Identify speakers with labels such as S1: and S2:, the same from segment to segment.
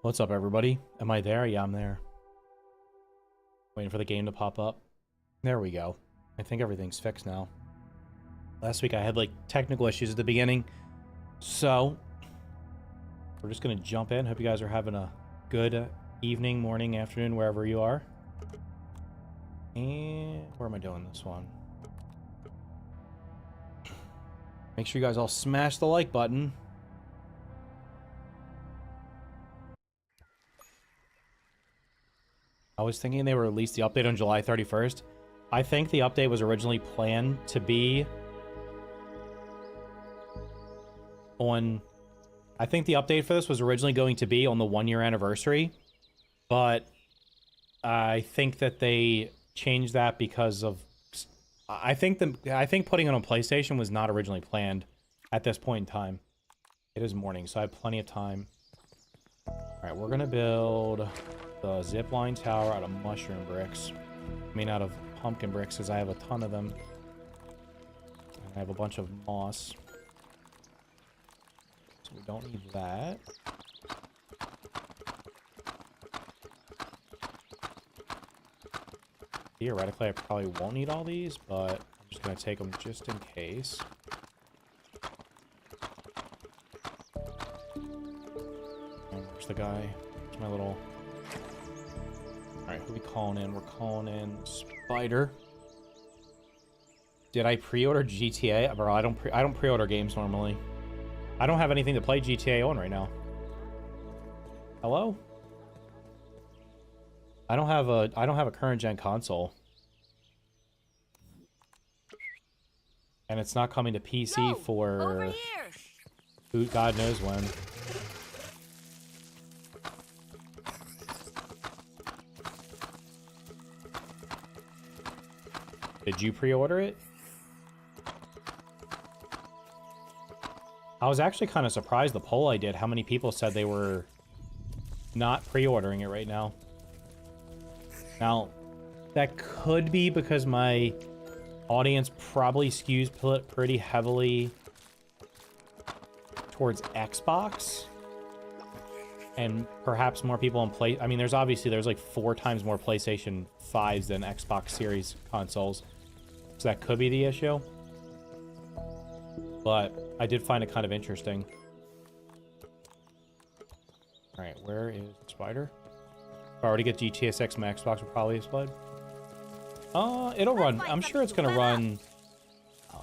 S1: What's up, everybody? Am I there? Yeah, I'm there. Waiting for the game to pop up. There we go. I think everything's fixed now. Last week I had, like, technical issues at the beginning. So, we're just gonna jump in. Hope you guys are having a good evening, morning, afternoon, wherever you are. And where am I doing this one? Make sure you guys all smash the like button. I was thinking they would release the update on July 31st. I think the update was originally planned to be on... I think the update for this was originally going to be on the 1-year anniversary, but I think that they changed that because of... I think putting it on PlayStation was not originally planned at this point in time. It is morning, so I have plenty of time. Alright, we're gonna build the Zipline tower out of mushroom bricks. I mean, out of pumpkin bricks, because I have a ton of them. And I have a bunch of moss. So we don't need that. Theoretically, I probably won't need all these, but I'm just going to take them just in case. And where's the guy? Where's my little... Alright, who are we calling in? We're calling in Spider. Did I pre-order GTA? Bro, I don't pre-order games normally. I don't have anything to play GTA on right now. Hello? I don't have a current gen console. And it's not coming to PC for who God knows when. Did you pre-order it? I was actually kind of surprised the poll I did, how many people said they were not pre-ordering it right now. Now, that could be because my audience probably skews pretty heavily towards Xbox. And perhaps more people on I mean, there's like 4 times more PlayStation 5s than Xbox Series consoles. So that could be the issue. But I did find it kind of interesting. Alright, where is Spider? If I already get GTA 6, my Xbox will probably explode. It'll run. I'm sure it's gonna run.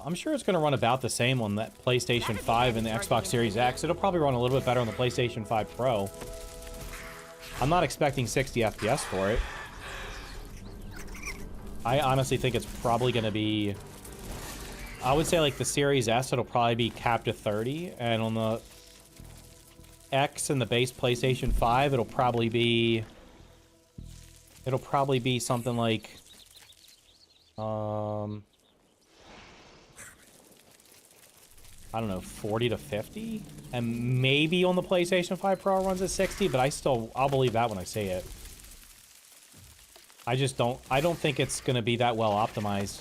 S1: I'm sure it's gonna run about the same on that PlayStation 5 and the Xbox Series X. It'll probably run a little bit better on the PlayStation 5 Pro. I'm not expecting 60 FPS for it. I honestly think it's probably gonna be... I would say like the Series S, it'll probably be capped at 30, and on the X and the base PlayStation 5, it'll probably be something like I don't know, 40 to 50, and maybe on the PlayStation 5 Pro runs at 60, but I'll believe that when I see it. I don't think it's gonna be that well optimized.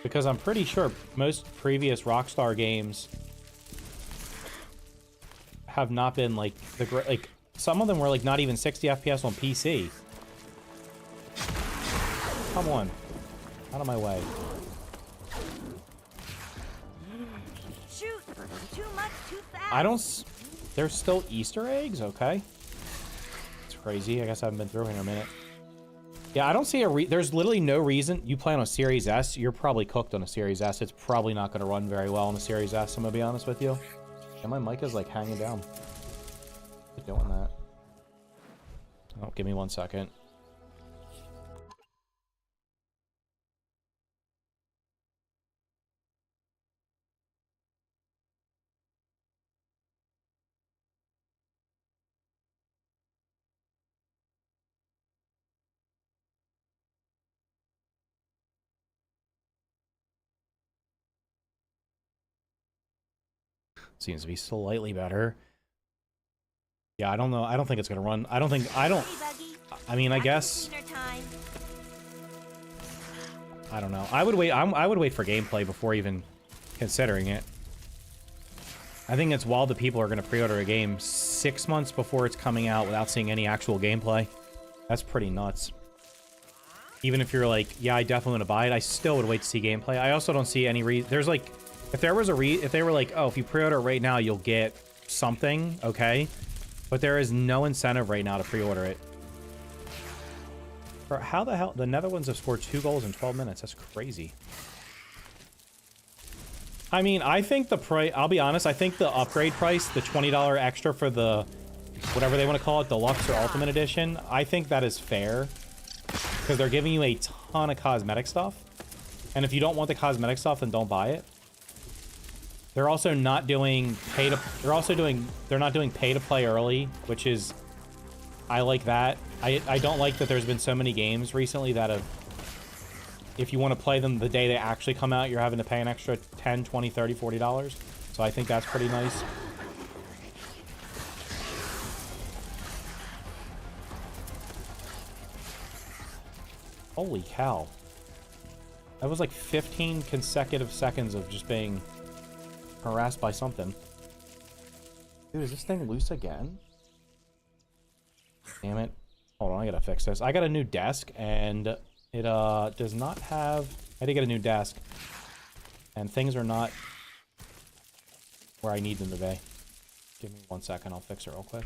S1: Because I'm pretty sure most previous Rockstar games have not been like some of them were like not even 60 FPS on PC. Come on. Out of my way.
S2: Shoot! Too much, too fast.
S1: There's still Easter eggs? Okay. It's crazy. I guess I haven't been through here in a minute. Yeah, I don't see there's literally no reason. You play on a Series S, you're probably cooked on a Series S. It's probably not going to run very well on a Series S, I'm going to be honest with you. And my mic is like hanging down. Doing that. Oh, give me 1 second. Seems to be slightly better. Yeah, I don't know. I don't think it's gonna run. I mean, I guess. I don't know. I would wait. I would wait for gameplay before even considering it. I think it's wild that people are going to pre-order a game 6 months before it's coming out without seeing any actual gameplay. That's pretty nuts. Even if you're like, yeah, I definitely want to buy it, I still would wait to see gameplay. I also don't see any reason. There's like, if there was if they were like, oh, if you pre-order it right now, you'll get something, okay? But there is no incentive right now to pre-order it. How the hell? The Netherlands have scored 2 goals in 12 minutes. That's crazy. I mean, I think the price, I'll be honest, I think the upgrade price, the $20 extra for the, whatever they want to call it, Deluxe or Ultimate Edition, I think that is fair. Because they're giving you a ton of cosmetic stuff. And if you don't want the cosmetic stuff, then don't buy it. They're also not doing they're not doing pay to play early, which is, I like that. I don't like that there's been so many games recently that have, if you want to play them the day they actually come out, you're having to pay an extra $10, $20, $30, $40. So I think that's pretty nice. Holy cow. That was like 15 consecutive seconds of just being harassed by something. Dude, is this thing loose again? Damn it. Hold on, I gotta fix this. I got a new desk, and it does not have... I had to get a new desk. And things are not where I need them today. Give me 1 second, I'll fix it real quick.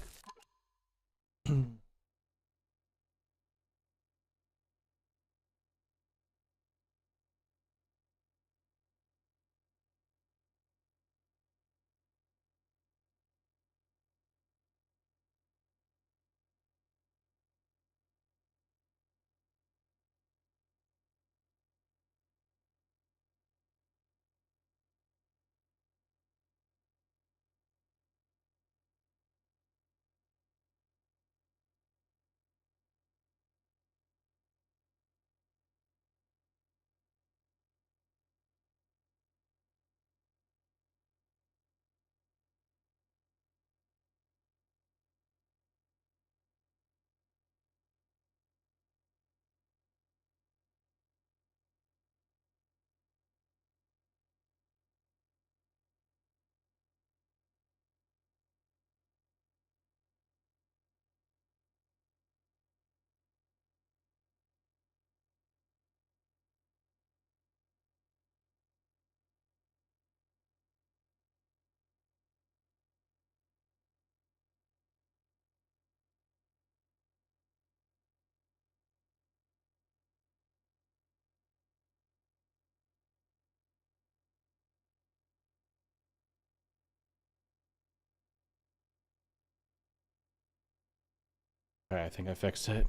S1: Okay, I think I fixed it.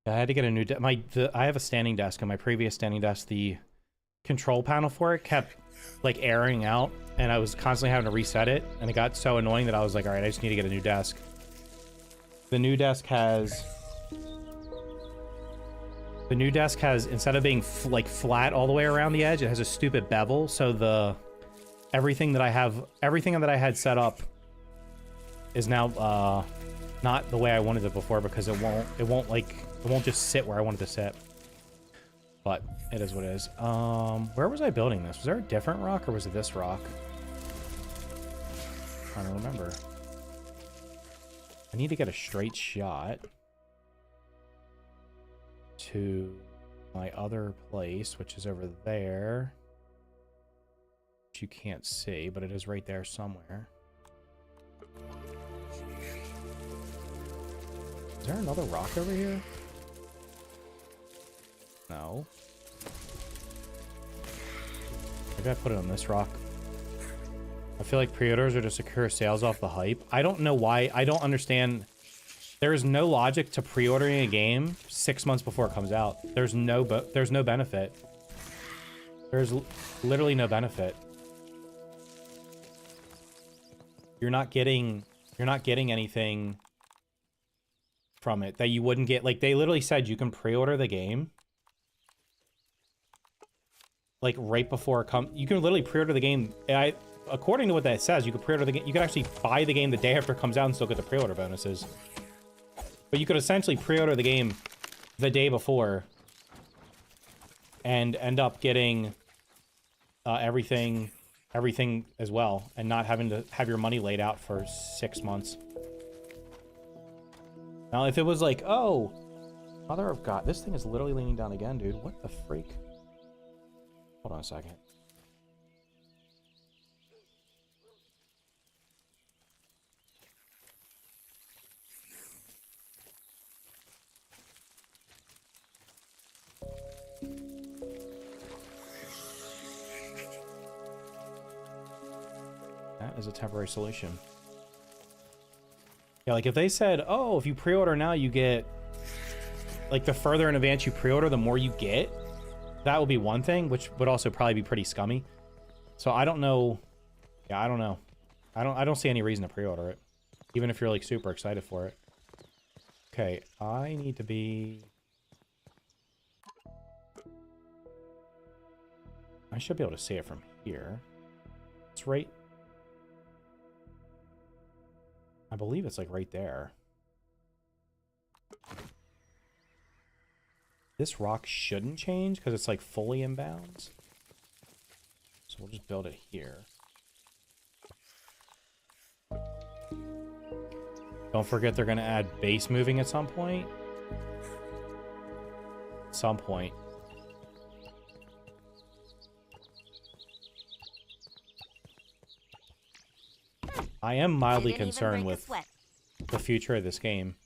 S1: I had to get a new desk. I have a standing desk, and my previous standing desk, the control panel for it kept like airing out, and I was constantly having to reset it, and it got so annoying that I was like, all right, I just need to get a new desk. The new desk has, instead of being like flat all the way around the edge, it has a stupid bevel, so everything that I had set up is now not the way I wanted it before, because it won't just sit where I wanted to sit. But it is what it is. Where was I building this? Was there a different rock, or was it this rock? I don't remember. I need to get a straight shot to my other place, which is over there, which you can't see, but it is right there somewhere. Is there another rock over here? No. Maybe I put it on this rock. I feel like pre-orders are to secure sales off the hype. I don't know why. I don't understand. There is no logic to pre-ordering a game 6 months before it comes out. There's no benefit. There's literally no benefit. You're not getting anything from it that you wouldn't get. Like, they literally said you can pre-order the game like right before it comes. You can literally pre-order the game. According to what that says, you could pre-order the game. You could actually buy the game the day after it comes out and still get the pre-order bonuses. But you could essentially pre-order the game the day before and end up getting everything everything as well, and not having to have your money laid out for 6 months. Now, if it was like, oh, mother of God, this thing is literally leaning down again, dude. What the freak? Hold on a second. That is a temporary solution. Yeah, like if they said, oh, if you pre-order now, you get... Like, the further in advance you pre-order, the more you get. That would be one thing, which would also probably be pretty scummy. So I don't know. Yeah, I don't know. I don't see any reason to pre-order it. Even if you're, like, super excited for it. Okay, I need to be... I should be able to see it from here. It's right... I believe it's, like, right there. This rock shouldn't change because it's, like, fully in bounds. So we'll just build it here. Don't forget they're going to add base moving at some point. Some point. I am mildly concerned with the future of this game.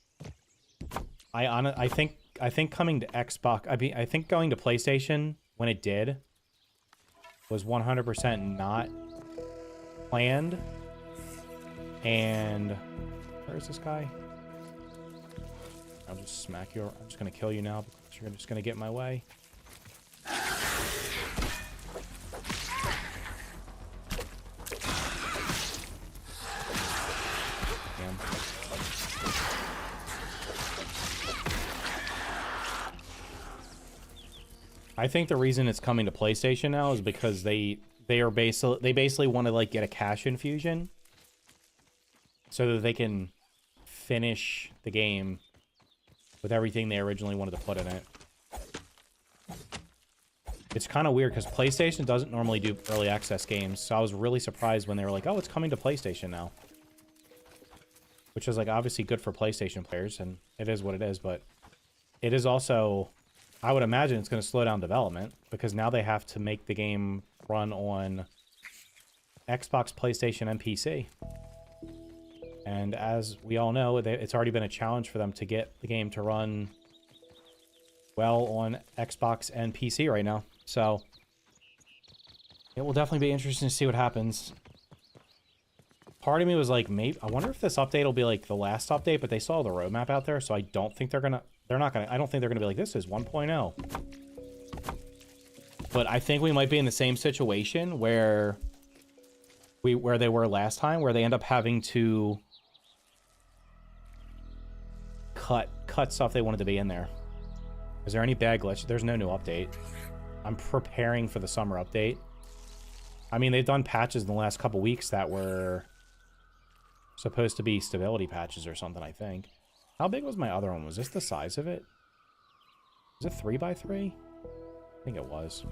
S1: I think coming to Xbox, I think going to PlayStation when it did was 100% not planned. And where is this guy? I'll just smack you. I'm just gonna kill you now because you're just gonna get in my way. I think the reason it's coming to PlayStation now is because they basically want to like get a cash infusion so that they can finish the game with everything they originally wanted to put in it. It's kind of weird because PlayStation doesn't normally do early access games, so I was really surprised when they were like, "Oh, it's coming to PlayStation now," which is like obviously good for PlayStation players, and it is what it is, but it is also, I would imagine it's going to slow down development because now they have to make the game run on Xbox, PlayStation, and PC. And as we all know, it's already been a challenge for them to get the game to run well on Xbox and PC right now. So it will definitely be interesting to see what happens. Part of me was like, maybe I wonder if this update will be like the last update, but they saw the roadmap out there, so I don't think I don't think they're gonna be like, this is 1.0. But I think we might be in the same situation where they were last time, where they end up having to cut stuff they wanted to be in there. Is there any bad glitch? There's no new update. I'm preparing for the summer update. I mean, they've done patches in the last couple weeks that were supposed to be stability patches or something, I think. How big was my other one? Was this the size of it? Was it 3x3? I think it was.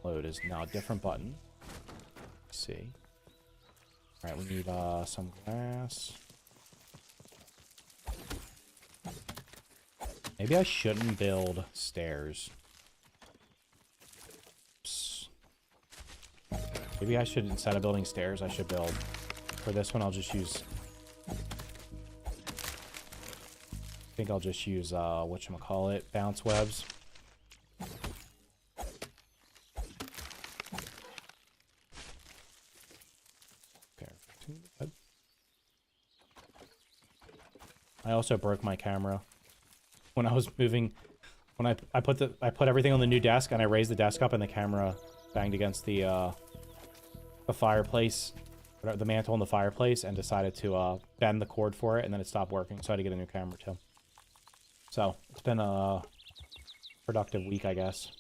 S1: Load is now a different button. Let's see. Alright, we need some glass. Maybe I shouldn't build stairs. Oops. Maybe I should, instead of building stairs, I should build... For this one, I'll just use... I think I'll just use, whatchamacallit, bounce webs. Okay. I also broke my camera when I was moving. When I put everything on the new desk and I raised the desk up and the camera banged against the fireplace, the mantle in the fireplace, and decided to bend the cord for it, and then it stopped working, so I had to get a new camera too. So it's been a productive week, I guess.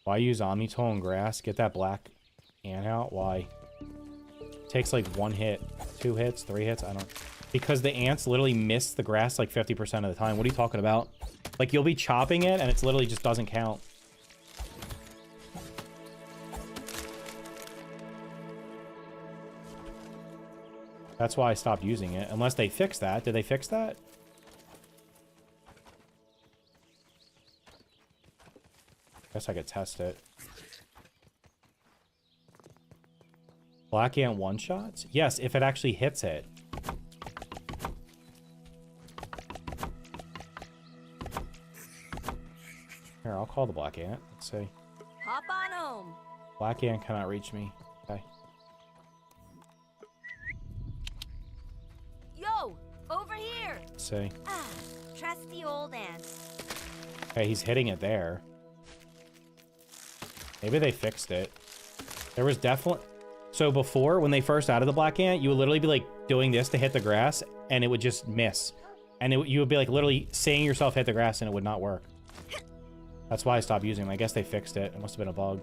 S1: Why use Omnitol and grass? Get that black ant out? Why? It takes like one hit 2 hits, 3 hits. I don't... Because the ants literally miss the grass like 50% of the time. What are you talking about? Like, you'll be chopping it, and it literally just doesn't count. That's why I stopped using it. Unless they fix that. Did they fix that? Guess I could test it. Black ant one-shots? Yes, if it actually hits it. Here, I'll call the black ant. Let's see.
S2: Hop on home.
S1: Black ant cannot reach me. Okay.
S2: Yo, over here.
S1: Let's see.
S2: Ah, trusty old ant.
S1: Okay, he's hitting it there. Maybe they fixed it. There was definitely... So before, when they first added the black ant, you would literally be like doing this to hit the grass, and it would just miss. And you would be like literally seeing yourself hit the grass, and it would not work. That's why I stopped using them. I guess they fixed it. It must have been a bug.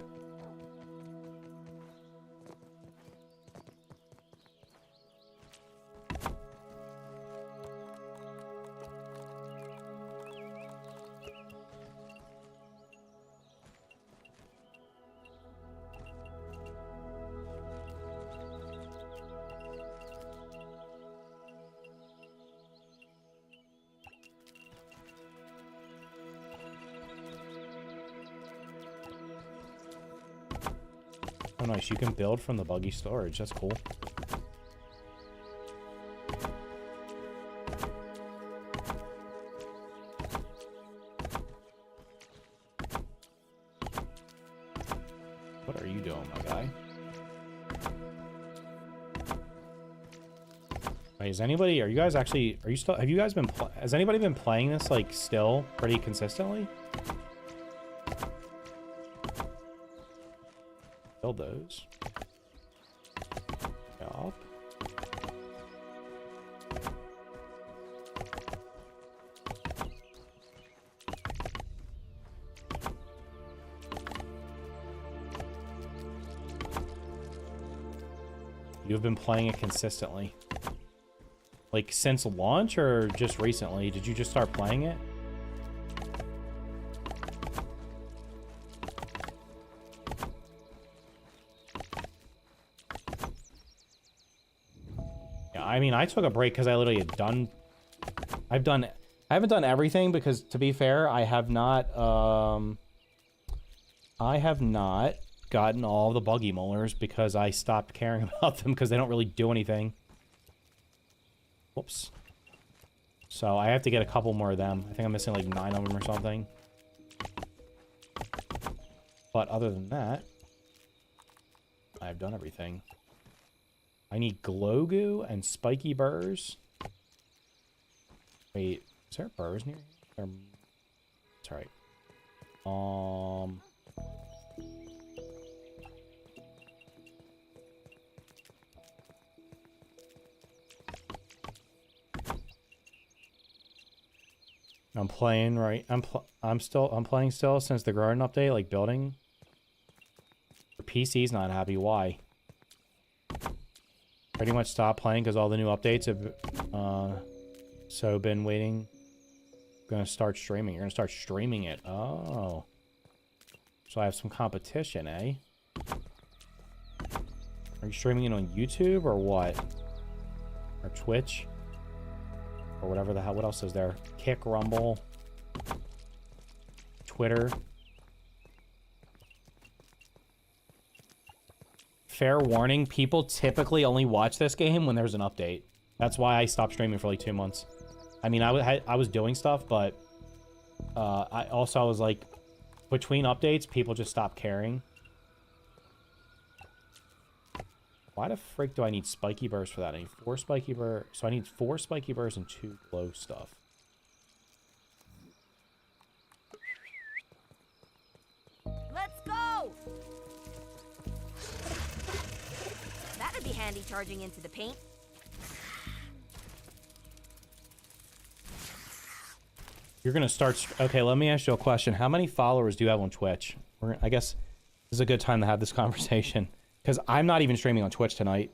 S1: Oh, nice. You can build from the buggy storage. That's cool. What are you doing, my guy? Wait, is anybody... Are you guys actually... Are you still... Have you guys been... Has anybody been playing this, like, still pretty consistently? Build those. Yup. You've been playing it consistently. Like, since launch or just recently? Did you just start playing it? I mean, I took a break because I literally had done... I haven't done everything because, to be fair, I have not gotten all the buggy molars because I stopped caring about them because they don't really do anything. Whoops. So I have to get a couple more of them. I think I'm missing like 9 of them or something. But other than that, I've done everything. I need glow goo and spiky burrs. Wait, is there burrs near here? That's right. I'm playing right. I'm playing still since the garden update, like building. The PC's not happy. Why? Pretty much stopped playing because all the new updates have so been waiting. Gonna start streaming. You're gonna start streaming it. Oh. So I have some competition, eh? Are you streaming it on YouTube or what? Or Twitch? Or whatever the hell. What else is there? Kick, Rumble. Twitter. Fair warning, people typically only watch this game when there's an update. That's why I stopped streaming for like 2 months. I mean, I was doing stuff, but I was like, between updates, people just stopped caring. Why the frick do I need spiky burrs for that? I need 4 spiky burrs. So I need 4 spiky burrs and 2 glow stuff.
S2: Let's go! That'd be handy charging into the paint.
S1: You're gonna start... Okay, let me ask you a question. How many followers do you have on Twitch? I guess this is a good time to have this conversation. Because I'm not even streaming on Twitch tonight.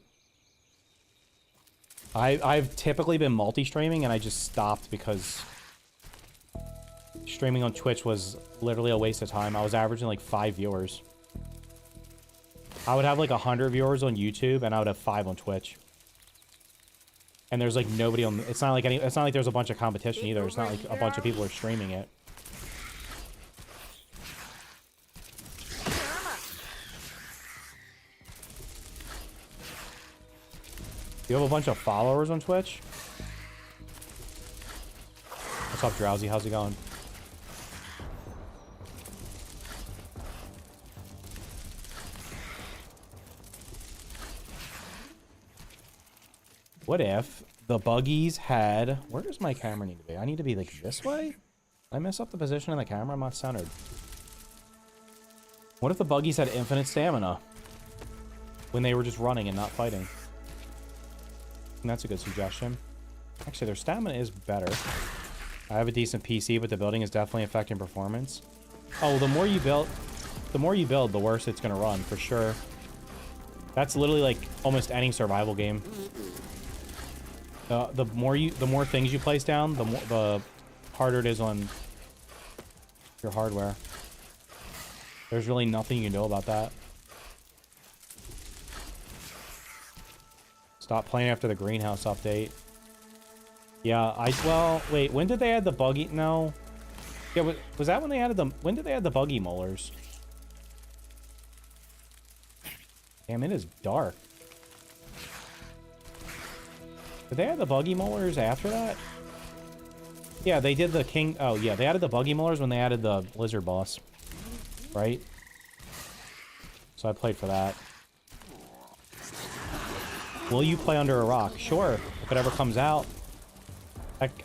S1: I've typically been multi-streaming, and I just stopped because streaming on Twitch was literally a waste of time. I was averaging like 5 viewers. I would have like 100 viewers on YouTube, and I would have 5 on Twitch. And there's like nobody on. It's not like there's a bunch of competition either. It's not like a bunch of people are streaming it. You have a bunch of followers on Twitch? What's up, Drowsy? How's it going? What if the buggies had... Where does my camera need to be? I need to be like this way? Did I mess up the position of the camera? I'm not centered. What if the buggies had infinite stamina when they were just running and not fighting? And that's a good suggestion. Actually, their stamina is better. I have a decent PC, but the building is definitely affecting performance. Oh, the more you build, the worse it's gonna run for sure. That's literally like almost any survival game. The more things you place down, the harder it is on your hardware. There's really nothing you can do about that. Stop playing after the greenhouse update. Yeah, well, wait, when did they add the buggy? No. Yeah, was that when they added when did they add the buggy molars? Damn, it is dark. Did they add the buggy molars after that? Yeah, they did the king. Oh, yeah, they added the buggy molars when they added the lizard boss. Right? So I played for that. Will you play Under a Rock? Sure, if it ever comes out.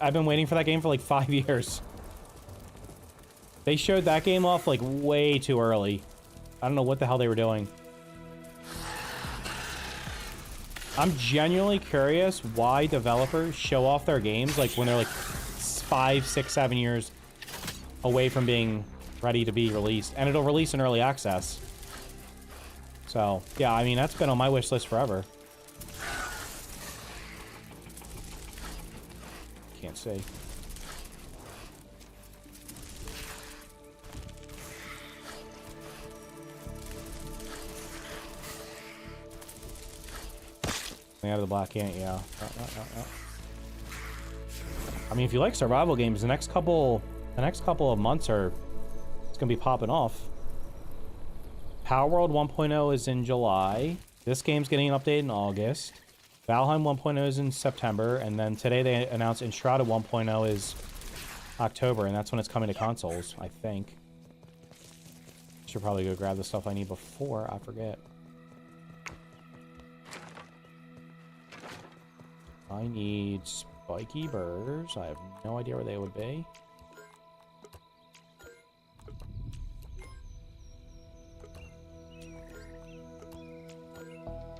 S1: I've been waiting for that game for like 5 years. They showed that game off like way too early. I don't know what the hell they were doing. I'm genuinely curious why developers show off their games like when they're like 5, 6, 7 years away from being ready to be released. And it'll release in early access. So, yeah, I mean, that's been on my wish list forever. Can't see. Out of the black ant, yeah. I mean, if you like survival games, the next couple of months it's gonna be popping off. Power World 1.0 is in July. This game's getting an update in August. Valheim 1.0 is in September, and then today they announced Enshrouded 1.0 is October, and that's when it's coming to consoles, I think. Should probably go grab the stuff I need before I forget. I need spiky burrs. I have no idea where they would be.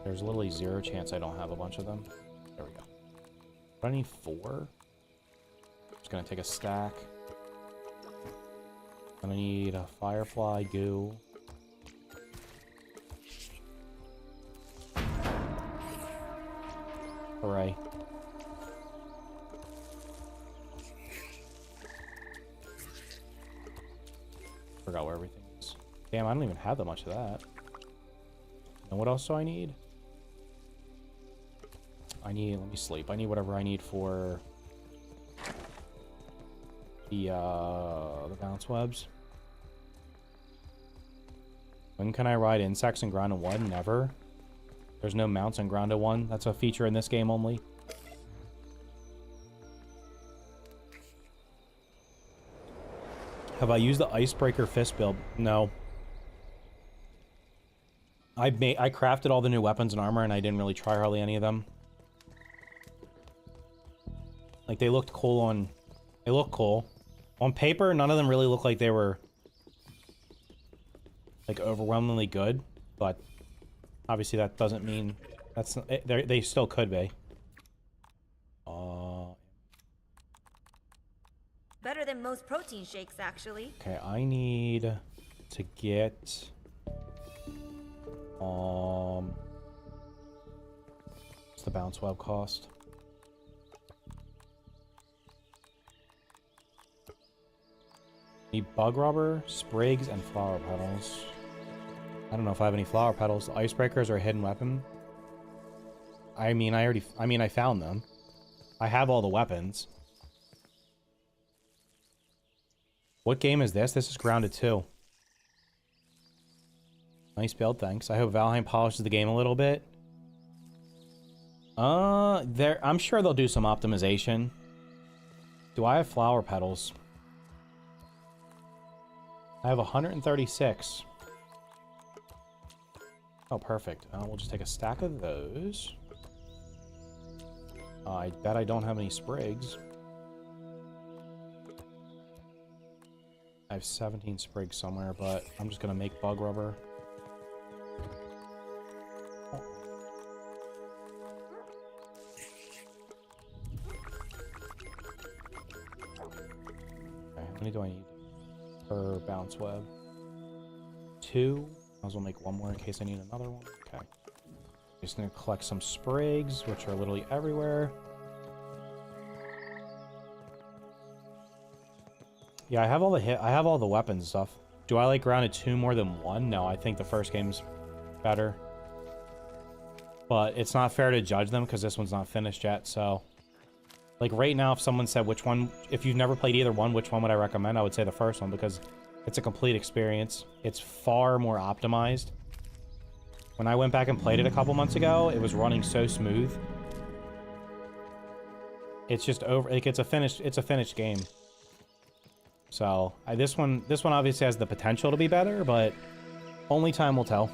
S1: There's literally 0 chance I don't have a bunch of them. There we go. But I need 4. Just gonna take a stack. And I need a firefly goo. Hooray. Forgot where everything is. Damn, I don't even have that much of that. And what else do I need? Let me sleep. I need whatever I need for the bounce webs. When can I ride insects in Grounded 1? Never. There's no mounts in Grounded 1. That's a feature in this game only. Have I used the Icebreaker fist build? No. I crafted all the new weapons and armor, and I didn't really try hardly any of them. Like, they looked cool on... They look cool. On paper, none of them really look like they were... like, overwhelmingly good. But, obviously that doesn't mean... That's... They still could be.
S2: Better than most protein shakes, actually.
S1: Okay, I need to get... What's the bounce web cost? Need bug rubber, sprigs, and flower petals. I don't know if I have any flower petals. Icebreakers are a hidden weapon. I mean, I found them. I have all the weapons. What game is this? This is Grounded 2. Nice build, thanks. I hope Valheim polishes the game a little bit. I'm sure they'll do some optimization. Do I have flower petals? I have 136. Oh, perfect. We'll just take a stack of those. I bet I don't have any sprigs. I have 17 sprigs somewhere, but I'm just gonna make bug rubber. Okay, how many do I need per bounce web? 2. Might as well make one more in case I need another one. Okay. Just gonna collect some sprigs, which are literally everywhere. Yeah, I have all the weapons stuff. Do I like Grounded 2 more than 1? No, I think the first game's better. But it's not fair to judge them because this one's not finished yet, so... Like, right now, if someone said which one... If you've never played either one, which one would I recommend? I would say the first one, because it's a complete experience. It's far more optimized. When I went back and played it a couple months ago, it was running so smooth. It's just over... Like, it's a finished game. So, this one obviously has the potential to be better, but only time will tell.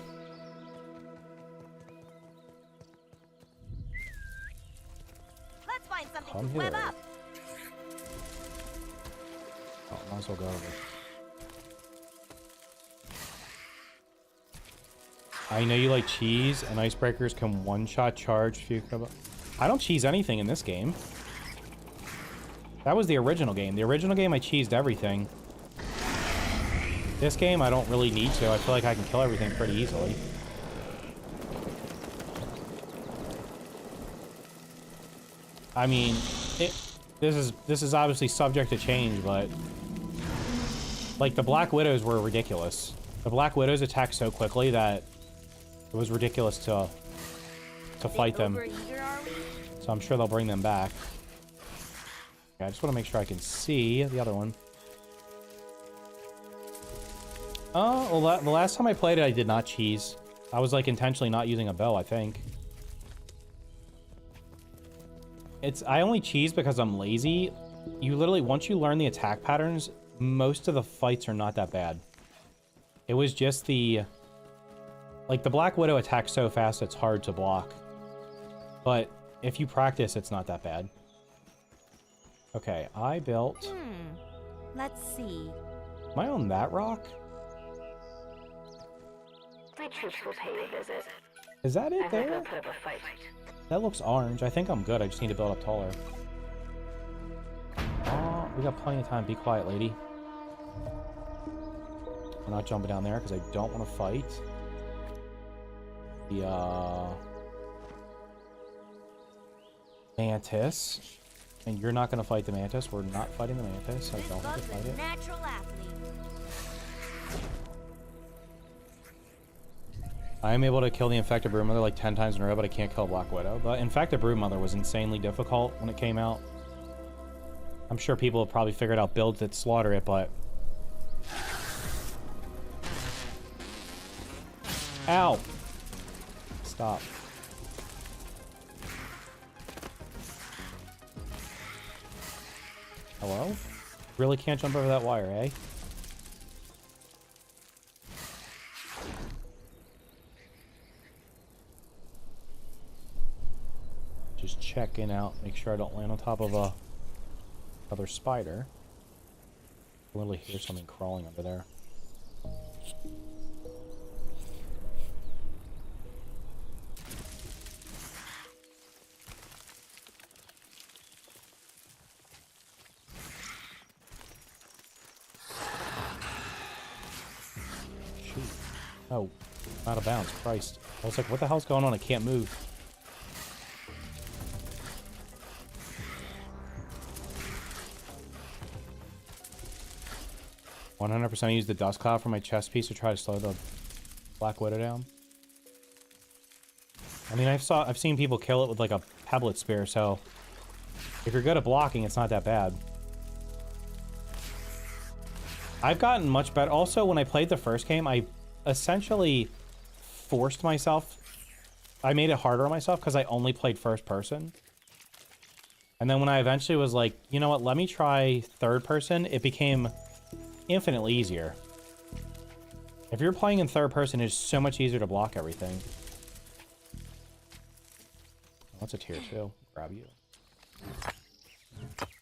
S2: Let's find something
S1: Come
S2: to web
S1: here.
S2: up.
S1: Oh, might as well go over. I know you like cheese, and icebreakers can one-shot charge if you... I don't cheese anything in this game. That was the original game. The original game, I cheesed everything. This game, I don't really need to. I feel like I can kill everything pretty easily. I mean, this is obviously subject to change, but... Like, the Black Widows were ridiculous. The Black Widows attacked so quickly that it was ridiculous to fight them.
S2: Overeager, are we?
S1: So I'm sure they'll bring them back. Okay, I just want to make sure I can see the other one. Oh, well, the last time I played it, I did not cheese. I was, like, intentionally not using a bow, I think. I only cheese because I'm lazy. You literally, once you learn the attack patterns, most of the fights are not that bad. It was just like, the Black Widow attacks so fast, it's hard to block. But if you practice, it's not that bad. Okay, I built...
S2: Let's see.
S1: Am I on that rock?
S3: My troops will pay you a visit.
S1: Is that it
S3: I think
S1: there?
S3: I'll put up a fight.
S1: That looks orange. I think I'm good. I just need to build up taller. Oh, we got plenty of time. Be quiet, lady. We're not jumping down there because I don't want to fight. The, Mantis. And you're not going to fight the Mantis. We're not fighting the Mantis. I don't have to
S2: Bug's
S1: fight
S2: a
S1: it.
S2: natural athlete.
S1: I am able to kill the Infected Broodmother like 10 times in a row, but I can't kill Black Widow. The Infected Broodmother was insanely difficult when it came out. I'm sure people have probably figured out builds that slaughter it, but... Ow! Stop. Hello? Really can't jump over that wire, eh? Just checking out, make sure I don't land on top of another spider. I literally hear something crawling under there. Shoot. Oh, out of bounds, Christ. I was like, what the hell's going on? I can't move. 100% use the dust cloud for my chest piece to try to slow the Black Widow down. I mean, I've seen people kill it with like a pebblet spear, so if you're good at blocking, it's not that bad. I've gotten much better. Also, when I played the first game, I essentially forced myself. I made it harder on myself because I only played first person. And then when I eventually was like, you know what, let me try third person, it became infinitely easier. If you're playing in third person, it's so much easier to block everything. What's a tier 2? Grab you.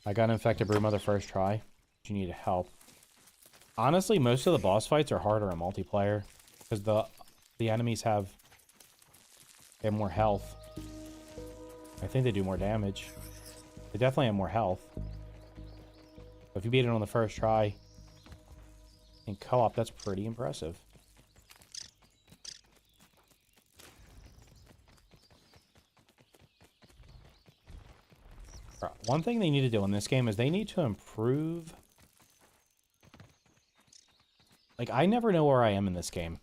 S1: I got an infected broom on the first try. You need help. Honestly, most of the boss fights are harder in multiplayer because the enemies have more health. I think they do more damage. They definitely have more health. But if you beat it on the first try in co-op, that's pretty impressive. One thing they need to do in this game is they need to improve. Like, I never know where I am in this game.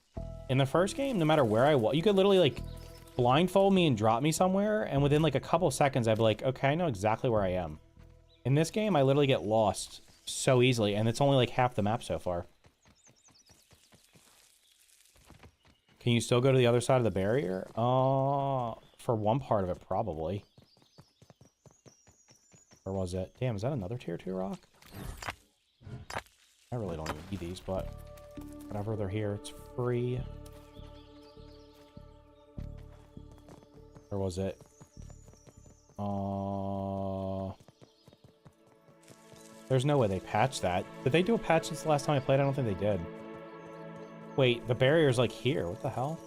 S1: In the first game, no matter where I was, you could literally, like, blindfold me and drop me somewhere, and within, like, a couple seconds, I'd be like, okay, I know exactly where I am. In this game, I literally get lost so easily, and it's only, like, half the map so far. Can you still go to the other side of the barrier? For one part of it, probably. Or was it? Damn, is that another tier 2 rock? I really don't even need these, but whenever they're here, it's free. Or was it? There's no way they patched that. Did they do a patch since the last time I played? I don't think they did. Wait, the barrier's like here. What the hell?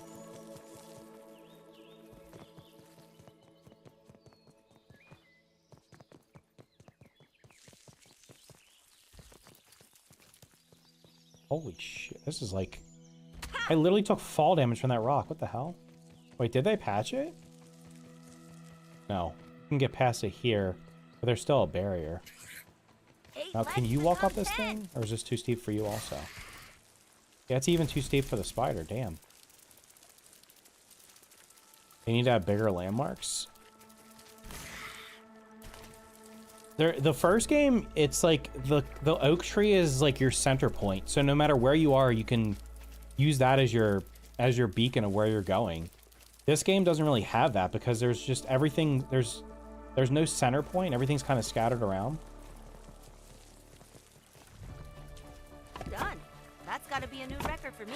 S1: Holy shit, this is like... I literally took fall damage from that rock. What the hell? Wait, did they patch it? No. You can get past it here, but there's still a barrier. Now, can you walk up this thing? Or is this too steep for you also? Yeah, it's even too steep for the spider. Damn. They need to have bigger landmarks. The first game, it's like the oak tree is like your center point. So no matter where you are, you can use that as your beacon of where you're going. This game doesn't really have that because there's just everything. There's no center point. Everything's kind of scattered around.
S2: Done. That's got to be a new record for me.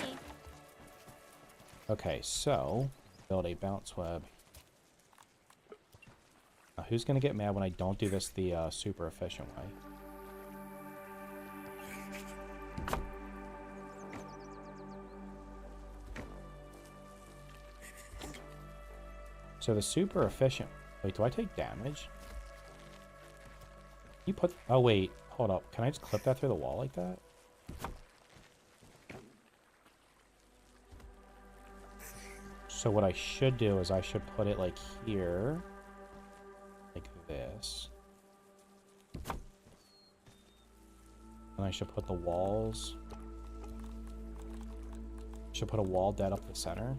S1: Okay, so build a bounce web. Now, who's gonna get mad when I don't do this the super efficient way? So the super efficient. Wait, do I take damage? You put... Oh, wait. Hold up. Can I just clip that through the wall like that? So what I should do is I should put it like here. Like this. And I should put the walls... Should put a wall dead up the center.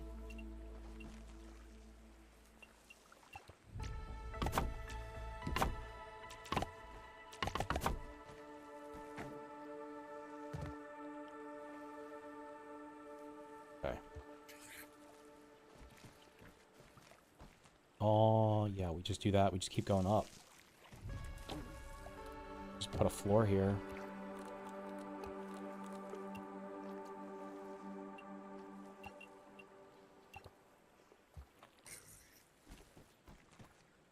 S1: Oh, yeah, we just do that. We just keep going up. Just put a floor here.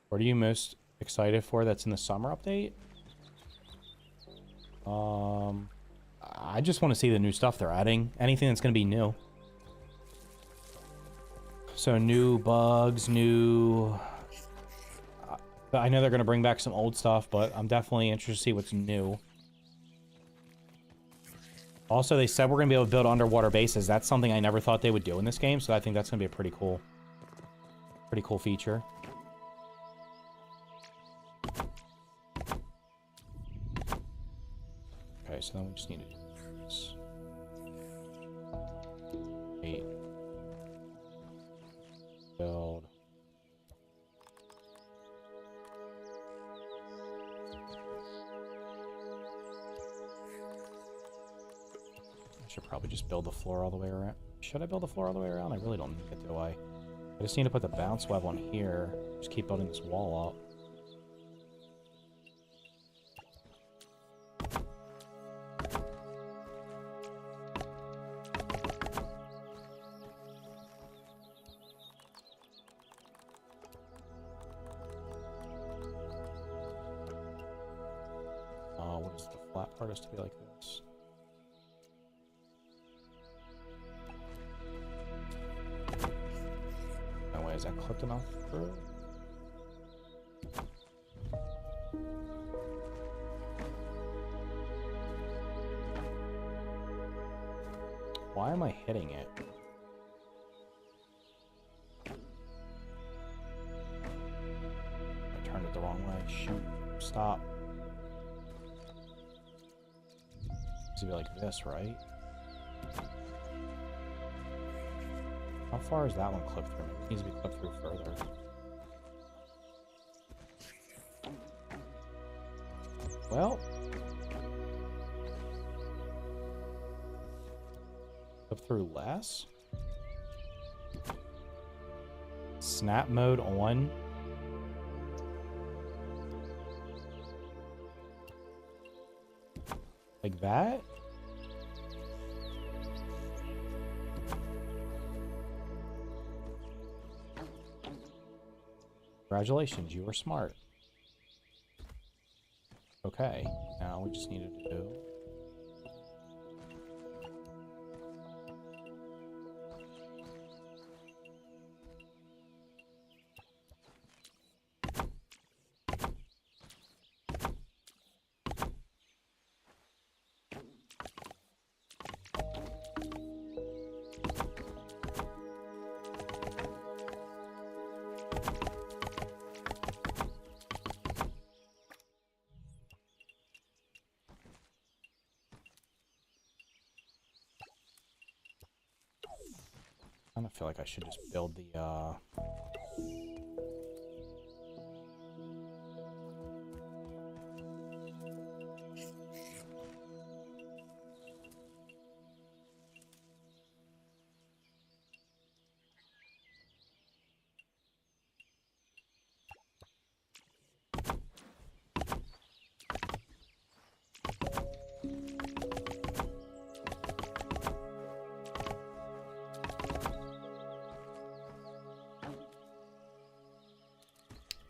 S1: What are you most excited for that's in the summer update? I just want to see the new stuff they're adding. Anything that's going to be new. So new bugs, new... I know they're going to bring back some old stuff, but I'm definitely interested to see what's new. Also, they said we're going to be able to build underwater bases. That's something I never thought they would do in this game, so I think that's going to be a pretty cool feature. Okay, so then we just need to do this. Wait. Build. I should probably just build the floor all the way around. Should I build the floor all the way around? I really don't need it, do I? I just need to put the bounce web on here. Just keep building this wall up. What is the flat part is to be like this? No way, is that clipped enough through? Why am I hitting it? I turned it the wrong way. Shoot. Stop. It's gonna be like this, right? How far is that one clipped through? It needs to be clipped through further. Well. Clip through less? Snap mode on. Like that? Congratulations, you were smart. Okay, now we just needed to do... I kind of feel like I should just build the,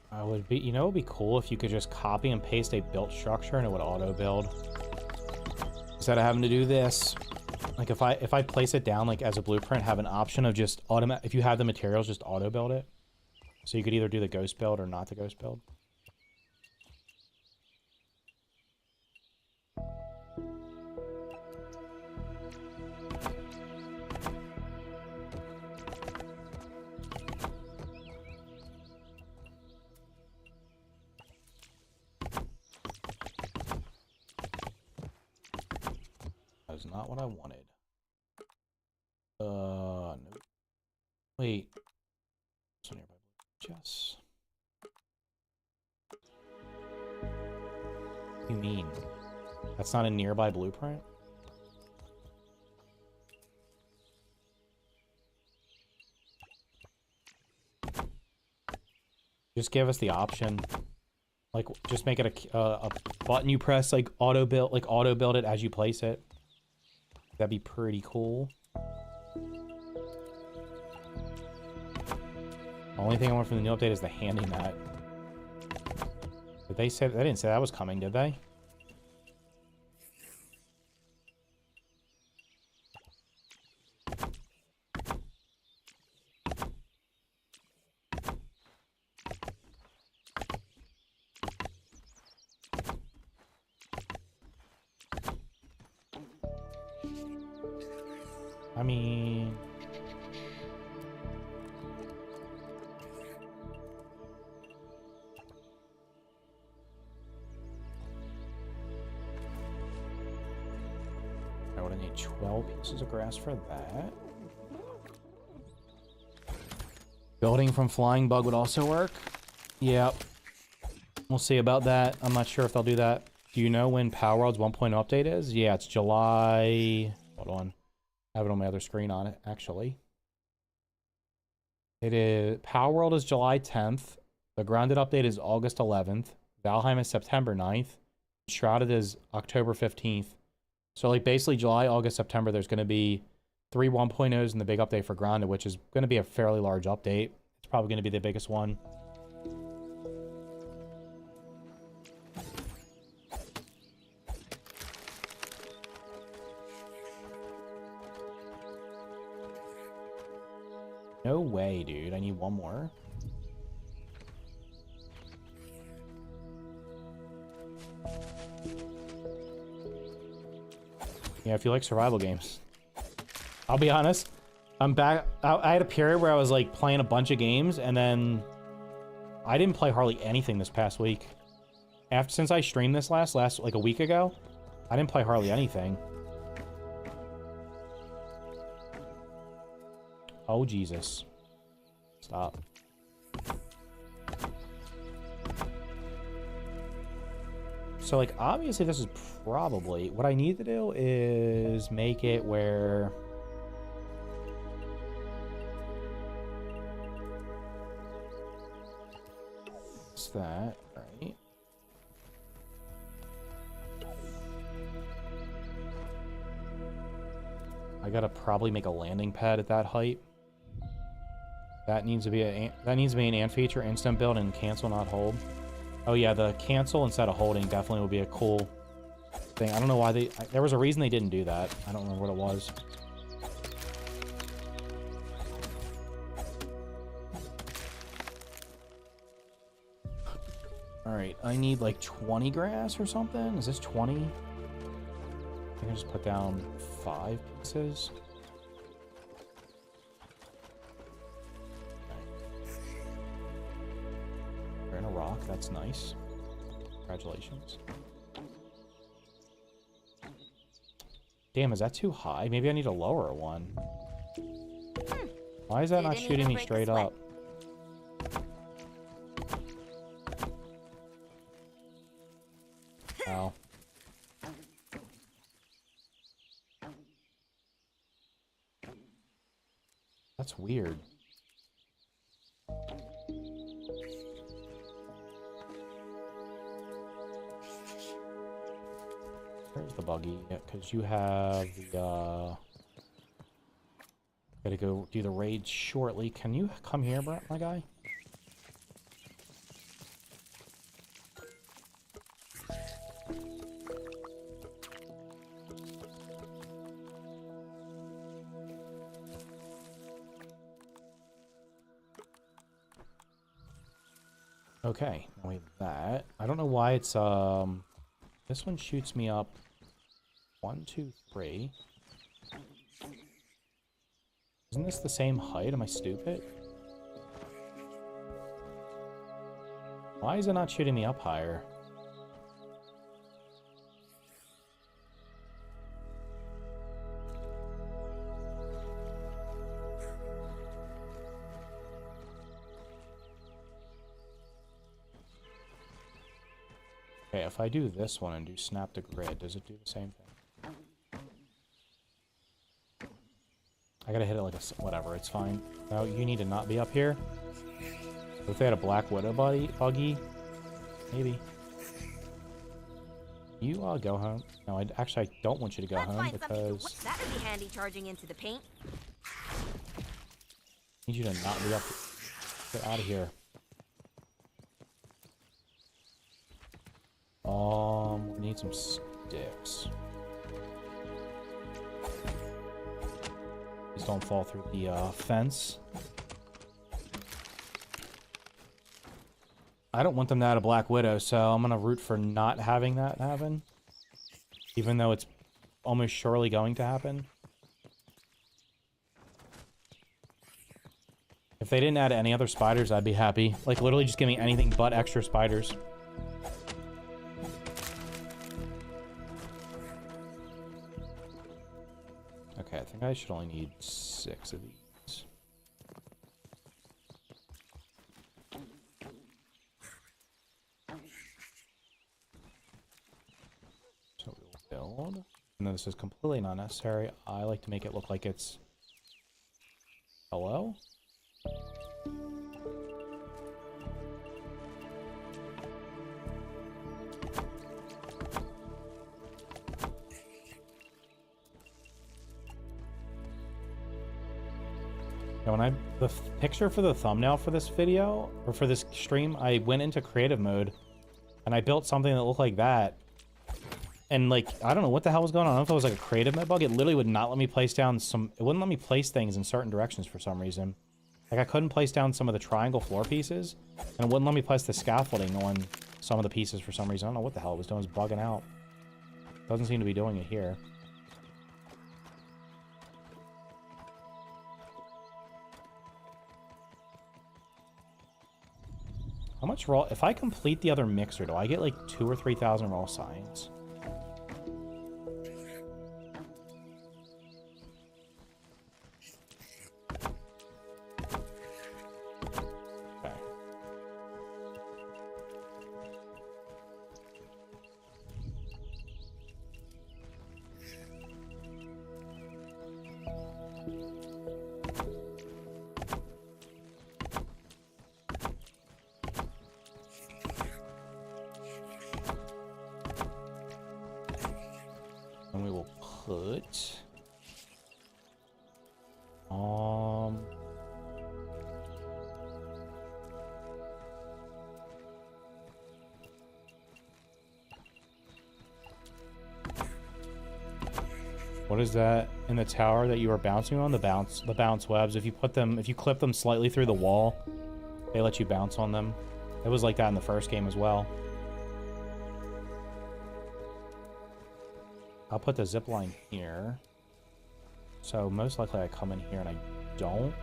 S1: I would be, you know, it would be cool if you could just copy and paste a built structure and it would auto build. Instead of having to do this, like if I place it down like as a blueprint, have an option of just if you have the materials, just auto build it. So you could either do the ghost build or not the ghost build. That is not what I wanted. No. Wait. So nearby. Yes. What do you mean? That's not a nearby blueprint? Just give us the option. Like, just make it a button you press, like auto build it as you place it. That'd be pretty cool. Only thing I want from the new update is the handing that. Did they say they didn't say that was coming, did they? I mean, I would need 12 pieces of grass for that. Building from flying bug would also work. Yep. We'll see about that. I'm not sure if they'll do that. Do you know when Power World's 1.0 update is? Yeah, it's July... Hold on. I have it on my other screen on it, actually. It is... Power World is July 10th. The Grounded update is August 11th. Valheim is September 9th. Shrouded is October 15th. So, like, basically July, August, September, there's going to be 3 1.0s and the big update for Grounded, which is going to be a fairly large update. It's probably going to be the biggest one. No way, dude. I need one more. Yeah, if you like survival games. I'll be honest. I'm back. I had a period where I was like playing a bunch of games, and then I didn't play hardly anything this past week. Since I streamed this last like a week ago, I didn't play hardly anything. Oh, Jesus. Stop. So, like, obviously this is probably... What I need to do is make it where... What's that? Right. I gotta probably make a landing pad at that height. That needs to be an and feature, instant build, and cancel, not hold. Oh yeah, the cancel instead of holding definitely would be a cool thing. I don't know why there was a reason they didn't do that. I don't remember what it was. Alright, I need like 20 grass or something. Is this 20? I can just put down 5 pieces. We're in a rock, that's nice. Congratulations. Damn, is that too high? Maybe I need a lower one. Why is that not shooting me straight up? Ow. That's weird. Where's the buggy? Yeah, because you have the, gotta go do the raid shortly. Can you come here, bro, my guy? Okay, now we have that. I don't know why it's, this one shoots me up 1, 2, 3. Isn't this the same height? Am I stupid? Why is it not shooting me up higher? Okay, if I do this one and do snap to grid, does it do the same thing? I gotta hit it like a... whatever, it's fine. No, you need to not be up here. If they had a Black Widow buggy, maybe. You, go home. No, actually, I don't want you to go home because...
S2: That would be handy charging into the paint.
S1: I need you to not be up... Get out of here. We need some sticks. Please don't fall through the fence. I don't want them to add a Black Widow, so I'm gonna root for not having that happen. Even though it's almost surely going to happen. If they didn't add any other spiders, I'd be happy. Like, literally just give me anything but extra spiders. Okay, I think I should only need 6 of these. build. And this is completely not necessary. I like to make it look like it's... Hello? When the picture for the thumbnail for this video, or for this stream, I went into creative mode, and I built something that looked like that. And, like, I don't know what the hell was going on. I don't know if it was, like, a creative mode bug. It literally would not let me place down it wouldn't let me place things in certain directions for some reason. Like, I couldn't place down some of the triangle floor pieces, and it wouldn't let me place the scaffolding on some of the pieces for some reason. I don't know what the hell it was doing. It was bugging out. Doesn't seem to be doing it here. How much raw... If I complete the other mixer, do I get like 2,000 or 3,000 raw signs? Okay. And we will put... What is that in the tower that you were bouncing on? The bounce webs. If you clip them slightly through the wall, they let you bounce on them. It was like that in the first game as well. I'll put the zipline here. So most likely I come in here and I don't.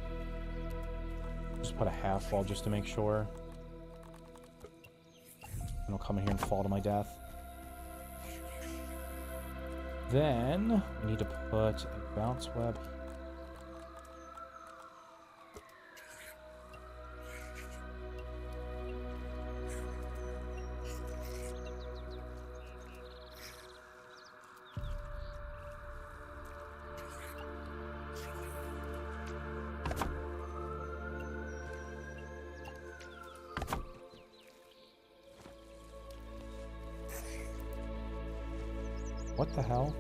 S1: Just put a half wall just to make sure. And I'll come in here and fall to my death. Then we need to put a bounce web. What the hell?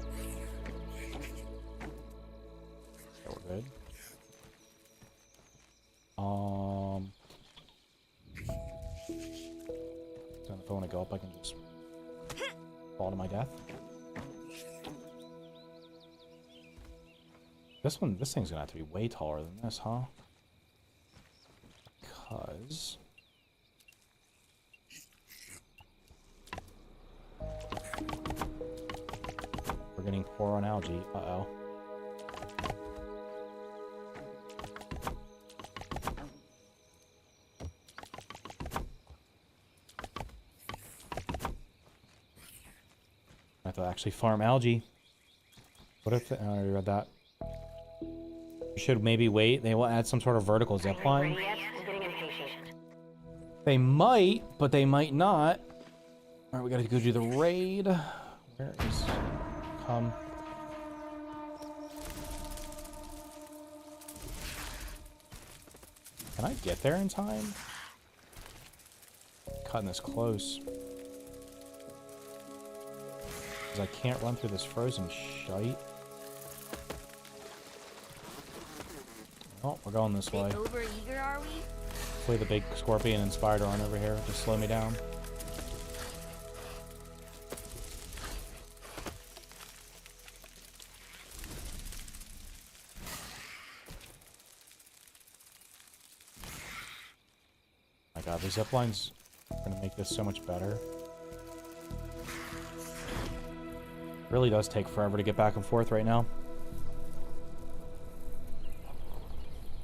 S1: Yeah, we're good. If I want to go up, I can just fall to my death. This thing's gonna have to be way taller than this, huh? Because... we're getting poor on algae. Uh-oh. I have to actually farm algae. What if... I already read that. We should maybe wait. They will add some sort of vertical zipline. They might, but they might not. Alright, we gotta go do the raid. Where is... Come. Can I get there in time? Cutting this close. Because I can't run through this frozen shite. Oh, we're going this way.
S2: Over eager, are we?
S1: Hopefully the big scorpion and spider aren't over here. Just slow me down. My god, the ziplines are going to make this so much better. It really does take forever to get back and forth right now.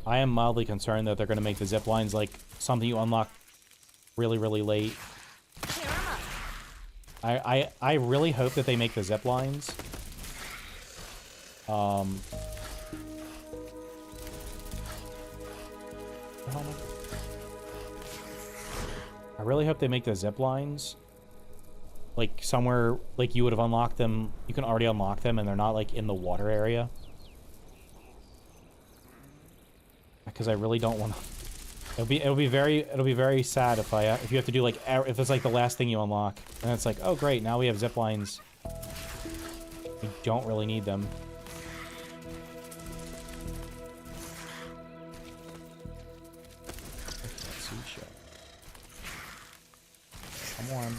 S1: I am mildly concerned that they're going to make the ziplines like something you unlock really, really late. I really hope that they make the ziplines. I really hope they make the ziplines like somewhere like you would have unlocked them. You can already unlock them, and they're not like in the water area. Because I really don't want to. It'll be very sad if you have to do like if it's like the last thing you unlock, and it's like, oh great, now we have zip lines. We don't really need them. Come on.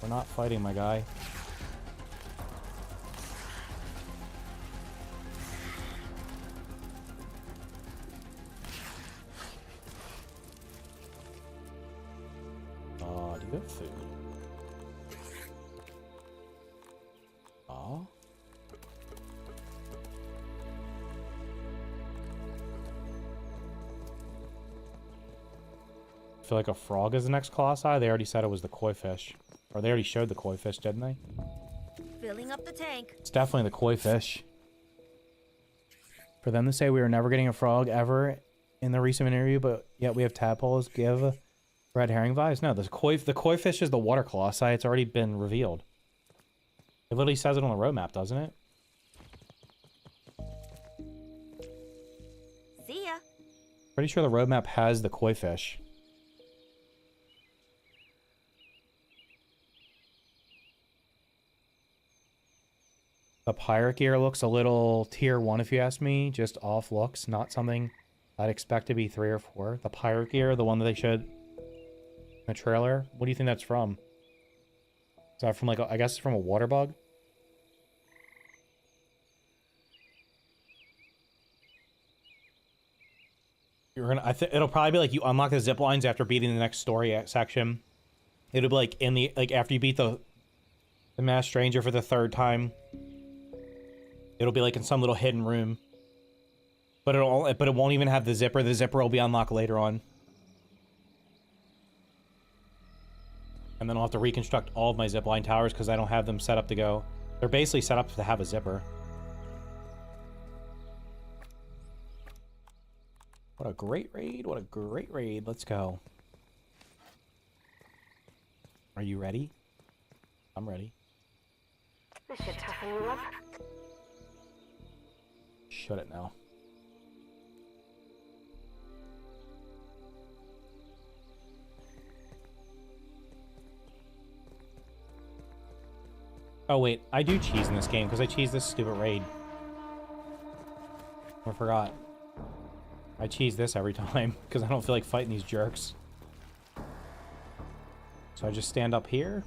S1: We're not fighting, my guy. Do you have food? Oh. I feel like a frog is the next colossi. They already said it was the koi fish. Or they already showed the koi fish, didn't they?
S2: Filling up the tank.
S1: It's definitely the koi fish. For them to say we were never getting a frog ever in the recent interview, but yet we have tadpoles give red herring vibes. No, the koi fish is the water colossi. It's already been revealed. It literally says it on the roadmap, doesn't it?
S2: See ya.
S1: Pretty sure the roadmap has the koi fish. The pirate gear looks a little tier 1 if you ask me. Just off looks, not something I'd expect to be 3 or 4. The pirate gear, the one that they showed in the trailer. What do you think that's from? Is that from like, I guess it's from a water bug? You're gonna, it'll probably be like you unlock the zip lines after beating the next story section. It'll be like in the, like after you beat the masked stranger for the 3rd time. It'll be like in some little hidden room. But it won't even have the zipper. The zipper will be unlocked later on. And then I'll have to reconstruct all of my zipline towers because I don't have them set up to go. They're basically set up to have a zipper. What a great raid. What a great raid. Let's go. Are you ready? I'm ready.
S3: This should toughen you up.
S1: Shut it now. Oh wait, I do cheese in this game because I cheese this stupid raid. I forgot. I cheese this every time because I don't feel like fighting these jerks. So I just stand up here.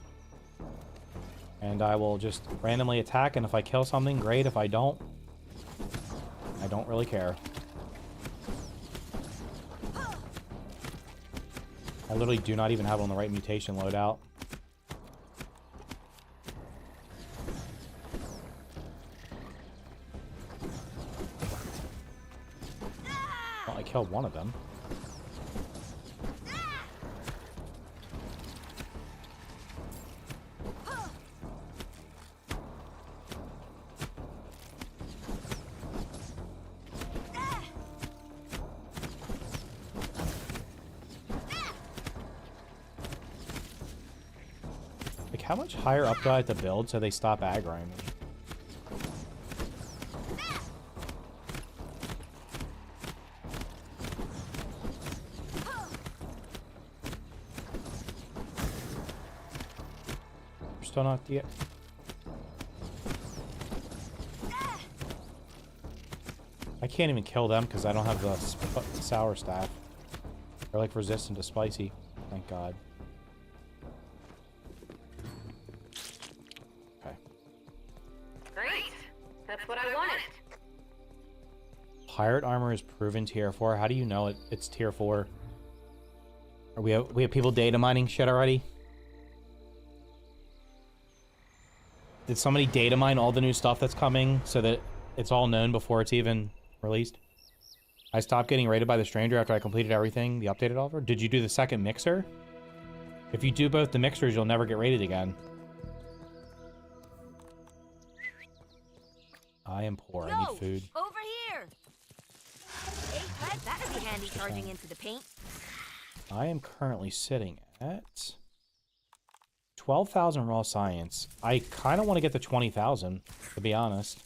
S1: And I will just randomly attack, and if I kill something, great. If I don't really care. I literally do not even have it on the right mutation loadout. Well, I killed one of them. How much higher up do I have to build so they stop aggroing me? We're still not yet. I can't even kill them because I don't have the sour staff. They're like resistant to spicy. Thank God. Pirate armor is proven tier 4. How do you know it's tier 4? Are we have people data mining shit already? Did somebody data mine all the new stuff that's coming so that it's all known before it's even released? I stopped getting raided by the stranger after I completed everything, the updated offer. Did you do the second mixer? If you do both the mixers, you'll never get raided again. I am poor. I need food.
S2: Over here. 8 red That'd be handy charging into the paint.
S1: I am currently sitting at 12,000 raw science. I kind of want to get to 20,000, to be honest.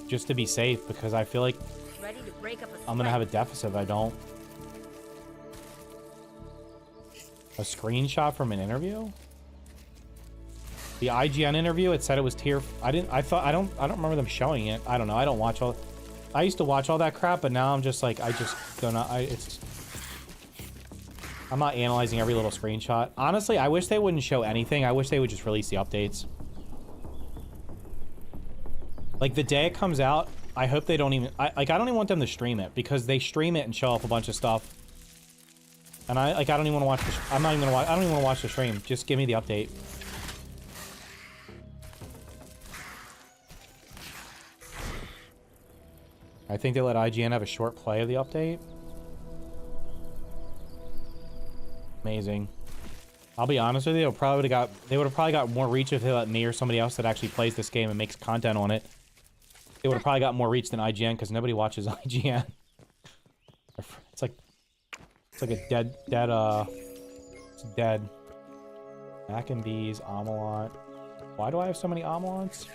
S1: Just to be safe, because I feel like
S2: Ready to break up a
S1: I'm going to have a deficit if I don't. A screenshot from an interview? The IGN interview, it said it was tier... I don't remember them showing it. I don't know. I don't watch all... I used to watch all that crap, but now I'm just like, I just don't know. I'm not analyzing every little screenshot. Honestly, I wish they wouldn't show anything. I wish they would just release the updates. Like, the day it comes out, I hope they don't even... I don't even want them to stream it, because they stream it and show off a bunch of stuff. And I don't even want to watch the... I don't even want to watch the stream. Just give me the update. I think they let IGN have a short play of the update. Amazing. I'll be honest with you, they would have probably got more reach if they let me or somebody else that actually plays this game and makes content on it. They would have probably got more reach than IGN, because nobody watches IGN. It's like a dead, it's dead. Mac and Bees, Omelot. Why do I have so many Omelots?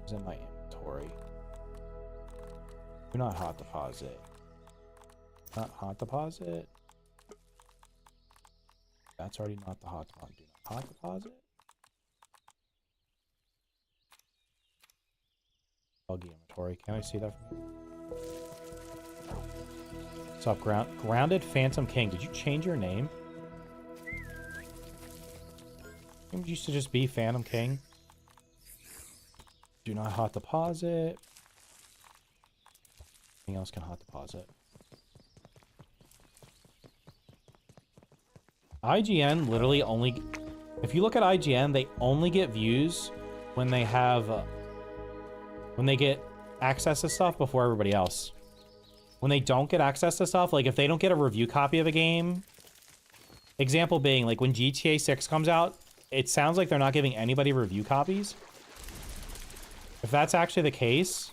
S1: Is in my inventory. Do not hot deposit. Not hot deposit. That's already not the hot deposit. Do not hot deposit. Buggy inventory. Can I see that from here? What's up, Grounded Phantom King? Did you change your name? It used to just be Phantom King. Do not hot deposit. Anything else can hot deposit. IGN literally only... If you look at IGN, they only get views when they have... when they get access to stuff before everybody else. When they don't get access to stuff, like if they don't get a review copy of a game... Example being, like when GTA 6 comes out, it sounds like they're not giving anybody review copies. If that's actually the case,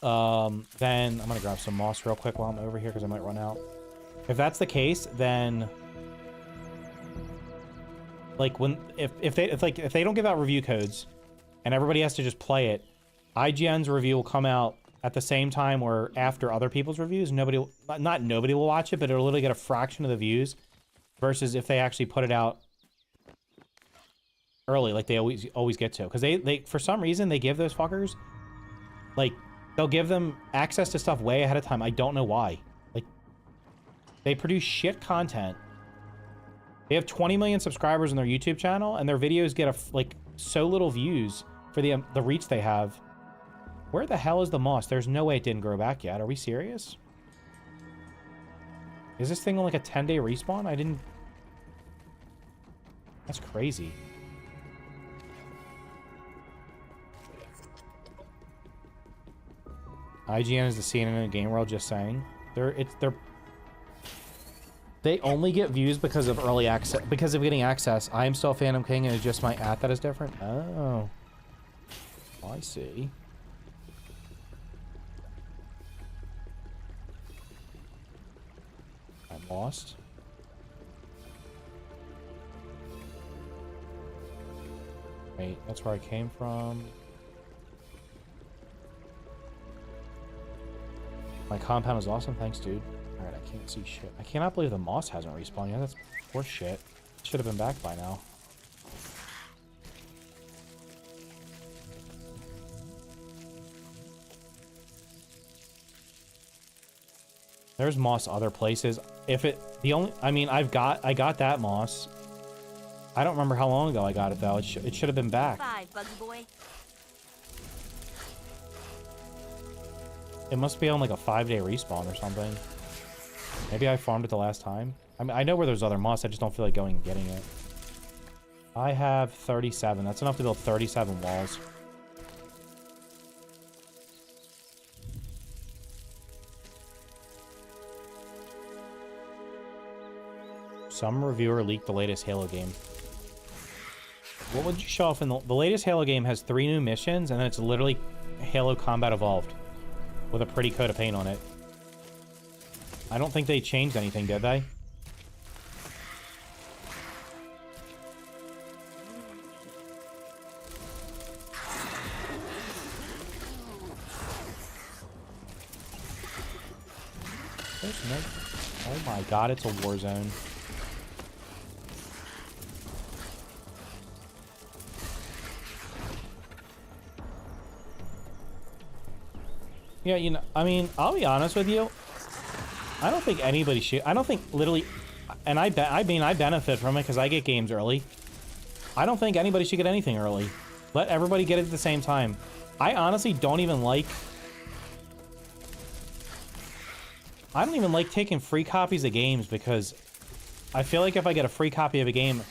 S1: then I'm gonna grab some moss real quick while I'm over here because I might run out. If that's the case, then like if they don't give out review codes and everybody has to just play it, IGN's review will come out at the same time or after other people's reviews. Not nobody will watch it, but it'll literally get a fraction of the views versus if they actually put it out early, like they always get to, because they for some reason they give those fuckers, like they'll give them access to stuff way ahead of time. I don't know why. Like they produce shit content. They have 20 million subscribers on their YouTube channel, and their videos get like so little views for the reach they have. Where the hell is the moss? There's no way it didn't grow back yet. Are we serious? Is this thing on like a 10-day respawn? I didn't... That's crazy. IGN is the CNN game world, just saying. They only get views because of early access, because of getting access. I am still Phantom King, and it's just my @ that is different. Oh. I see. I'm lost. Wait, that's where I came from. My compound is awesome. Thanks, dude. Alright, I can't see shit. I cannot believe the moss hasn't respawned yet. That's horse shit. Should have been back by now. There's moss other places. If it... The only... I mean, I got that moss. I don't remember how long ago I got it, though. It should have been back.
S2: 5, Buggy Boy.
S1: It must be on like a 5-day respawn or something. Maybe I farmed it the last time. I mean, I know where there's other moss. I just don't feel like going and getting it. I have 37. That's enough to build 37 walls. Some reviewer leaked the latest Halo game. What would you show off in the latest Halo game has 3 new missions, and then it's literally Halo Combat Evolved with a pretty coat of paint on it. I don't think they changed anything, did they? There's no... Oh my god, it's a war zone. Yeah, you know, I mean, I'll be honest with you. I don't think anybody should. I don't think literally, and I benefit from it because I get games early. I don't think anybody should get anything early. Let everybody get it at the same time. I honestly don't even like. I don't even like taking free copies of games because I feel like if I get a free copy of a game,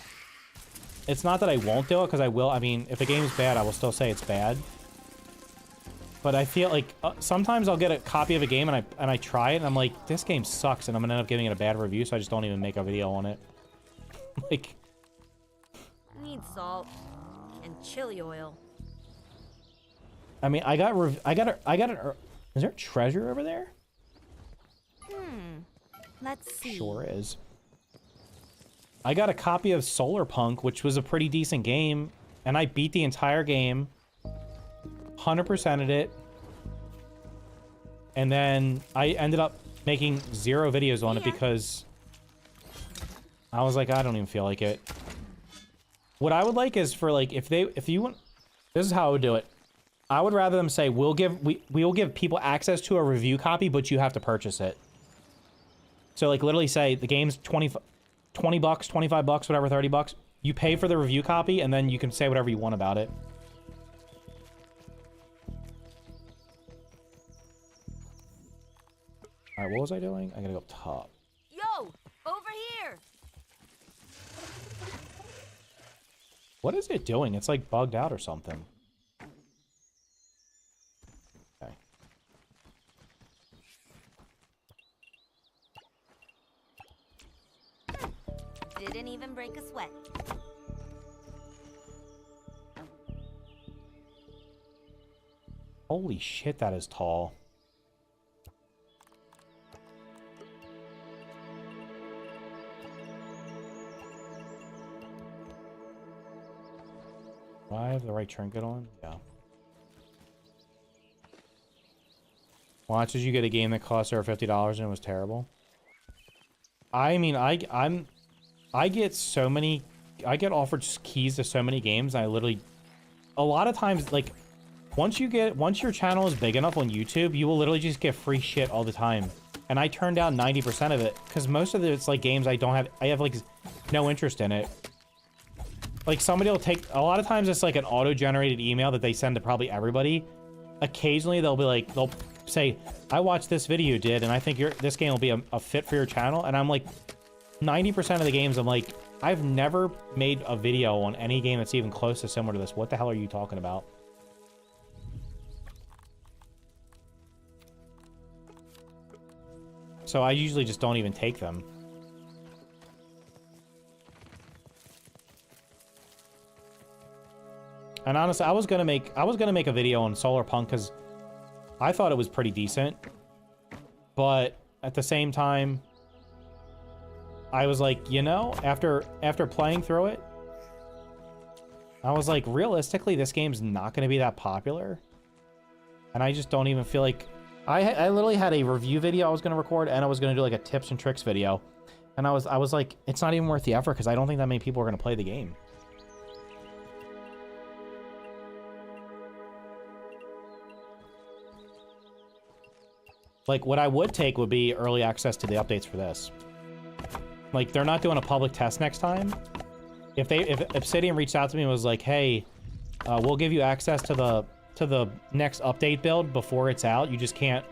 S1: it's not that I won't do it because I will. I mean, if a game is bad, I will still say it's bad. But I feel like sometimes I'll get a copy of a game and I try it and I'm like, this game sucks, and I'm gonna end up giving it a bad review, so I just don't even make a video on it. Like,
S2: Need salt and chili oil.
S1: I mean, I got is there a treasure over there?
S2: Let's see.
S1: Sure is. I got a copy of Solar Punk, which was a pretty decent game, and I beat the entire game. 100%ed it, and then I ended up making 0 videos on it because I was like, I don't even feel like it. What I would like is for like, if you want, this is how I would do it. I would rather them say, we will give people access to a review copy, but you have to purchase it. So like literally say the game's 20 bucks, 25 bucks, whatever, 30 bucks. You pay for the review copy and then you can say whatever you want about it. All right, what was I doing? I gotta go up top.
S2: Yo, over here.
S1: What is it doing? It's like bugged out or something. Okay.
S2: Didn't even break a sweat.
S1: Holy shit, that is tall. Do I have the right trinket on? Yeah. Watch as you get a game that costs over $50 and it was terrible. I mean, I get so many, I get offered keys to so many games. I literally, a lot of times, like, once your channel is big enough on YouTube, you will literally just get free shit all the time. And I turn down 90% of it because most of it's like games I have like no interest in it. Like somebody will take, a lot of times it's like an auto-generated email that they send to probably everybody. Occasionally they'll be like, they'll say, I watched this video you did and I think this game will be a fit for your channel. And I'm like, 90% of the games I'm like, I've never made a video on any game that's even close to similar to this. What the hell are you talking about? So I usually just don't even take them. And honestly, I was gonna make a video on Solar Punk because I thought it was pretty decent. But at the same time, I was like, you know, after playing through it, I was like, realistically, this game's not gonna be that popular. And I just don't even feel like I literally had a review video I was gonna record, and I was gonna do like a tips and tricks video. And I was like, it's not even worth the effort because I don't think that many people are gonna play the game. Like, what I would take would be early access to the updates for this. Like, they're not doing a public test next time. If Obsidian reached out to me and was like, hey, we'll give you access to the next update build before it's out, you just can't,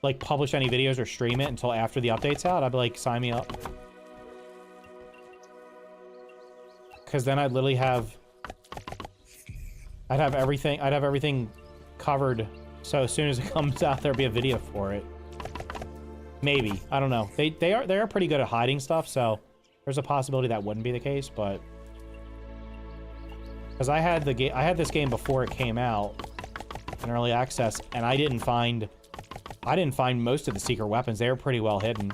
S1: like, publish any videos or stream it until after the update's out, I'd be like, sign me up. Because then I'd literally have... I'd have everything covered, so as soon as it comes out, there'll be a video for it. Maybe. I don't know. They are pretty good at hiding stuff, so there's a possibility that wouldn't be the case, but because I had this game before it came out in early access, and I didn't find most of the secret weapons. They were pretty well hidden.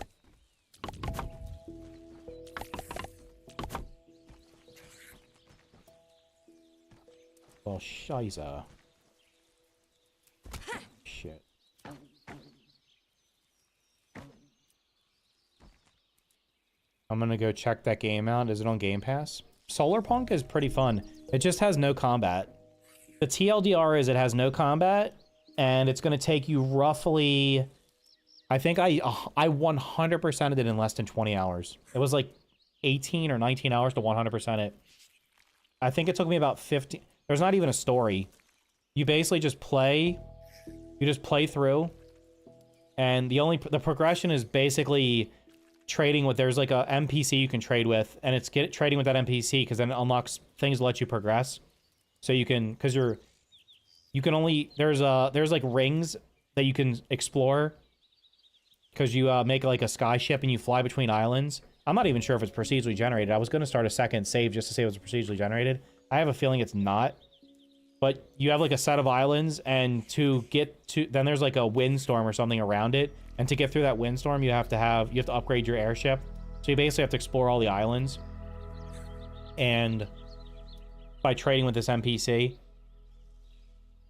S1: Well, shiza. Shit. I'm gonna go check that game out. Is it on Game Pass? Solarpunk is pretty fun. It just has no combat. The TLDR is it has no combat, and it's gonna take you roughly... I think I 100%ed it in less than 20 hours. It was like 18 or 19 hours to 100% it. I think it took me about 50... There's not even a story. You basically just play. You just play through. And the progression is basically trading with... There's like a NPC you can trade with. And it's trading with that NPC because then it unlocks things to let you progress. So you can... Because you can only... There's like rings that you can explore. Because you make like a sky ship and you fly between islands. I'm not even sure if it's procedurally generated. I was going to start a second save just to say it was procedurally generated. I have a feeling it's not. But you have like a set of islands, and to get to... Then there's like a windstorm or something around it. And to get through that windstorm, you have to upgrade your airship. So you basically have to explore all the islands. And by trading with this NPC.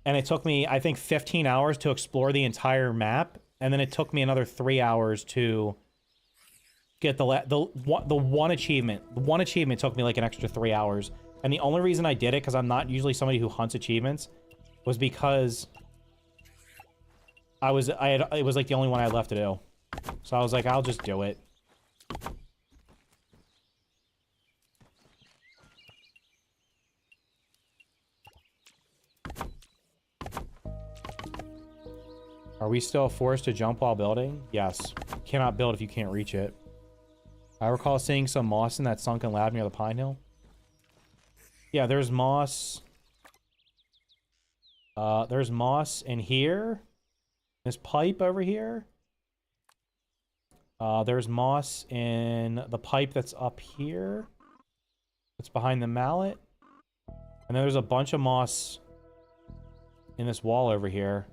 S1: And it took me, I think, 15 hours to explore the entire map. And then it took me another 3 hours to get the one achievement. The one achievement took me like an extra 3 hours. And the only reason I did it, because I'm not usually somebody who hunts achievements, was because it was like the only one I had left to do. So I was like, I'll just do it. Are we still forced to jump while building? Yes. Cannot build if you can't reach it. I recall seeing some moss in that sunken lab near the Pine Hill. Yeah, there's moss. There's moss in here. This pipe over here. There's moss in the pipe that's up here. It's behind the mallet. And then there's a bunch of moss in this wall over here.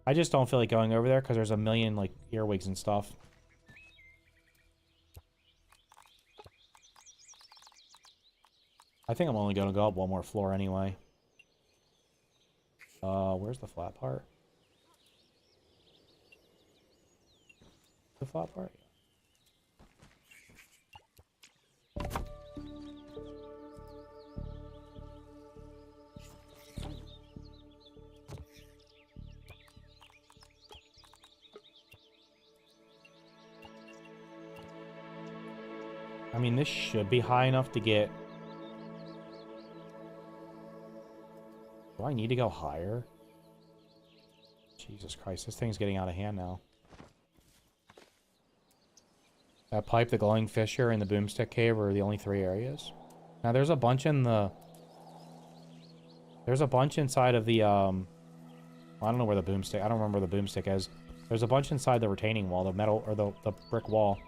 S1: I just don't feel like going over there because there's a million, like, earwigs and stuff. I think I'm only going to go up one more floor anyway. Where's the flat part? The flat part? I mean, this should be high enough to get... Do I need to go higher? Jesus Christ, this thing's getting out of hand now. That pipe, the glowing fissure, and the boomstick cave are the only 3 areas. Now, there's a bunch in the... There's a bunch inside of the, I don't know where the boomstick... I don't remember where the boomstick is. There's a bunch inside the retaining wall, the metal... Or the brick wall.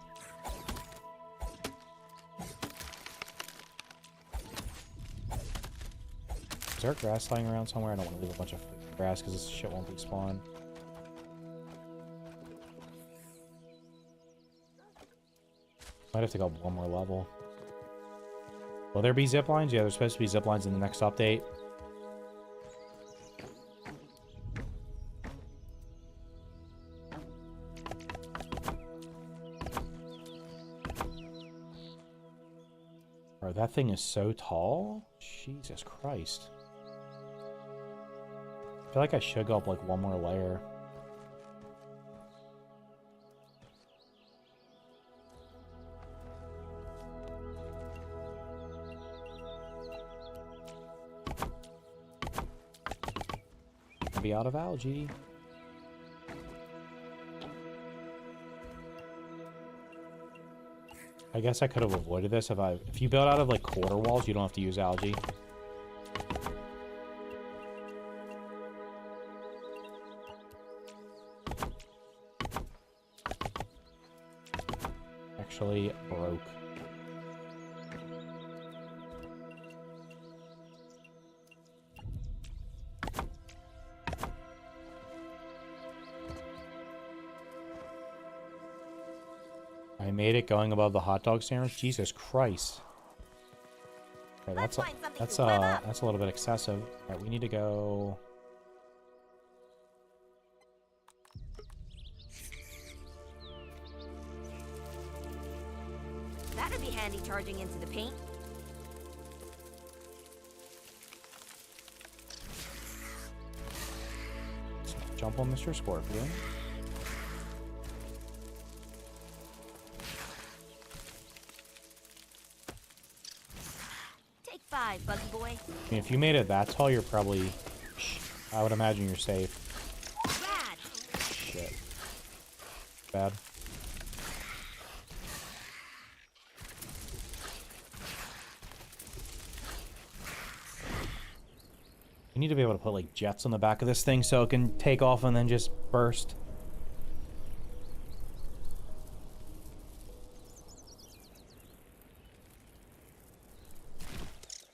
S1: Is there grass lying around somewhere? I don't want to leave a bunch of grass because this shit won't be spawned. Might have to go one more level. Will there be zip lines? Yeah, there's supposed to be zip lines in the next update. Bro, that thing is so tall. Jesus Christ. I feel like I should go up like one more layer. I'll be out of algae. I guess I could have avoided this if you build out of like quarter walls, you don't have to use algae. actually broke. I made it going above the hot dog sandwich. Jesus Christ. Okay, that's a little bit excessive. All right, we need to go.
S2: That'd be handy charging into the paint.
S1: Jump on Mr. Scorpion.
S2: Take 5, Buggy Boy.
S1: I mean, if you made it that tall, you're probably... I would imagine you're safe.
S2: Rad.
S1: Shit. Bad. You need to be able to put, like, jets on the back of this thing so it can take off and then just burst.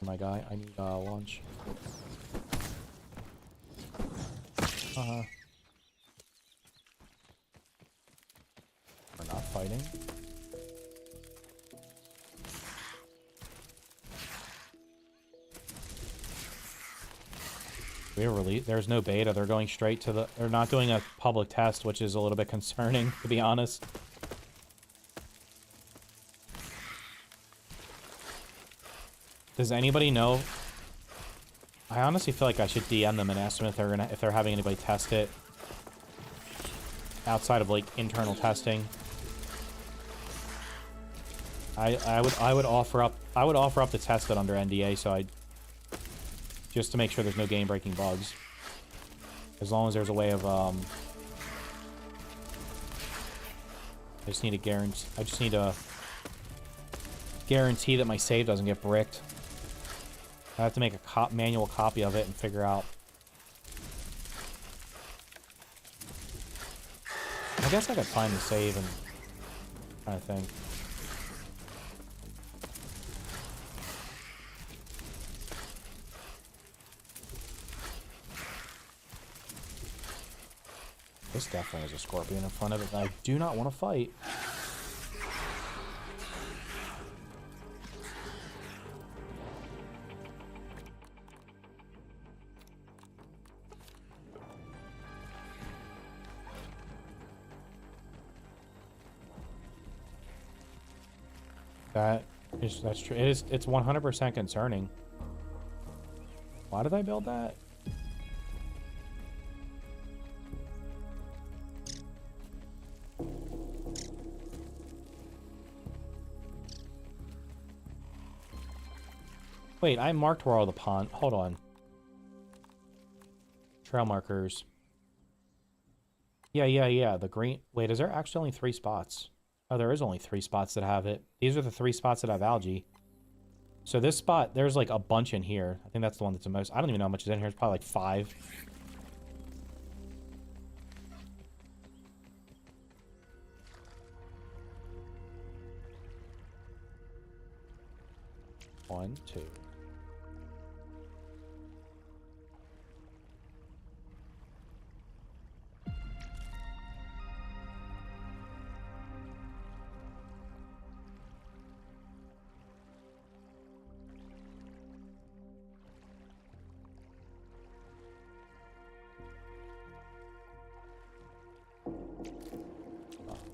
S1: My guy, I need lunch. We're not fighting. We have release. There's no beta. They're going straight to the. They're not doing a public test, which is a little bit concerning, to be honest. Does anybody know? I honestly feel like I should DM them and ask them if they're having anybody test it outside of like internal testing. I would offer up to test it under NDA, so just to make sure there's no game breaking bugs. As long as there's a way of I just need to guarantee that my save doesn't get bricked. I have to make a manual copy of it and figure out. I guess I could find the save and kind of think. This definitely has a scorpion in front of it that I do not want to fight. That's true. It's 100% concerning. Why did I build that? Wait, I marked where all the pond. Hold on. Trail markers. Yeah. The green. Wait, is there actually only 3 spots? Oh, there is only 3 spots that have it. These are the 3 spots that have algae. So this spot, there's like a bunch in here. I think that's the one that's the most. I don't even know how much is in here. It's probably like 5. One, 2.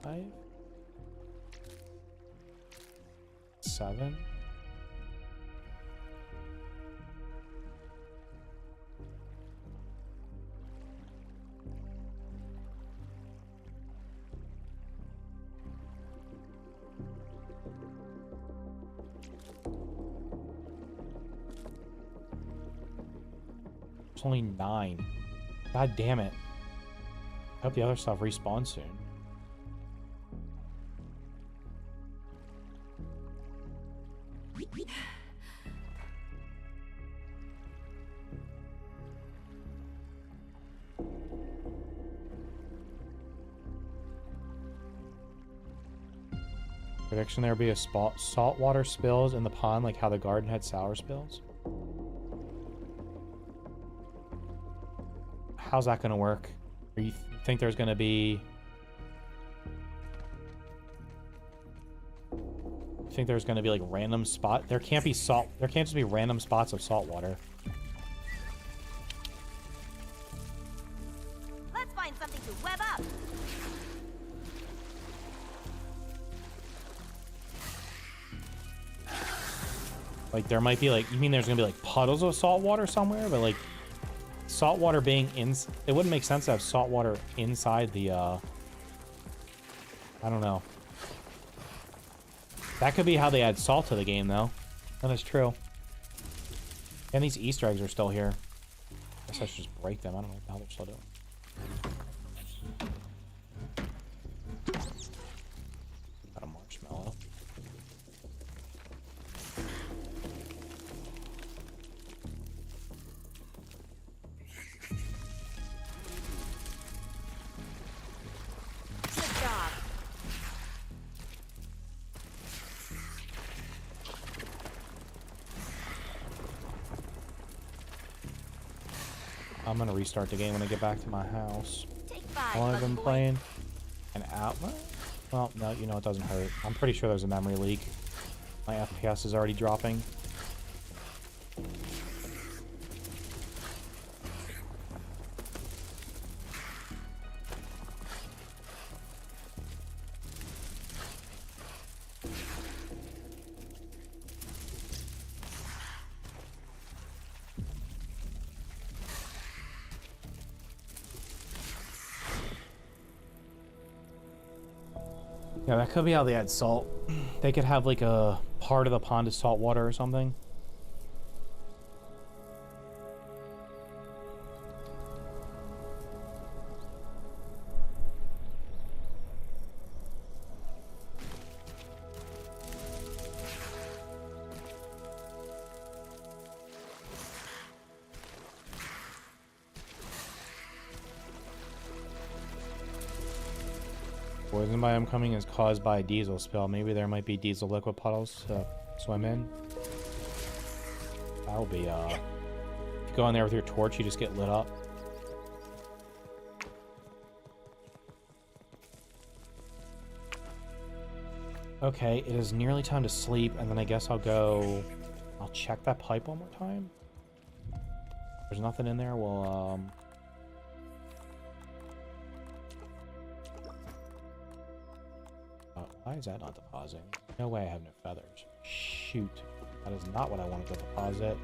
S1: Five. 7. It's only 9. God damn it. I hope the other stuff respawns soon. Prediction there'll be a saltwater spills in the pond like how the garden had sour spills. How's that going to work? Or you think there's going to be... You think there's going to be like random spot? There can't be salt. There can't just be random spots of salt water.
S2: Let's find something to web up.
S1: Like there might be like, you mean there's gonna be like puddles of salt water somewhere? But like salt water being in, it wouldn't make sense to have salt water inside the I don't know. That could be how they add salt to the game though. That is true. And these Easter eggs are still here. I guess I should just break them. I don't know how they're still doing. Got a marshmallow.
S2: Good job.
S1: I'm gonna restart the game when I get back to my house.
S2: Take 5,
S1: How long have I
S2: Buggy
S1: been
S2: Boy.
S1: playing? An hour? Well, no, you know it doesn't hurt. I'm pretty sure there's a memory leak. My FPS is already dropping. Yeah, that could be how they add salt. They could have like a part of the pond is salt water or something. Poison biome coming is caused by a diesel spill. Maybe there might be diesel liquid puddles to swim in. That'll be, if you go in there with your torch, you just get lit up. Okay, it is nearly time to sleep, and then I guess I'll check that pipe one more time. There's nothing in there, well, why is that not depositing? No way I have no feathers. Shoot. That is not what I wanted to deposit.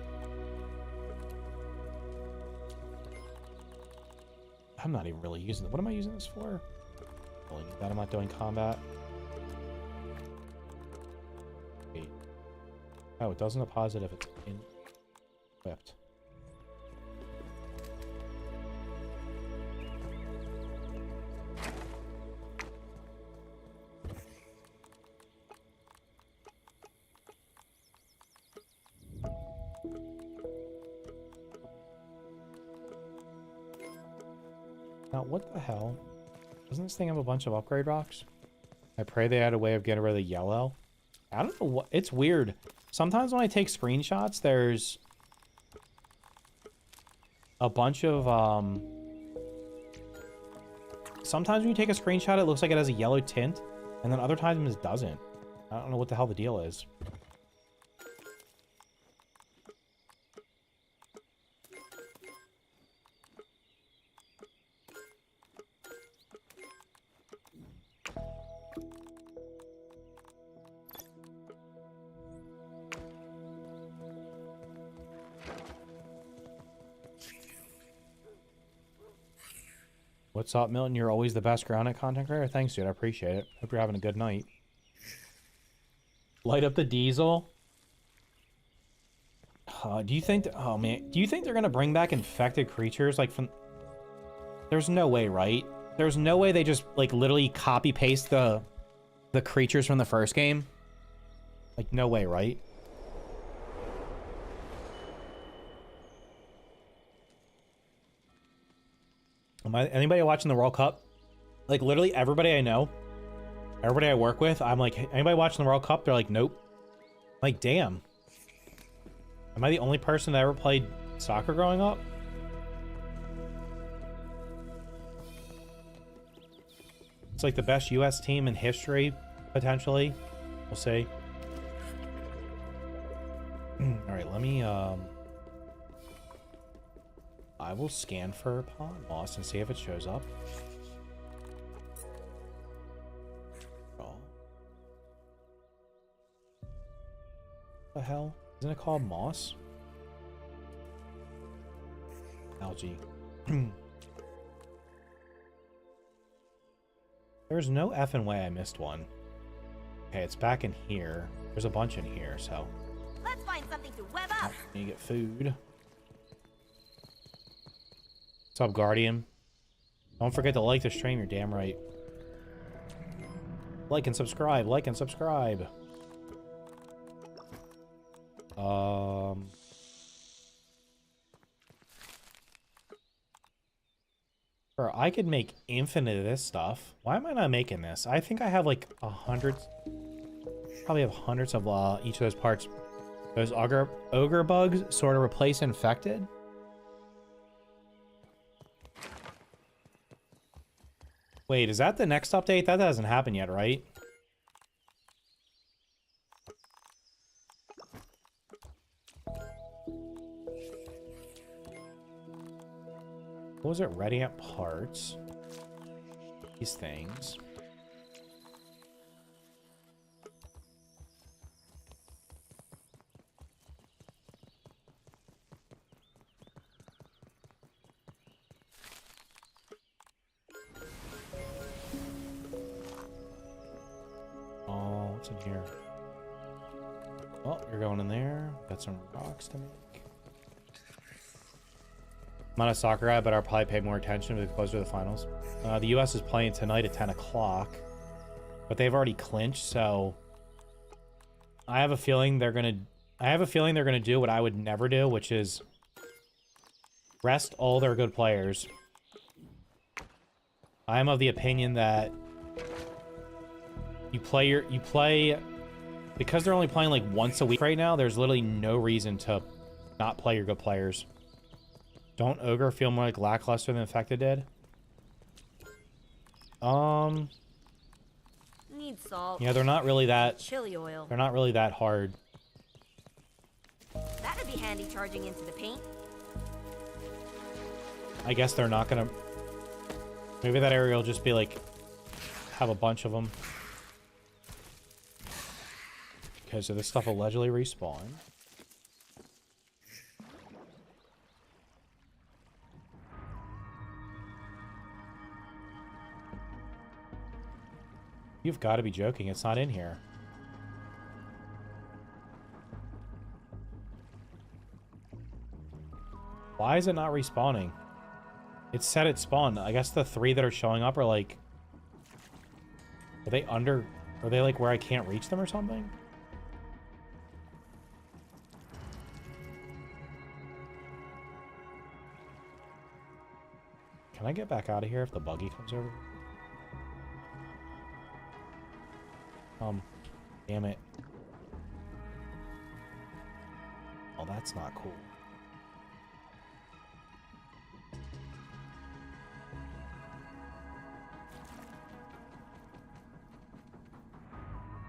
S1: I'm not even really using it. What am I using this for? Really need that. I'm not doing combat. Wait. Oh, it doesn't deposit if it's equipped. Now, what the hell? Doesn't this thing have a bunch of upgrade rocks? I pray they had a way of getting rid of the yellow. I don't know what... It's weird. Sometimes when I take screenshots, there's a bunch of, sometimes when you take a screenshot, it looks like it has a yellow tint, and then other times it doesn't. I don't know what the hell the deal is. What's up, Milton? You're always the best grounded content creator. Thanks, dude. I appreciate it. Hope you're having a good night. Light up the diesel. Do you think... Oh, man. Do you think they're going to bring back infected creatures? Like, from... There's no way, right? There's no way they just, like, literally copy-paste the creatures from the first game? Like, no way, right? Anybody watching the World Cup? Like, literally everybody I know Everybody I work with, I'm like, anybody watching the World Cup? They're like, nope. I'm like, damn. Am I the only person that ever played soccer growing up? It's like the best US team in history, potentially. We'll see. Alright, let me, I will scan for pond moss and see if it shows up. Oh. What the hell? Isn't it called moss? Algae. There's no effing way I missed one. Okay, it's back in here. There's a bunch in here, so.
S2: Let's find something to web up.
S1: Need to get food. What's up, Guardian? Don't forget to like the stream, you're damn right. Like and subscribe, like and subscribe. Bro, I could make infinite of this stuff. Why am I not making this? I think I have like probably have hundreds of each of those parts. Those ogre bugs sort of replace infected. Wait, is that the next update? That hasn't happened yet, right? What was it? Radiant parts. These things. Oh, what's in here? Oh, you're going in there. Got some rocks to make. I'm not a soccer guy, but I'll probably pay more attention to the closer to the finals. The U.S. is playing tonight at 10 o'clock, but they've already clinched, so I have a feeling they're gonna do what I would never do, which is rest all their good players. I am of the opinion that you play because they're only playing like once a week right now. There's literally no reason to not play your good players. Don't Ogre feel more like lackluster than Infected did?
S2: Need salt.
S1: Yeah, they're not really that.
S2: Chili oil.
S1: They're not really that hard.
S2: That'd be handy charging into the paint.
S1: I guess they're not gonna. Maybe that area will just be like have a bunch of them. Okay, so this stuff allegedly respawn. You've got to be joking. It's not in here. Why is it not respawning? It said it spawned. I guess the 3 that are showing up are like... Are they under... Are they like where I can't reach them or something? Can I get back out of here if the buggy comes over? Damn it. Oh, that's not cool.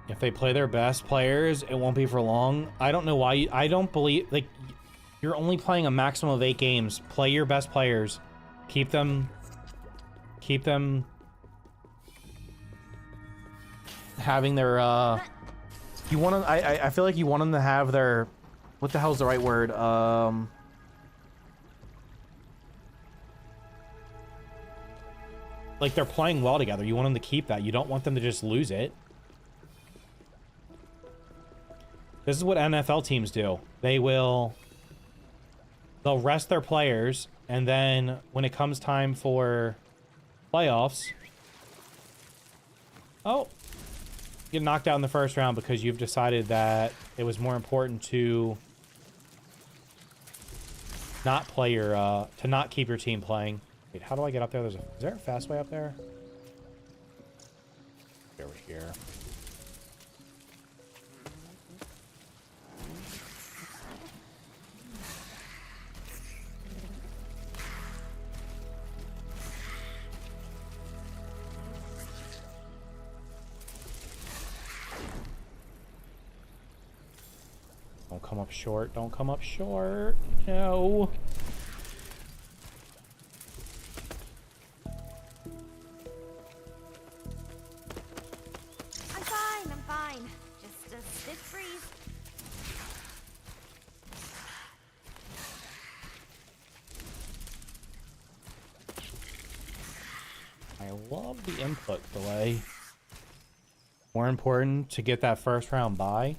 S1: If they play their best players, it won't be for long. I don't know why. I don't believe... Like, you're only playing a maximum of 8 games. Play your best players. Keep them having their you want to I feel like you want them to have their, what the hell's the right word, like they're playing well together. You want them to keep that. You don't want them to just lose it. This is what NFL teams do. They'll rest their players, and then when it comes time for playoffs, oh, get knocked out in the first round because you've decided that it was more important to not play your to not keep your team playing. Wait, how do I get up there? Is there a fast way up there? over here. Don't come up short. Don't come up short. No.
S2: I'm fine. Just a stiff breeze.
S1: I love the input delay. More important to get that first round bye.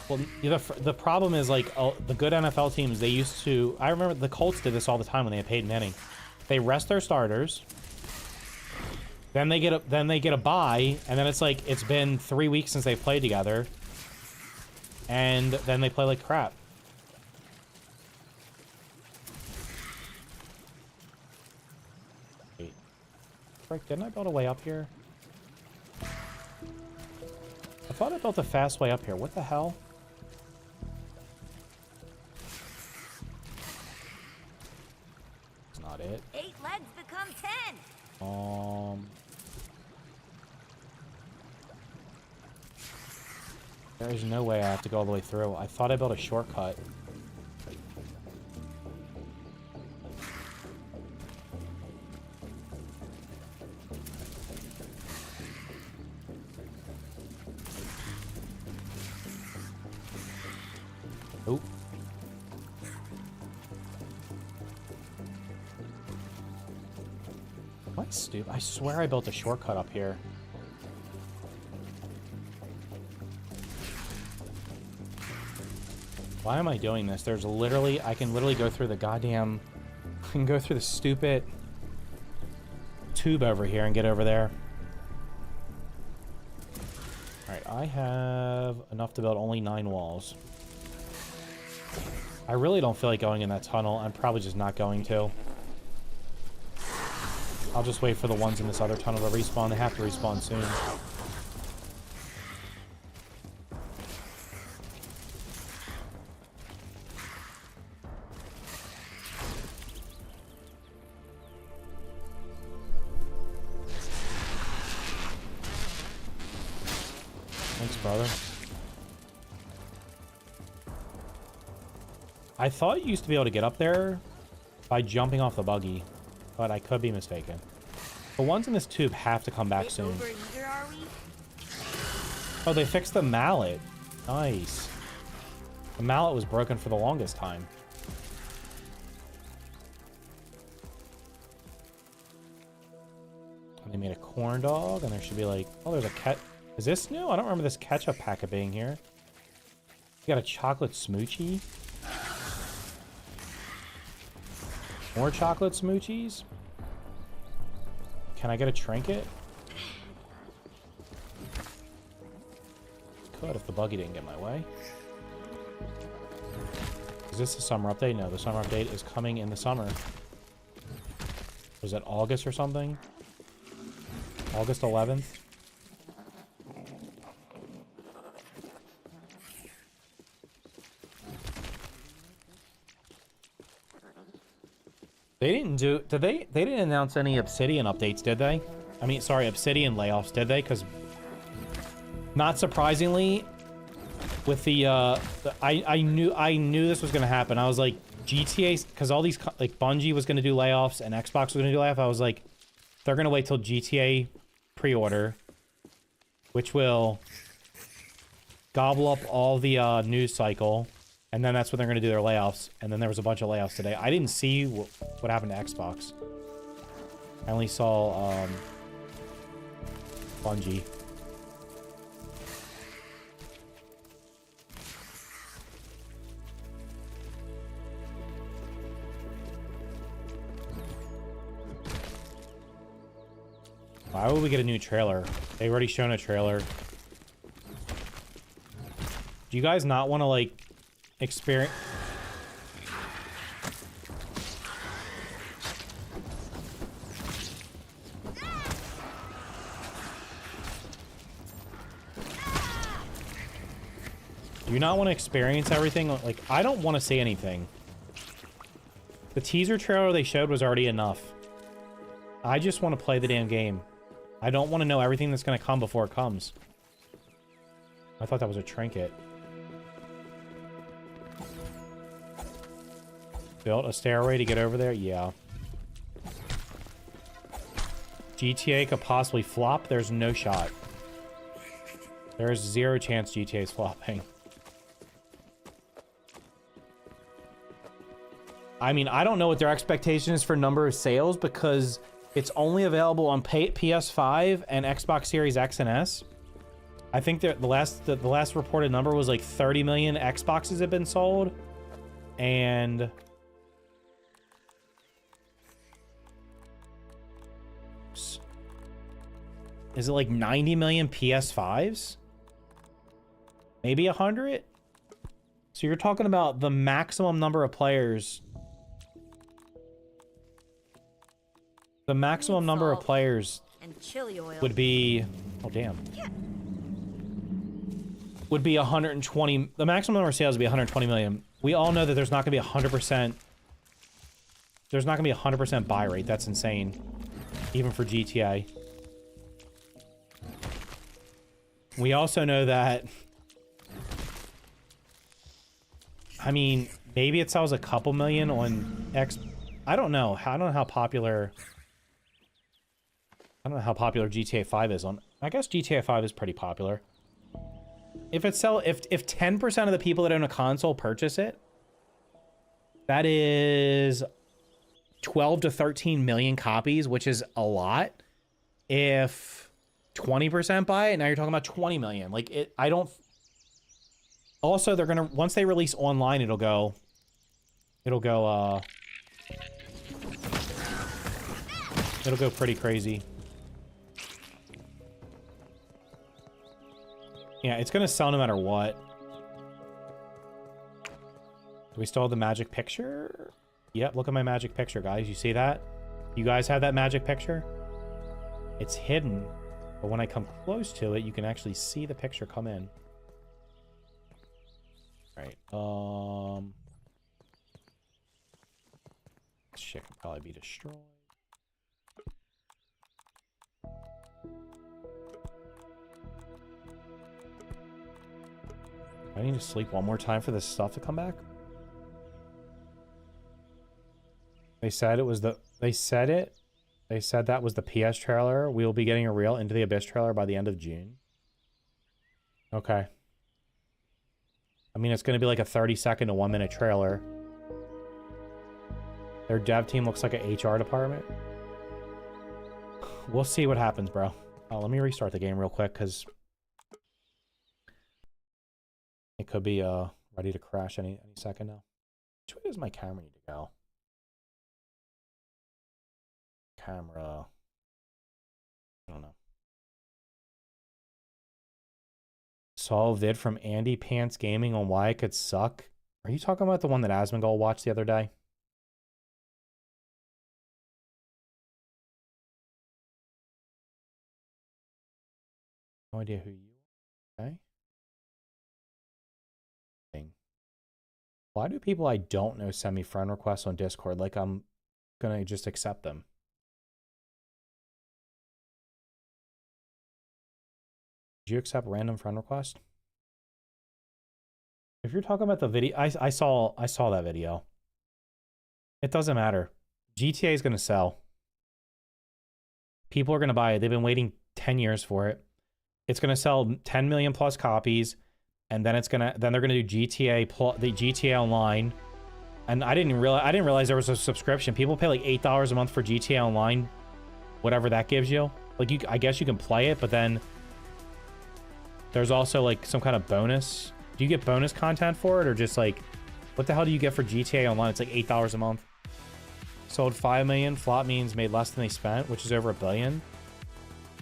S1: Well, the problem is, like, the good NFL teams, they used to... I remember the Colts did this all the time when they had Peyton Manning. They rest their starters. Then they get a bye, and then it's like, it's been 3 weeks since they've played together. And then they play like crap. Wait. Frick, didn't I build a way up here? I thought I built a fast way up here. What the hell? That's not it.
S2: 8 legs become 10.
S1: There is no way I have to go all the way through. I thought I built a shortcut. Oop. Am I stupid? I swear I built a shortcut up here. Why am I doing this? There's literally... I can literally go through the goddamn... I can go through the stupid tube over here and get over there. Alright, I have enough to build only 9 walls. I really don't feel like going in that tunnel. I'm probably just not going to. I'll just wait for the ones in this other tunnel to respawn. They have to respawn soon. Thanks, brother. I thought you used to be able to get up there by jumping off the buggy, but I could be mistaken. The ones in this tube have to come back soon.
S2: Overeager, are we?
S1: Oh, they fixed the mallet. Nice. The mallet was broken for the longest time. And they made a corn dog, and there should be like... Oh, there's a cat... Is this new? I don't remember this ketchup packet being here. You got a chocolate smoochie? More chocolate smoochies? Can I get a trinket? Could if the buggy didn't get my way. Is this the summer update? No, the summer update is coming in the summer. Was it August or something? August 11th? They didn't do... Did they... They didn't announce any Obsidian updates, did they? I mean, sorry, Obsidian layoffs, did they? Because... Not surprisingly, with the I knew this was going to happen. I was like, GTA... Because all these... Like, Bungie was going to do layoffs and Xbox was going to do layoffs. I was like, they're going to wait till GTA pre-order, which will gobble up all the news cycle. And then that's when they're going to do their layoffs. And then there was a bunch of layoffs today. I didn't see what happened to Xbox. I only saw Bungie. Why would we get a new trailer? They've already shown a trailer. Do you guys not want to, like, experience... Do you not want to experience everything? Like, I don't want to see anything. The teaser trailer they showed was already enough. I just want to play the damn game. I don't want to know everything that's going to come before it comes. I thought that was a trinket. Built a stairway to get over there? Yeah. GTA could possibly flop? There's no shot. There's zero chance GTA's flopping. I mean, I don't know what their expectation is for number of sales because it's only available on PS5 and Xbox Series X and S. I think that the last reported number was like 30 million Xboxes have been sold, and is it like 90 million PS5s? Maybe 100? So you're talking about the maximum number of players. The maximum number of players
S2: and chili oil
S1: would be... Oh, damn. Would be 120... The maximum number of sales would be 120 million. We all know that there's not going to be 100%... There's not going to be 100% buy rate. That's insane. Even for GTA. We also know that... I mean, maybe it sells a couple million on X... I don't know. I don't know how popular... I don't know how popular GTA 5 is on... I guess GTA 5 is pretty popular. If 10% of the people that own a console purchase it, that is 12 to 13 million copies, which is a lot. If 20% buy it, now you're talking about 20 million. Like, it, I don't... Also, they're gonna... Once they release online, it'll go, It'll go pretty crazy. Yeah, it's gonna sell no matter what. Do we still have the magic picture? Yep, look at my magic picture, guys. You see that? You guys have that magic picture? It's hidden, but when I come close to it, you can actually see the picture come in. All right, this shit can probably be destroyed. I need to sleep one more time for this stuff to come back. They said it was the... They said that was the PS trailer. We will be getting a real Into the Abyss trailer by the end of June. Okay. I mean, it's going to be like a 30-second to 1-minute trailer. Their dev team looks like an HR department. We'll see what happens, bro. Let me restart the game real quick, because... It could be ready to crash any second now. Which way does my camera need to go? Camera. I don't know. Saw a vid from Andy Pants Gaming on why it could suck. Are you talking about the one that Asmongold watched the other day? No idea who you are. Okay. Why do people I don't know send me friend requests on Discord like I'm gonna just accept them? Did you accept random friend request? If you're talking about the video, I saw that video. It doesn't matter. GTA is gonna sell. People are gonna buy it. They've been waiting 10 years for it. It's gonna sell 10 million plus copies. And then they're gonna do the GTA Online, and I didn't realize there was a subscription. People pay like $8 a month for GTA Online, whatever that gives you. Like I guess you can play it, but then there's also like some kind of bonus. Do you get bonus content for it, or just like what the hell do you get for GTA Online? It's like $8 a month. Sold 5 million. Flop means made less than they spent, which is over $1 billion.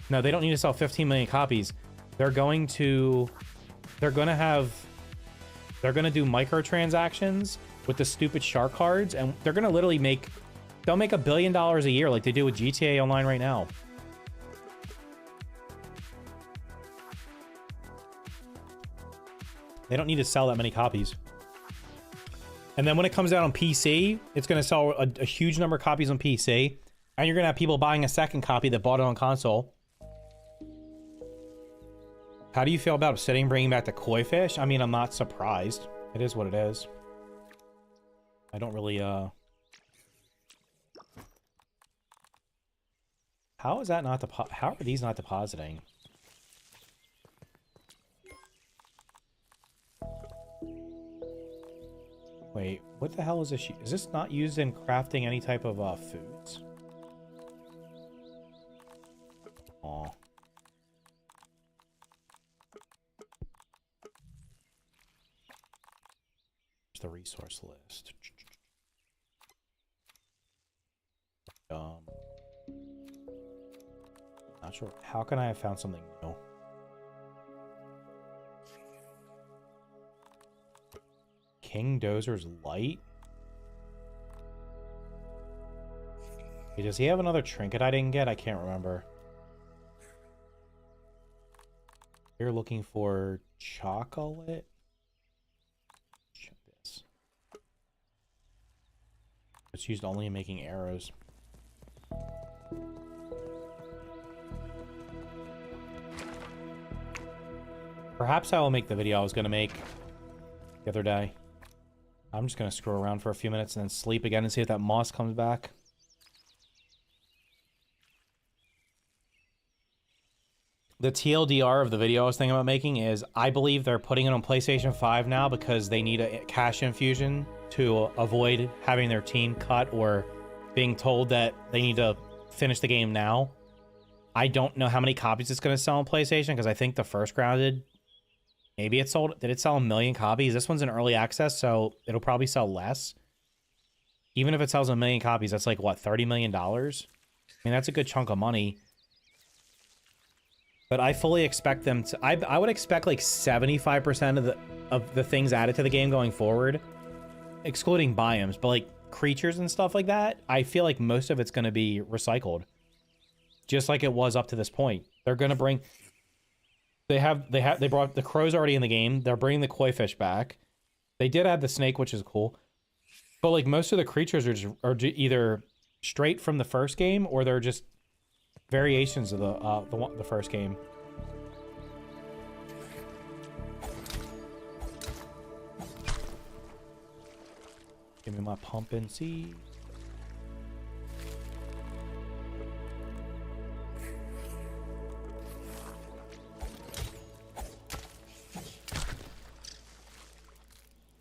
S1: No, they don't need to sell 15 million copies. They're going to do microtransactions with the stupid shark cards, and they're gonna literally they'll make $1 billion a year like they do with GTA Online right now. They don't need to sell that many copies. And then when it comes out on PC, it's going to sell a huge number of copies on PC. And you're going to have people buying a second copy that bought it on console. How do you feel about Obsidian bringing back the koi fish? I mean, I'm not surprised. It is what it is. I don't really, How is that not how are these not depositing? Wait, what the hell is this? Is this not used in crafting any type of, foods? Aw. Here's the resource list. Not sure. How can I have found something new? King Dozer's Light? Hey, does he have another trinket I didn't get? I can't remember. You're looking for chocolate? Check this. It's used only in making arrows. Perhaps I will make the video I was going to make the other day. I'm just going to screw around for a few minutes and then sleep again and see if that moss comes back. The TLDR of the video I was thinking about making is I believe they're putting it on PlayStation 5 now because they need a cash infusion to avoid having their team cut or being told that they need to finish the game now. I don't know how many copies it's going to sell on PlayStation because I think the first grounded, maybe it sold, did it sell 1 million copies? This one's in early access, so it'll probably sell less. Even if it sells 1 million copies, that's like, what, $30 million? I mean, that's a good chunk of money. But I fully expect them to... I would expect like 75% of the things added to the game going forward, excluding biomes, but like creatures and stuff like that, I feel like most of it's going to be recycled. Just like it was up to this point. They're going to bring... They brought the crows already in the game. They're bringing the koi fish back. They did add the snake, which is cool. But like most of the creatures are either straight from the first game or they're just variations of the first game. Give me my pumpkin seed.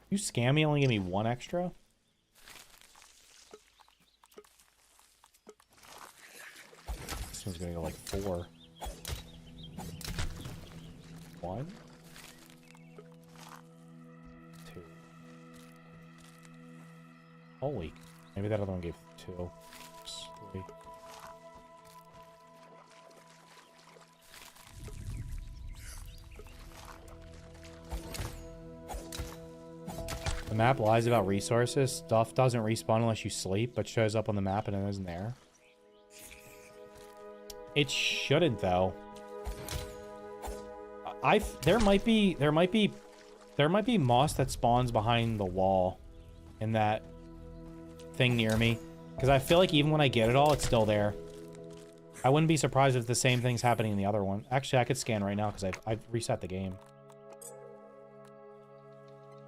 S1: You scam me, only give me 1 extra? This one's gonna go like 4. 1? 2. Holy. Maybe that other one gave 2. 3. The map lies about resources. Stuff doesn't respawn unless you sleep, but shows up on the map and it isn't there. It shouldn't, though. There might be moss that spawns behind the wall in that thing near me, because I feel like even when I get it all, it's still there. I wouldn't be surprised if the same thing's happening in the other one. Actually, I could scan right now because I've reset the game.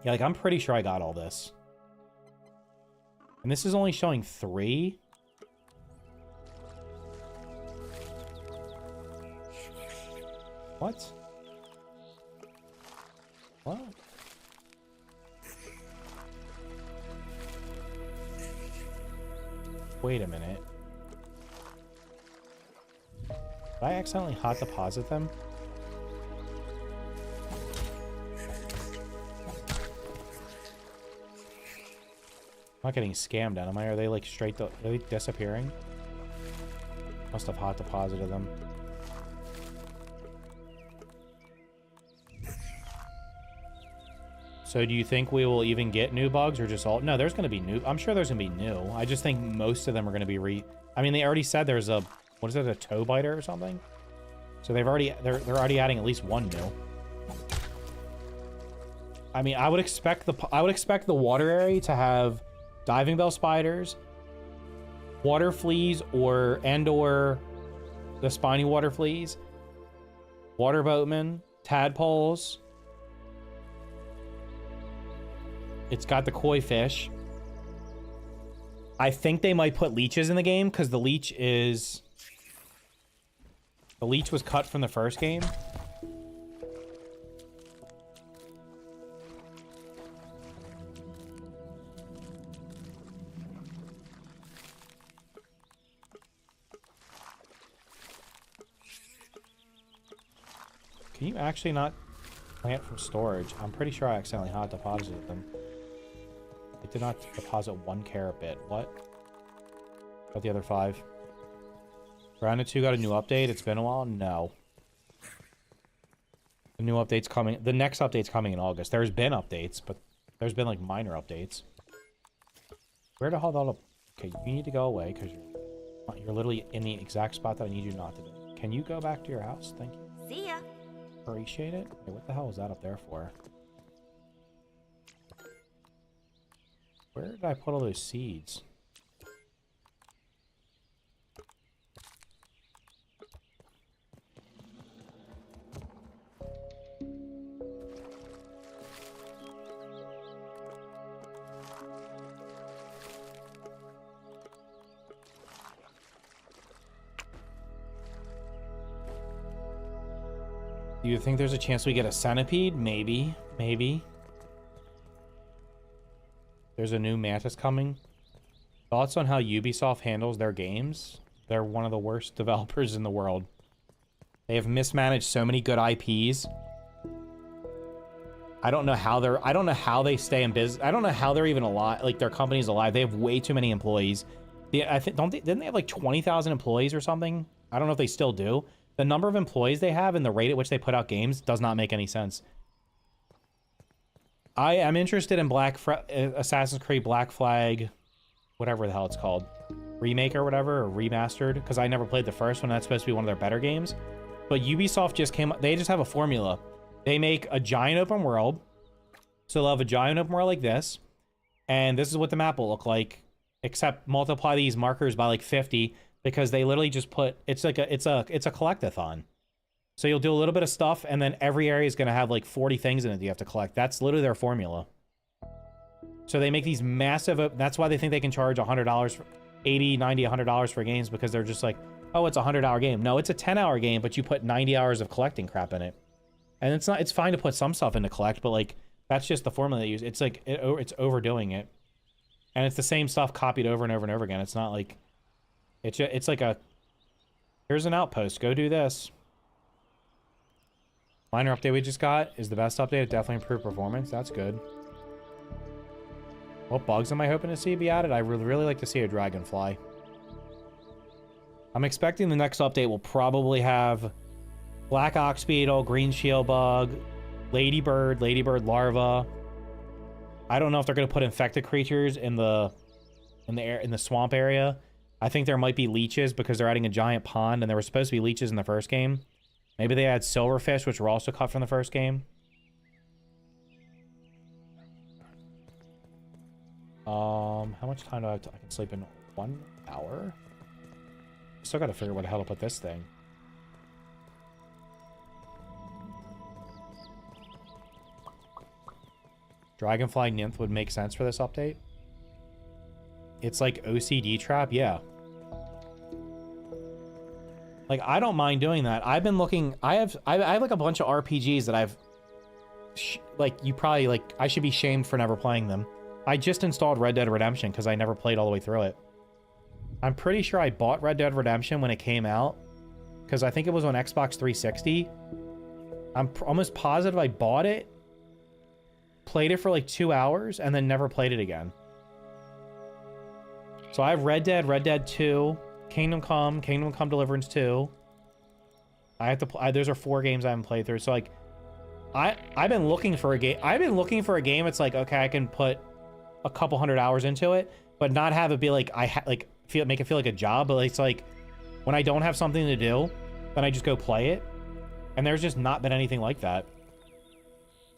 S1: Yeah, like, I'm pretty sure I got all this. And this is only showing 3? What? What? Wait a minute. Did I accidentally hot deposit them? I'm not getting scammed out, am I? Are they like straight are they disappearing? Must have hot deposited them. So do you think we will even get new bugs or just all? No, there's going to be new. I'm sure there's going to be new. I just think most of them are going to be I mean, they already said there's a, what is it, a toe biter or something? So they're already adding at least 1 new. I mean, I would expect the water area to have diving bell spiders, water fleas, or the spiny water fleas, water boatmen, tadpoles. It's got the koi fish. I think they might put leeches in the game because the leech was cut from the first game. Can you actually not plant from storage? I'm pretty sure I accidentally hot deposited them. I did not deposit 1 carrot bit. What? Got the other 5. Grounded 2 got a new update. It's been a while? No. The new update's coming. The next update's coming in August. There's been updates, but there's been like minor updates. Where the hell did all the... Okay, you need to go away because you're literally in the exact spot that I need you not to be. Can you go back to your house? Thank you.
S2: See ya.
S1: Appreciate it. Wait, what the hell was that up there for? Where did I put all those seeds? Do you think there's a chance we get a centipede? Maybe. Maybe. There's a new Mantis coming. Thoughts on how Ubisoft handles their games? They're one of the worst developers in the world. They have mismanaged so many good IPs. I don't know how they stay in business. I don't know how they're even alive. Like, their company's alive. They have way too many employees. Didn't they have like 20,000 employees or something? I don't know if they still do. The number of employees they have and the rate at which they put out games does not make any sense. I am interested in Assassin's Creed Black Flag, whatever the hell it's called. Remake or whatever, or remastered, because I never played the first one. That's supposed to be one of their better games. But Ubisoft just came up, they just have a formula. They make a giant open world. So they'll have a giant open world like this. And this is what the map will look like. Except multiply these markers by like 50, because they literally just put, it's a collectathon. So you'll do a little bit of stuff, and then every area is going to have like 40 things in it that you have to collect. That's literally their formula. So they make these massive, that's why they think they can charge $100, $80, $90, $100 for games, because they're just like, oh, it's a $100 game. No, it's a 10-hour game, but you put 90 hours of collecting crap in it. And it's fine to put some stuff in to collect, but like, that's just the formula they use. It's like, it's overdoing it. And it's the same stuff copied over and over and over again. It's not like, it's like here's an outpost, go do this. Minor update we just got is the best update. It definitely improved performance. That's good. What bugs am I hoping to see be added? I would really like to see a dragonfly. I'm expecting the next update will probably have black ox beetle, green shield bug, ladybird larva. I don't know if they're going to put infected creatures in the swamp area. I think there might be leeches because they're adding a giant pond, and there were supposed to be leeches in the first game. Maybe they add silverfish, which were also cut from the first game. How much time do I have I can sleep in 1 hour? Still gotta figure out where the hell to put this thing. Dragonfly nymph would make sense for this update. It's like OCD trap, yeah. Like, I don't mind doing that. I've been looking, I have like a bunch of RPGs that I've, I should be shamed for never playing them. I just installed Red Dead Redemption because I never played all the way through it. I'm pretty sure I bought Red Dead Redemption when it came out, because I think it was on Xbox 360. I'm almost positive I bought it, played it for like 2 hours, and then never played it again. So I have Red Dead 2, Kingdom Come Deliverance 2. I have to those are 4 games I haven't played through. So like, I've been looking for a game. I've been looking for a game. It's like, okay, I can put a couple hundred hours into it, but not have it be like make it feel like a job. But it's like when I don't have something to do, then I just go play it. And there's just not been anything like that.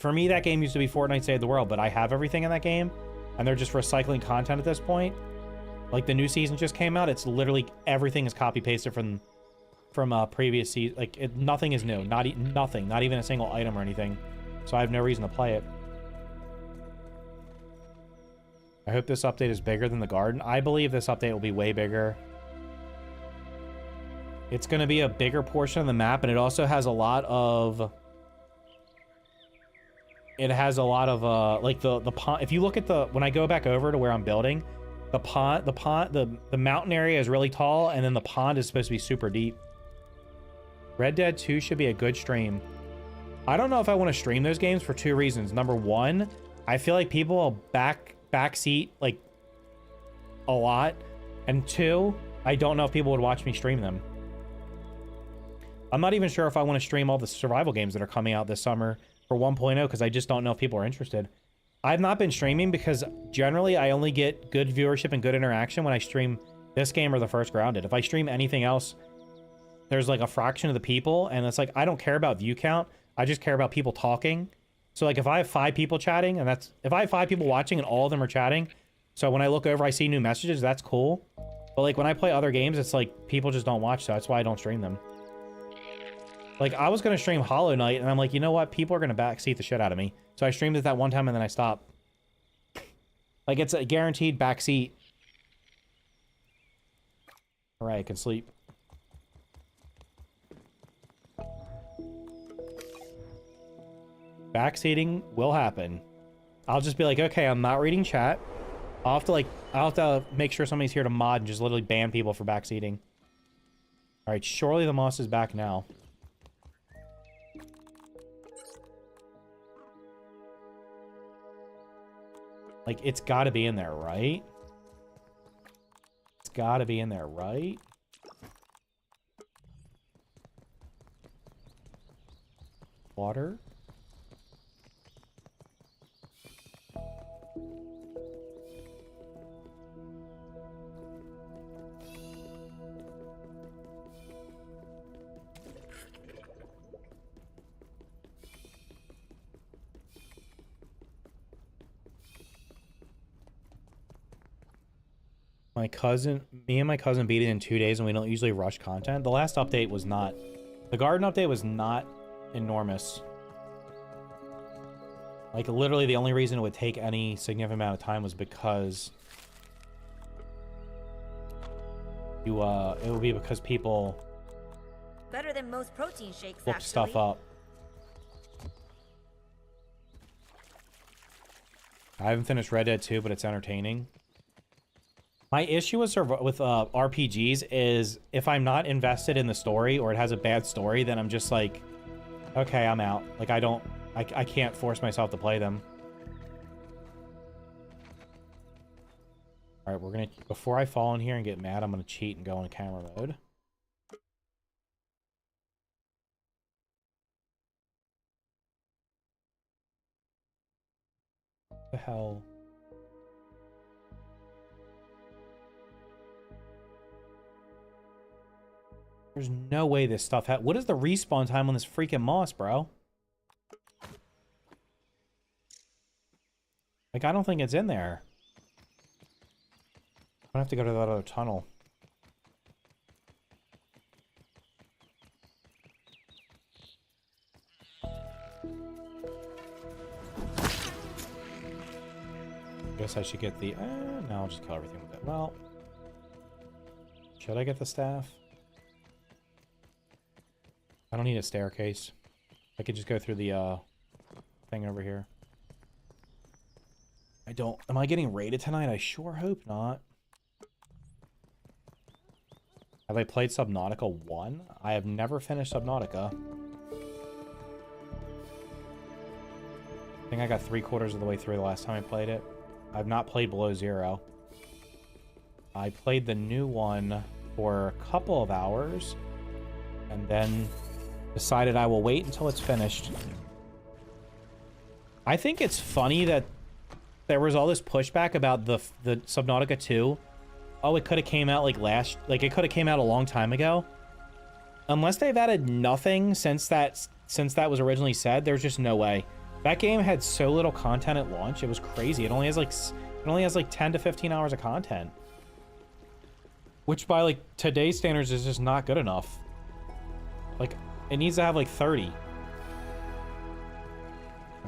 S1: for me, that game used to be Fortnite Save the World, but I have everything in that game, and they're just recycling content at this point. Like, the new season just came out. It's literally everything is copy-pasted from previous season. Like, nothing is new. Nothing. Not even a single item or anything. So I have no reason to play it. I hope this update is bigger than the garden. I believe this update will be way bigger. It's going to be a bigger portion of the map, and it also has a lot of... It has a lot of, like, the pond... If you look at the... When I go back over to where I'm building, the mountain area is really tall, and then the pond is supposed to be super deep. Red Dead 2 should be a good stream. I don't know if I want to stream those games for 2 reasons. Number 1, I feel like people will backseat, like, a lot. And 2, I don't know if people would watch me stream them. I'm not even sure if I want to stream all the survival games that are coming out this summer for 1.0, because I just don't know if people are interested. I've not been streaming because generally I only get good viewership and good interaction when I stream this game or the first Grounded. If I stream anything else, there's like a fraction of the people, and it's like, I don't care about view count. I just care about people talking. So like if I have 5 people chatting, and if I have 5 people watching and all of them are chatting, so when I look over, I see new messages, that's cool. But like when I play other games, it's like people just don't watch, so that's why I don't stream them. Like, I was going to stream Hollow Knight, and I'm like, you know what? People are going to backseat the shit out of me. So I streamed it that one time, and then I stopped. Like, it's a guaranteed backseat. All right, I can sleep. Backseating will happen. I'll just be like, okay, I'm not reading chat. I'll have to make sure somebody's here to mod and just literally ban people for backseating. All right, surely the moss is back now. Like, it's got to be in there, right? It's got to be in there, right? Water. Me and my cousin beat it in 2 days, and we don't usually rush content. The last update was not... The garden update was not enormous. Like, literally the only reason it would take any significant amount of time was because... it would be because people...
S2: Better than most protein shakes,
S1: look
S2: actually.
S1: stuff up. I haven't finished Red Dead 2, but it's entertaining. My issue with RPGs is if I'm not invested in the story or it has a bad story, then I'm just like, okay, I'm out. Like, I can't force myself to play them. All right, before I fall in here and get mad, I'm going to cheat and go in camera mode. What the hell? There's no way this stuff what is the respawn time on this freaking moss, bro? Like, I don't think it's in there. I'm gonna have to go to that other tunnel. Guess I should get the... no, I'll just kill everything with it. Well... Should I get the staff? I don't need a staircase. I could just go through the thing over here. I don't... Am I getting raided tonight? I sure hope not. Have I played Subnautica 1? I have never finished Subnautica. I think I got 3/4 of the way through the last time I played it. I've not played Below Zero. I played the new one for a couple of hours, and then decided I will wait until it's finished. I think it's funny that there was all this pushback about the Subnautica 2. Oh, it could have came out like it could have came out a long time ago. Unless they've added nothing since that was originally said, there's just no way. That game had so little content at launch. It was crazy. It only has like 10 to 15 hours of content. Which by like today's standards is just not good enough. Like it needs to have like 30.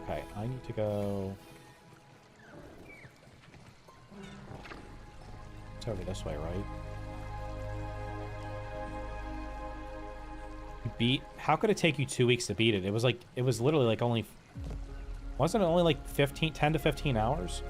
S1: Okay, I need to go. It's over this way, right? Beat? How could it take you 2 weeks to beat it? It was literally like only, wasn't it only like 10 to 15 hours?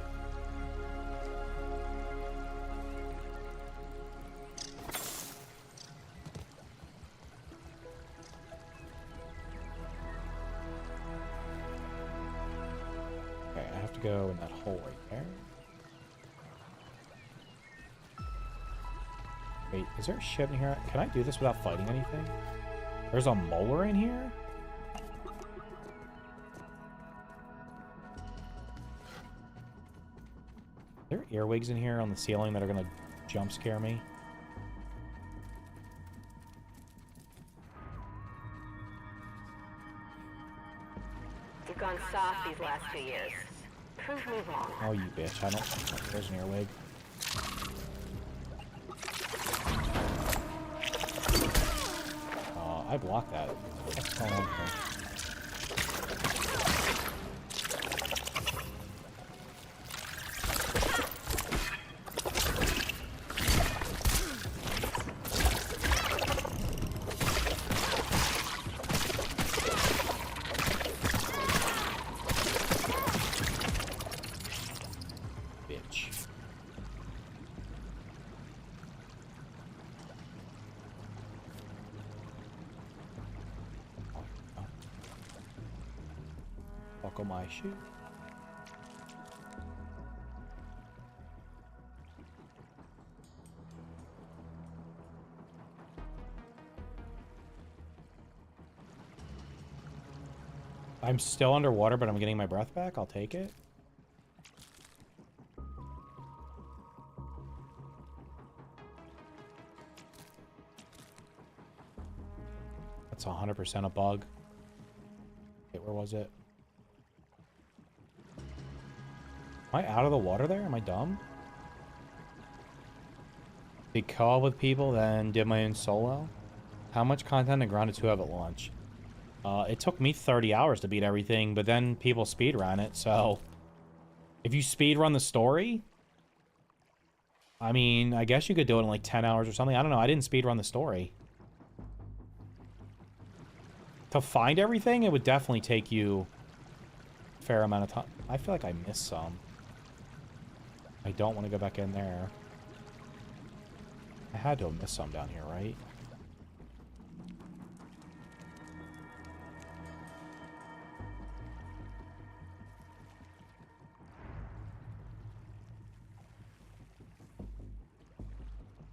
S1: Okay, I have to go in that hole right there. Wait, is there shit in here? Can I do this without fighting anything? There's a molar in here? Are there earwigs in here on the ceiling that are gonna jump scare me?
S3: You've gone soft these last 2 years. Prove me wrong.
S1: Oh, you bitch. I don't... There's an earwig. I blocked that. What's going on here? Bitch. Buckle my shoe. I'm still underwater, but I'm getting my breath back. I'll take it. That's 100% a bug. Wait, where was it? Am I out of the water there? Am I dumb? Did co-op with people, then did my own solo? How much content did Grounded 2 have at launch? It took me 30 hours to beat everything, but then people speedrun it, so... If you speedrun the story... I mean, I guess you could do it in like 10 hours or something. I don't know, I didn't speedrun the story. To find everything, it would definitely take you a fair amount of time. I feel like I missed some. I don't want to go back in there. I had to have missed some down here, right?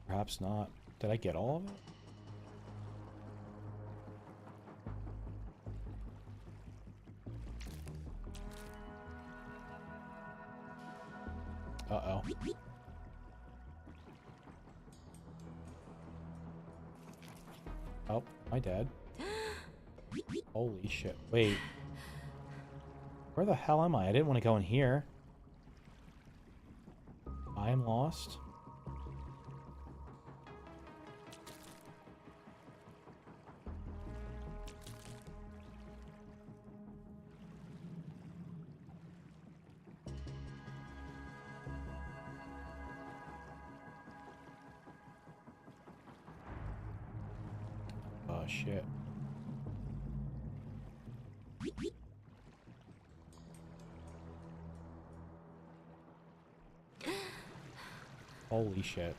S1: Perhaps not. Did I get all of it? Uh-oh. Oh, am I dead? Holy shit. Wait. Where the hell am I? I didn't want to go in here. I am lost. Oh, shit. Holy shit.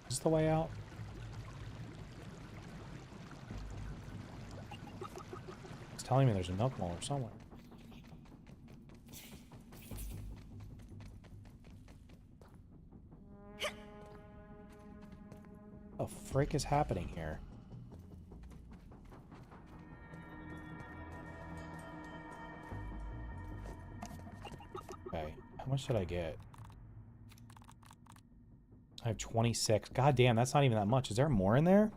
S1: Is this the way out? It's telling me there's a milk molar somewhere. What the frick is happening here? Okay, how much did I get? I have 26. God damn, that's not even that much. Is there more in there?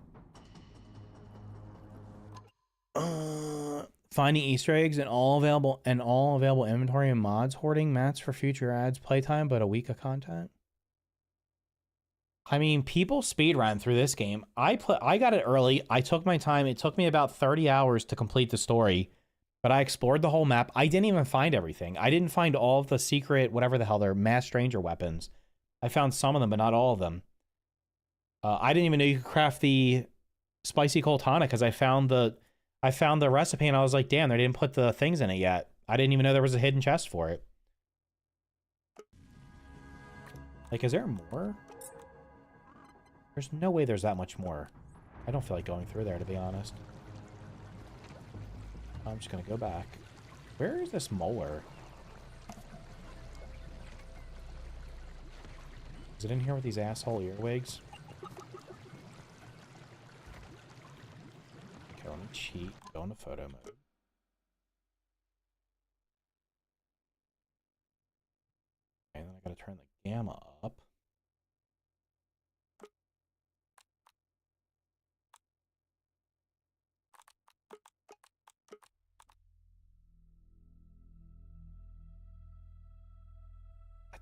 S1: Finding Easter eggs and all available inventory and mods. Hoarding mats for future ads. Playtime, but a week of content. I mean, people speedrun through this game. I got it early. I took my time. It took me about 30 hours to complete the story, but I explored the whole map. I didn't even find everything. I didn't find all of the secret, whatever the hell they're, mass stranger weapons. I found some of them, but not all of them. I didn't even know you could craft the spicy cold tonic because I found the recipe and I was like, damn, they didn't put the things in it yet. I didn't even know there was a hidden chest for it. Like, is there more? There's no way there's that much more. I don't feel like going through there, to be honest. I'm just gonna go back. Where is this molar? Is it in here with these asshole earwigs? Okay, let me cheat. Go into photo mode. And then I gotta turn the gamma up.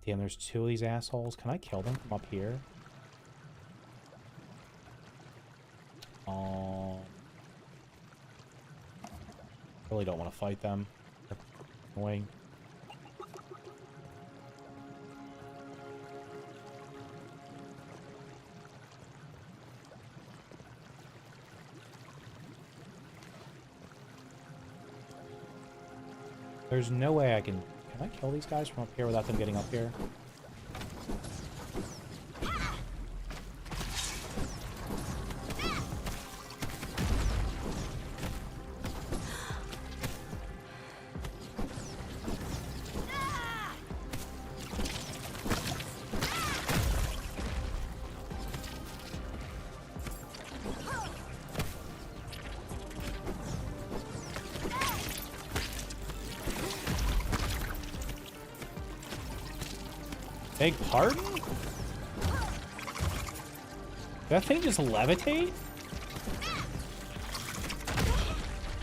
S1: Damn, there's two of these assholes. Can I kill them from up here? Really don't want to fight them. They're annoying. There's no way I can... Can I kill these guys from up here without them getting up here? Beg pardon? Did that thing just levitate?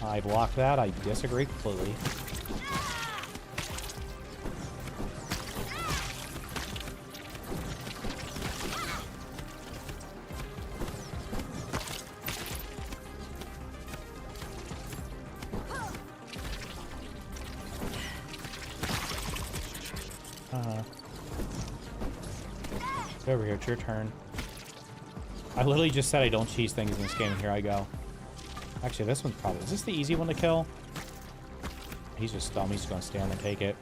S1: I blocked that. I disagree completely. Over here, it's your turn. I literally just said I don't cheese things in this game, and here I go. Actually, this one's probably... Is this the easy one to kill? He's just dumb. He's just going to stand and take it.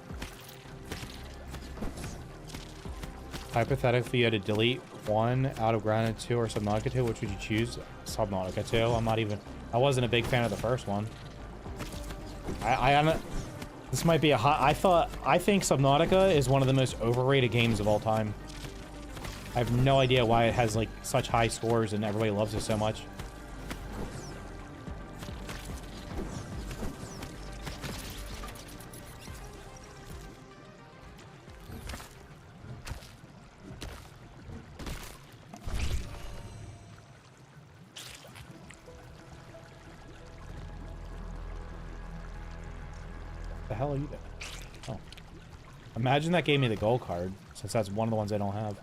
S1: Hypothetically, you had to delete one out of Grounded 2 or Subnautica 2. Which would you choose? Subnautica 2. I'm not even... I wasn't a big fan of the first one. This might be a hot... I think Subnautica is one of the most overrated games of all time. I have no idea why it has, like, such high scores and everybody loves it so much. The hell are you doing? Oh. Imagine that gave me the gold card, since that's one of the ones I don't have.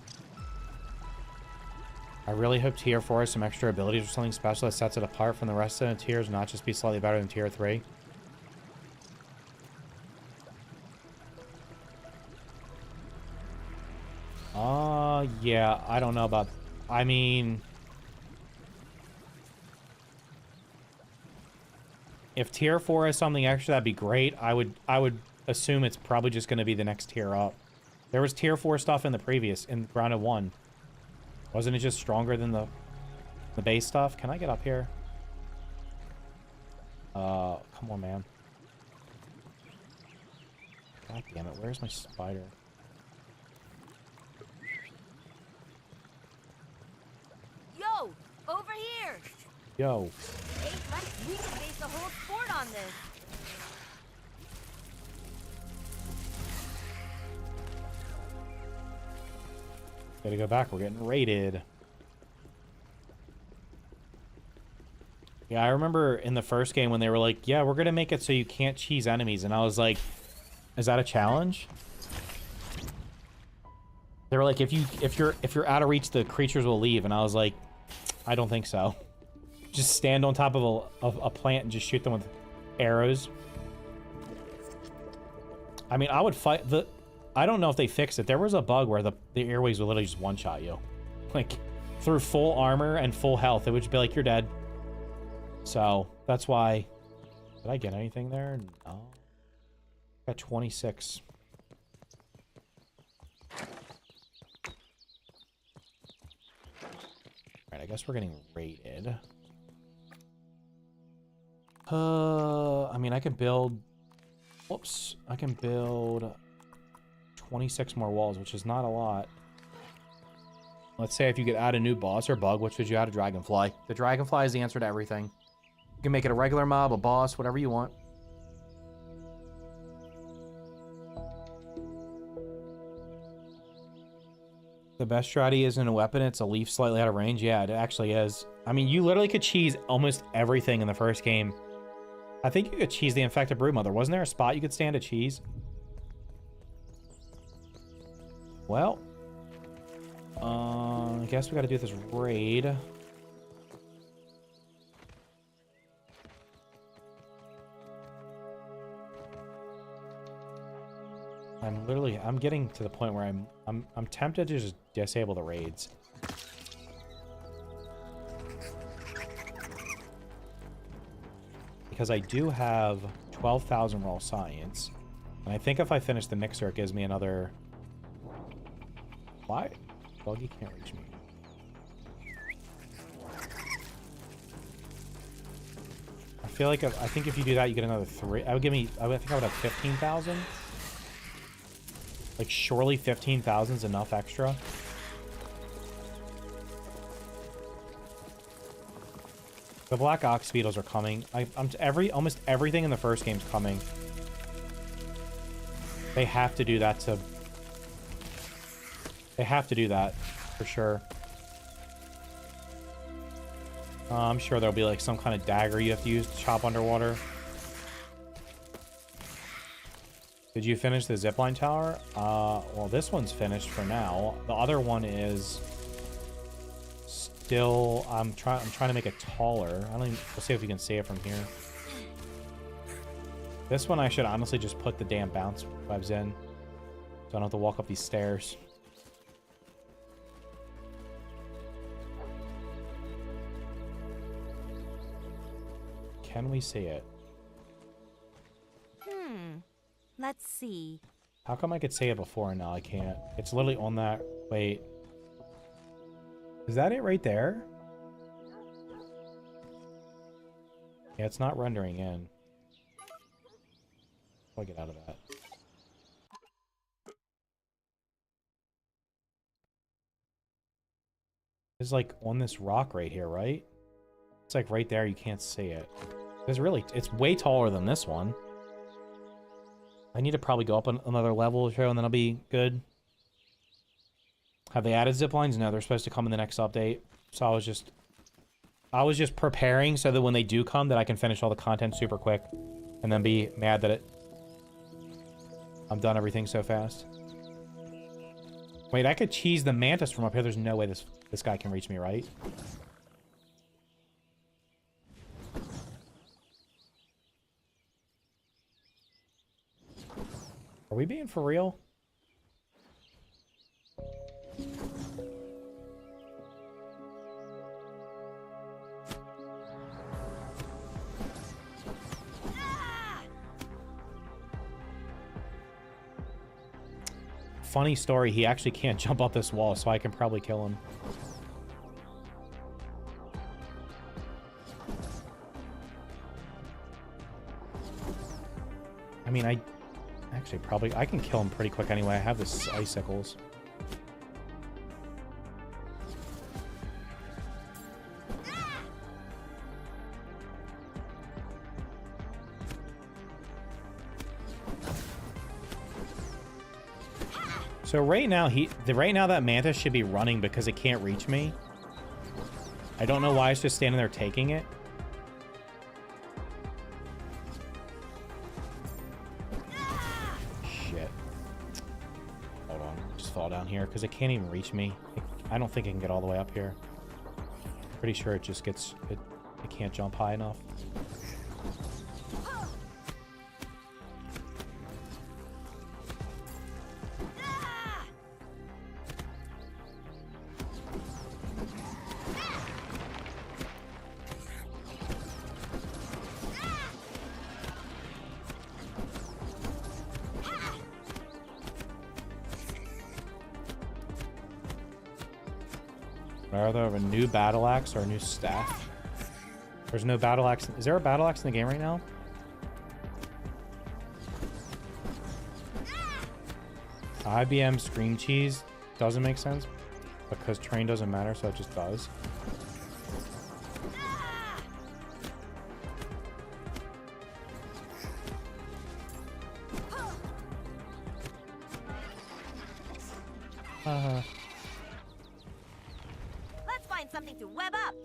S1: I really hope Tier 4 has some extra abilities or something special that sets it apart from the rest of the tiers, not just be slightly better than Tier 3. Yeah, I don't know about... I mean... If Tier 4 has something extra, that'd be great. I would assume it's probably just going to be the next tier up. There was Tier 4 stuff in the previous, in Grounded 1. Wasn't it just stronger than the base stuff? Can I get up here? Come on, man. God damn it, where's my spider?
S2: Yo, over here!
S1: Yo.
S2: Hey, we can base the whole sport on this.
S1: Gotta go back, we're getting raided. Yeah, I remember in the first game when they were like, yeah, we're gonna make it so you can't cheese enemies, and I was like, is that a challenge? They were like, if you're out of reach, the creatures will leave, and I was like, I don't think so. Just stand on top of a plant and just shoot them with arrows. I mean, I would fight the... I don't know if they fixed it. There was a bug where the airways would literally just one-shot you. Like, through full armor and full health, it would just be like, you're dead. So, that's why... Did I get anything there? No. Got 26. Alright, I guess we're getting raided. I mean, I can build... Whoops. I can build 26 more walls, which is not a lot. Let's say if you could add a new boss or bug, which would you add? A dragonfly? The dragonfly is the answer to everything. You can make it a regular mob, a boss, whatever you want. The best strategy isn't a weapon, it's a leaf slightly out of range. Yeah, it actually is. I mean, you literally could cheese almost everything in the first game. I think you could cheese the infected broodmother. Wasn't there a spot you could stand to cheese? Well, I guess we gotta do this raid. I'm getting to the point where I'm tempted to just disable the raids. Because I do have 12,000 raw science. And I think if I finish the mixer, it gives me another... Why? Buggy can't reach me. I feel like I think if you do that, you get another 3. I think I would have 15,000. Like, surely 15,000 is enough extra. The black ox beetles are coming. Almost everything in the first game's coming. They have to do that to... They have to do that, for sure. I'm sure there'll be like some kind of dagger you have to use to chop underwater. Did you finish the zipline tower? Well, this one's finished for now. The other one is still... I'm trying to make it taller. We'll see if we can see it from here. This one I should honestly just put the damn bounce webs in, so I don't have to walk up these stairs. Can we see it?
S2: Let's see.
S1: How come I could say it before and now I can't? It's literally on that... Wait. Is that it right there? Yeah, it's not rendering in. I'll get out of that. It's like on this rock right here, right? It's like right there, you can't see it. It's way taller than this one. I need to probably go up another level or so, and then I'll be good. Have they added ziplines? No, they're supposed to come in the next update. So I was just preparing so that when they do come, that I can finish all the content super quick, and then be mad that I'm done everything so fast. Wait, I could cheese the mantis from up here. There's no way this guy can reach me, right? Are we being for real? Funny story, he actually can't jump up this wall, so I can probably kill him. I mean, actually, probably... I can kill him pretty quick anyway. I have the icicles. So right now, that mantis should be running because it can't reach me. I don't know why it's just standing there taking it. fall down here because it can't even reach me. I don't think it can get all the way up here. Pretty sure it just gets... It can't jump high enough. Are there a new battle axe or a new staff? There's no battle axe. Is there a battle axe in the game right now? IBM Scream Cheese doesn't make sense because train doesn't matter, so it just does.
S2: Let's find something to web up.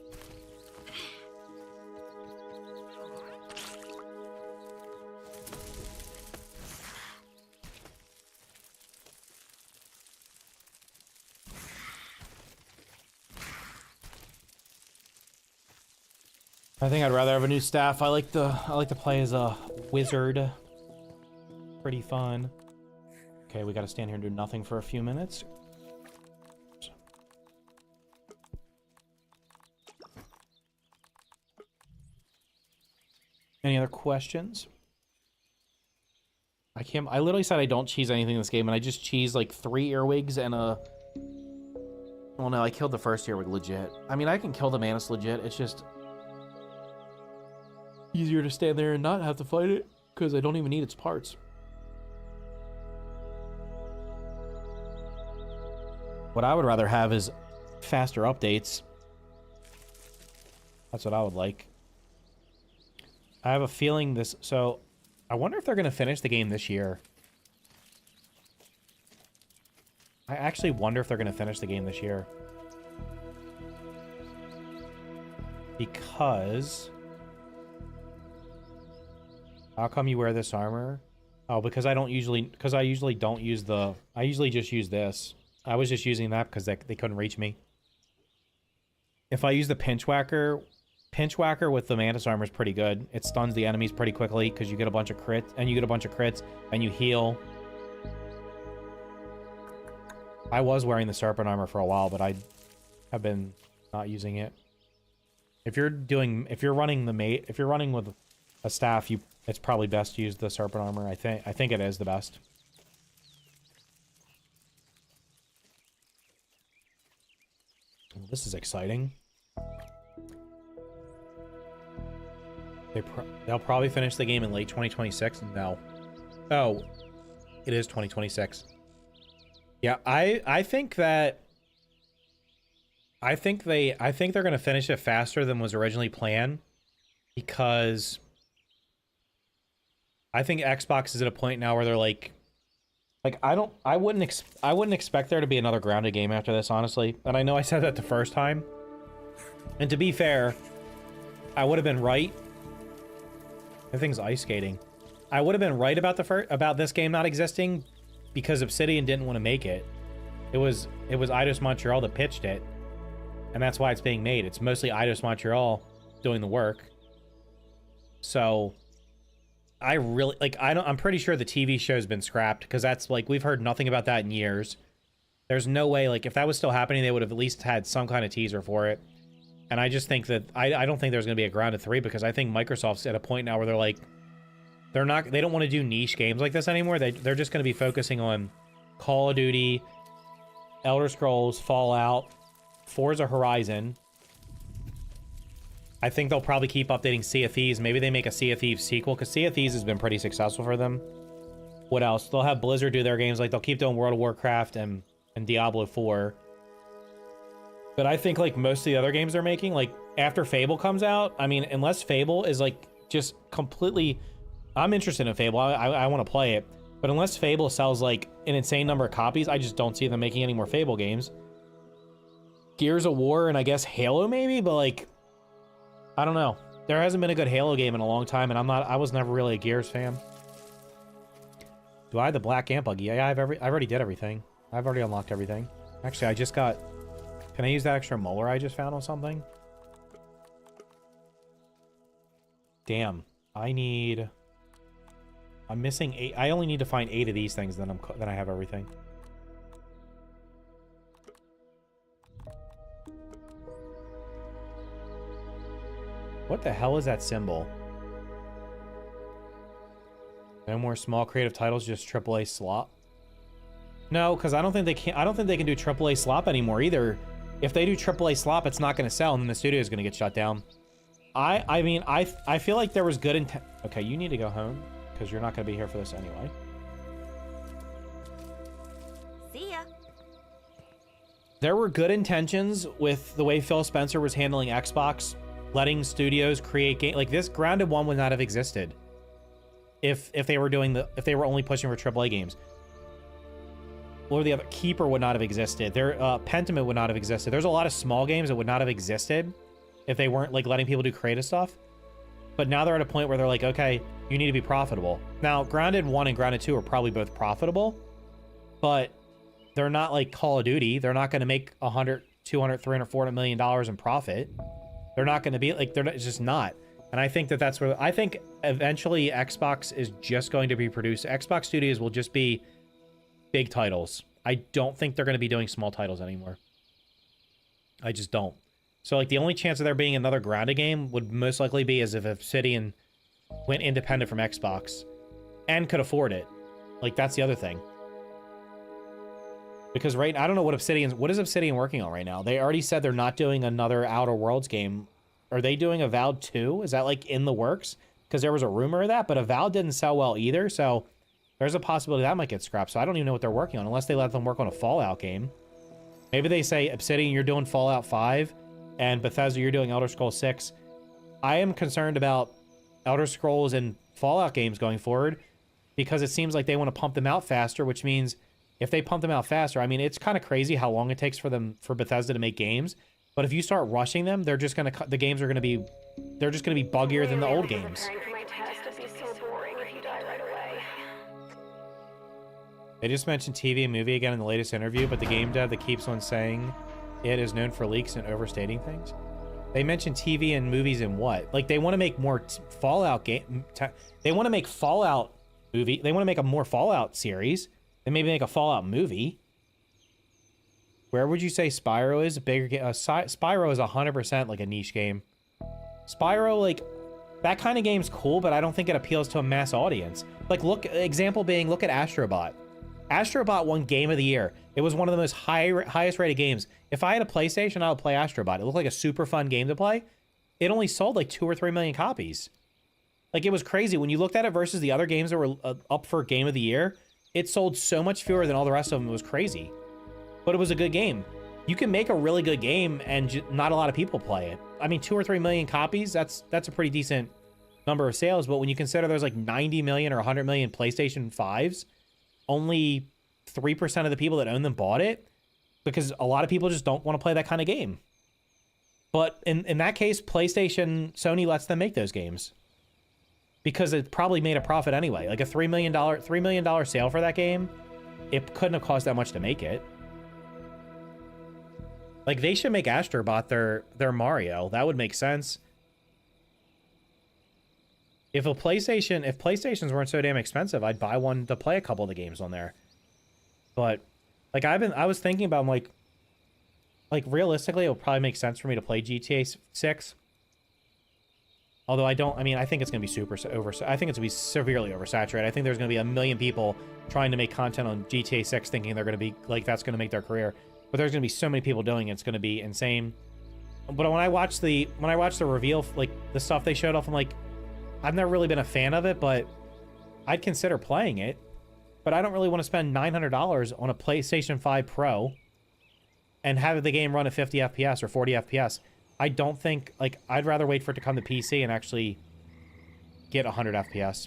S1: I think I'd rather have a new staff. I like to play as a wizard. Pretty fun. Okay, we gotta stand here and do nothing for a few minutes. Any other questions? I literally said I don't cheese anything in this game, and I just cheese like 3 earwigs and a... Well, no, I killed the first earwig legit. I mean, I can kill the Mantis legit. It's just easier to stand there and not have to fight it because I don't even need its parts. What I would rather have is faster updates. That's what I would like. I have a feeling this... So, I wonder if they're going to finish the game this year. I actually wonder if they're going to finish the game this year. Because... How come you wear this armor? Oh, because I usually don't use the... I usually just use this. I was just using that because they couldn't reach me. If I use the pinch whacker with the Mantis armor is pretty good. It stuns the enemies pretty quickly because you get a bunch of crits, and you heal. I was wearing the serpent armor for a while, but I have been not using it. If you're running with a staff, it's probably best to use the serpent armor. I think it is the best. This is exciting. They'll probably finish the game in late 2026. No. Oh, it is 2026. Yeah, I think they're going to finish it faster than was originally planned because I think Xbox is at a point now where they're like I wouldn't expect there to be another grounded game after this, honestly. And I know I said that the first time. And to be fair, I would have been right. Everything's ice skating. I would have been right about about this game not existing because Obsidian didn't want to make it. It was Eidos Montreal that pitched it, and that's why it's being made. It's mostly Eidos Montreal doing the work. So I really I'm pretty sure the TV show's been scrapped because that's we've heard nothing about that in years. There's no way if that was still happening, they would have at least had some kind of teaser for it. And I just think that I don't think there's going to be a Grounded 3 because I think Microsoft's at a point now where they don't want to do niche games like this anymore. They're just going to be focusing on Call of Duty, Elder Scrolls, Fallout, Forza Horizon. I think they'll probably keep updating Sea of Thieves. Maybe they make a Sea of Thieves sequel because Sea of Thieves has been pretty successful for them. What else? They'll have Blizzard do their games. They'll keep doing World of Warcraft and Diablo 4. But I think most of the other games they're making, after Fable comes out, I mean, unless Fable is just completely... I'm interested in Fable. I want to play it. But unless Fable sells an insane number of copies, I just don't see them making any more Fable games. Gears of War and I guess Halo maybe, but I don't know. There hasn't been a good Halo game in a long time, and I was never really a Gears fan. Do I have the Black Amp buggy? Yeah, I already did everything. I've already unlocked everything. Actually, I just got... Can I use that extra molar I just found on something? Damn. I'm missing 8. I only need to find 8 of these things, then I have everything. What the hell is that symbol? No more small creative titles, just AAA slop. No, because I don't think they can do AAA slop anymore either. If they do AAA slop, it's not going to sell, and then the studio is going to get shut down. I mean, I feel like there was good intent. Okay, you need to go home because you're not going to be here for this anyway.
S2: See ya.
S1: There were good intentions with the way Phil Spencer was handling Xbox, letting studios create game like this. Grounded 1 would not have existed if they were only pushing for AAA games. Or the other Keeper would not have existed. Pentiment would not have existed. There's a lot of small games that would not have existed if they weren't like letting people do creative stuff. But now they're at a point where they're like, okay, you need to be profitable. Now, Grounded 1 and Grounded 2 are probably both profitable, but they're not like Call of Duty. They're not going to make 100, 200, 300, 400 million dollars in profit. They're not going to be like, it's just not. And I think that's where I think eventually Xbox is just going to be produced. Xbox Studios will just be big titles. I don't think they're going to be doing small titles anymore. I just don't. So like the only chance of there being another Grounded game would most likely be as if Obsidian went independent from Xbox and could afford it. Like that's the other thing. Because I don't know what is Obsidian working on right now? They already said they're not doing another Outer Worlds game. Are they doing Avowed 2? Is that like in the works? Because there was a rumor of that, but Avowed didn't sell well either, so there's a possibility that might get scrapped. So I don't even know what they're working on unless they let them work on a Fallout game. Maybe they say, Obsidian, you're doing Fallout 5, and Bethesda, you're doing Elder Scrolls 6. I am concerned about Elder Scrolls and Fallout games going forward because it seems like they want to pump them out faster, which means if they pump them out faster, I mean, it's kind of crazy how long it takes for Bethesda to make games. But if you start rushing them, they're just going to, the games are going to be, they're just going to be buggier than the old games. They just mentioned TV and movie again in the latest interview, but the game dev that keeps on saying it is known for leaks and overstating things. They mentioned TV and movies and what? Like they want to make more Fallout game. They want to make Fallout movie. They want to make a more Fallout series. They maybe make a Fallout movie. Where would you say Spyro is? A bigger game? Spyro is 100% like a niche game. Spyro, like, that kind of game's cool, but I don't think it appeals to a mass audience. Like, look at Astrobot. Astrobot won Game of the Year. It was one of the most highest rated games. If I had a PlayStation, I would play Astrobot. It looked like a super fun game to play. It only sold like 2 or 3 million copies. Like, it was crazy. When you looked at it versus the other games that were up for Game of the Year, it sold so much fewer than all the rest of them. It was crazy. But it was a good game. You can make a really good game and not a lot of people play it. I mean, 2 or 3 million copies, that's a pretty decent number of sales. But when you consider there's like 90 million or 100 million PlayStation 5s, only 3% of the people that own them bought it because a lot of people just don't want to play that kind of game. But in that case, Sony lets them make those games because it probably made a profit anyway. Like a $3 million sale for that game, it couldn't have cost that much to make it. Like, they should make Astrobot their Mario. That would make sense. If PlayStations weren't so damn expensive, I'd buy one to play a couple of the games on there. But, like, I was thinking about, like, realistically, it would probably make sense for me to play GTA 6. Although I think it's going to be I think it's going to be severely oversaturated. I think there's going to be 1 million people trying to make content on GTA 6 thinking they're going to be, like, that's going to make their career. But there's going to be so many people doing it, it's going to be insane. But when I watched the reveal, like, the stuff they showed off, I'm like, I've never really been a fan of it, but I'd consider playing it. But I don't really want to spend $900 on a PlayStation 5 Pro and have the game run at 50 FPS or 40 FPS. I don't think, like, I'd rather wait for it to come to PC and actually get 100 FPS.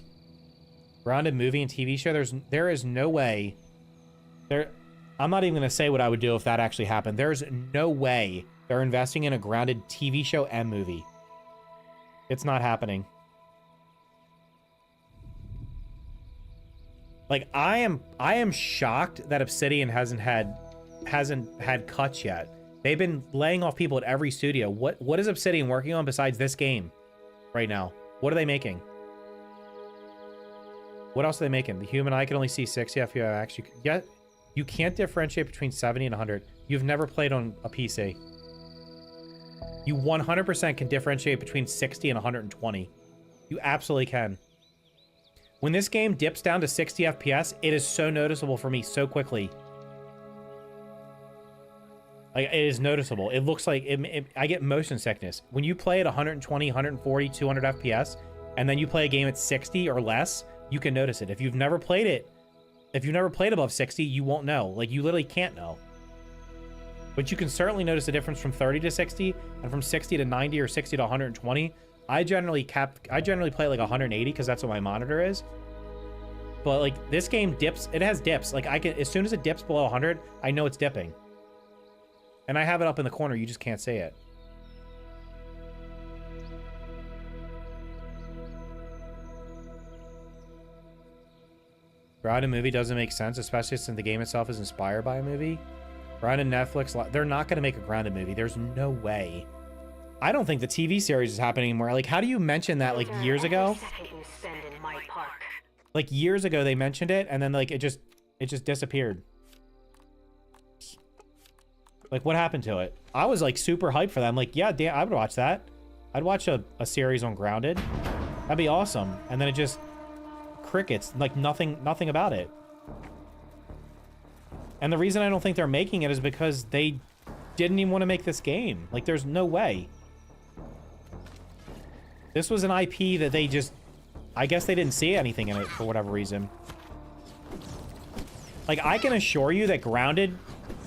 S1: Grounded movie and TV show, there is no way. I'm not even going to say what I would do if that actually happened. There's no way they're investing in a Grounded TV show and movie. It's not happening. Like, I am shocked that Obsidian hasn't had cuts yet. They've been laying off people at every studio. What is Obsidian working on besides this game right now? What are they making? What else are they making? The human eye can only see 60 FPS. You can't differentiate between 70 and 100. You've never played on a PC. You 100% can differentiate between 60 and 120. You absolutely can. When this game dips down to 60 FPS, it is so noticeable for me so quickly. Like, it is noticeable. It looks like I get motion sickness. When you play at 120, 140, 200 FPS, and then you play a game at 60 or less, you can notice it. If you've never played it, if you've never played above 60, you won't know. Like, you literally can't know. But you can certainly notice the difference from 30 to 60 and from 60 to 90 or 60 to 120. I generally play at like 180 because that's what my monitor is. But like, this game dips, it has dips. Like, as soon as it dips below 100, I know it's dipping. And I have it up in the corner, you just can't see it. Grounded movie doesn't make sense, especially since the game itself is inspired by a movie. Grounded Netflix, they're not going to make a Grounded movie. There's no way. I don't think the TV series is happening anymore. Like, how do you mention that like years ago? Like years ago they mentioned it, and then like it just disappeared. Like, what happened to it? I was like super hyped for that. I'm like, yeah, damn, I would watch that. I'd watch a series on Grounded. That'd be awesome. And then it just crickets, like nothing about it. And the reason I don't think they're making it is because they didn't even want to make this game. Like, there's no way. This was an IP that they just, I guess they didn't see anything in it for whatever reason. Like, I can assure you that Grounded,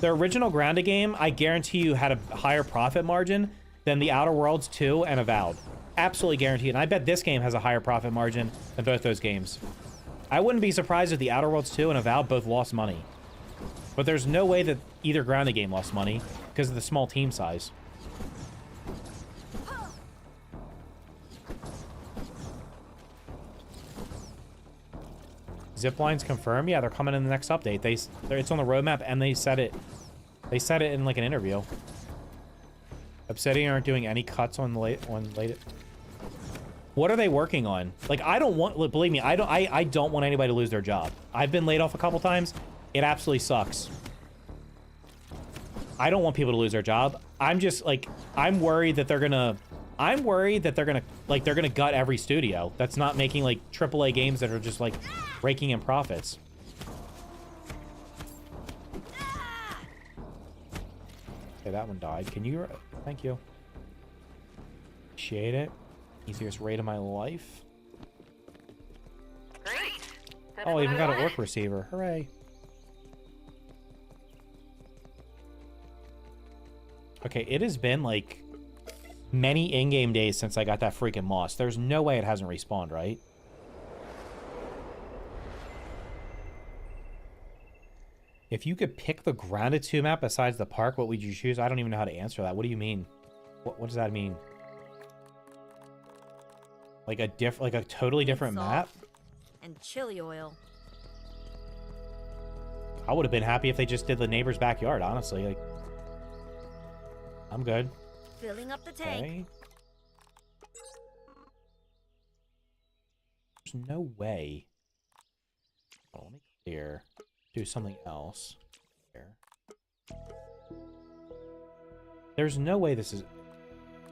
S1: the original Grounded game, I guarantee you had a higher profit margin than the Outer Worlds 2 and Avowed. Absolutely guaranteed. And I bet this game has a higher profit margin than both those games. I wouldn't be surprised if the Outer Worlds 2 and Avowed both lost money. But there's no way that either Grounded game lost money because of the small team size. Zipline's confirmed. Yeah, they're coming in the next update. It's on the roadmap, and they said it. They said it in like an interview. Obsidian aren't doing any cuts on late. What are they working on? Like, I don't want. Believe me, I don't want anybody to lose their job. I've been laid off a couple times. It absolutely sucks. I don't want people to lose their job. I'm just like, I'm worried that they're gonna gut every studio that's not making like AAA games that are just like raking in profits. Okay, that one died. Can you? Thank you. Appreciate it. Easiest raid of my life.
S3: Great.
S1: Oh, I even got an orc receiver. Hooray. Okay, it has been like many in-game days since I got that freaking moss. There's no way it hasn't respawned, right? If you could pick the Grounded 2 map besides the park, what would you choose? I don't even know how to answer that. What do you mean? What does that mean? Like a totally different map?
S2: And chili oil.
S1: I would have been happy if they just did the neighbor's backyard, honestly. Like, I'm good.
S2: Filling up the tank.
S1: Okay. There's no way. Oh, let me clear. Do something else. Here. There's no way this is...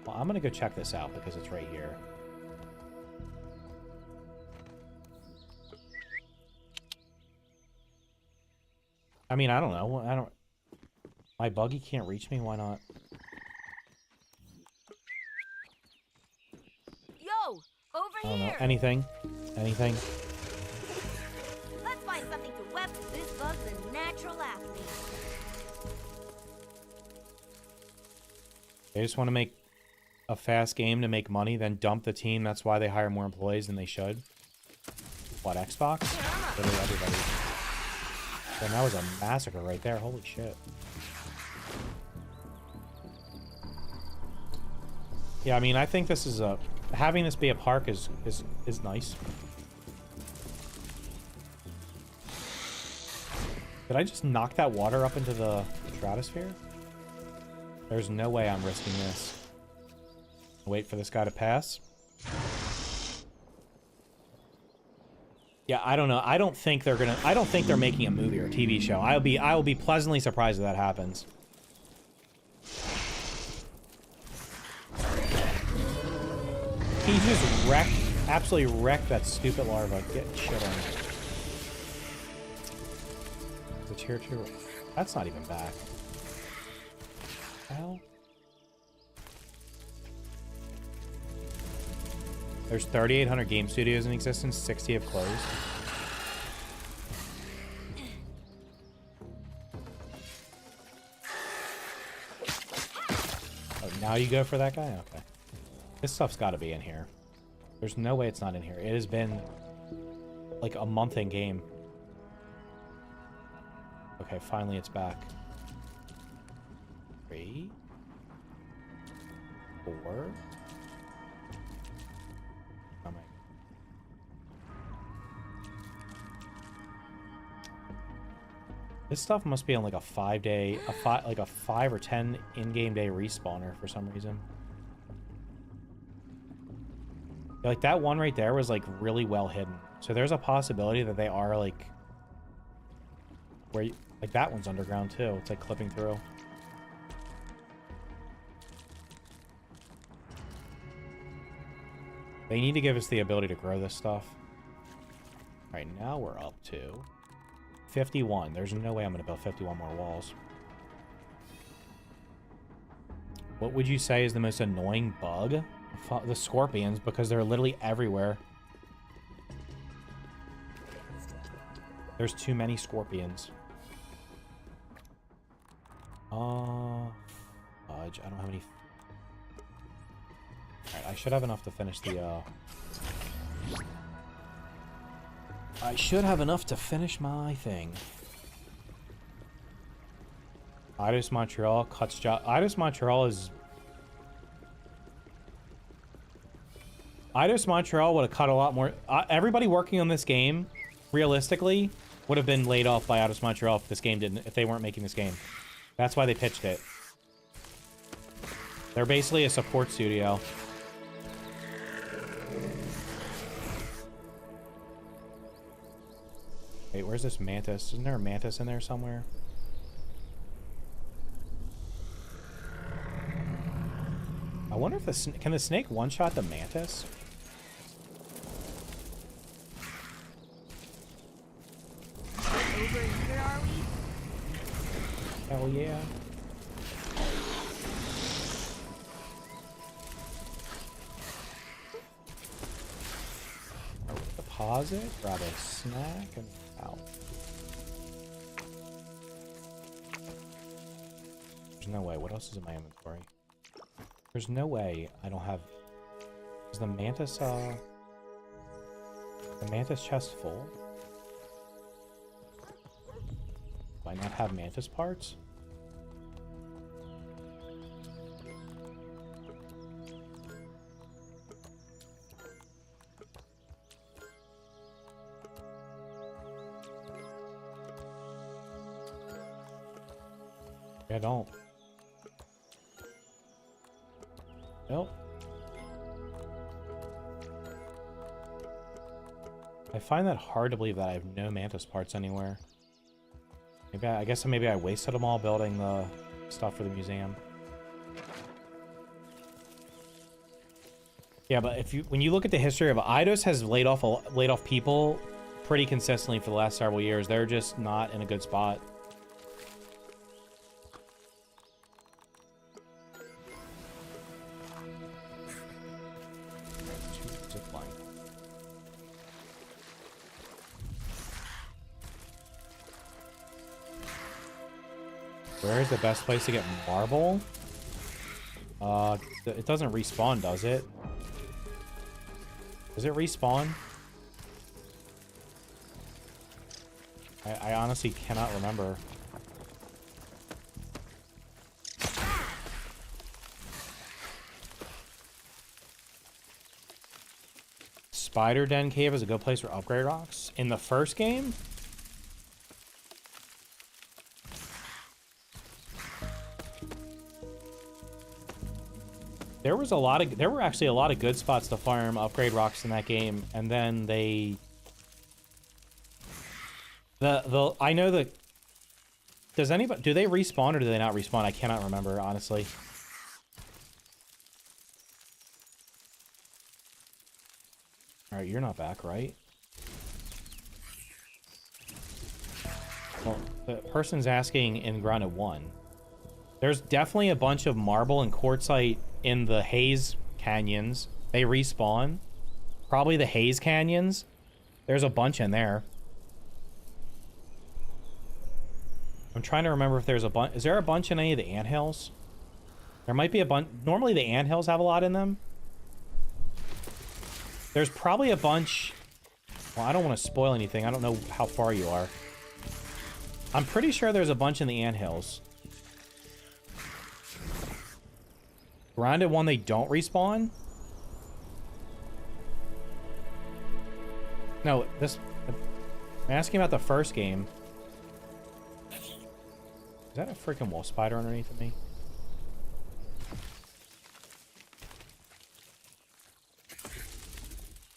S1: Well, I'm gonna go check this out because it's right here. I mean, I don't know. My buggy can't reach me. Why not?
S2: Yo, over
S1: I don't know.
S2: here.
S1: Anything? Anything?
S2: Let's find something to web. This bug's a natural athlete.
S1: They just want to make a fast game to make money, then dump the team. That's why they hire more employees than they should. What, Xbox? Literally everybody. And that was a massacre right there. Holy shit. Yeah, I mean, I think this is a... Having this be a park is nice. Did I just knock that water up into the stratosphere? There's no way I'm risking this. Wait for this guy to pass. Yeah, I don't know. I don't think they're making a movie or a TV show. I will be pleasantly surprised if that happens. He just absolutely wrecked that stupid larva. Get shit on. The tier 2. That's not even back. Hell. There's 3,800 game studios in existence. 60 have closed. Oh, now you go for that guy? Okay. This stuff's got to be in here. There's no way it's not in here. It has been like a month in game. Okay, finally it's back. 3, 4. Coming. This stuff must be on like a 5-day, like a 5 or 10 in-game day respawner for some reason. Like that one right there was like really well hidden. So there's a possibility that they are like where like that one's underground too. It's like clipping through. They need to give us the ability to grow this stuff. All right, now we're up to 51. There's no way I'm going to build 51 more walls. What would you say is the most annoying bug? The scorpions, because they're literally everywhere. There's too many scorpions. Fudge. I don't have any. Alright, I should have enough to finish the, I should have enough to finish my thing. Eidos Montreal cuts job. Eidos Montreal is... Eidos Montreal would have cut a lot more. Everybody working on this game, realistically, would have been laid off by Eidos Montreal if they weren't making this game. That's why they pitched it. They're basically a support studio. Wait, where's this mantis? Isn't there a mantis in there somewhere? I wonder if can the snake one-shot the mantis?
S2: Over here, are we?
S1: Hell yeah. Deposit, grab a snack, and out. There's no way. What else is in my inventory? There's no way I don't have... Is the mantis chest full? Do I not have mantis parts? I don't. Nope. I find that hard to believe that I have no mantis parts anywhere. Maybe I guess maybe I wasted them all building the stuff for the museum. Yeah, but when you look at the history of Eidos has laid off people pretty consistently for the last several years. They're just not in a good spot. Zipline. Where is the best place to get marble? It doesn't respawn, does it? Does it respawn? I honestly cannot remember. Spider Den Cave is a good place for upgrade rocks. In the first game? There were actually a lot of good spots to farm upgrade rocks in that game, and then they I know that do they respawn or do they not respawn? I cannot remember, honestly. All right, you're not back, right? Well, the person's asking in Grounded 1. There's definitely a bunch of marble and quartzite in the Haze Canyons. They respawn. Probably the Haze Canyons. There's a bunch in there. I'm trying to remember if there's a bunch. Is there a bunch in any of the anthills? There might be a bunch. Normally the anthills have a lot in them. There's probably a bunch. Well, I don't want to spoil anything. I don't know how far you are. I'm pretty sure there's a bunch in the anthills. Grounded 1, they don't respawn? No, this... I'm asking about the first game. Is that a freaking wolf spider underneath of me?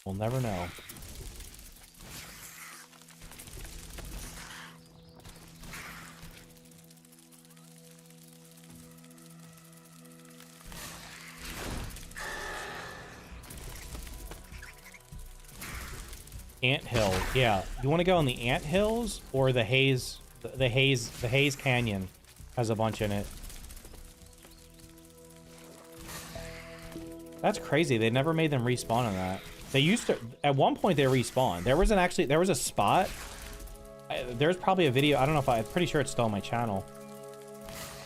S1: We'll never know. Anthill, yeah. You want to go in the Anthills or the Haze? The Haze Canyon has a bunch in it. That's crazy. They never made them respawn on that. They used to. At one point, they respawned. There was a spot. There's probably a video. I don't know if I'm pretty sure it's still on my channel.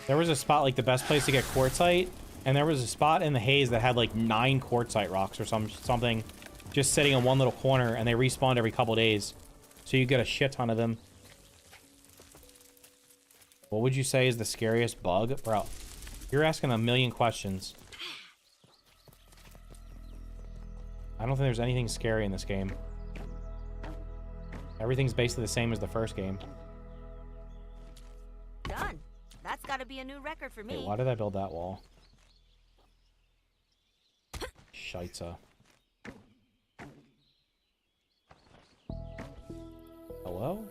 S1: There was a spot like the best place to get quartzite, and there was a spot in the Haze that had like 9 quartzite rocks or something. Just sitting in one little corner, and they respawned every couple days. So you get a shit ton of them. What would you say is the scariest bug? Bro, you're asking a million questions. I don't think there's anything scary in this game. Everything's basically the same as the first game.
S2: Done. That's gotta be a new record for me.
S1: Wait, why did I build that wall? Scheitze. Hello?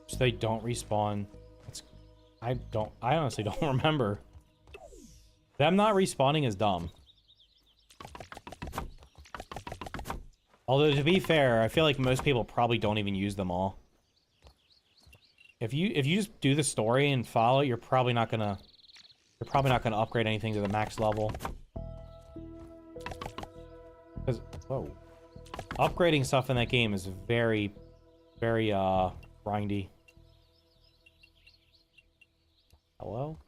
S1: So they don't respawn. I honestly don't remember. Them not respawning is dumb. Although, to be fair, I feel like most people probably don't even use them all. If you just do the story and follow it, you're probably not gonna upgrade anything to the max level. 'Cause, whoa. Upgrading stuff in that game is very, very, grindy. Hello?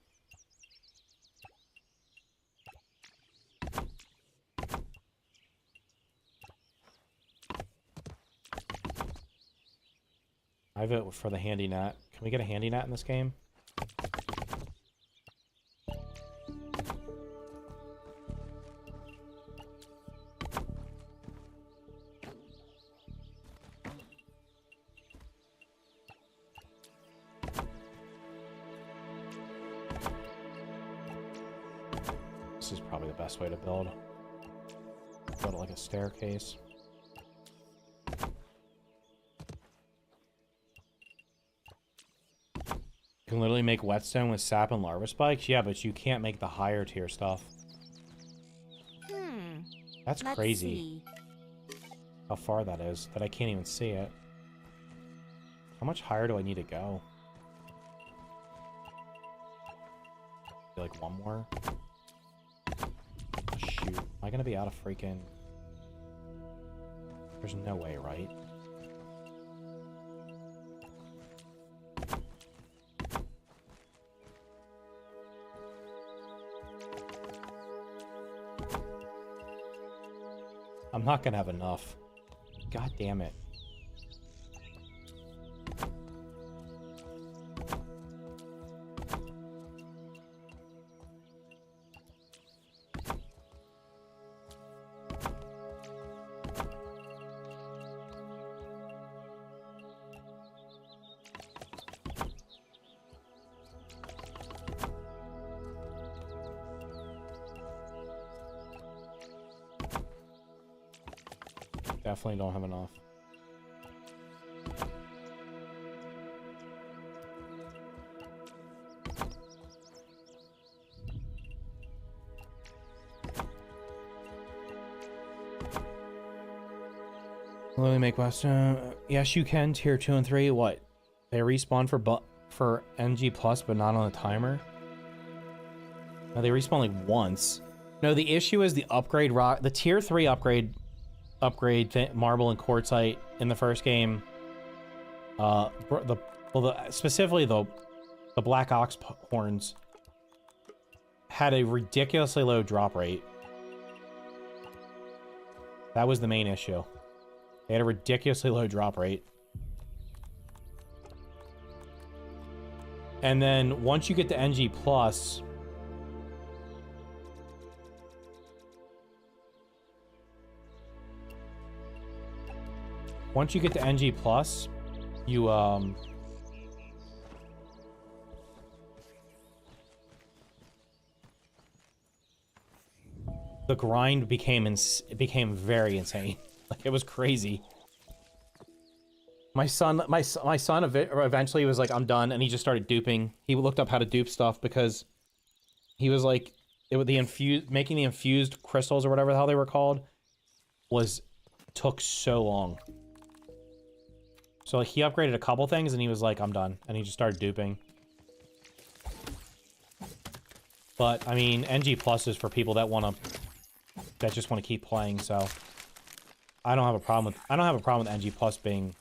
S1: I vote for the handy gnat. Can we get a handy gnat in this game? This is probably the best way to build. Build it like a staircase. You can literally make whetstone with sap and larva spikes? Yeah, but you can't make the higher tier stuff. That's
S2: Let's
S1: crazy.
S2: see.
S1: How far that is, that I can't even see it. How much higher do I need to go? Like one more? Shoot. Am I gonna be out of freaking... There's no way, right? I'm not gonna have enough. God damn it. definitely don't have enough. Let me make Western. Yes, you can. Tier 2 and 3. What? They respawn for NG plus, but not on a timer. No, they respawn like once. No, the issue is the upgrade rock. The tier 3 upgrade marble and quartzite in the first game. Specifically the black ox horns had a ridiculously low drop rate. That was the main issue. They had a ridiculously low drop rate. And then once you get to NG plus, you the grind became very insane. Like, it was crazy. My son eventually was like, I'm done, and he just started duping. He looked up how to dupe stuff because he was like, making the infused crystals or whatever the hell they were called took so long. So like, he upgraded a couple things and he was like, I'm done, and he just started duping. But I mean, NG plus is for people that just want to keep playing. So I don't have a problem with NG plus being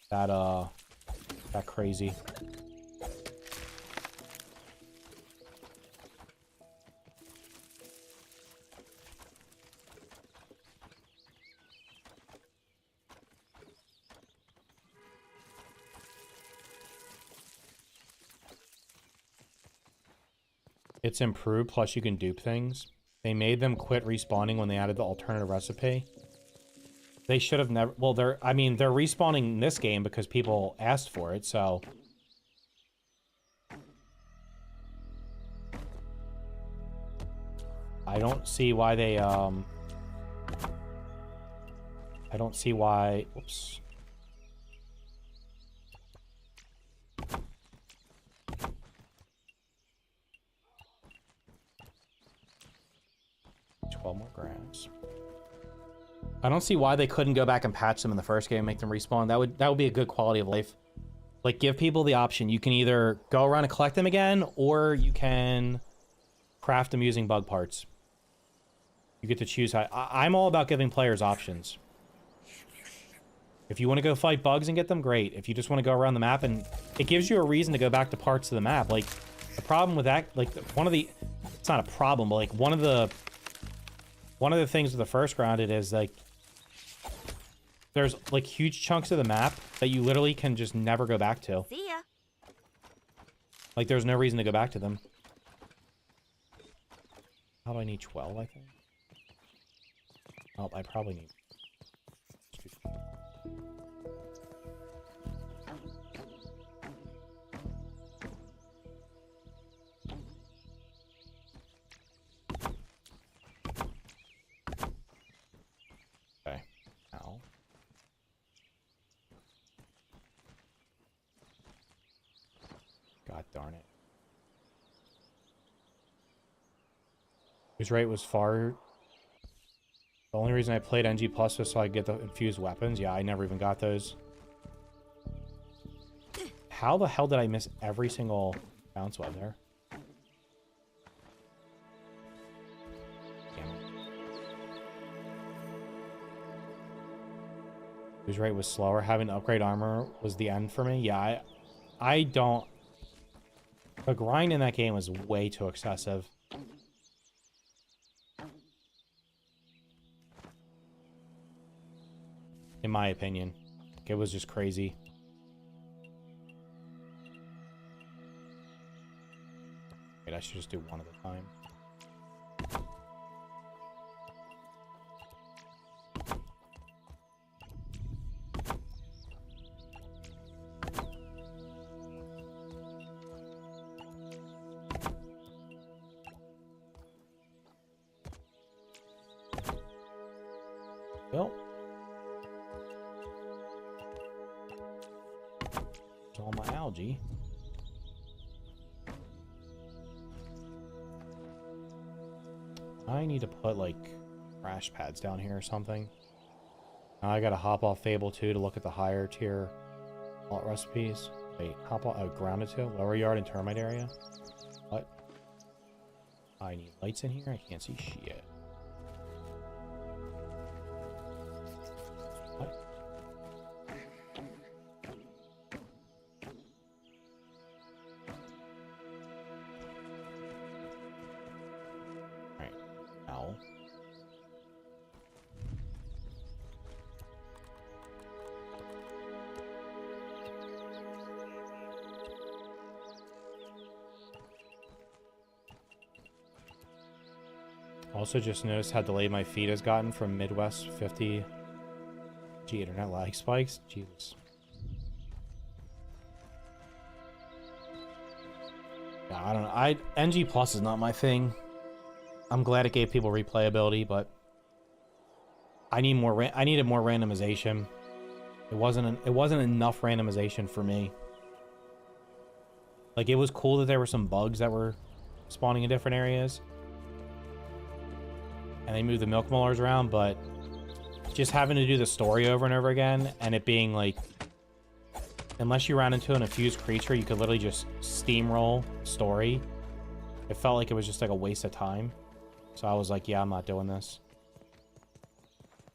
S1: that crazy. It's improved, plus you can dupe things. They made them quit respawning when they added the alternative recipe. They should have never... Well, they're respawning this game because people asked for it, so... I don't see why they, I don't see why... Whoops. More grass. I don't see why they couldn't go back and patch them in the first game and make them respawn. That would be a good quality of life. Like, give people the option. You can either go around and collect them again, or you can craft them using bug parts. You get to choose how. I'm all about giving players options. If you want to go fight bugs and get them, great. If you just want to go around the map, and it gives you a reason to go back to parts of the map. Like, the problem with that, like, it's not a problem, but like, one of the things with the first grounded is like, there's like huge chunks of the map that you literally can just never go back to.
S2: See ya.
S1: Like, there's no reason to go back to them. How do I need 12, I think? Oh, I probably need... Okay. Ow. God darn it. His rate was far... The only reason I played NG Plus was so I get the infused weapons. Yeah, I never even got those. How the hell did I miss every single bounce web there? Damn it. Whose rate was slower. Having to upgrade armor was the end for me. Yeah, I don't... The grind in that game was way too excessive. In my opinion. It was just crazy. Wait, I should just do one at a time. Well. algae. I need to put, like, crash pads down here or something. Now I gotta hop off Fable 2 to look at the higher tier alt recipes. Wait, hop off, grounded to lower yard and termite area. What? I need lights in here? I can't see shit. What? Alright. Ow. Also just noticed how delayed my feed has gotten from Midwest 50 G internet lag spikes. Jesus. Yeah, I don't know. NG Plus is not my thing. I'm glad it gave people replayability, but I needed more randomization. It wasn't enough randomization for me. Like, it was cool that there were some bugs that were spawning in different areas. And they moved the milk molars around, but just having to do the story over and over again, and it being like, unless you ran into an infused creature, you could literally just steamroll story. It felt like it was just like a waste of time. So I was like, yeah, I'm not doing this.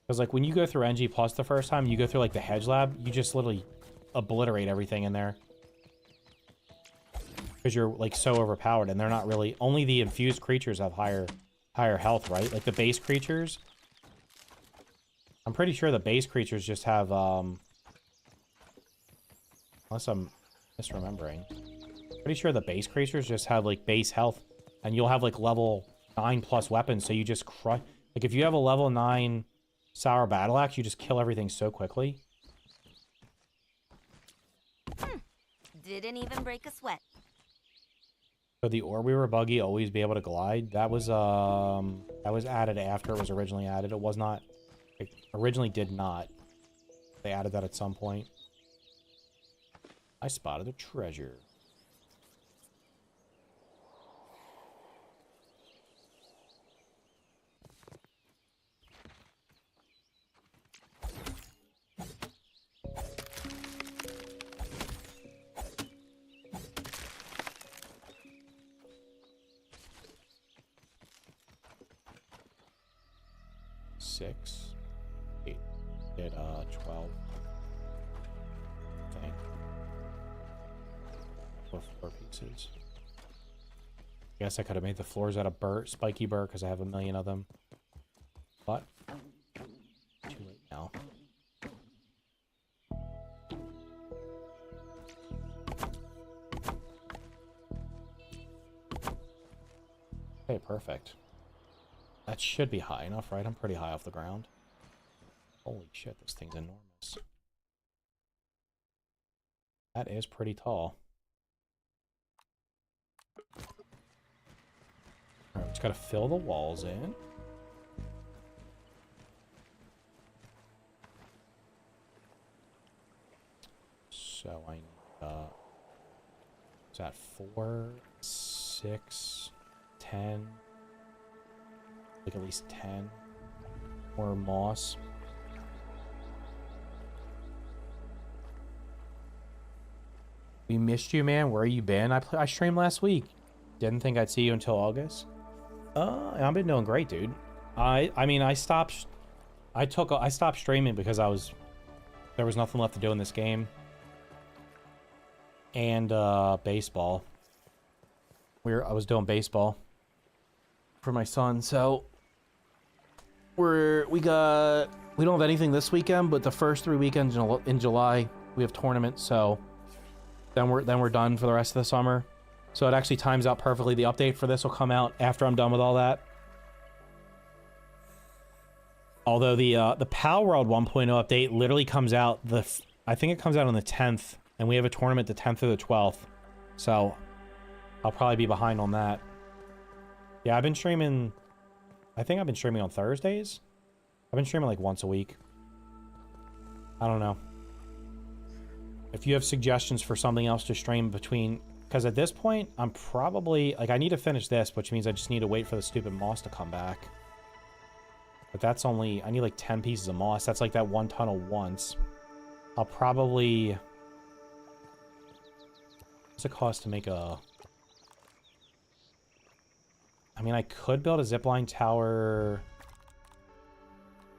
S1: Because like when you go through NG Plus the first time, you go through like the Hedge Lab, you just literally obliterate everything in there. Because you're like so overpowered, and they're not really, only the infused creatures have higher health, right? Like the base creatures. I'm pretty sure the base creatures just have, unless I'm misremembering. Pretty sure the base creatures just have like base health, and you'll have like level 9+ weapons, so you just crush. Like if you have a level 9 Sour Battle Axe, you just kill everything so quickly.
S2: Didn't even break a sweat.
S1: So the Orweaver buggy always be able to glide. That was added after it was originally added. It was not. It originally did not. They added that at some point. I spotted a treasure. Six, 8, did 12. Thing. With 4 pieces. Guess I could have made the floors out of spiky burr because I have a million of them. But too late now. Okay, perfect. That should be high enough, right? I'm pretty high off the ground. Holy shit, this thing's enormous. That is pretty tall. Alright, we just gotta fill the walls in. So I need, is that 4, 6, 10? Like at least 10 more moss. We missed you, man. Where you been? I streamed last week. Didn't think I'd see you until August. I've been doing great, dude. I mean, I stopped streaming because there was nothing left to do in this game. And baseball. I was doing baseball for my son, so we don't have anything this weekend, but the first 3 weekends in July we have tournaments, so then we're done for the rest of the summer. So it actually times out perfectly. The update for this will come out after I'm done with all that. Although the Pal World 1.0 update literally comes out I think it comes out on the 10th, and we have a tournament the 10th or the 12th, so I'll probably be behind on that. Yeah, I've been streaming. I think I've been streaming on Thursdays. I've been streaming like once a week. I don't know. If you have suggestions for something else to stream between... Because at this point, I'm probably... Like, I need to finish this, which means I just need to wait for the stupid moss to come back. But that's only... I need, like, 10 pieces of moss. That's, like, that one tunnel once. I'll probably... What's it cost to make a... I mean, I could build a zipline tower...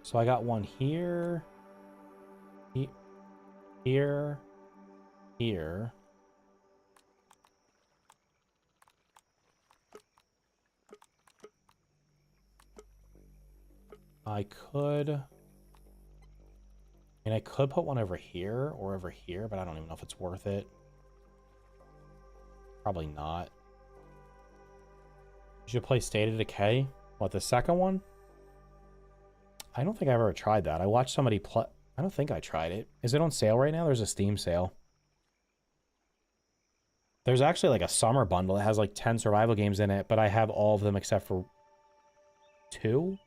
S1: So I got one here... Here... Here... I could... I could put one over here or over here, but I don't even know if it's worth it. Probably not. You should play State of Decay. What, the second one? I don't think I've ever tried that. I watched somebody play... I don't think I tried it. Is it on sale right now? There's a Steam sale. There's actually like a summer bundle that has like 10 survival games in it, but I have all of them except for 2? What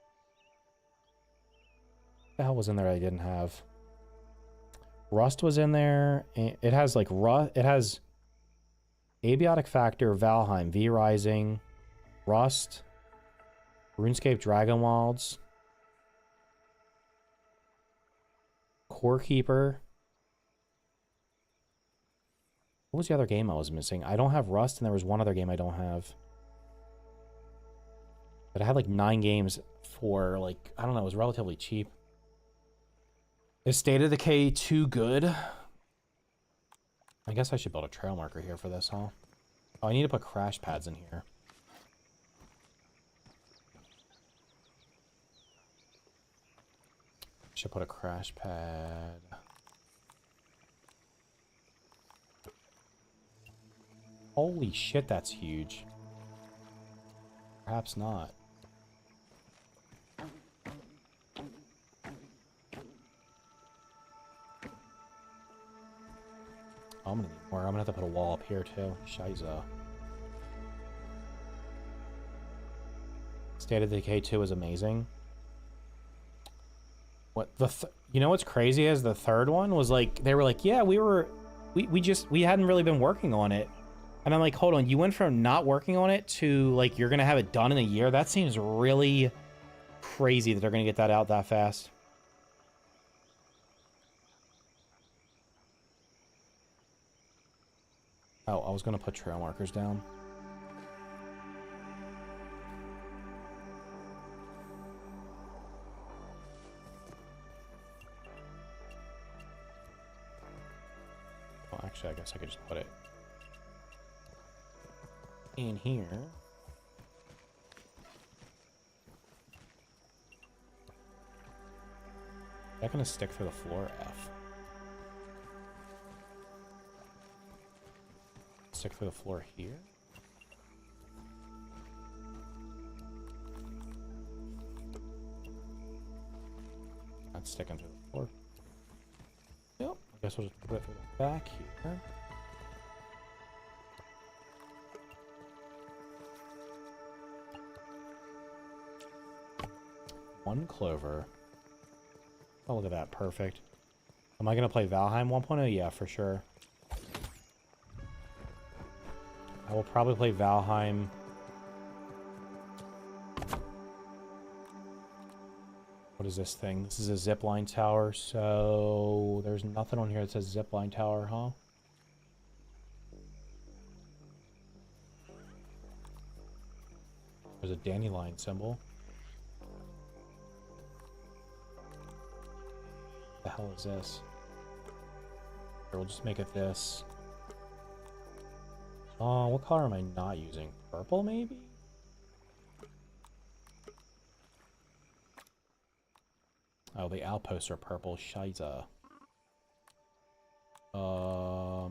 S1: the hell was in there I didn't have? Rust was in there. It has like it has Abiotic Factor, Valheim, V Rising, Rust, RuneScape Dragon Wilds, Core Keeper. What was the other game I was missing? I don't have Rust, and there was one other game I don't have. But I had like 9 games for like, I don't know, it was relatively cheap. Is State of Decay too good? I guess I should build a trail marker here for this, huh? Oh, I need to put crash pads in here. Should put a crash pad. Holy shit, that's huge. Perhaps not. Oh, I'm gonna need more. I'm gonna have to put a wall up here too. Shiza. State of Decay 2 is amazing. What you know what's crazy is the third one was like, they were like, yeah, we hadn't really been working on it. And I'm like, hold on, you went from not working on it to like you're gonna have it done in a year? That seems really crazy that they're gonna get that out that fast. Oh, I was gonna put trail markers down. Well, actually, I guess I could just put it in here. Is that gonna stick through the floor? F. Stick through the floor here. Not sticking through the floor. Yep. I guess we'll just put it through the back here. One clover. Oh, look at that. Perfect. Am I going to play Valheim 1.0? Yeah, for sure. I will probably play Valheim. What is this thing? This is a zipline tower, so there's nothing on here that says zipline tower, huh? There's a dandelion symbol. What the hell is this? Here, we'll just make it this. Oh, what color am I not using? Purple, maybe? Oh, the outposts are purple. Shiza. I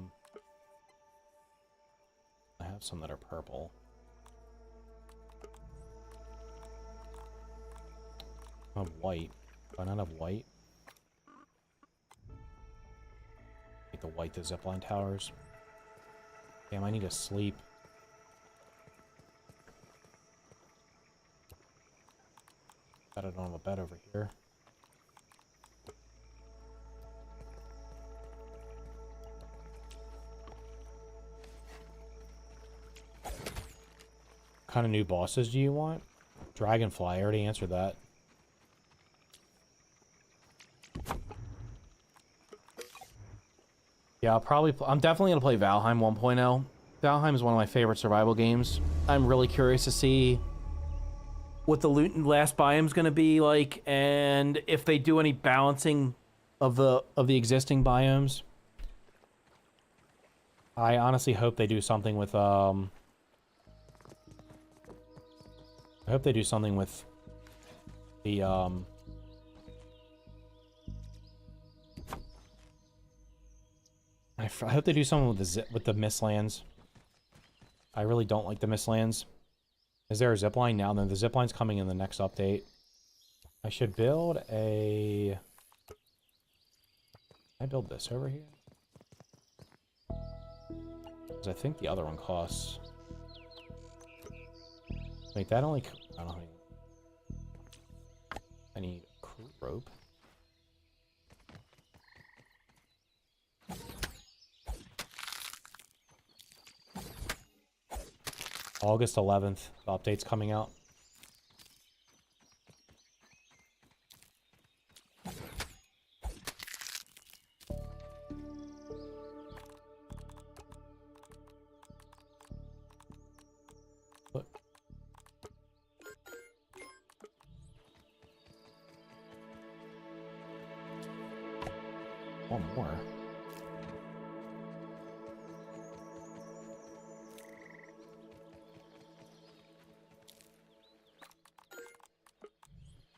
S1: have some that are purple. I have white. Do I not have white? Make the white the zipline towers. Damn, I need to sleep. I don't have a bed over here. kind of new bosses do you want? Dragonfly, I already answered that. Yeah, I'm definitely going to play Valheim 1.0. Valheim is one of my favorite survival games. I'm really curious to see what the loot and last biome's going to be like, and if they do any balancing of the existing biomes. I honestly hope they do something with I hope they do something with the I hope they do something with the Mistlands. I really don't like the Mistlands. Is there a zipline now? No, the zipline's coming in the next update. I should build a... Can I build this over here? Because I think the other one costs... Wait, that only... I don't know. I need crew rope. August 11th, the update's coming out. Look. One more.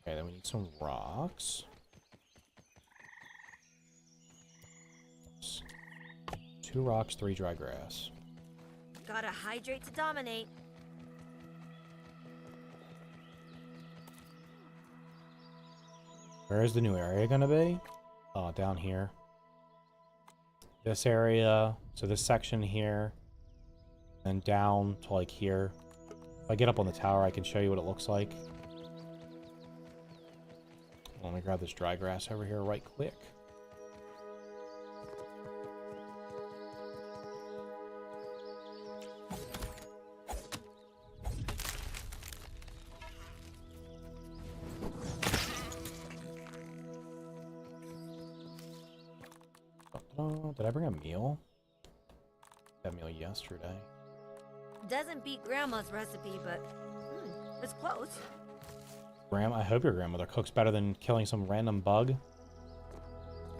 S1: Okay, then we need some rocks. 2 rocks, 3 dry grass.
S2: Gotta hydrate to dominate.
S1: Where is the new area gonna be? Down here. This area, so this section here, and down to like here. If I get up on the tower, I can show you what it looks like. Let me grab this dry grass over here right quick. Oh, did I bring a meal? That meal yesterday.
S2: Doesn't beat Grandma's recipe, but it's close.
S1: I hope your grandmother cooks better than killing some random bug.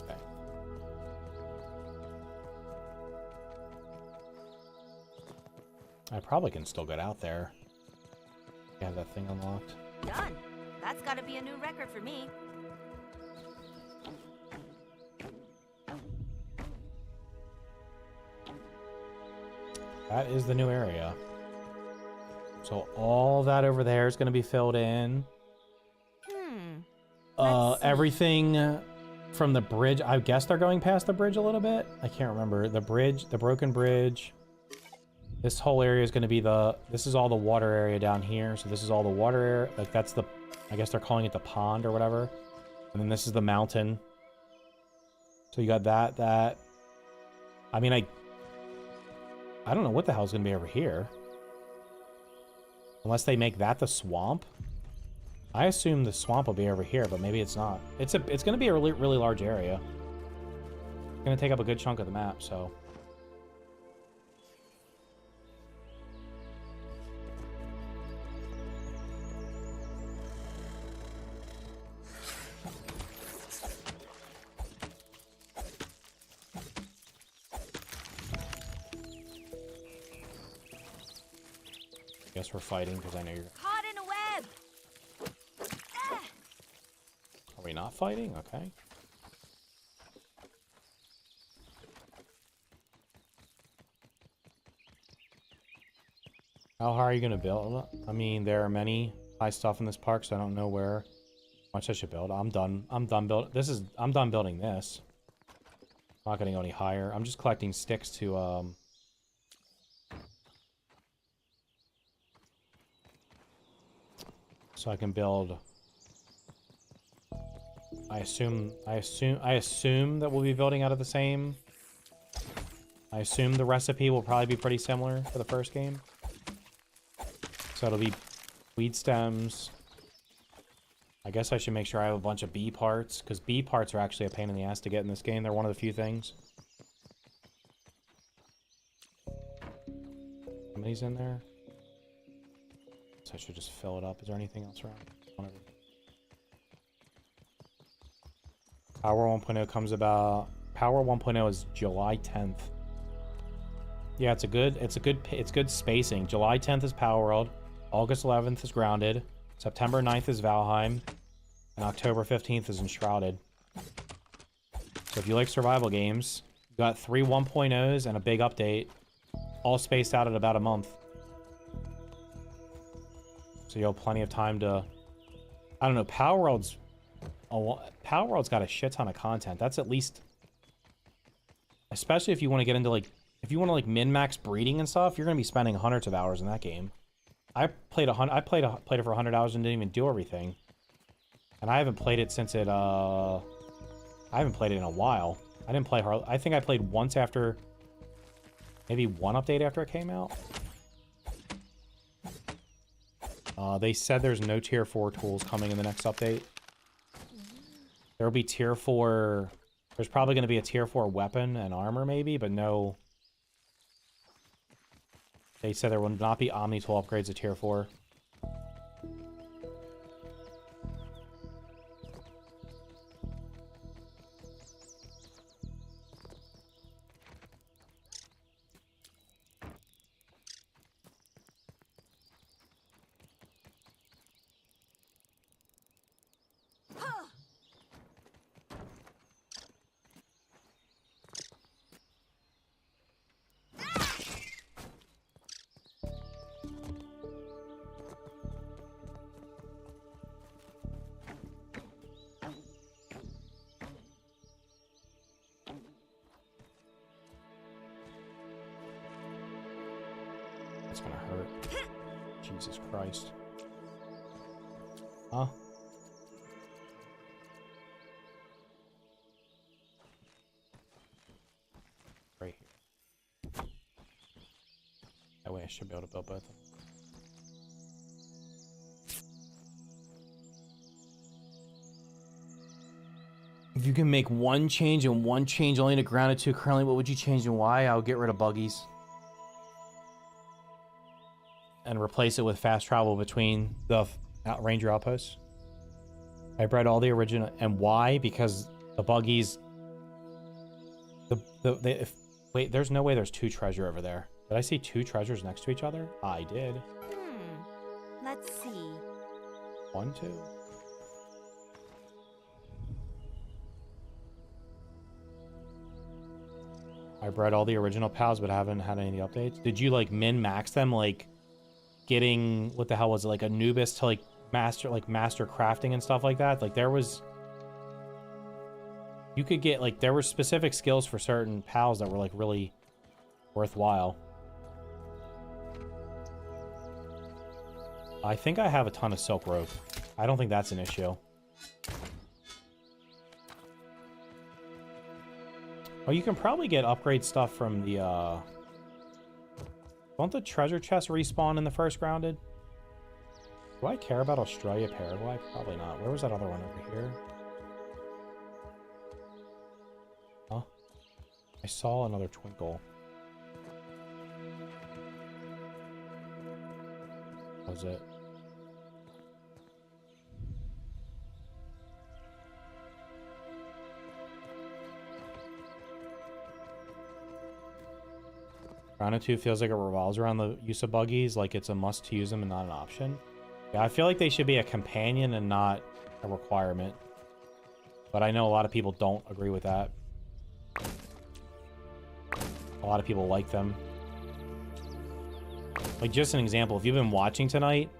S1: Okay. I probably can still get out there. Have that thing unlocked.
S2: Done. That's gotta be a new record for me.
S1: That is the new area. So all that over there is going to be filled in. Everything from the bridge, I guess they're going past the bridge a little bit. I can't remember. The bridge, the broken bridge. This whole area is going to be this is all the water area down here. So this is all the water area. Like that's the, I guess they're calling it the pond or whatever. And then this is the mountain. So you got that. I mean, I don't know what the hell's going to be over here. Unless they make that the swamp. I assume the swamp will be over here, but maybe it's not. It's going to be a really, really large area. It's going to take up a good chunk of the map, so. I guess we're fighting because I know you're...
S2: Caught in a web!
S1: Are we not fighting? Okay. How high are you going to build? I mean, there are many high stuff in this park, so I don't know where much I should build. I'm done building. I'm done building this. I'm not going to go any higher. I'm just collecting sticks to, so I can build. I assume that we'll be building out of the same. I assume the recipe will probably be pretty similar to the first game. So it'll be weed stems. I guess I should make sure I have a bunch of bee parts, because bee parts are actually a pain in the ass to get in this game. They're one of the few things. How many's in there? So I should just fill it up. Is there anything else around? Whatever. Power 1.0 comes about... Power 1.0 is July 10th. Yeah, it's good spacing. July 10th is Power World. August 11th is Grounded. September 9th is Valheim. And October 15th is Enshrouded. So if you like survival games, you got 3 1.0s and a big update, all spaced out at about a month. So you'll have plenty of time to... I don't know, Power World's got a shit ton of content. That's at least... Especially if you want to get into, like... If you want to, like, min-max breeding and stuff, you're going to be spending hundreds of hours in that game. I played it for 100 hours and didn't even do everything. And I haven't played it since it, I haven't played it in a while. I didn't play hard. I think I played once after... Maybe one update after it came out. They said there's no tier 4 tools coming in the next update. There'll be tier 4... There's probably going to be a tier 4 weapon and armor maybe, but no... They said there will not be Omni tool upgrades to tier 4. That's gonna hurt. Jesus Christ. Huh? Right here. That way I should be able to build both of them. If you can make one change and one change only to Grounded 2 currently, what would you change and why? I would get rid of buggies. And replace it with fast travel between the Ranger outposts. I bred all the original, and why? Because the buggies. Wait, there's no way there's 2 treasure over there. Did I see 2 treasures next to each other? I did.
S2: Let's see.
S1: 1, 2. I bred all the original pals, but haven't had any of the updates. Did you like min-max them, like? Getting, what the hell was it, like Anubis to like master crafting and stuff like that? Like there was, you could get like, there were specific skills for certain pals that were like really worthwhile. I think I have a ton of silk rope. I don't think that's an issue. Oh, you can probably get upgrade stuff from the Won't the treasure chest respawn in the first Grounded? Do I care about Australia, Paraguay? Probably not. Where was that other one over here? Huh? I saw another twinkle. Was it? Grounded 2 feels like it revolves around the use of buggies, like it's a must to use them and not an option. Yeah, I feel like they should be a companion and not a requirement. But I know a lot of people don't agree with that. A lot of people like them. Like, just an example, if you've been watching tonight,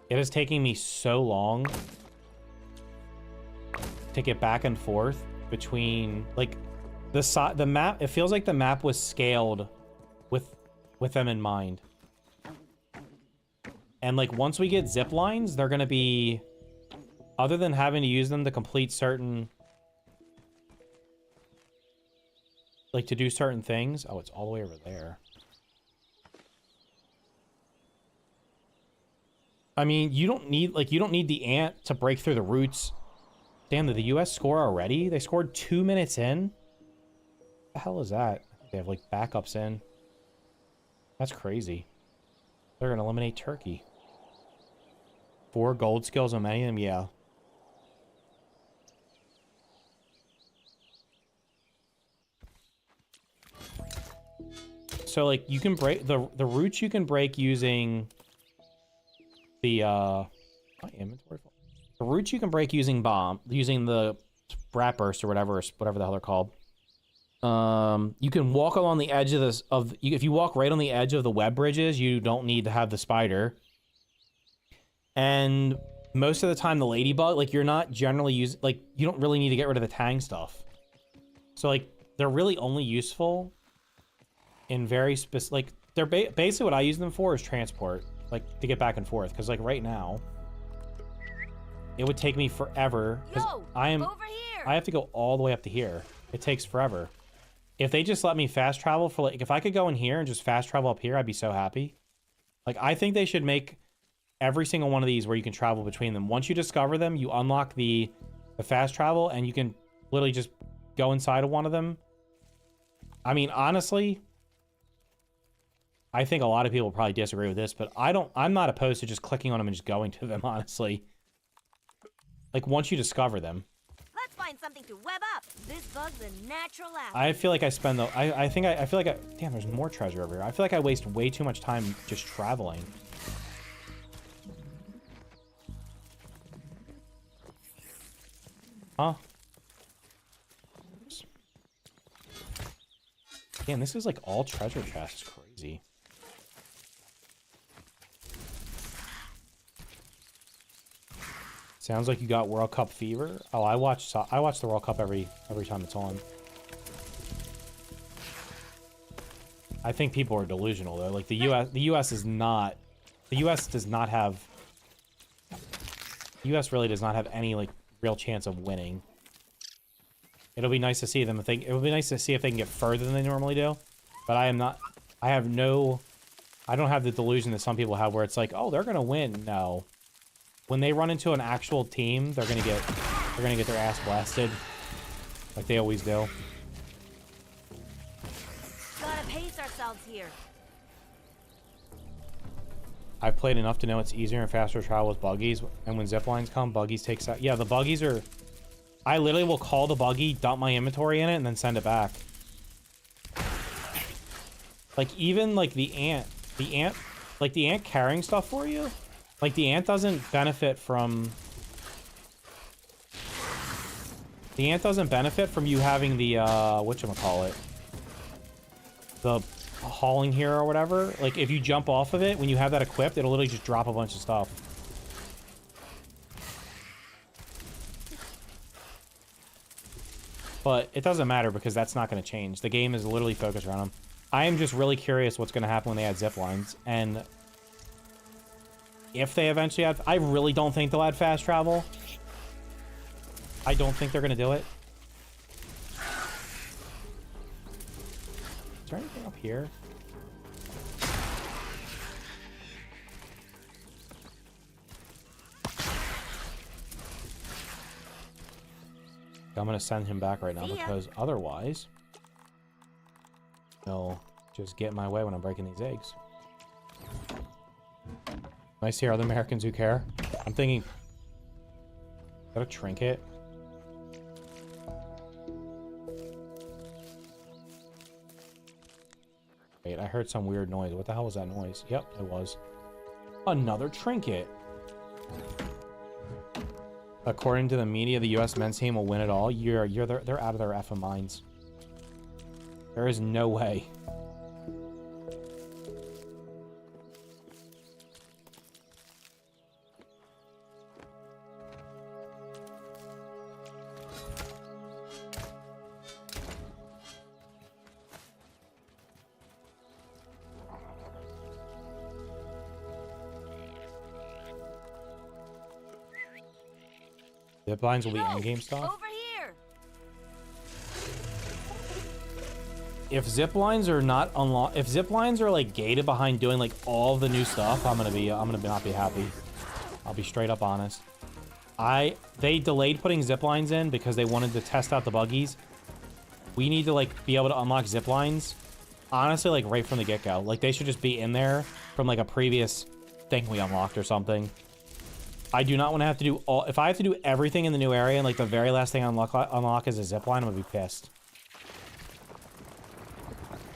S1: it is taking me so long to get back and forth between, like, the map. It feels like the map was scaled with them in mind. And like once we get zip lines, they're gonna be, other than having to use them to complete certain, like to do certain things. Oh, it's all the way over there. I mean, you don't need the ant to break through the roots. Damn, did the US score already? They scored 2 minutes in? What the hell is that? They have, like, backups in. That's crazy. They're gonna eliminate Turkey. 4 gold skills on many of them? Yeah. So, like, you can break... The roots you can break using... My inventory... The roots you can break using the brat burst or whatever the hell they're called. You can walk along the edge of this if you walk right on the edge of the web bridges, you don't need to have the spider. And most of the time, the ladybug, like, you're not generally using, like, you don't really need to get rid of the tang stuff. So, like, they're really only useful in very specific, like, they're basically what I use them for is transport, like, to get back and forth. Because, like, right now, it would take me forever because I have to go all the way up to here. It takes forever. If they just let me fast travel for, like, if I could go in here and just fast travel up here, I'd be so happy. Like, I think they should make every single one of these where you can travel between them. Once you discover them, you unlock the fast travel and you can literally just go inside of one of them. I mean, honestly, I think a lot of people probably disagree with this, but I'm not opposed to just clicking on them and just going to them, honestly. Like, once you discover them.
S2: Let's find something to web up. This bug's a natural ally.
S1: I feel like I spend the... I feel like damn, there's more treasure over here. I feel like I waste way too much time just traveling. Huh? Damn, this is like all treasure chests. Crazy. Sounds like you got World Cup fever. Oh, I watch the World Cup every time it's on. I think people are delusional though. Like the US does not have really does not have any like real chance of winning. It'll be nice to see them if they can get further than they normally do. But I don't have the delusion that some people have where it's like, oh, they're gonna win. No. When they run into an actual team, they're gonna get their ass blasted. Like they always do.
S2: Gotta pace ourselves here.
S1: I've played enough to know it's easier and faster to travel with buggies, and when ziplines come, buggies takes out. Yeah, the buggies are... I literally will call the buggy, dump my inventory in it, and then send it back. Like, even, like, the ant carrying stuff for you, like, the ant doesn't benefit from... The ant doesn't benefit from you having the, whatchamacallit? The hauling here or whatever. Like, if you jump off of it, when you have that equipped, it'll literally just drop a bunch of stuff. But it doesn't matter because that's not going to change. The game is literally focused around them. I am just really curious what's going to happen when they add zip lines. And if they eventually add... I really don't think they'll add fast travel. I don't think they're going to do it. Is there anything up here? I'm going to send him back right now because otherwise he'll just get in my way when I'm breaking these eggs. Nice to hear other Americans who care. I'm thinking, is that a trinket? Wait, I heard some weird noise. What the hell was that noise? Yep, it was. Another trinket. According to the media, the U.S. men's team will win it all. They're out of their effing minds. There is no way. Zip lines will be endgame stuff.
S2: Over here.
S1: If zip lines are not unlocked, if zip lines are like gated behind doing like all of the new stuff, I'm gonna not be happy. I'll be straight up honest. They delayed putting zip lines in because they wanted to test out the buggies. We need to, like, be able to unlock zip lines, honestly, like, right from the get-go. Like, they should just be in there from, like, a previous thing we unlocked or something. I do not want to have to do all... If I have to do everything in the new area and, like, the very last thing I unlock is a zip line, I'm gonna be pissed.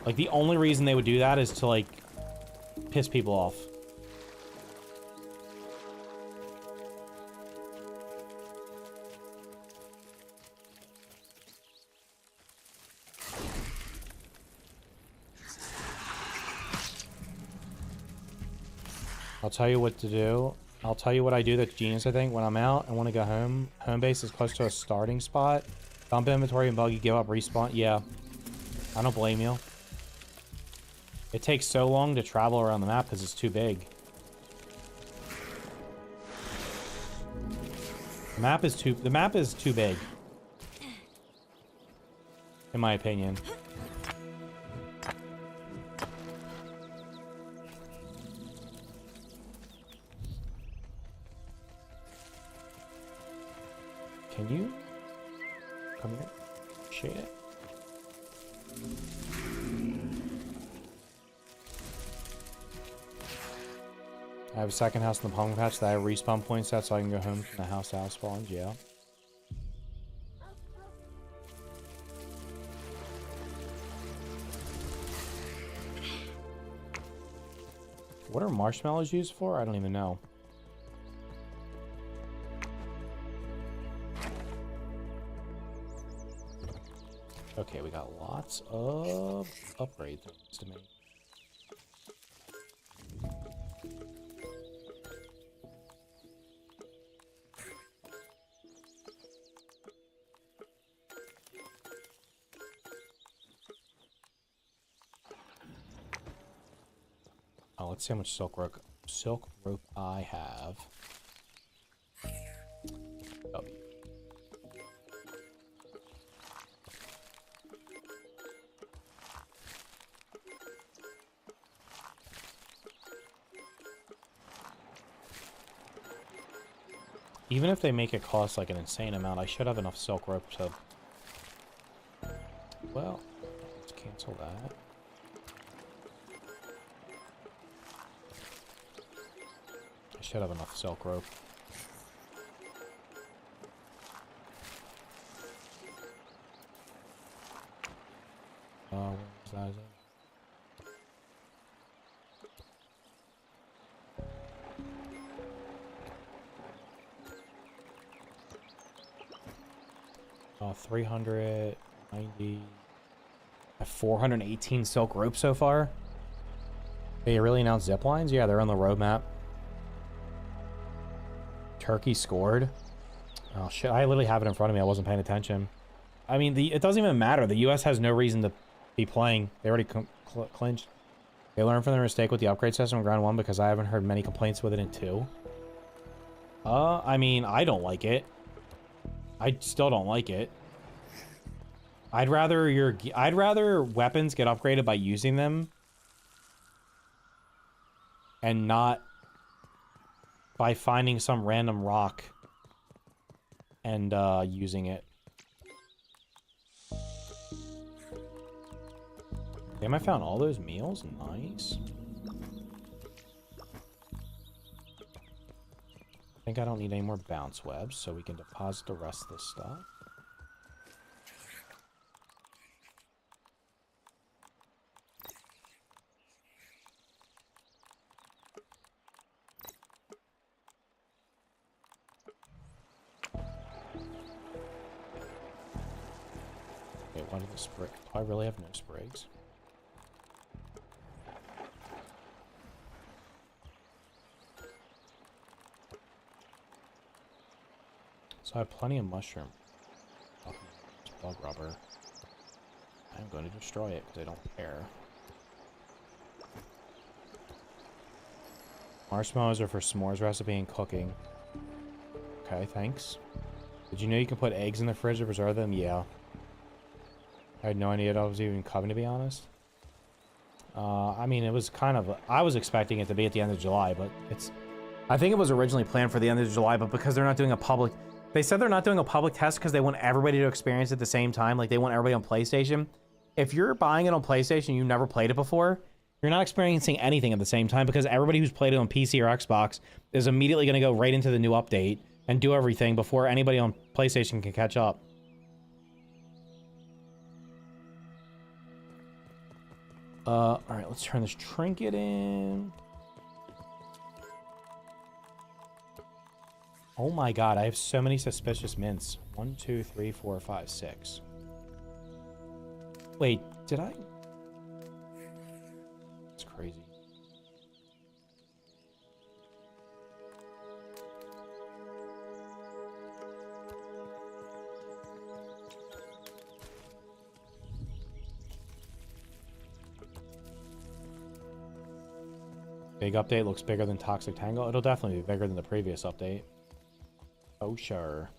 S1: Like, the only reason they would do that is to, like, piss people off. I'll tell you what to do. I'll tell you what I do that's genius, I think. When I'm out, I want to go home. Home base is close to a starting spot. Dump inventory and buggy, give up, respawn. Yeah. I don't blame you. It takes so long to travel around the map because it's too big. The map is too big. In my opinion. Can you come here? Shade it. I have a second house in the pumpkin patch that I have respawn points at, so I can go home from the house that spawns. Yeah. What are marshmallows used for? I don't even know. Okay, we got lots of upgrade things to make. Oh, let's see how much silk rope I have. Oh. Even if they make it cost like an insane amount, I should have enough silk rope to... Well, let's cancel that. I should have enough silk rope. What was that? Oh, 390. I have 418 silk rope so far. They really announced zip lines? Yeah, they're on the roadmap. Turkey scored. Oh shit, I literally have it in front of me. I wasn't paying attention. I mean, it doesn't even matter. The US has no reason to be playing. They already clinched. They learned from their mistake with the upgrade system in Ground 1 because I haven't heard many complaints with it in 2. I mean, I don't like it. I still don't like it. I'd rather weapons get upgraded by using them and not by finding some random rock and using it. Damn, I found all those meals. Nice. I think I don't need any more bounce webs, so we can deposit the rest of this stuff. Okay, what are the sprigs? Do I really have no sprigs? So I have plenty of mushroom. Oh, it's bug rubber. I'm going to destroy it because I don't care. Marshmallows are for s'mores recipe and cooking. Okay, thanks. Did you know you can put eggs in the fridge to preserve them? Yeah. I had no idea that was even coming, to be honest. I mean, it was kind of... I was expecting it to be at the end of July, but it's I think it was originally planned for the end of July, but because they're not doing a public... They said they're not doing a public test because they want everybody to experience it at the same time. Like, they want everybody on PlayStation. If you're buying it on PlayStation and you've never played it before, you're not experiencing anything at the same time because everybody who's played it on PC or Xbox is immediately going to go right into the new update and do everything before anybody on PlayStation can catch up. All right, let's turn this trinket in. Oh my god, I have so many suspicious mints. 1, 2, 3, 4, 5, 6. Wait, did I? It's crazy. Big update looks bigger than Toxic Tangle. It'll definitely be bigger than the previous update. Oh, sure.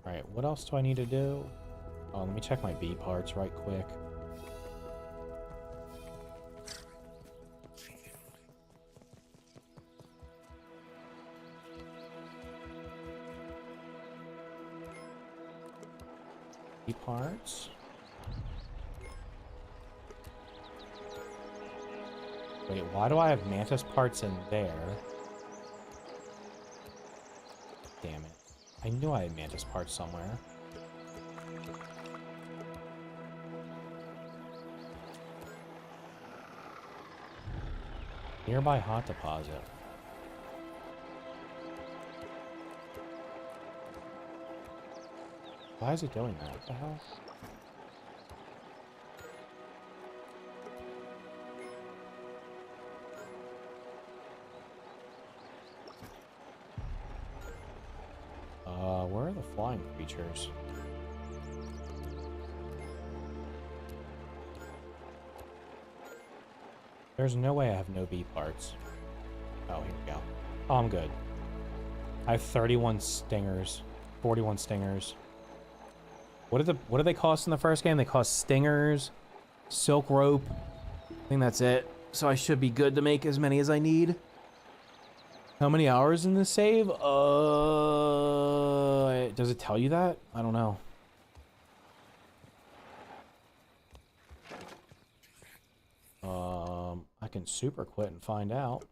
S1: Alright, what else do I need to do? Oh, let me check my B parts right quick. B parts. Wait, why do I have Mantis parts in there? Damn it. I knew I had Mantis parts somewhere. Nearby hot deposit. Why is it doing that? What the hell? Where are the flying creatures? There's no way I have no B parts. Oh, here we go. Oh, I'm good. I have 31 stingers. 41 stingers. What did they cost in the first game? They cost stingers, silk rope. I think that's it. So I should be good to make as many as I need. How many hours in this save? Does it tell you that? I don't know. I can super quit and find out.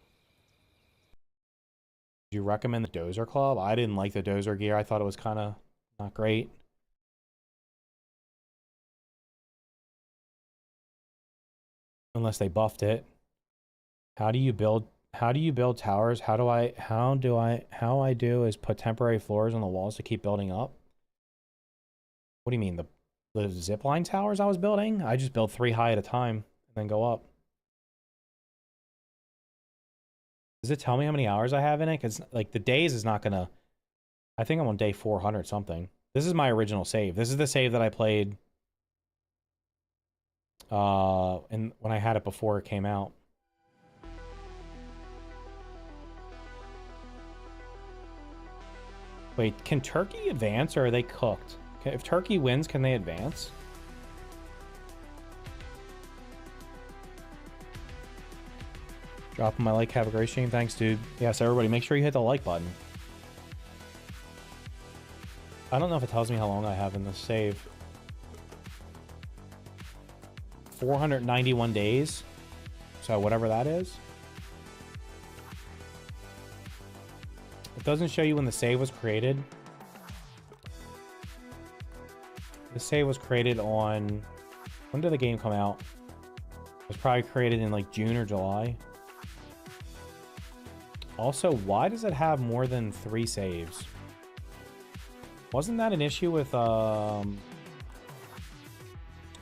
S1: Do you recommend the Dozer Club? I didn't like the Dozer gear. I thought it was kind of not great. Unless they buffed it. How do you build towers? How I do is put temporary floors on the walls to keep building up. What do you mean? The zipline towers I was building? I just build 3 high at a time and then go up. Does it tell me how many hours I have in it? Because like the days is not gonna. I think I'm on day 400 something. This is my original save. This is the save that I played and when I had it before it came out. Wait, can Turkey advance or are they cooked? If Turkey wins, can they advance? Dropping my like, have a great stream. Thanks, dude. Yes, everybody, make sure you hit the like button. I don't know if it tells me how long I have in this save. 491 days. So whatever that is. It doesn't show you when the save was created. The save was created on... When did the game come out? It was probably created in like June or July. Also, why does it have more than 3 saves? Wasn't that an issue with... Oh,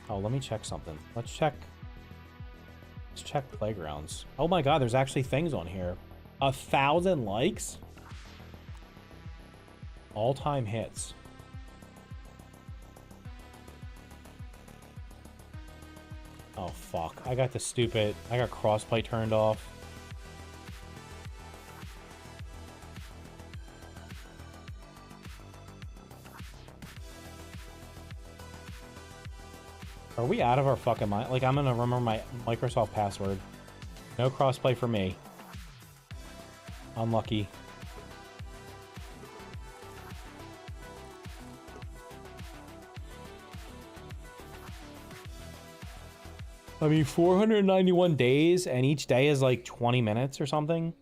S1: let me check something. Let's check Playgrounds. Oh my god, there's actually things on here. 1,000 likes? All-time hits. Oh, fuck. I got crossplay turned off. Are we out of our fucking mind? Like, I'm gonna remember my Microsoft password. No crossplay for me. Unlucky. I mean, 491 days, and each day is like 20 minutes or something.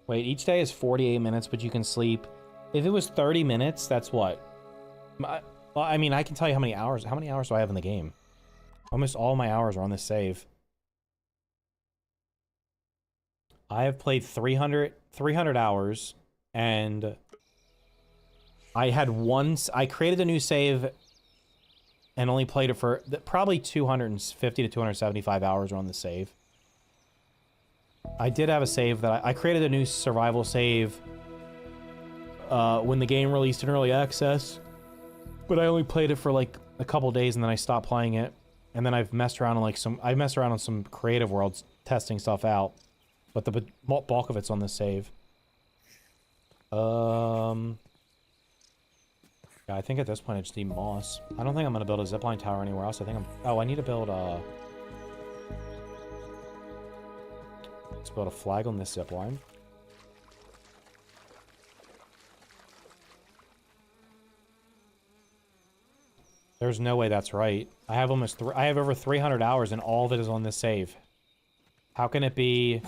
S1: Wait, each day is 48 minutes, but you can sleep. If it was 30 minutes, that's what? Well, I mean, I can tell you how many hours. How many hours do I have in the game? Almost all my hours are on this save. I have played 300 hours, and I had I created a new save and only played it for probably 250 to 275 hours on the save. I did have a save that I created a new survival save when the game released in early access, but I only played it for like a couple days and then I stopped playing it. And then I've messed around on some creative worlds testing stuff out, but the bulk of it's on this save. Yeah, I think at this point I just need moss. I don't think I'm gonna build a zipline tower anywhere else. I think oh, I need to build let's build a flag on this zipline. There's no way that's right. I have I have over 300 hours and all of it is on this save. How can it be?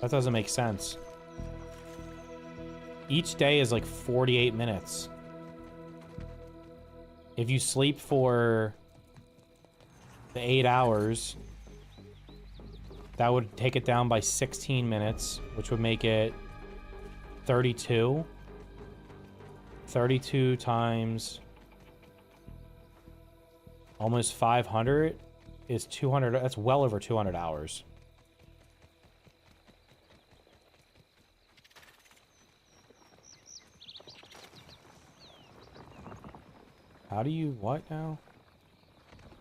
S1: That doesn't make sense. Each day is like 48 minutes. If you sleep for the 8 hours, that would take it down by 16 minutes, which would make it 32. 32 times almost 500 is 200. That's well over 200 hours. How do you, what now?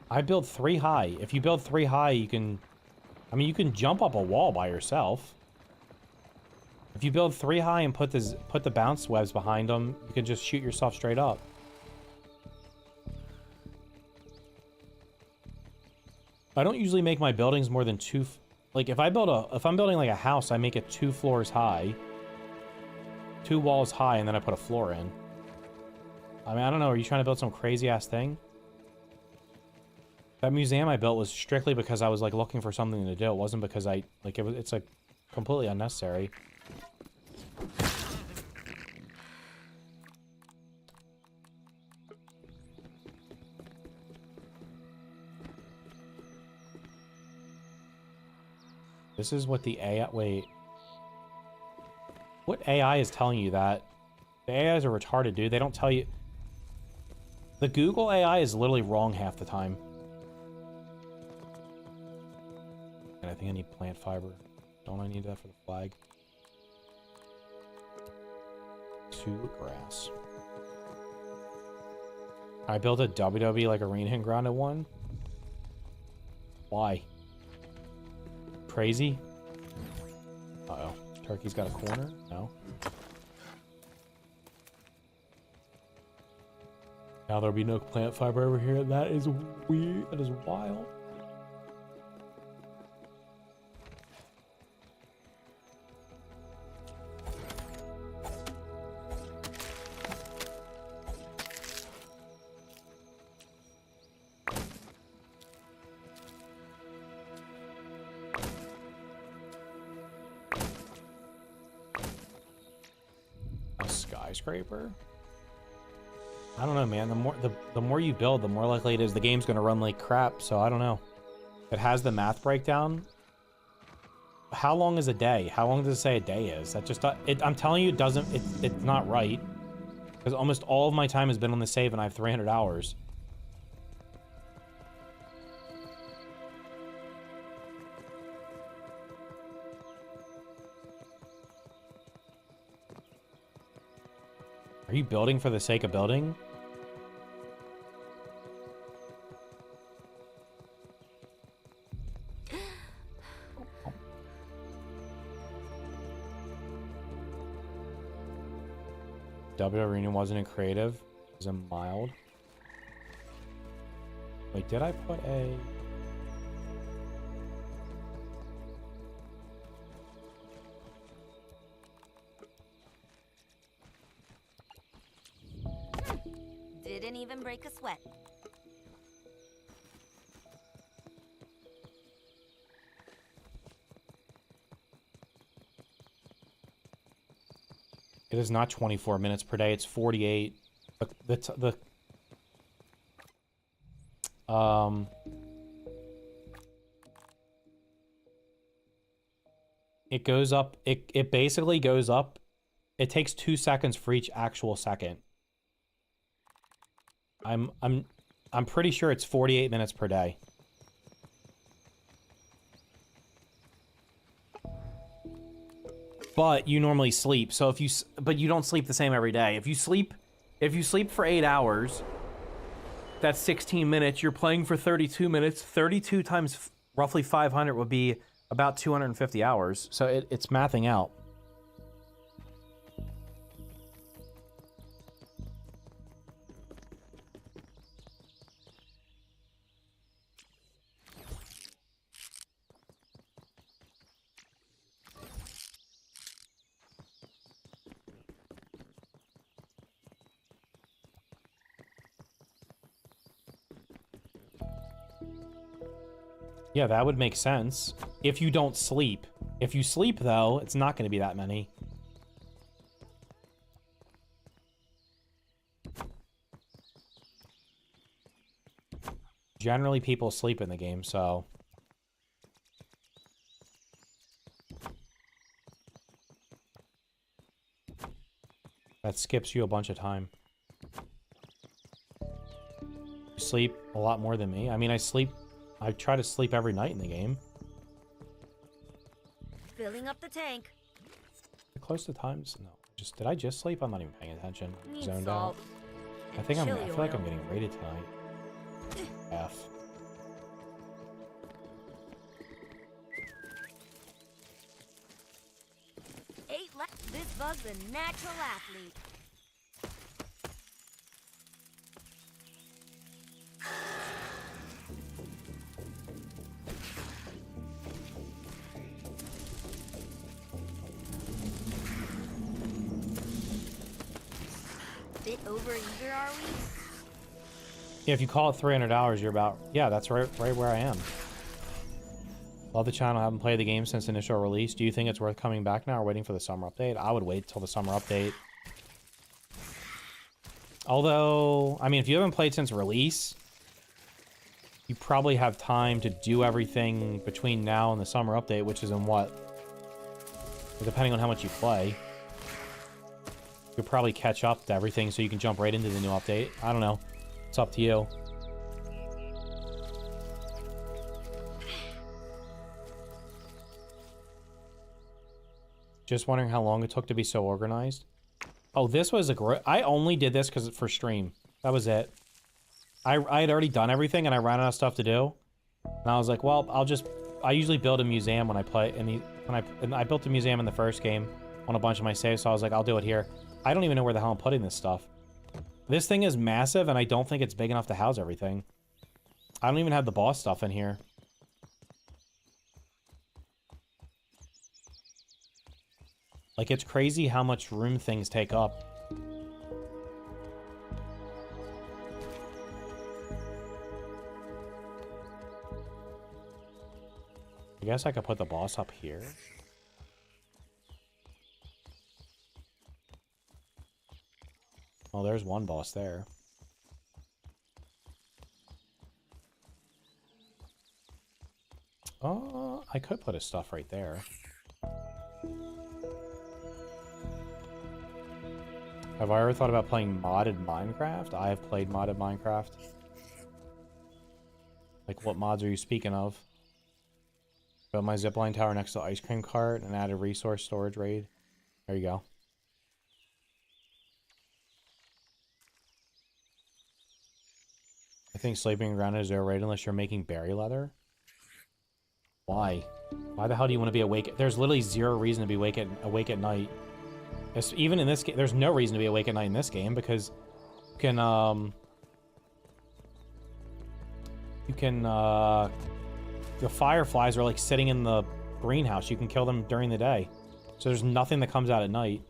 S1: I build 3 high. If you build 3 high, you can, I mean, you can jump up a wall by yourself. If you build 3 high and put the bounce webs behind them, you can just shoot yourself straight up. I don't usually make my buildings more than 2, like if I'm building like a house, I make it 2 floors high, 2 walls high, and then I put a floor in. I mean, I don't know. Are you trying to build some crazy ass thing? That museum I built was strictly because I was like looking for something to do. It wasn't because it's like completely unnecessary. This is what the AI, wait. What AI is telling you that? The AIs are retarded, dude. They don't tell you. The Google AI is literally wrong half the time. And I think I need plant fiber. Don't I need that for the flag? 2 grass. I built a WWE like arena and grounded one. Why? Crazy? Uh-oh. Turkey's got a corner? No. Now there'll be no plant fiber over here. That is weird. That is wild. A skyscraper? I don't know, man. The more you build, the more likely it is the game's gonna run like crap. So I don't know. It has the math breakdown. How long is a day? How long does it say a day is? That just I'm telling you, it doesn't. It's not right. Because almost all of my time has been on the save, and I have 300 hours. Are you building for the sake of building? W Reunion wasn't in creative. It was in mild. Wait, did I put a...
S2: Didn't even break a sweat.
S1: It is not 24 minutes per day. It's 48. It goes up. It basically goes up. It takes 2 seconds for each actual second. I'm pretty sure it's 48 minutes per day. But you normally sleep. So but you don't sleep the same every day. If you sleep for 8 hours, that's 16 minutes. You're playing for 32 minutes. 32 times roughly 500 would be about 250 hours. So it's mathing out. Yeah, that would make sense. If you don't sleep. If you sleep, though, it's not going to be that many. Generally, people sleep in the game, so... that skips you a bunch of time. You sleep a lot more than me. I mean, I try to sleep every night in the game.
S2: Filling up the tank.
S1: Close to times? No. Did I just sleep? I'm not even paying attention.
S2: Need
S1: Zoned
S2: salt
S1: out.
S2: and
S1: I feel
S2: chili
S1: like I'm
S2: oil.
S1: getting rated tonight. F.
S2: This bug's a natural athlete. Bit overeager, are we?
S1: Yeah, if you call it $300, you're about... yeah, that's right where I am. Love the channel. Haven't played the game since initial release. Do you think it's worth coming back now or waiting for the summer update? I would wait till the summer update. Although, I mean, if you haven't played since release, you probably have time to do everything between now and the summer update, which is in what? Depending on how much you play. You'll probably catch up to everything so you can jump right into the new update. I don't know. It's up to you. Just wondering how long it took to be so organized. Oh, this was a great... I only did this because for stream. That was it. I had already done everything and I ran out of stuff to do. And I was like, well, I usually build a museum when I play... and I built a museum in the first game on a bunch of my saves, so I was like, I'll do it here. I don't even know where the hell I'm putting this stuff. This thing is massive and I don't think it's big enough to house everything. I don't even have the boss stuff in here. Like, it's crazy how much room things take up. I guess I could put the boss up here. Oh, there's one boss there. Oh, I could put his stuff right there. Have I ever thought about playing modded Minecraft? I have played modded Minecraft. Like, what mods are you speaking of? Built my zipline tower next to the ice cream cart and added resource storage raid. There you go. I think sleeping around is overrated unless you're making berry leather. Why? Why the hell do you want to be awake? There's literally zero reason to be awake at night. Even in this game, there's no reason to be awake at night in this game because you can the fireflies are like sitting in the greenhouse. You can kill them during the day. So there's nothing that comes out at night.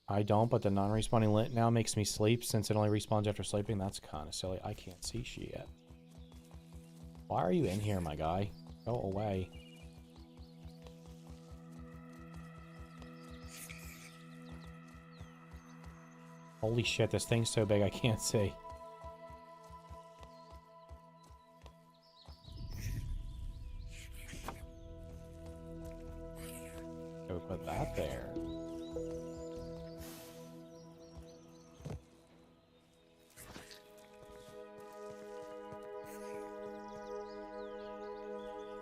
S1: I don't, but the non-respawning lit now makes me sleep since it only respawns after sleeping. That's kind of silly. I can't see shit. Why are you in here, my guy? Go away. Holy shit, this thing's so big I can't see. Go put that there.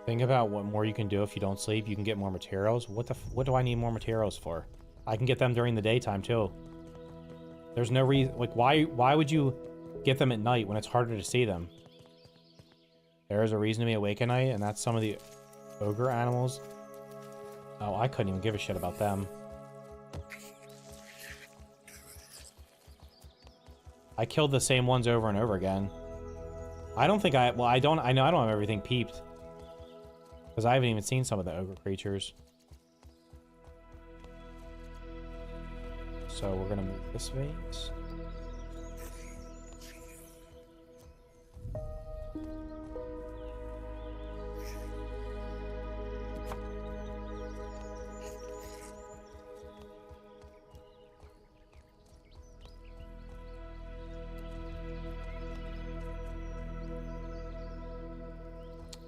S1: Think about what more you can do if you don't sleep. You can get more materials. What do I need more materials for? I can get them during the daytime too. There's no reason, like, why would you get them at night when it's harder to see them? There is a reason to be awake at night, and that's some of the ogre animals. Oh, I couldn't even give a shit about them. I killed the same ones over and over again. I don't think I know I don't have everything peeped. Because I haven't even seen some of the ogre creatures. So we're gonna move this vase.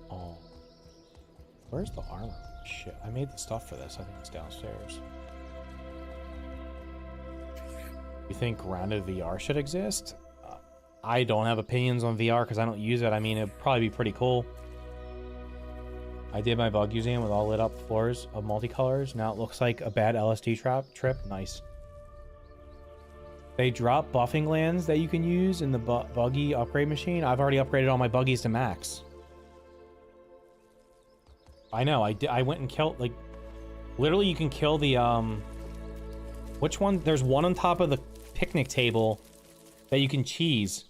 S1: Oh. Where's the armor? Shit, I made the stuff for this. I think it's downstairs. You think grounded VR should exist? I don't have opinions on VR because I don't use it. I mean, it'd probably be pretty cool. I did my bug using it with all lit up floors of multicolors. Now it looks like a bad LSD trip. Nice. They drop buffing glands that you can use in the buggy upgrade machine. I've already upgraded all my buggies to max. I know. I went and killed, like, literally you can kill the which one? There's one on top of the picnic table that you can cheese.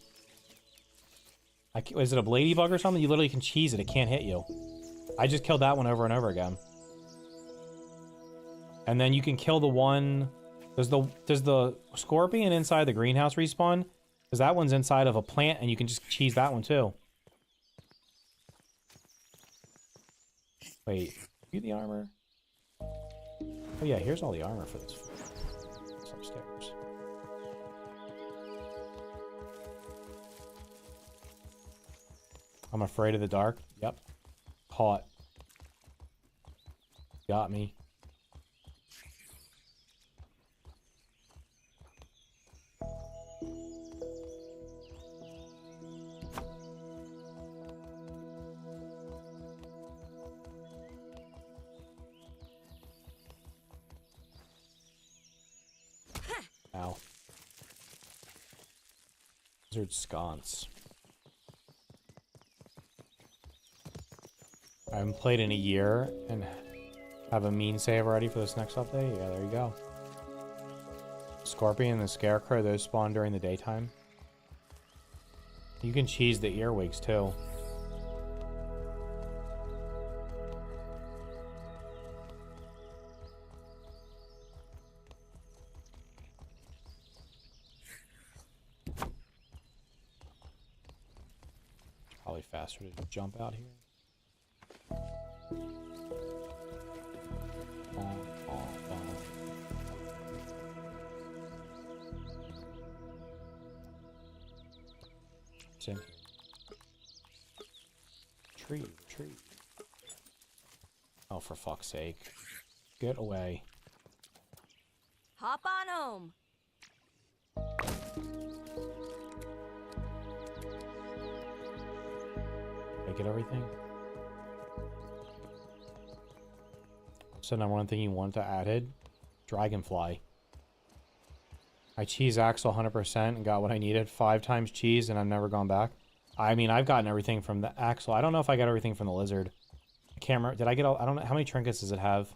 S1: Is it a ladybug or something? You literally can cheese it. It can't hit you. I just killed that one over and over again. And then you can kill the one... Does the scorpion inside the greenhouse respawn? Because that one's inside of a plant and you can just cheese that one too. Wait, you the armor? Oh yeah, here's all the armor for this. It's upstairs. I'm afraid of the dark. Yep. Caught. Got me. Ow. Lizard sconce. I haven't played in a year and have a mean save already for this next update. Yeah, there you go. Scorpion and the Scarecrow, those spawn during the daytime. You can cheese the earwigs too. Probably faster to jump out here. It's in here. Tree. Oh, for fuck's sake. Get away.
S2: Hop on home.
S1: Did I get everything? So now one thing you want to added, dragonfly. I cheese Axel 100% and got what I needed. 5 times cheese and I've never gone back. I mean, I've gotten everything from the Axel. I don't know if I got everything from the lizard. Camera. Did I get all? I don't know. How many trinkets does it have?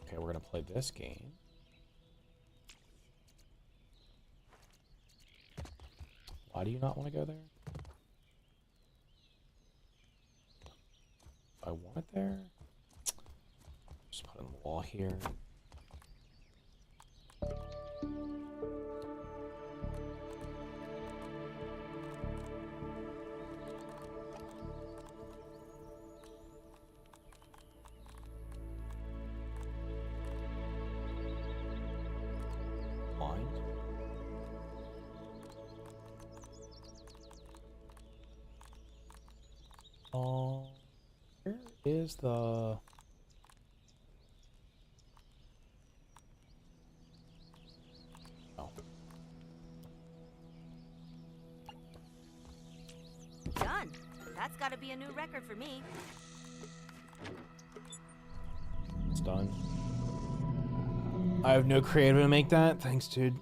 S1: Okay, we're gonna play this game. Why do you not want to go there? I want it there. Just put it on the wall here. Blind. Where is the... Oh.
S2: Done. That's got to be a new record for me.
S1: It's done. I have no creative to make that. Thanks, dude.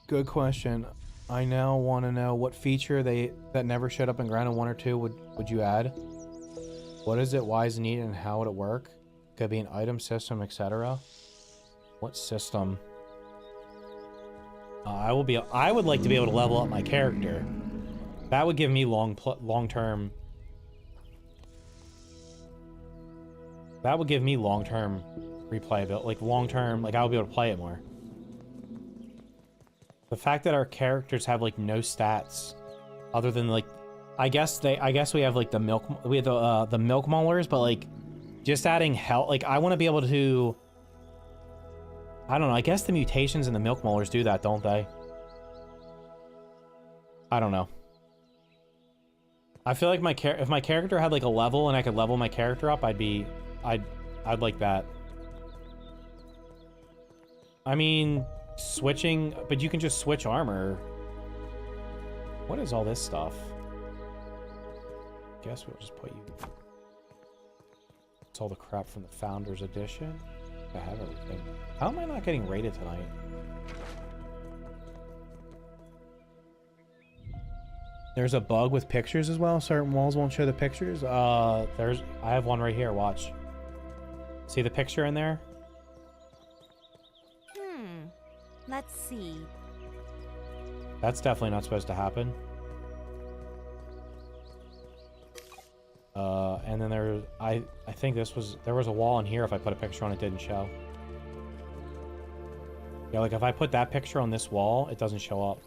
S1: Good question. I now want to know what feature that never showed up in Grounded 1 or 2 would you add? What is it, why is it needed, and how would it work? Could be an item system, etc. What system? I would like to be able to level up my character. That would give me long-term. That would give me long-term replayability, like long-term, like I would be able to play it more. The fact that our characters have like no stats, other than like, I guess we have like the milk maulers, but like just adding health. Like I want to be able to. I don't know. I guess the mutations in the milk maulers do that, don't they? I don't know. I feel like if my character had like a level and I could level my character up, I'd like that. I mean, switching, but you can just switch armor. What is all this stuff? Guess we'll just put you. It's all the crap from the Founders Edition. I have everything. How am I not getting rated tonight? There's a bug with pictures as well. Certain walls won't show the pictures. I have one right here. Watch. See the picture in there?
S2: Let's see.
S1: That's definitely not supposed to happen. And then I think there was a wall in here. If I put a picture on it, didn't show. Yeah, like if I put that picture on this wall, it doesn't show up.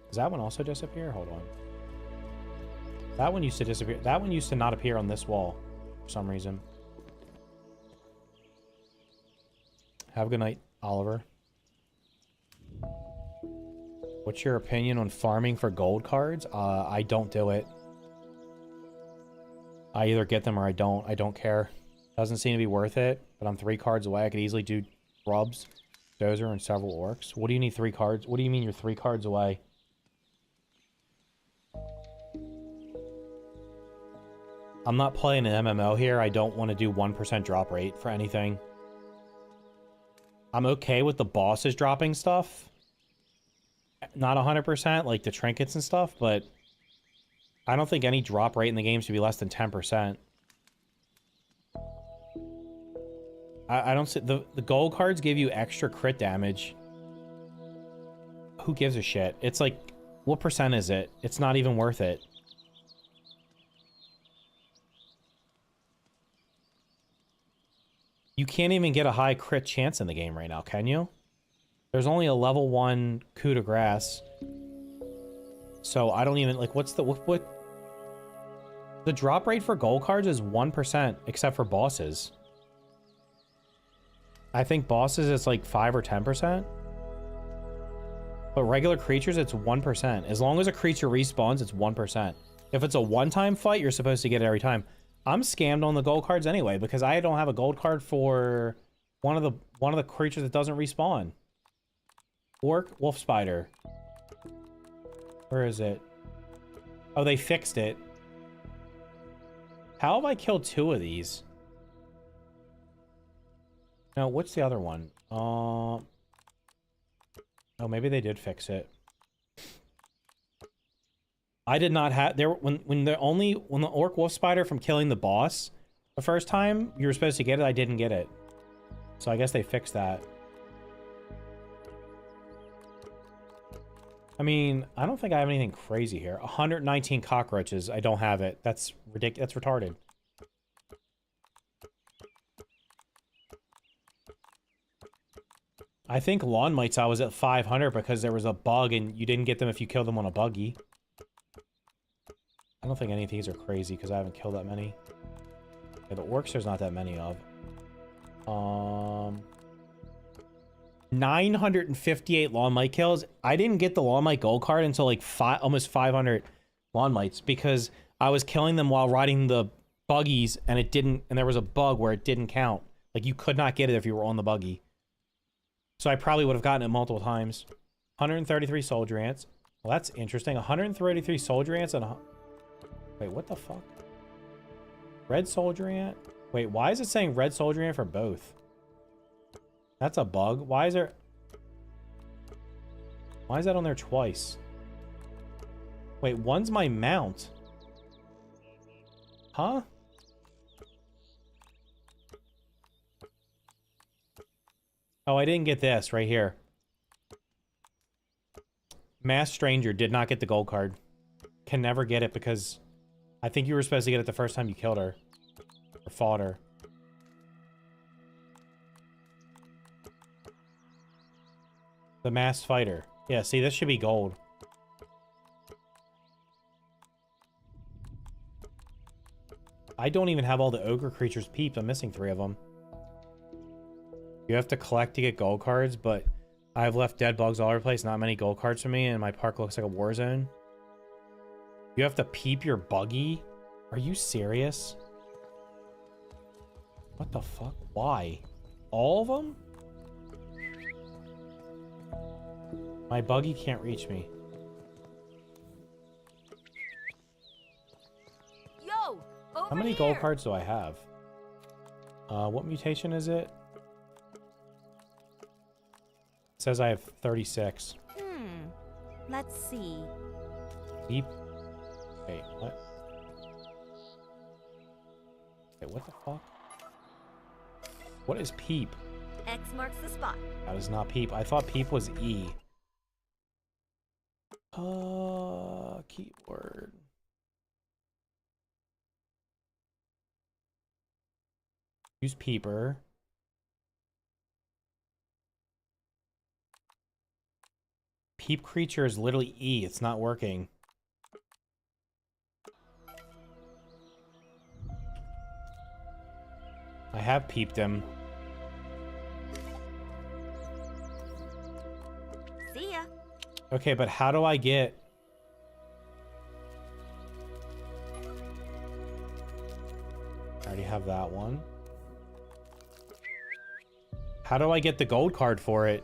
S1: Does that one also disappear? Hold on. That one used to disappear. That one used to not appear on this wall for some reason. Have a good night, Oliver. What's your opinion on farming for gold cards? I don't do it. I either get them or I don't. I don't care. Doesn't seem to be worth it, but I'm 3 cards away. I could easily do Grubs, Dozer, and several orcs. What do you need 3 cards? What do you mean you're 3 cards away? I'm not playing an MMO here. I don't want to do 1% drop rate for anything. I'm okay with the bosses dropping stuff. Not 100%, like the trinkets and stuff, but I don't think any drop rate in the game should be less than 10%. I don't see... The gold cards give you extra crit damage. Who gives a shit? It's like, what percent is it? It's not even worth it. You can't even get a high crit chance in the game right now, can you? There's only a level 1 coup de grace. So I don't even, like, what's the, what? The drop rate for gold cards is 1%, except for bosses. I think bosses it's like 5 or 10%. But regular creatures, it's 1%. As long as a creature respawns, it's 1%. If it's a one-time fight, you're supposed to get it every time. I'm scammed on the gold cards anyway, because I don't have a gold card for one of the creatures that doesn't respawn. Orc, wolf spider. Where is it? Oh, they fixed it. How have I killed 2 of these? No, what's the other one? Oh, maybe they did fix it. I did not have there when the orc wolf spider from killing the boss the first time you were supposed to get it. I didn't get it, so I guess they fixed that. I mean, I don't think I have anything crazy here. 119 cockroaches. I don't have it. That's ridiculous. That's retarded. I think lawn mites I was at 500 because there was a bug and you didn't get them if you killed them on a buggy. I don't think any of these are crazy because I haven't killed that many. Yeah, the orcs there's not that many of. 958 lawn mite kills. I didn't get the lawn mite gold card until like almost 500 lawn mites because I was killing them while riding the buggies and it didn't, and there was a bug where it didn't count. Like you could not get it if you were on the buggy. So I probably would have gotten it multiple times. 133 soldier ants. Well, that's interesting. 133 soldier ants and wait, what the fuck? Red soldier ant? Wait, why is it saying red soldier ant for both? That's a bug. Why is that on there twice? Wait, one's my mount. Huh? Oh, I didn't get this right here. Mass Stranger did not get the gold card. Can never get it because I think you were supposed to get it the first time you killed her. Or fought her. The Masked Fighter. Yeah, see, this should be gold. I don't even have all the ogre creatures peeped. I'm missing 3 of them. You have to collect to get gold cards, but I've left dead bugs all over the place. Not many gold cards for me, and my park looks like a war zone. You have to peep your buggy? Are you serious? What the fuck? Why? All of them? My buggy can't reach me.
S2: Yo, over
S1: How many
S2: here.
S1: gold cards do I have? What mutation is it? It says I have 36.
S2: Let's see.
S1: Peep. Wait, what? Wait, what the fuck? What is peep?
S2: X marks the spot.
S1: That is not peep. I thought peep was E. Keyword. Use peeper. Peep creature is literally E. It's not working. I have peeped him.
S2: See ya.
S1: Okay, but how do I get... I already have that one. How do I get the gold card for it?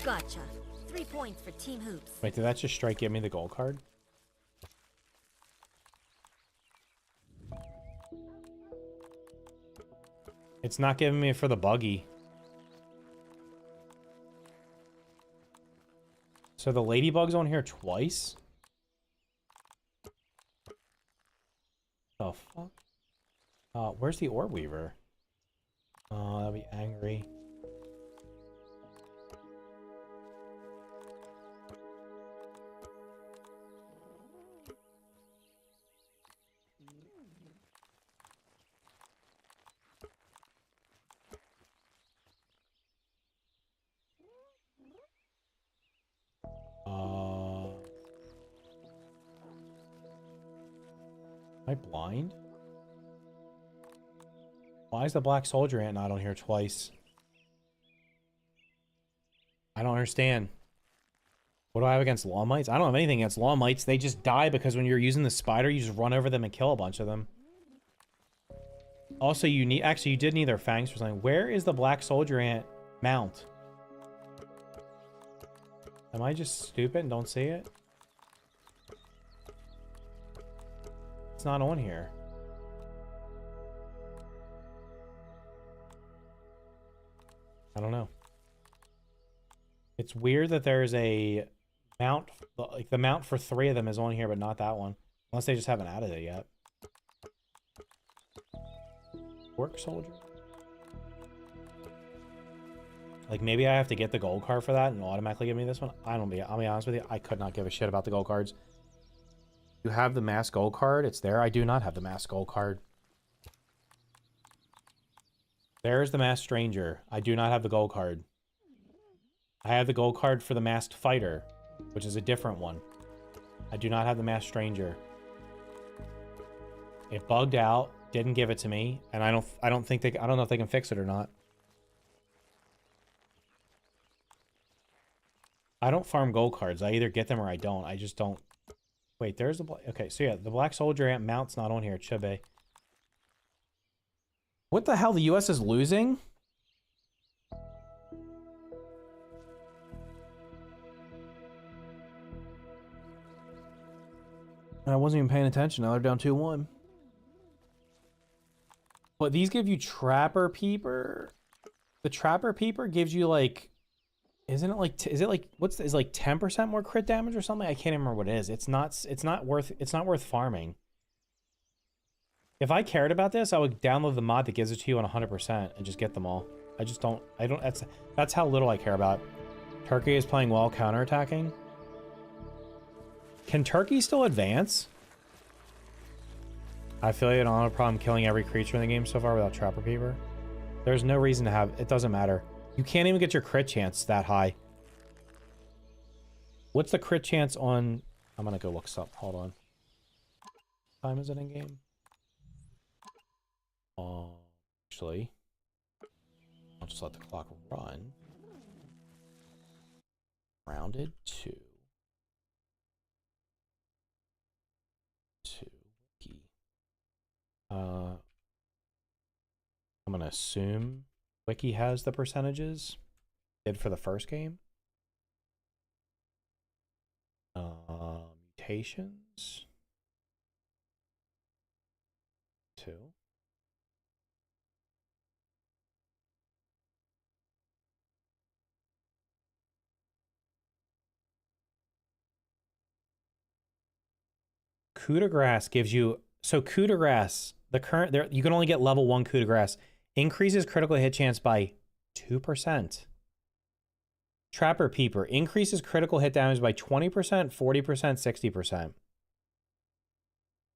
S2: Gotcha. 3 points for Team Hoops.
S1: Wait, did that just straight give me the gold card? It's not giving me it for the buggy. So the ladybug's on here twice? The fuck? Where's the orb weaver? That'll be angry. Am I blind? Why is the black soldier ant not on here twice? I don't understand. What do I have against lawn mites? I don't have anything against lawn mites. They just die because when you're using the spider, you just run over them and kill a bunch of them. Also, you need... Actually, you did need their fangs for something. Where is the black soldier ant mount? Am I just stupid and don't see it? It's not on here. I don't know. It's weird that there's a mount, like the mount for 3 of them is on here, but not that one. Unless they just haven't added it yet. Work soldier. Like maybe I have to get the gold card for that and automatically give me this one. I'll be honest with you. I could not give a shit about the gold cards. You have the mass gold card. It's there. I do not have the mass gold card. There's the masked stranger. I do not have the gold card. I have the gold card for the masked fighter, which is a different one. I do not have the masked stranger. It bugged out, didn't give it to me, and I don't know if they can fix it or not. I don't farm gold cards. I either get them or I don't. I just don't. Wait, there's the okay, so yeah, the black soldier ant mount's not on here. It should be. What the hell? The US is losing? I wasn't even paying attention. Now they're down 2-1. But these give you Trapper Peeper. The Trapper Peeper gives you like, isn't it like, is it like, is like 10% more crit damage or something? I can't even remember what it is. It's not worth farming. If I cared about this, I would download the mod that gives it to you on 100% and just get them all. That's how little I care about. Turkey is playing well, counterattacking. Can Turkey still advance? I feel like I don't have a problem killing every creature in the game so far without Trapper Peeper. There's no reason to have... It doesn't matter. You can't even get your crit chance that high. What's the crit chance on... I'm gonna go look something. Hold on. What time is it in game? Actually... I'll just let the clock run. Rounded 2. I'm gonna assume Wiki has the percentages. Did for the first game. Mutations. 2. Coup de Grace gives you... So Coup de Grace, the current... There, you can only get level 1 Coup de Grace. Increases critical hit chance by 2%. Trapper Peeper. Increases critical hit damage by 20%, 40%, 60%.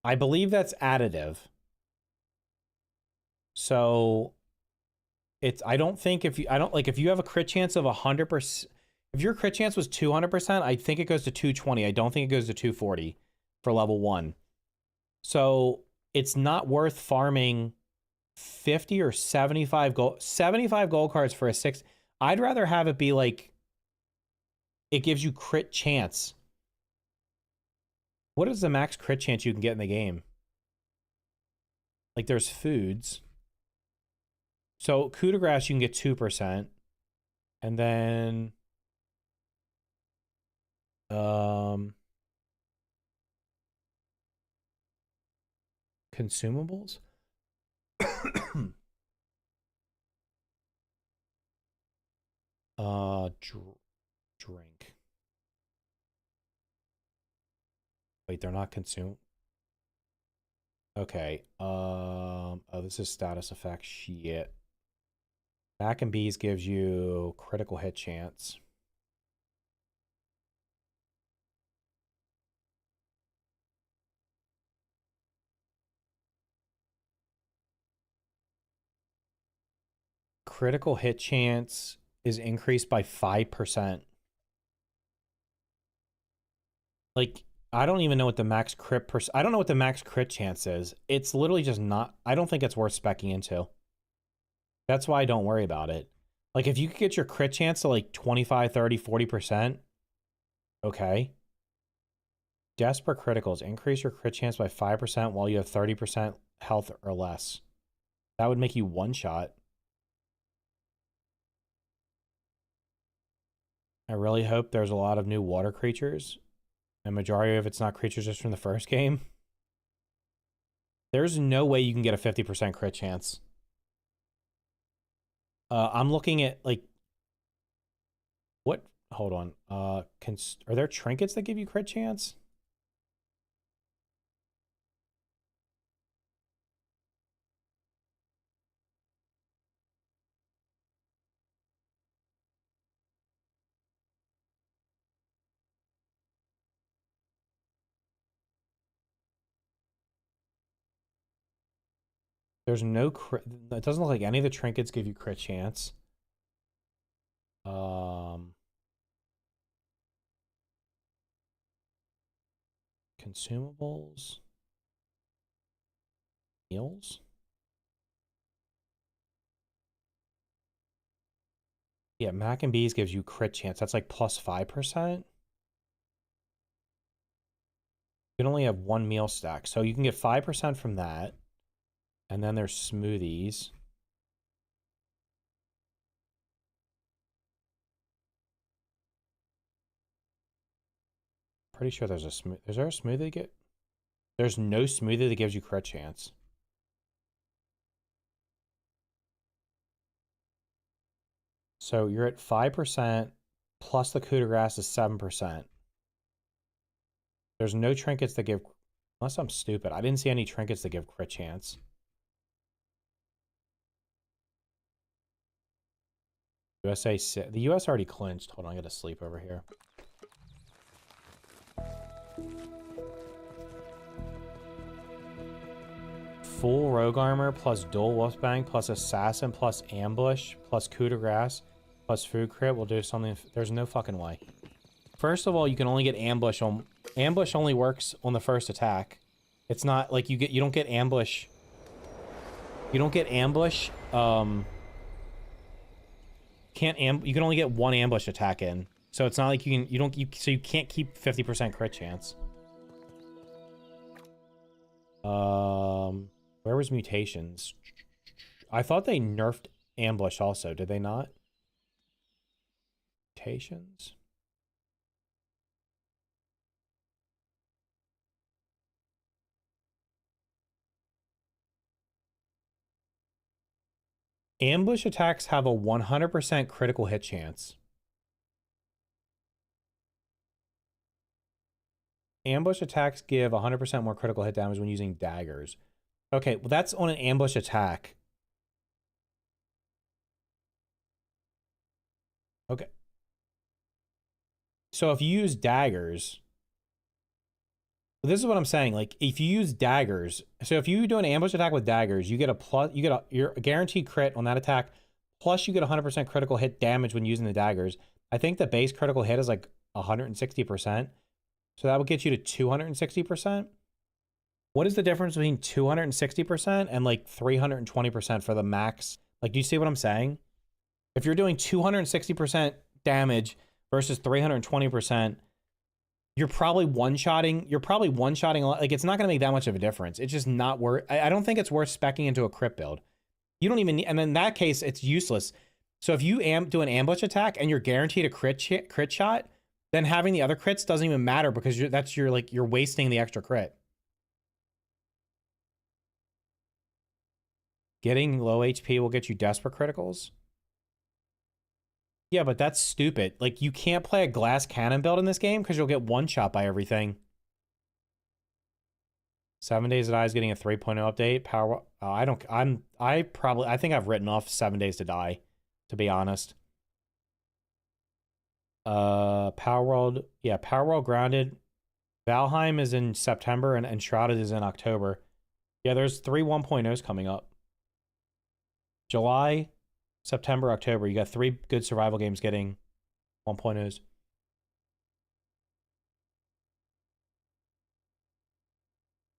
S1: I believe that's additive. So... It's... I don't think if you... I don't... Like, if you have a crit chance of 100%... If your crit chance was 200%, I think it goes to 220. I don't think it goes to 240 for level 1. So it's not worth farming 50 or 75 gold cards for a 6. I'd rather have it be like it gives you crit chance. What is the max crit chance you can get in the game? Like there's foods. So Coup de Grace you can get 2%. And then consumables. Drink. Wait, they're not consumed. Okay. Oh, this is status effect. Shit. Back and Bees gives you critical hit chance. Critical hit chance is increased by 5%. Like, I don't even know what the max crit I don't know what the max crit chance is. It's literally just not... I don't think it's worth speccing into. That's why I don't worry about it. Like, if you could get your crit chance to, like, 25, 30, 40%, okay. Desperate Criticals. Increase your crit chance by 5% while you have 30% health or less. That would make you one-shot. I really hope there's a lot of new water creatures. And majority of it's not creatures just from the first game. There's no way you can get a 50% crit chance. I'm looking at, like... What? Hold on. Are there trinkets that give you crit chance? There's no crit. It doesn't look like any of the trinkets give you crit chance. Consumables. Meals. Yeah, Mac and Bees gives you crit chance. That's like plus 5%. You can only have one meal stack. So you can get 5% from that. And then there's smoothies. Pretty sure there's a smoothie. Is there a smoothie that get? There's no smoothie that gives you crit chance. So you're at 5% plus the coup de grace is 7%. There's no trinkets that give, unless I'm stupid. I didn't see any trinkets that give crit chance. USA, the US already clinched. Hold on, I gotta sleep over here. Full rogue armor plus dual wolfbang plus assassin plus ambush plus coup de grace plus food crit will do something. There's no fucking way. First of all, you can only get ambush on... Ambush only works on the first attack. It's not like you don't get ambush. You don't get ambush. You can only get one ambush attack in. So it's not like you can't keep 50% crit chance. Where was mutations? I thought they nerfed ambush also. Did they not? Mutations. Ambush attacks have a 100% critical hit chance. Ambush attacks give 100% more critical hit damage when using daggers. Okay, well that's on an ambush attack. Okay. So if you use daggers... This is what I'm saying. Like, if you use daggers, so if you do an ambush attack with daggers, you get a plus, you're a guaranteed crit on that attack, plus you get 100% critical hit damage when using the daggers. I think the base critical hit is like 160%. So that would get you to 260%. What is the difference between 260% and like 320% for the max? Like, do you see what I'm saying? If you're doing 260% damage versus 320%, you're probably one-shotting a lot. Like, it's not going to make that much of a difference. It's just not worth... I don't think it's worth speccing into a crit build. You don't even need... And in that case, it's useless. So if you do an ambush attack and you're guaranteed a crit shot, then having the other crits doesn't even matter because you're wasting the extra crit. Getting low HP will get you desperate criticals. Yeah, but that's stupid. Like, you can't play a glass cannon build in this game because you'll get one shot by everything. 7 Days to Die is getting a 3.0 update. I think I've written off 7 Days to Die, to be honest. Power World Grounded. Valheim is in September and Shrouded is in October. Yeah, there's 3 1.0s coming up. July, September, October. You got 3 good survival games getting 1.0s.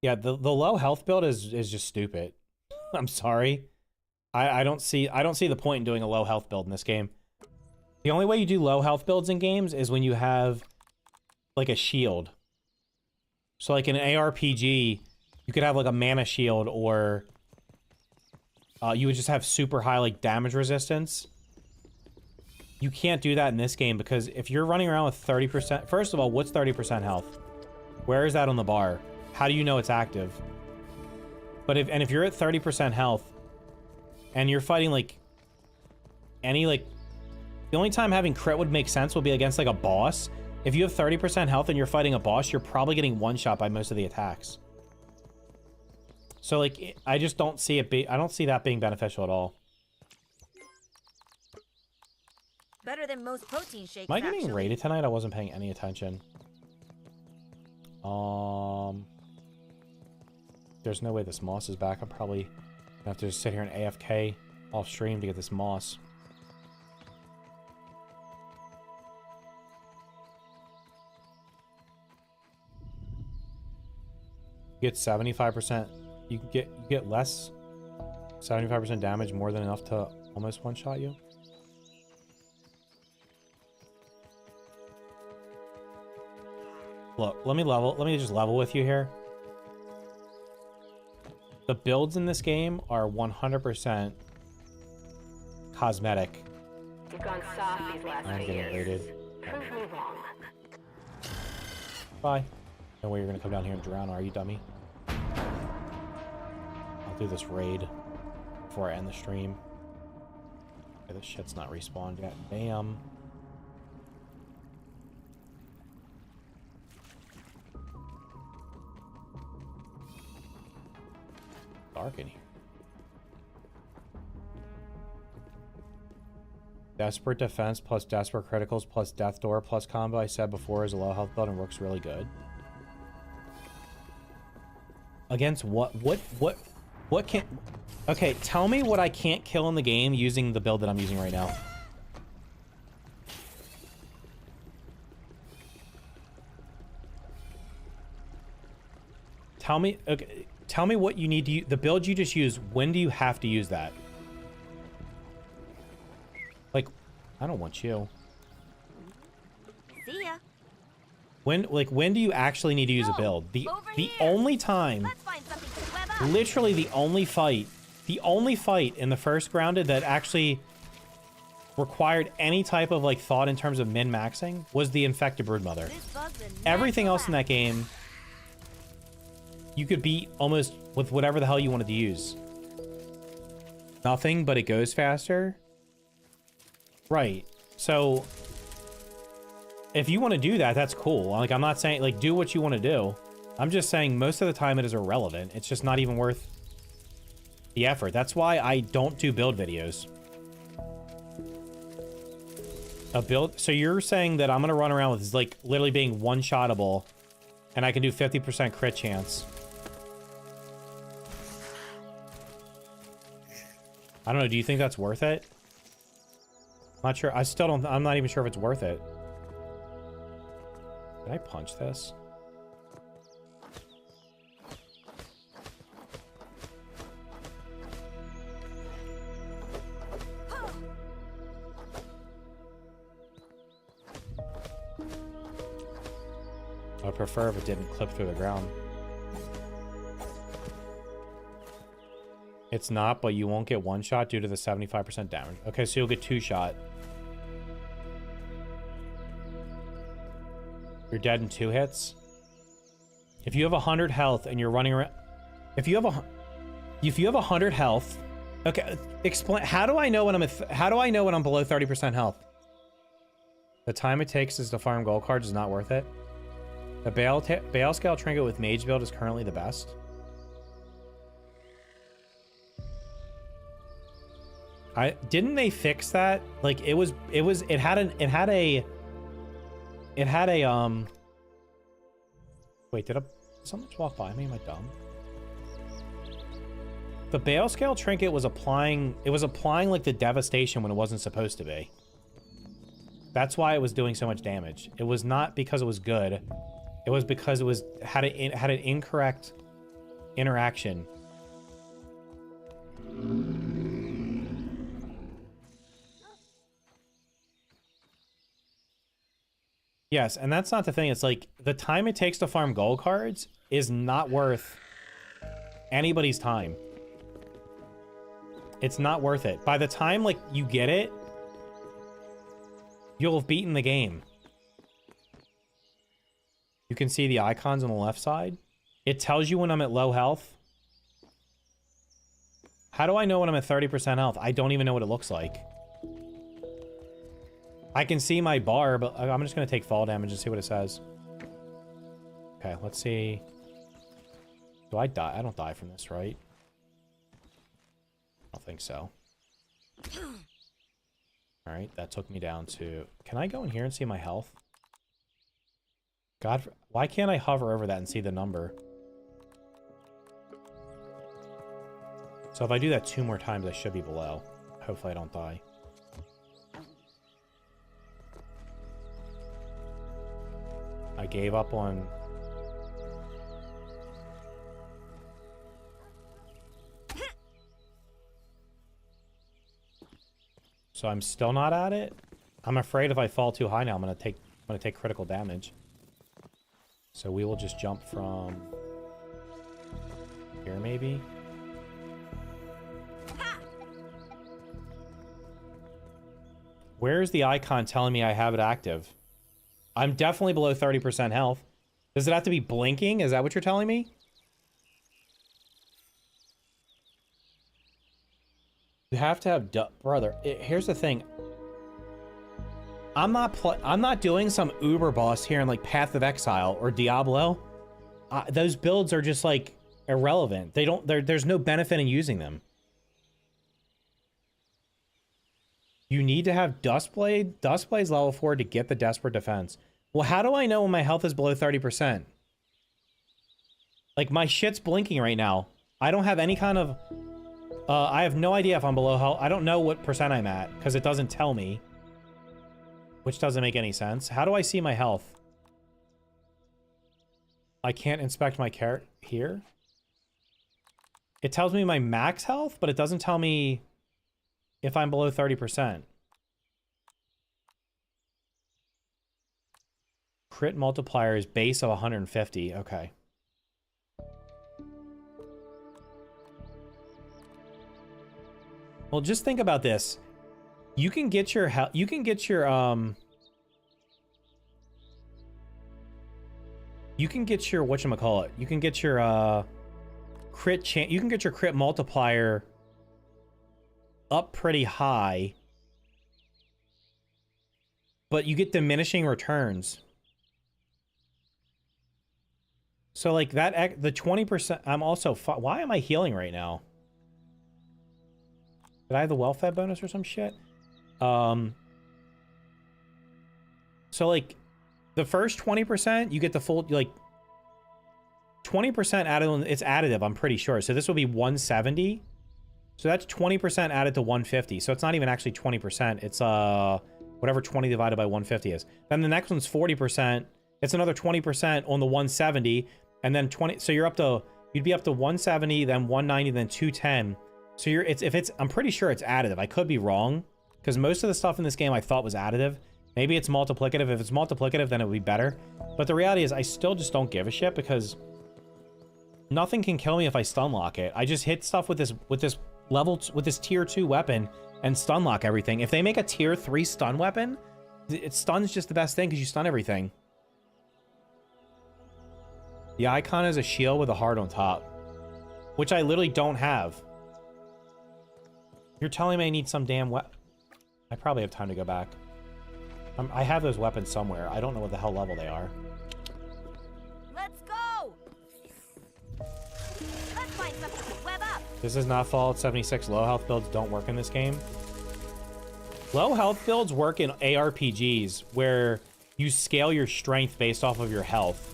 S1: Yeah, the low health build is just stupid. I'm sorry. I don't see the point in doing a low health build in this game. The only way you do low health builds in games is when you have like a shield. So like in an ARPG, you could have like a mana shield, or you would just have super high like damage resistance. You can't do that in this game because if you're running around with 30%... First of all, what's 30% health? Where is that on the bar? How do you know it's active? But if you're at 30% health and you're fighting like any like... The only time having crit would make sense would be against like a boss. If you have 30% health and you're fighting a boss, you're probably getting one-shot by most of the attacks. So like, I just don't see it I don't see that being beneficial at all.
S2: Better than most protein shakes.
S1: Am I getting
S2: actually.
S1: raided tonight? I wasn't paying any attention. There's no way this moss is back. I'm probably gonna have to just sit here and AFK off stream to get this moss. You get 75%. You get less. 75% damage, more than enough to almost one-shot you. Look, let me just level with you here. The builds in this game are 100% cosmetic.
S3: You've gone soft these last
S1: I'm
S3: few
S1: getting
S3: years.
S1: raided.
S3: Prove me wrong.
S1: Bye. No way you're gonna come down here and drown, are you, dummy? I'll do this raid before I end the stream. Okay, this shit's not respawned yet. Damn. Dark in here. Desperate defense plus desperate criticals plus death door plus combo I said before is a low health build and works really good. Against what can... Okay, tell me what I can't kill in the game using the build that I'm using right now. Tell me, okay, tell me what you need to the build you just used. When do you have to use that? Like, I don't want you.
S2: See ya.
S1: When do you actually need to use a build? The only time,
S2: Let's find something to web up.
S1: literally the only fight in the first grounded that actually required any type of like thought in terms of min-maxing was the infected broodmother.
S2: This bug's a nice
S1: Everything else in
S2: laugh.
S1: that game you could beat almost with whatever the hell you wanted to use. Nothing, but it goes faster. Right. So if you want to do that, that's cool. Like, I'm not saying, like, do what you want to do. I'm just saying most of the time it is irrelevant. It's just not even worth the effort. That's why I don't do build videos. A build... So you're saying that I'm going to run around with, like, literally being one-shottable, and I can do 50% crit chance. I don't know. Do you think that's worth it? I'm not sure. I still don't... I'm not even sure if it's worth it. Did I punch this? I would prefer if it didn't clip through the ground. It's not, but you won't get one shot due to the 75% damage. Okay, so you'll get two shot. You're dead in 2 hits. If you have 100 health and you're running around... If you have 100 health... Okay, explain... How do I know when I'm below 30% health? The time it takes is to farm gold cards is not worth it. The Bale Scale Trinket with Mage build is currently the best. Didn't they fix that? Like, it had a wait, did someone just walk by me? Am I dumb? The Bale Scale Trinket was applying like the devastation when it wasn't supposed to be. That's why it was doing so much damage. It was not because it was good. It was because it had an incorrect interaction. Yes, and that's not the thing. It's like the time it takes to farm gold cards is not worth anybody's time. It's not worth it. By the time like you get it, you'll have beaten the game. You can see the icons on the left side. It tells you when I'm at low health. How do I know when I'm at 30% health? I don't even know what it looks like. I can see my bar, but I'm just going to take fall damage and see what it says. Okay, let's see. Do I die? I don't die from this, right? I don't think so. Alright, that took me down to... Can I go in here and see my health? God, why can't I hover over that and see the number? So if I do that 2 more times, I should be below. Hopefully I don't die. I gave up on... So I'm still not at it? I'm afraid if I fall too high now, I'm gonna take critical damage. So we will just jump from here maybe. Where's the icon telling me I have it active? I'm definitely below 30% health. Does it have to be blinking? Is that what you're telling me? You have to have... Brother, here's the thing. I'm not doing some Uber boss here in like Path of Exile or Diablo. Those builds are just like irrelevant. There's no benefit in using them. You need to have Dustblade. Dustblade's level 4 to get the Desperate Defense. Well, how do I know when my health is below 30%? Like, my shit's blinking right now. I don't have any kind of... I have no idea if I'm below health. I don't know what percent I'm at, because it doesn't tell me. Which doesn't make any sense. How do I see my health? I can't inspect my character here. It tells me my max health, but it doesn't tell me... if I'm below 30%. Crit multiplier is base of 150. Okay. Well, just think about this. You can get your you can get your whatchamacallit. You can get your you can get your crit multiplier up pretty high, but you get diminishing returns. So like that, the 20%, I'm also, why am I healing right now? Did I have the well-fed bonus or some shit? So like the first 20%, you get the full, like 20% added, it's additive, I'm pretty sure. So this will be 170. So that's 20% added to 150. So it's not even actually 20%. It's whatever 20 divided by 150 is. Then the next one's 40%. It's another 20% on the 170. And then 20. So you're up to, you'd be up to 170, then 190, then 210. So you're, I'm pretty sure it's additive. I could be wrong, because most of the stuff in this game I thought was additive. Maybe it's multiplicative. If it's multiplicative, then it would be better. But the reality is I still just don't give a shit, because nothing can kill me if I stun lock it. I just hit stuff with this tier 2 weapon and stun lock everything. If they make a tier 3 stun weapon, stun's just the best thing because you stun everything. The icon is a shield with a heart on top, which I literally don't have. You're telling me I need some damn weapon? I probably have time to go back. I have those weapons somewhere. I don't know what the hell level they are.
S2: Let's go. Let's find something to web up.
S1: This is not Fallout 76. Low health builds don't work in this game. Low health builds work in ARPGs where you scale your strength based off of your health.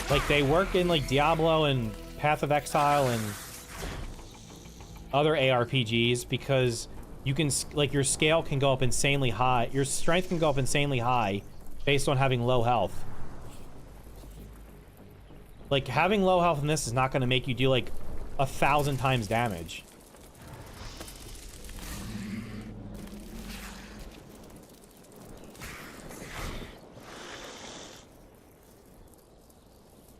S1: Like they work in like Diablo and Path of Exile and other ARPGs because you can, like, your scale can go up insanely high. Your strength can go up insanely high based on having low health. Like, having low health in this is not going to make you do, like, 1,000 times damage.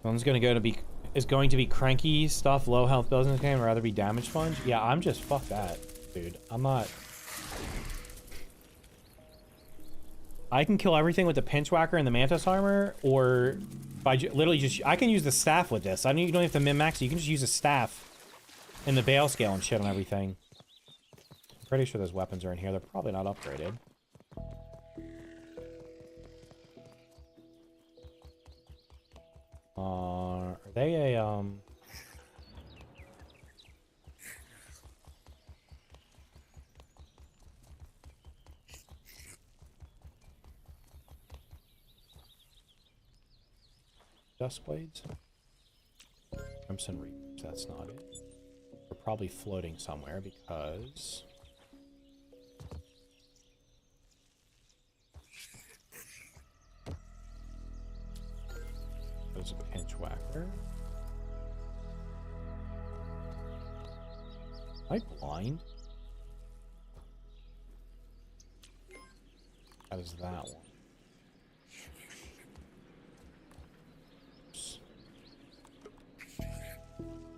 S1: One's going to be cranky stuff, low health builds in this game, or rather be damage sponge. Yeah, I'm just, fuck that, dude. I'm not. I can kill everything with the pinch whacker and the mantis armor, or by literally just... I can use the staff with this. You don't have to min-max it. You can just use a staff and the bale scale and shit on everything. I'm pretty sure those weapons are in here. They're probably not upgraded. Are they a, Dust blades? Crimson Reapers, that's not it. They're probably floating somewhere because... There's a pinch whacker. Am I blind? That is that one.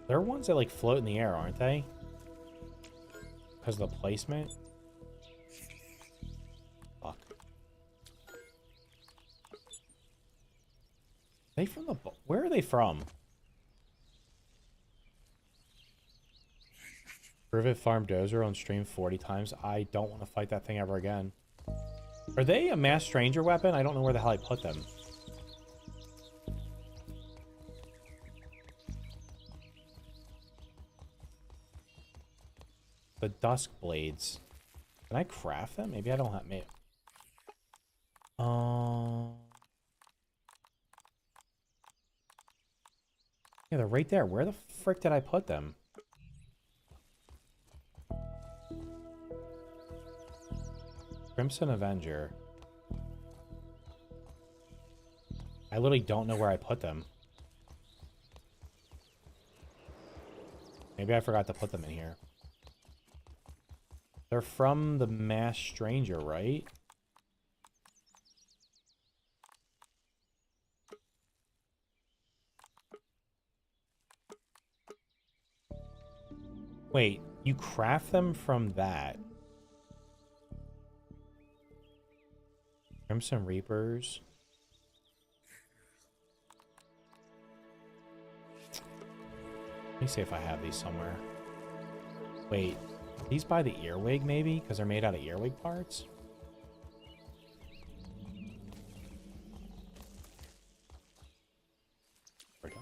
S1: There are ones that like float in the air, aren't they? Because of the placement. Fuck. They from the... Where are they from? Privet Farm Dozer on stream 40 times. I don't want to fight that thing ever again. Are they a mass stranger weapon? I don't know where the hell I put them. The dusk blades. Can I craft them? Maybe I don't have... Yeah, they're right there. Where the frick did I put them? Crimson Avenger. I literally don't know where I put them. Maybe I forgot to put them in here. They're from the Mass Stranger, right? Wait, you craft them from that. Crimson Reapers. Let me see if I have these somewhere. Wait. These by the earwig, maybe? Because they're made out of earwig parts? There we go.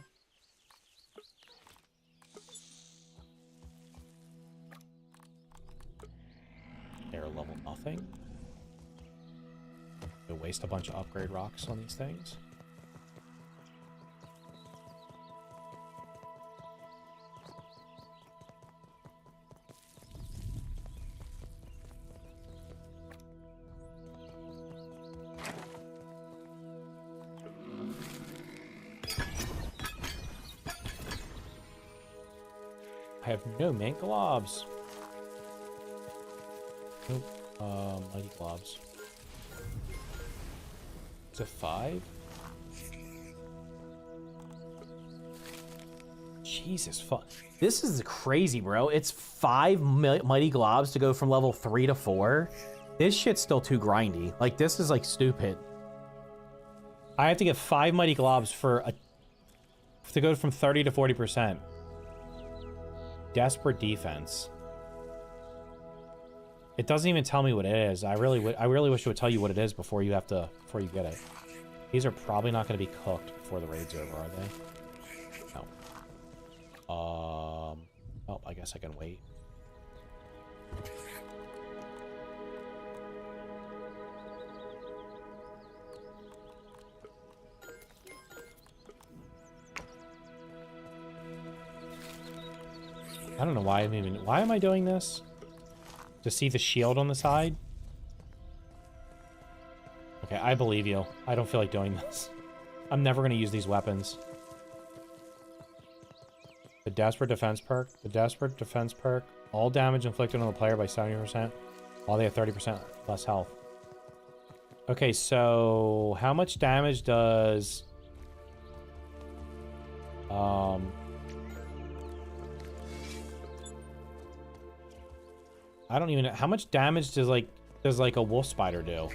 S1: They're level nothing. You'll waste a bunch of upgrade rocks on these things. I have no mint globs. Nope. Mighty globs. Is it 5? Jesus fuck. This is crazy, bro. It's 5 mighty globs to go from level 3 to 4. This shit's still too grindy. Like, this is like stupid. I have to get 5 mighty globs for a to go from 30 to 40%. Desperate defense. It doesn't even tell me what it is. I really wish it would tell you what it is before you get it. These are probably not going to be cooked before the raid's over, are they? No. Oh, I guess I can wait. I don't know why why am I doing this? To see the shield on the side? Okay, I believe you. I don't feel like doing this. I'm never going to use these weapons. The Desperate Defense perk. The Desperate Defense perk. All damage inflicted on the player by 70%, while they have 30% less health. Okay, so how much damage does... I don't even know. How much damage does like a wolf spider do?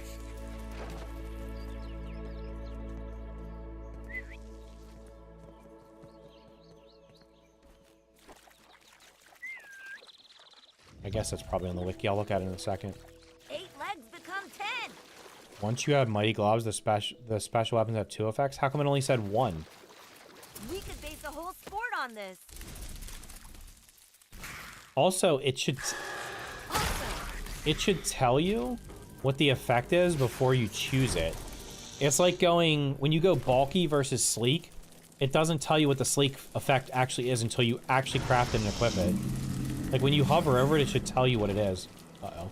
S1: I guess that's probably on the wiki. I'll look at it in a second.
S2: 8 legs become 10.
S1: Once you have Mighty Gloves, the special weapons have 2 effects. How come it only said 1?
S2: We could base a whole sport on this.
S1: Also, it should tell you what the effect is before you choose it. It's like going, when you go bulky versus sleek, it doesn't tell you what the sleek effect actually is until you actually craft it and equip it. Like when you hover over it, it should tell you what it is. Uh-oh.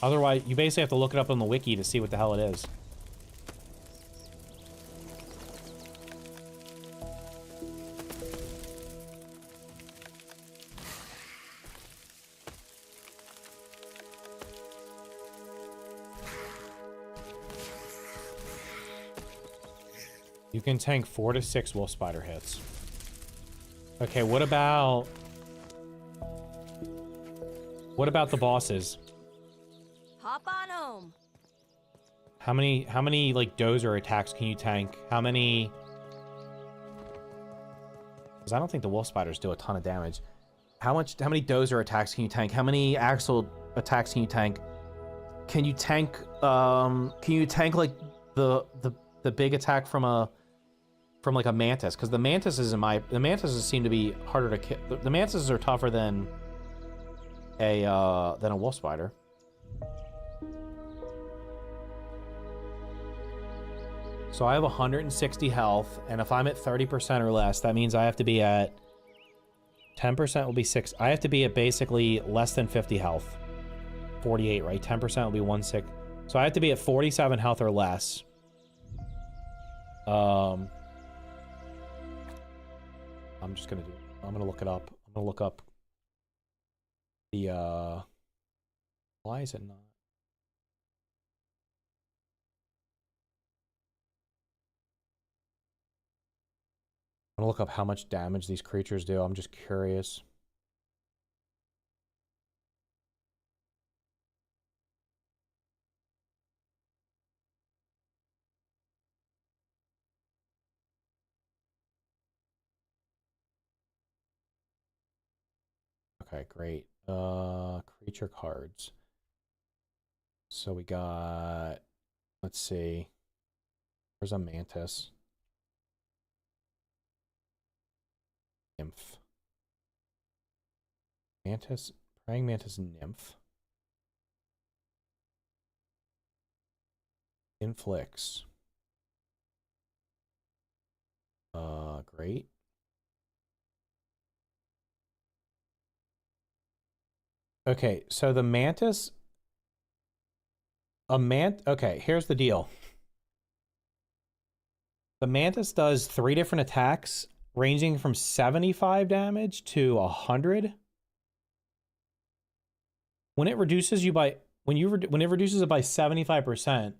S1: Otherwise, you basically have to look it up on the wiki to see what the hell it is. You can tank 4 to 6 wolf spider hits. Okay, what about the bosses?
S2: Hop on home.
S1: How many like dozer attacks can you tank? How many? Because I don't think the wolf spiders do a ton of damage. How many dozer attacks can you tank? How many axle attacks can you tank? Can you tank like the big attack from like a mantis? Because the mantises seem to be harder to kill. The mantises are tougher than a wolf spider. So I have 160 health, and if I'm at 30% or less, that means I have to be at 10% will be 6. I have to be at basically less than 50 health. 48, right? 10% will be 16. So I have to be at 47 health or less. I'm gonna look it up. I'm gonna look up the why is it not? I'm gonna look up how much damage these creatures do. I'm just curious. Okay, great. Creature cards. So we got, let's see. Where's a mantis? Nymph. Mantis, praying mantis nymph. Inflicts. Great. Okay, so the mantis, okay, here's the deal. The mantis does 3 different attacks ranging from 75 damage to 100. When it reduces you by, when it reduces it by 75%,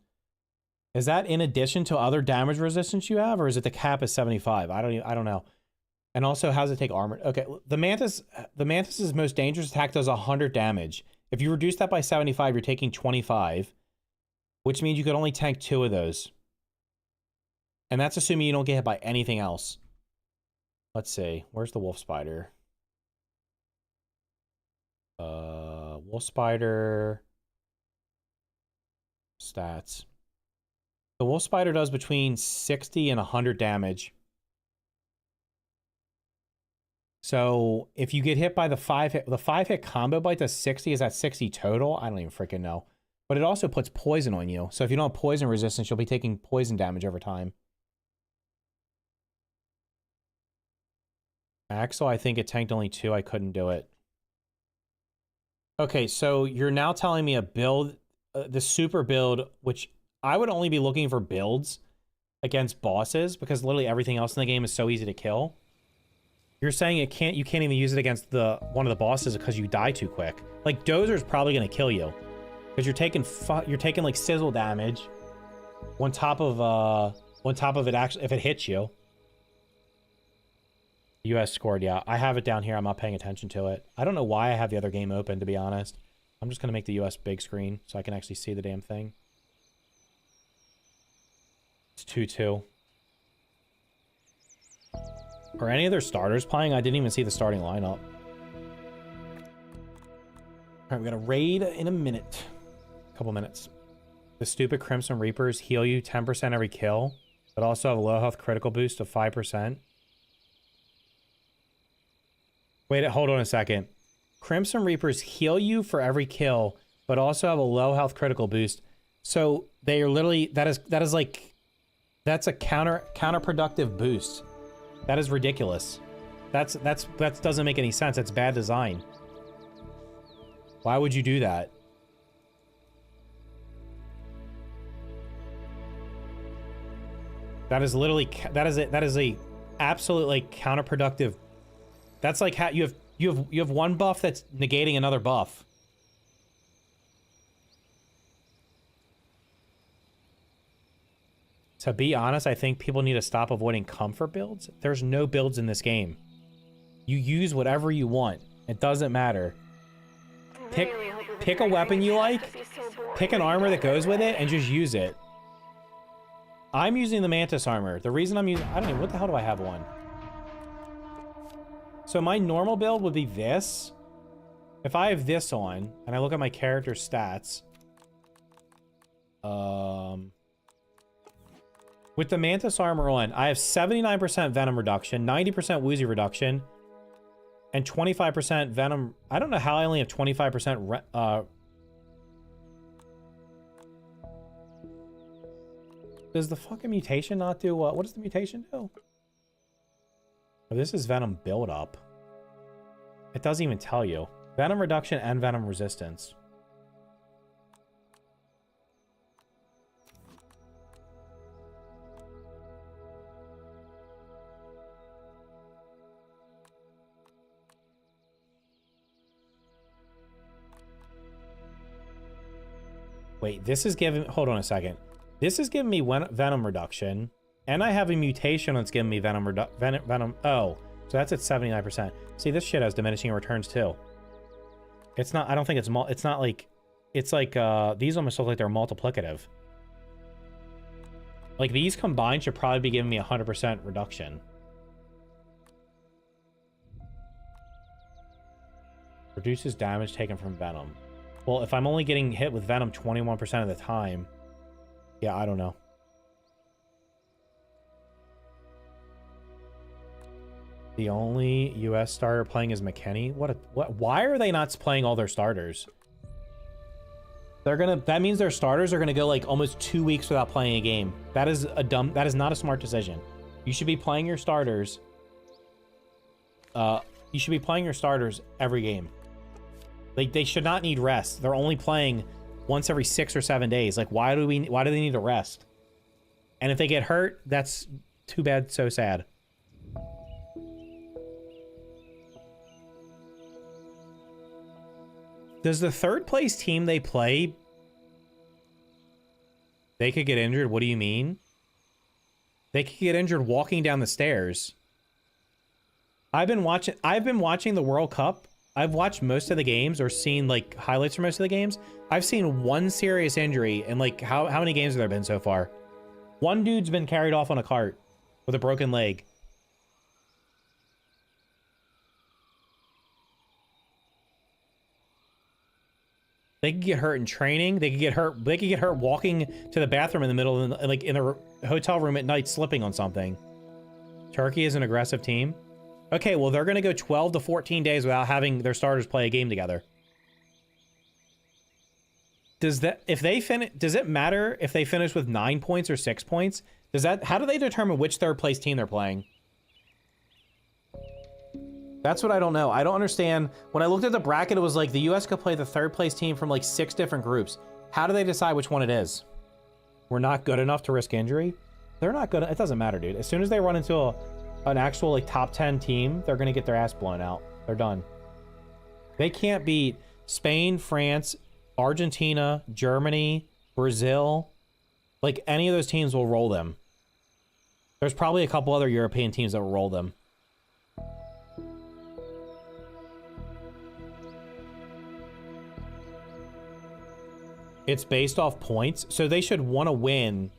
S1: is that in addition to other damage resistance you have, or is it the cap is 75? I don't know. And also, how does it take armor? Okay, the mantis's most dangerous attack does 100 damage. If you reduce that by 75, you're taking 25, which means you could only tank 2 of those. And that's assuming you don't get hit by anything else. Let's see. Where's the wolf spider? Wolf spider stats. The wolf spider does between 60 and 100 damage. So if you get hit by the 5-hit combo bite does 60. Is that 60 total? I don't even freaking know. But it also puts poison on you. So if you don't have poison resistance, you'll be taking poison damage over time. Axel, I think it tanked only 2. I couldn't do it. Okay, so you're now telling me a build, the super build, which I would only be looking for builds against bosses because literally everything else in the game is so easy to kill. You're saying you can't even use it against one of the bosses because you die too quick. Like Dozer's probably gonna kill you because you're taking like sizzle damage on top of it actually if it hits you. US scored, yeah. I have it down here. I'm not paying attention to it. I don't know why I have the other game open, to be honest. I'm just gonna make the US big screen so I can actually see the damn thing. It's 2-2. Are any of their starters playing? I didn't even see the starting lineup. Alright, we got a raid in a minute. Couple minutes. The stupid Crimson Reapers heal you 10% every kill, but also have a low health critical boost of 5%. Wait, hold on a second. Crimson Reapers heal you for every kill, but also have a low health critical boost. So they are literally, that's a counterproductive boost. That is ridiculous. That doesn't make any sense. That's bad design. Why would you do that? That is literally, that is a absolutely counterproductive. That's like how you have one buff that's negating another buff. To be honest, I think people need to stop avoiding comfort builds. There's no builds in this game. You use whatever you want. It doesn't matter. Pick a weapon you like, pick an armor that goes with it, and just use it. I'm using the Mantis armor. The reason I'm using... I don't even... What the hell do I have on? So my normal build would be this. If I have this on, and I look at my character's stats... With the Mantis armor on, I have 79% Venom reduction, 90% Woozy reduction, and 25% Venom... I don't know how I only have 25% Does the fucking mutation not do... what does the mutation do? Oh, this is Venom build-up. It doesn't even tell you. Venom reduction and Venom resistance. Wait, this is giving... Hold on a second. This is giving me Venom reduction, and I have a mutation that's giving me Venom... Oh, so that's at 79%. See, this shit has diminishing returns, too. It's not... I don't think it's... It's not like... It's like, these almost look like they're multiplicative. Like, these combined should probably be giving me 100% reduction. Reduces damage taken from Venom. Well, if I'm only getting hit with Venom 21% of the time... Yeah, I don't know. The only US starter playing is McKinney? Why are they not playing all their starters? That means their starters are gonna go like almost 2 weeks without playing a game. That is not a smart decision. You should be playing your starters. You should be playing your starters every game. They should not need rest. They're only playing once every 6 or 7 days. Like, why do they need to rest? And if they get hurt, that's too bad, so sad. Does the third place team they play... They could get injured? What do you mean? They could get injured walking down the stairs. I've been watching the World Cup. I've watched most of the games or seen like highlights from most of the games. I've seen one serious injury in like how many games have there been so far? One dude's been carried off on a cart with a broken leg. They could get hurt in training. They could get hurt. They could get hurt walking to the bathroom in the middle of like in a hotel room at night, slipping on something. Turkey is an aggressive team. Okay, well, they're going to go 12 to 14 days without having their starters play a game together. Does it matter if they finish with 9 points or 6 points? How do they determine which third place team they're playing? That's what I don't know. I don't understand. When I looked at the bracket, it was like the US could play the third place team from like 6 different groups. How do they decide which one it is? We're not good enough to risk injury? They're not good. It doesn't matter, dude. As soon as they run into an actual like top 10 team, they're going to get their ass blown out. They're done. They can't beat Spain, France, Argentina, Germany, Brazil. Like any of those teams will roll them. There's probably a couple other European teams that will roll them. It's based off points, so they should want to win.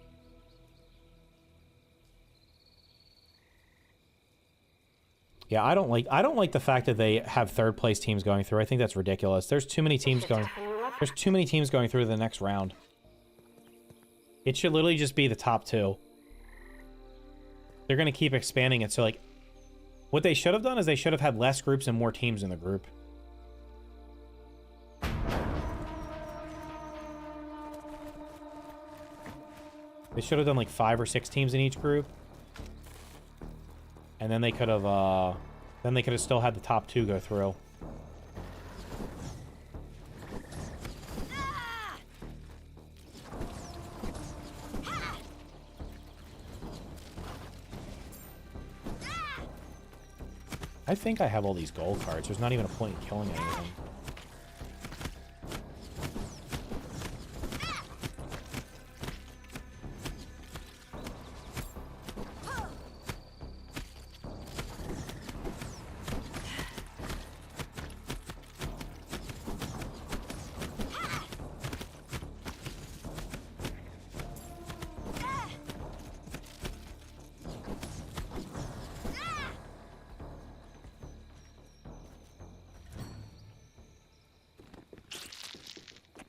S1: Yeah, I don't like the fact that they have third place teams going through. I think that's ridiculous. There's too many teams going. There's too many teams going through the next round. It should literally just be the top 2. They're going to keep expanding it. So, like, what they should have done is they should have had less groups and more teams in the group. They should have done, like, 5 or 6 teams in each group. And then they could have, still had the top 2 go through. I think I have all these gold cards. There's not even a point in killing anything.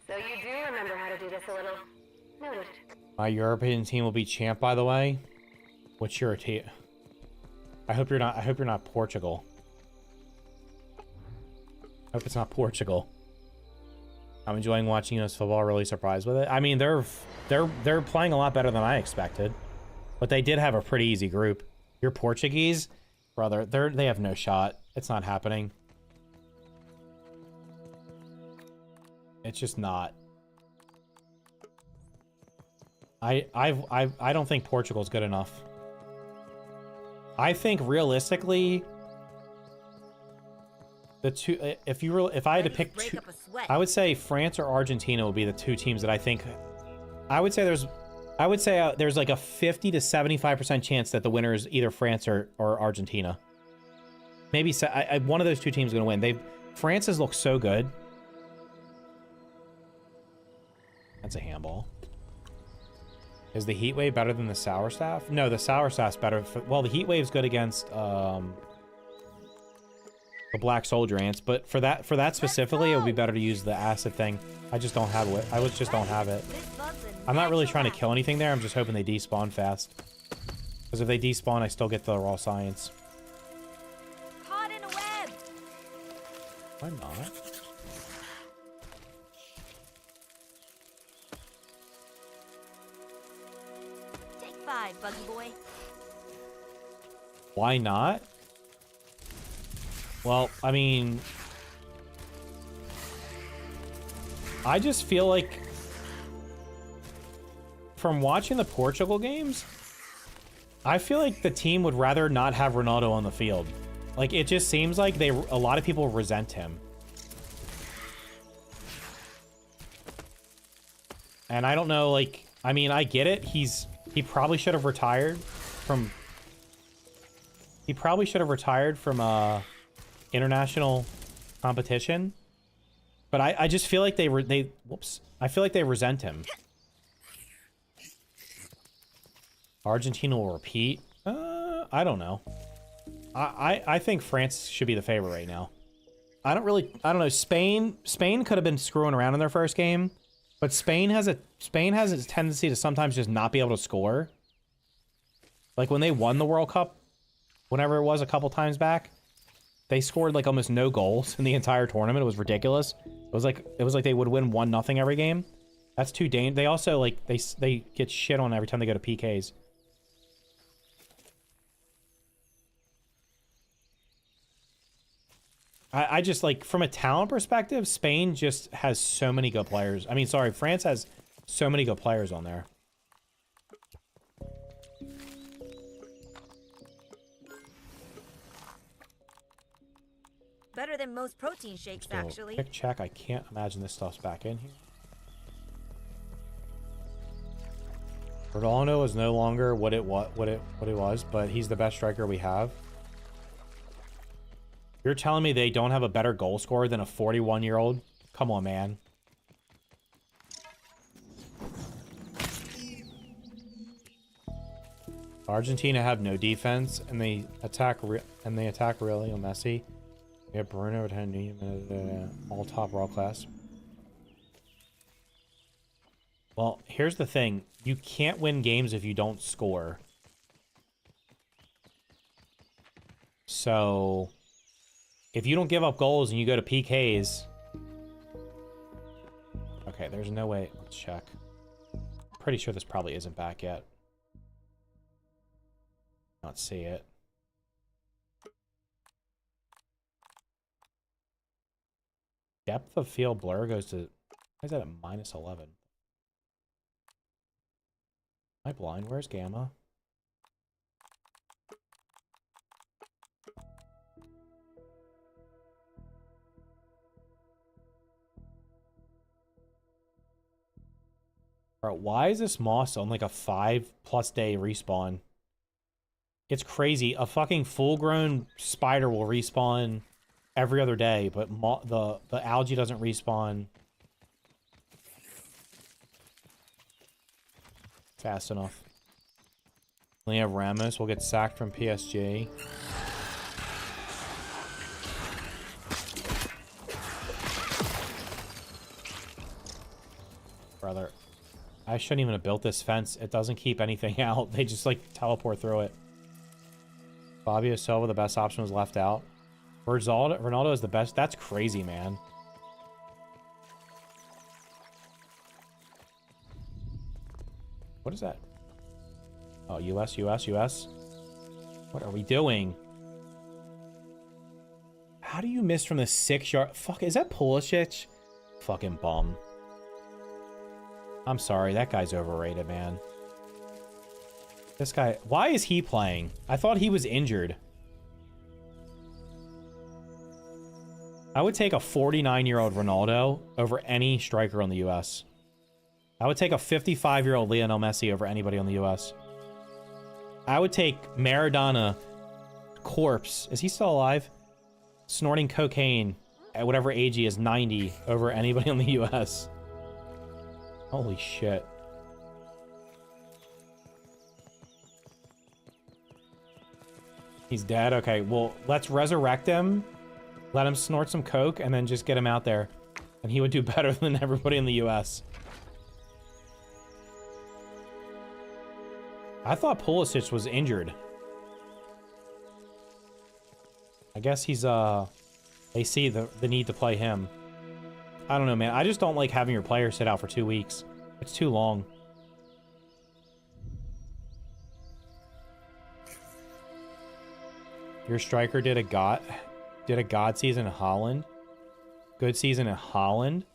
S3: So you do remember how to do this a little. Noted.
S1: My European team will be champ, by the way. What's your team? I hope you're not Portugal. I hope it's not Portugal. I'm enjoying watching US football. Really surprised with it. I mean, they're playing a lot better than I expected, but they did have a pretty easy group. You're Portuguese, brother. They have no shot. It's not happening. It's just not. I don't think Portugal's good enough. I think realistically, the two, if I had to pick two, I would say France or Argentina would be the 2 teams that I think. I would say there's like a 50 to 75% chance that the winner is either France or Argentina. Maybe one of those 2 teams is going to win. France has looked so good. That's a handball. Is the heat wave better than the sour staff? No, the sour staff's better. Well, the heat wave's good against the black soldier ants, but for that specifically, it would be better to use the acid thing. I just don't have it. I just don't have it. I'm not really trying to kill anything there. I'm just hoping they despawn fast. Because if they despawn, I still get the raw science.
S2: Caught in a web.
S1: I'm not.
S2: Take 5, Buggy Boy.
S1: Why not? Well, I mean, I just feel like from watching the Portugal games, I feel like the team would rather not have Ronaldo on the field. Like, it just seems like a lot of people resent him. And I don't know, like, I mean, I get it. He probably should have retired from international competition, but I just feel like I feel like they resent him. Argentina will repeat. I don't know. I think France should be the favorite right now. I don't know. Spain could have been screwing around in their first game, but Spain has a tendency to sometimes just not be able to score. Like when they won the World Cup, whenever it was a couple times back, they scored like almost no goals in the entire tournament. It was ridiculous. It was like they would win 1-0 every game. That's too dangerous. They also like they get shit on every time they go to PKs. I just like from a talent perspective, Spain just has so many good players. I mean, sorry, France has so many good players on there.
S2: Better than most protein shakes, actually.
S1: Quick check. I can't imagine this stuff's back in here. Ronaldo is no longer what it was, but he's the best striker we have. You're telling me they don't have a better goal scorer than a 41-year-old? Come on, man. Argentina have no defense, and they attack really on Messi. We have Bruno at all top raw class. Well, here's the thing: you can't win games if you don't score. So, if you don't give up goals and you go to PKs, okay, there's no way. Let's check. Pretty sure this probably isn't back yet. Not see it. Depth of field blur goes to... Why is that at -11? Am I blind? Where's gamma? Bro, why is this moss on like a 5+ day respawn? It's crazy. A fucking full-grown spider will respawn every other day, but the algae doesn't respawn fast enough. We have Ramos. We'll get sacked from PSG. Brother, I shouldn't even have built this fence. It doesn't keep anything out. They just like teleport through it. Fabio Silva, the best option, was left out. Ronaldo is the best. That's crazy, man. What is that? Oh, US. What are we doing? How do you miss from the 6-yard? Fuck, is that Pulisic? Fucking bum. I'm sorry, that guy's overrated, man. This guy, why is he playing? I thought he was injured. I would take a 49-year-old Ronaldo over any striker on the US. I would take a 55-year-old Lionel Messi over anybody on the US. I would take Maradona corpse. Is he still alive? Snorting cocaine at whatever age he is, 90, over anybody on the US. Holy shit. He's dead? Okay, well, let's resurrect him. Let him snort some coke, and then just get him out there. And he would do better than everybody in the US. I thought Pulisic was injured. I guess he's, they see the need to play him. I don't know, man. I just don't like having your player sit out for 2 weeks. It's too long. Your striker did a god season in Holland. Good season in Holland.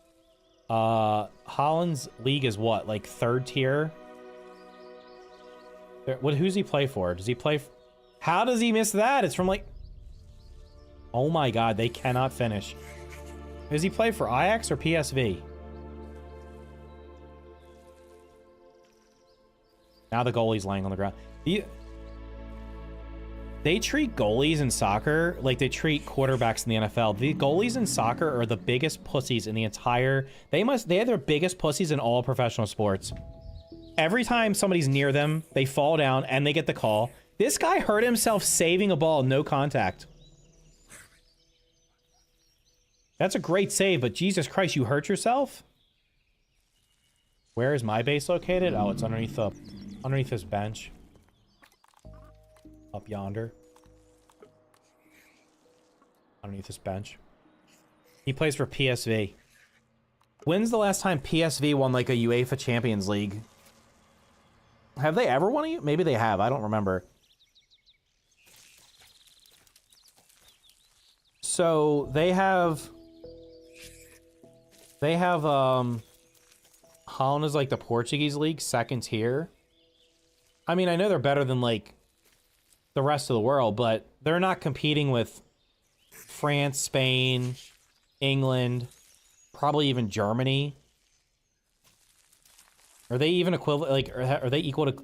S1: Holland's league is what, like 3rd tier? Who's he play for? Does he play? How does he miss that? It's from like... Oh my god, they cannot finish. Does he play for Ajax or PSV? Now the goalie's laying on the ground. They treat goalies in soccer like they treat quarterbacks in the NFL. The goalies in soccer are the biggest pussies in the entire... They are their biggest pussies in all professional sports. Every time somebody's near them, they fall down and they get the call. This guy hurt himself saving a ball, no contact. That's a great save, but Jesus Christ, you hurt yourself? Where is my base located? Oh, it's underneath this bench. Up yonder. Underneath this bench. He plays for PSV. When's the last time PSV won like a UEFA Champions League? Have they ever won it? Maybe they have. I don't remember. So they have Holland is like the Portuguese league, 2nd tier. I mean, I know they're better than like the rest of the world, but they're not competing with France, Spain, England, probably even Germany. Are they even equivalent? Like, are they equal to...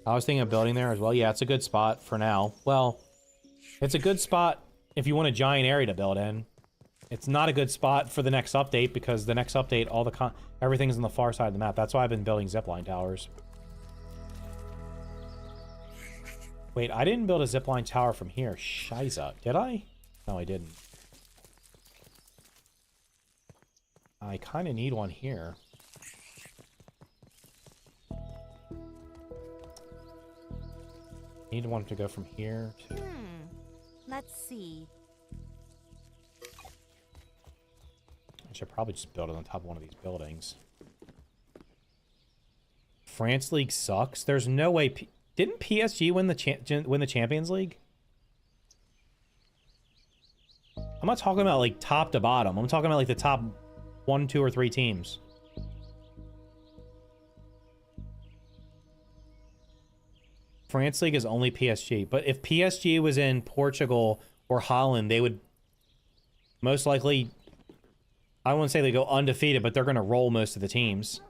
S1: I was thinking of building there as well. Yeah, it's a good spot for now. Well, it's a good spot if you want a giant area to build in. It's not a good spot for the next update because the next update, everything's on the far side of the map. That's why I've been building zipline towers. Wait, I didn't build a zipline tower from here. Shiza. Did I? No, I didn't. I kind of need one here. Need one to go from here to...
S2: Let's see.
S1: I should probably just build it on top of one of these buildings. France League sucks. There's no way... Didn't PSG win the Champions League? I'm not talking about like top to bottom. I'm talking about like the top 1, 2, or 3 teams. France League is only PSG. But if PSG was in Portugal or Holland, they would most likely... I wouldn't say they go undefeated, but they're going to roll most of the teams.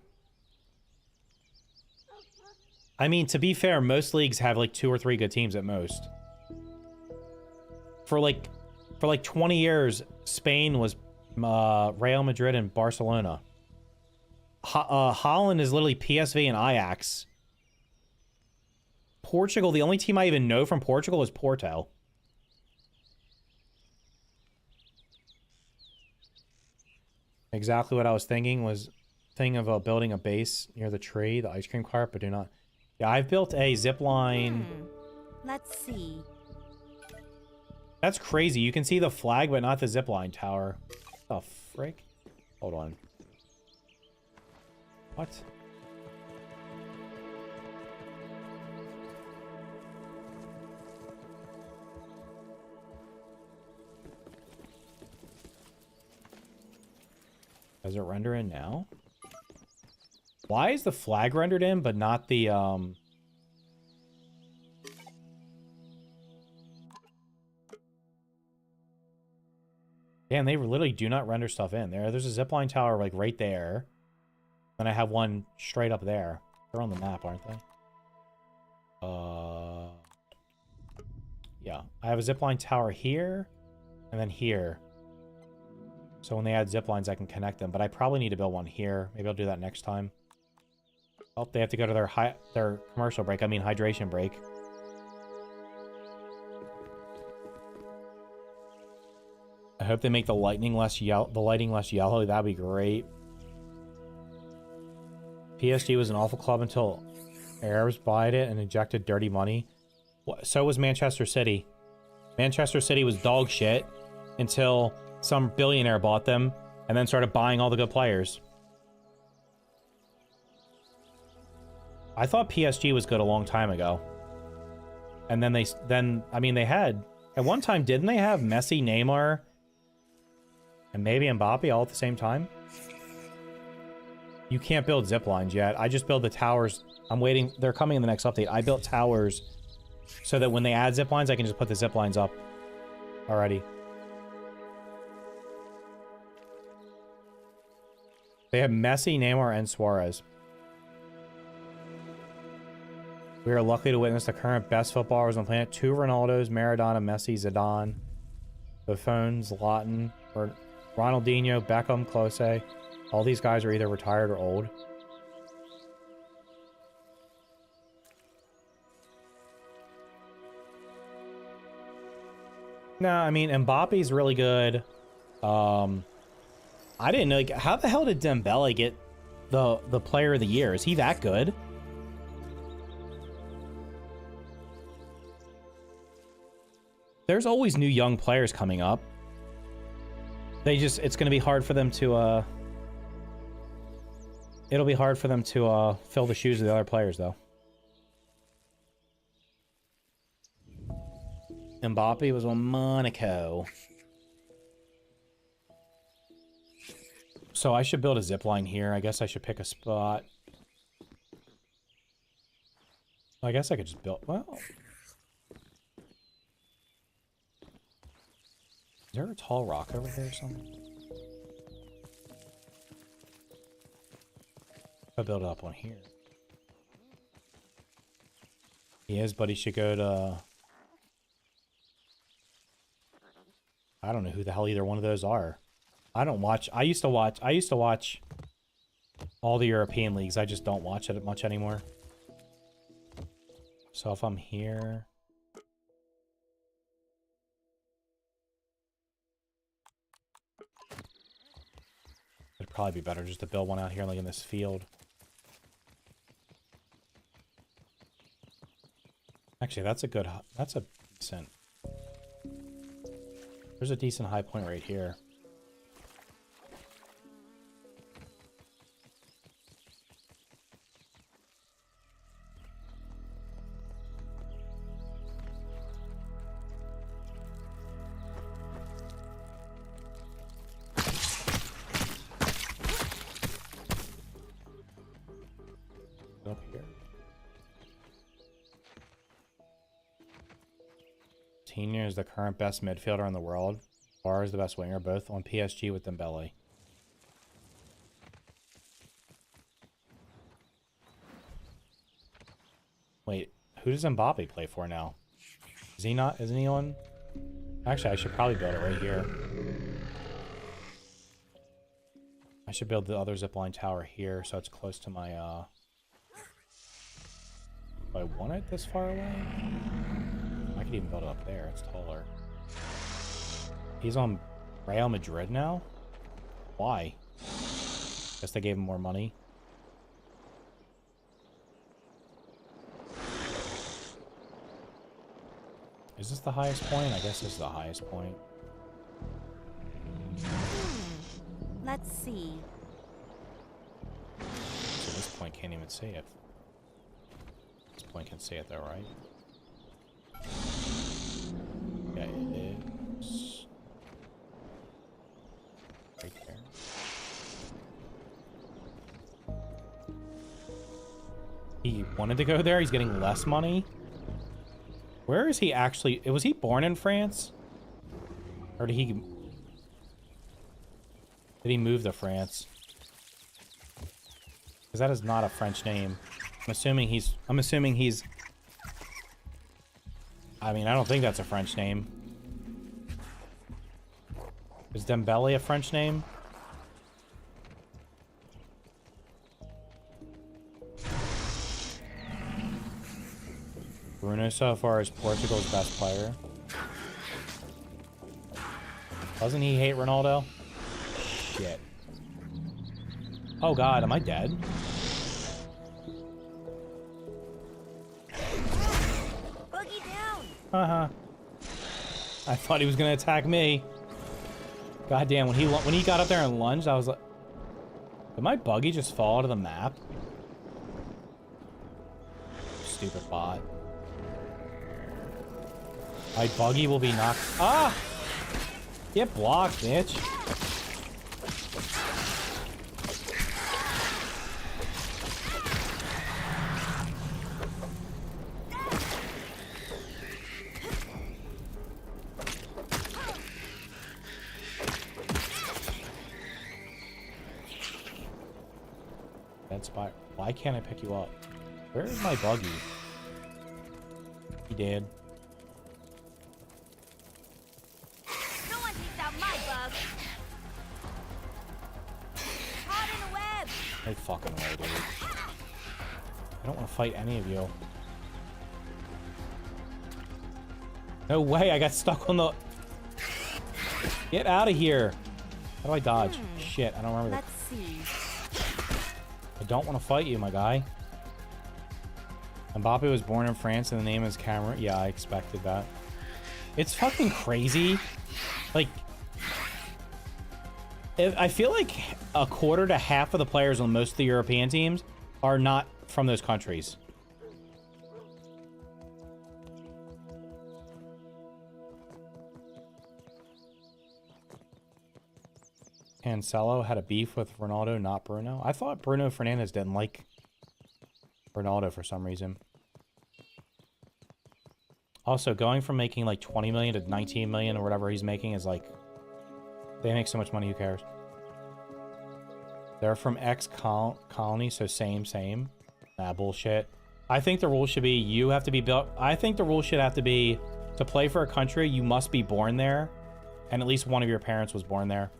S1: I mean, to be fair, most leagues have like 2 or 3 good teams at most. For like 20 years, Spain was Real Madrid and Barcelona. Holland is literally PSV and Ajax. Portugal, the only team I even know from Portugal is Porto. Exactly what I was thinking was about building a base near the tree, the ice cream cart, but do not. Yeah, I've built a zip line.
S2: Let's see.
S1: That's crazy. You can see the flag, but not the zipline tower. What the frick? Hold on. What? Does it render in now? Why is the flag rendered in, but not the, Damn, they literally do not render stuff in. There's a zipline tower, like, right there. Then I have one straight up there. They're on the map, aren't they? Yeah. I have a zipline tower here, and then here. So when they add ziplines, I can connect them. But I probably need to build one here. Maybe I'll do that next time. Oh, they have to go to their commercial break. I mean, hydration break. I hope they make the lighting less yellow. That'd be great. PSG was an awful club until Arabs bought it and injected dirty money. So was Manchester City. Manchester City was dog shit until some billionaire bought them and then started buying all the good players. I thought PSG was good a long time ago. And then they had, at one time, didn't they have Messi, Neymar, and maybe Mbappe all at the same time? You can't build zip lines yet. I just build the towers. I'm waiting. They're coming in the next update. I built towers so that when they add zip lines, I can just put the zip lines up already. They have Messi, Neymar, and Suarez. We are lucky to witness the current best footballers on the planet. 2 Ronaldos, Maradona, Messi, Zidane, Buffon, Zlatan, or Ronaldinho, Beckham, Klose. All these guys are either retired or old. No, I mean, Mbappe's really good. I didn't know, like, how the hell did Dembele get the player of the year? Is he that good? There's always new young players coming up. It's going to be hard for them to, it'll be hard for them to, fill the shoes of the other players, though. Mbappe was on Monaco. So I should build a zip line here. I guess I should pick a spot. I guess I could just build, well... Is there a tall rock over there or something? I'll build up one here. He is, but he should go to... I don't know who the hell either one of those are. I don't watch... I used to watch all the European leagues. I just don't watch it much anymore. So if I'm here... probably be better just to build one out here, like in this field. Actually, that's a decent. There's a decent high point right here. Up here. Coutinho is the current best midfielder in the world. Barr is the best winger, both on PSG with Dembele. Wait, who does Mbappe play for now? Is he not? Isn't he on? Actually, I should probably build it right here. I should build the other zipline tower here so it's close to my, Do I want it this far away? I could even build it up there. It's taller. He's on Real Madrid now? Why? Guess they gave him more money. Is this the highest point? I guess this is the highest point.
S2: Let's see.
S1: So this point can't even see it. This point can see it though, right? Yeah, it is. Right there. He wanted to go there. He's getting less money. Where is he actually? Was he born in France? Or did he move to France? Because that is not a French name. I'm assuming he's I mean, I don't think that's a French name. Is Dembele a French name? Bruno so far is Portugal's best player. Doesn't he hate Ronaldo? Shit. Oh god, am I dead?
S2: Boogie down.
S1: Haha. I thought he was gonna attack me. God damn, when he got up there and lunged, I was like, did my buggy just fall out of the map? Stupid bot. My buggy will be knocked. Ah! Get blocked, bitch. Dead spot. Why can't I pick you up? Where is my buggy? He did.
S2: No one takes out my bug. Caught in a web.
S1: No fucking way, dude. I don't want to fight any of you. No way, I got stuck on the... Get out of here. How do I dodge? Shit, I don't remember
S2: Let's see.
S1: I don't want to fight you, my guy. Mbappe was born in France and the name is Cameron. Yeah, I expected that. It's fucking crazy. Like, I feel like a quarter to half of the players on most of the European teams are not from those countries. Cancelo had a beef with Ronaldo, not Bruno. I thought Bruno Fernandes didn't like Ronaldo for some reason. Also, going from making like 20 million to 19 million or whatever he's making is like... They make so much money, who cares? They're from ex-colony, so same. Nah, bullshit. I think the rule should be you have to be built... I think the rule should have to be to play for a country, you must be born there. And at least one of your parents was born there.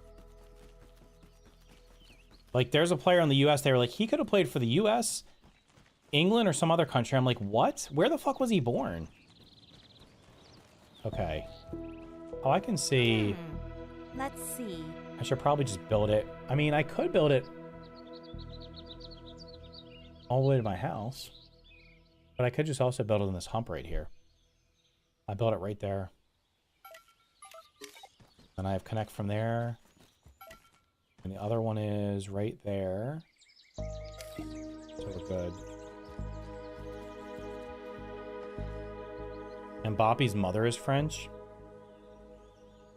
S1: Like, there's a player in the U.S. They were like, he could have played for the U.S., England, or some other country. I'm like, what? Where the fuck was he born? Okay. Oh, I can see...
S2: Let's see.
S1: I should probably just build it. I mean, I could build it all the way to my house. But I could just also build it in this hump right here. I built it right there. Then I have connect from there. And the other one is right there. So we're good. And Boppy's mother is French.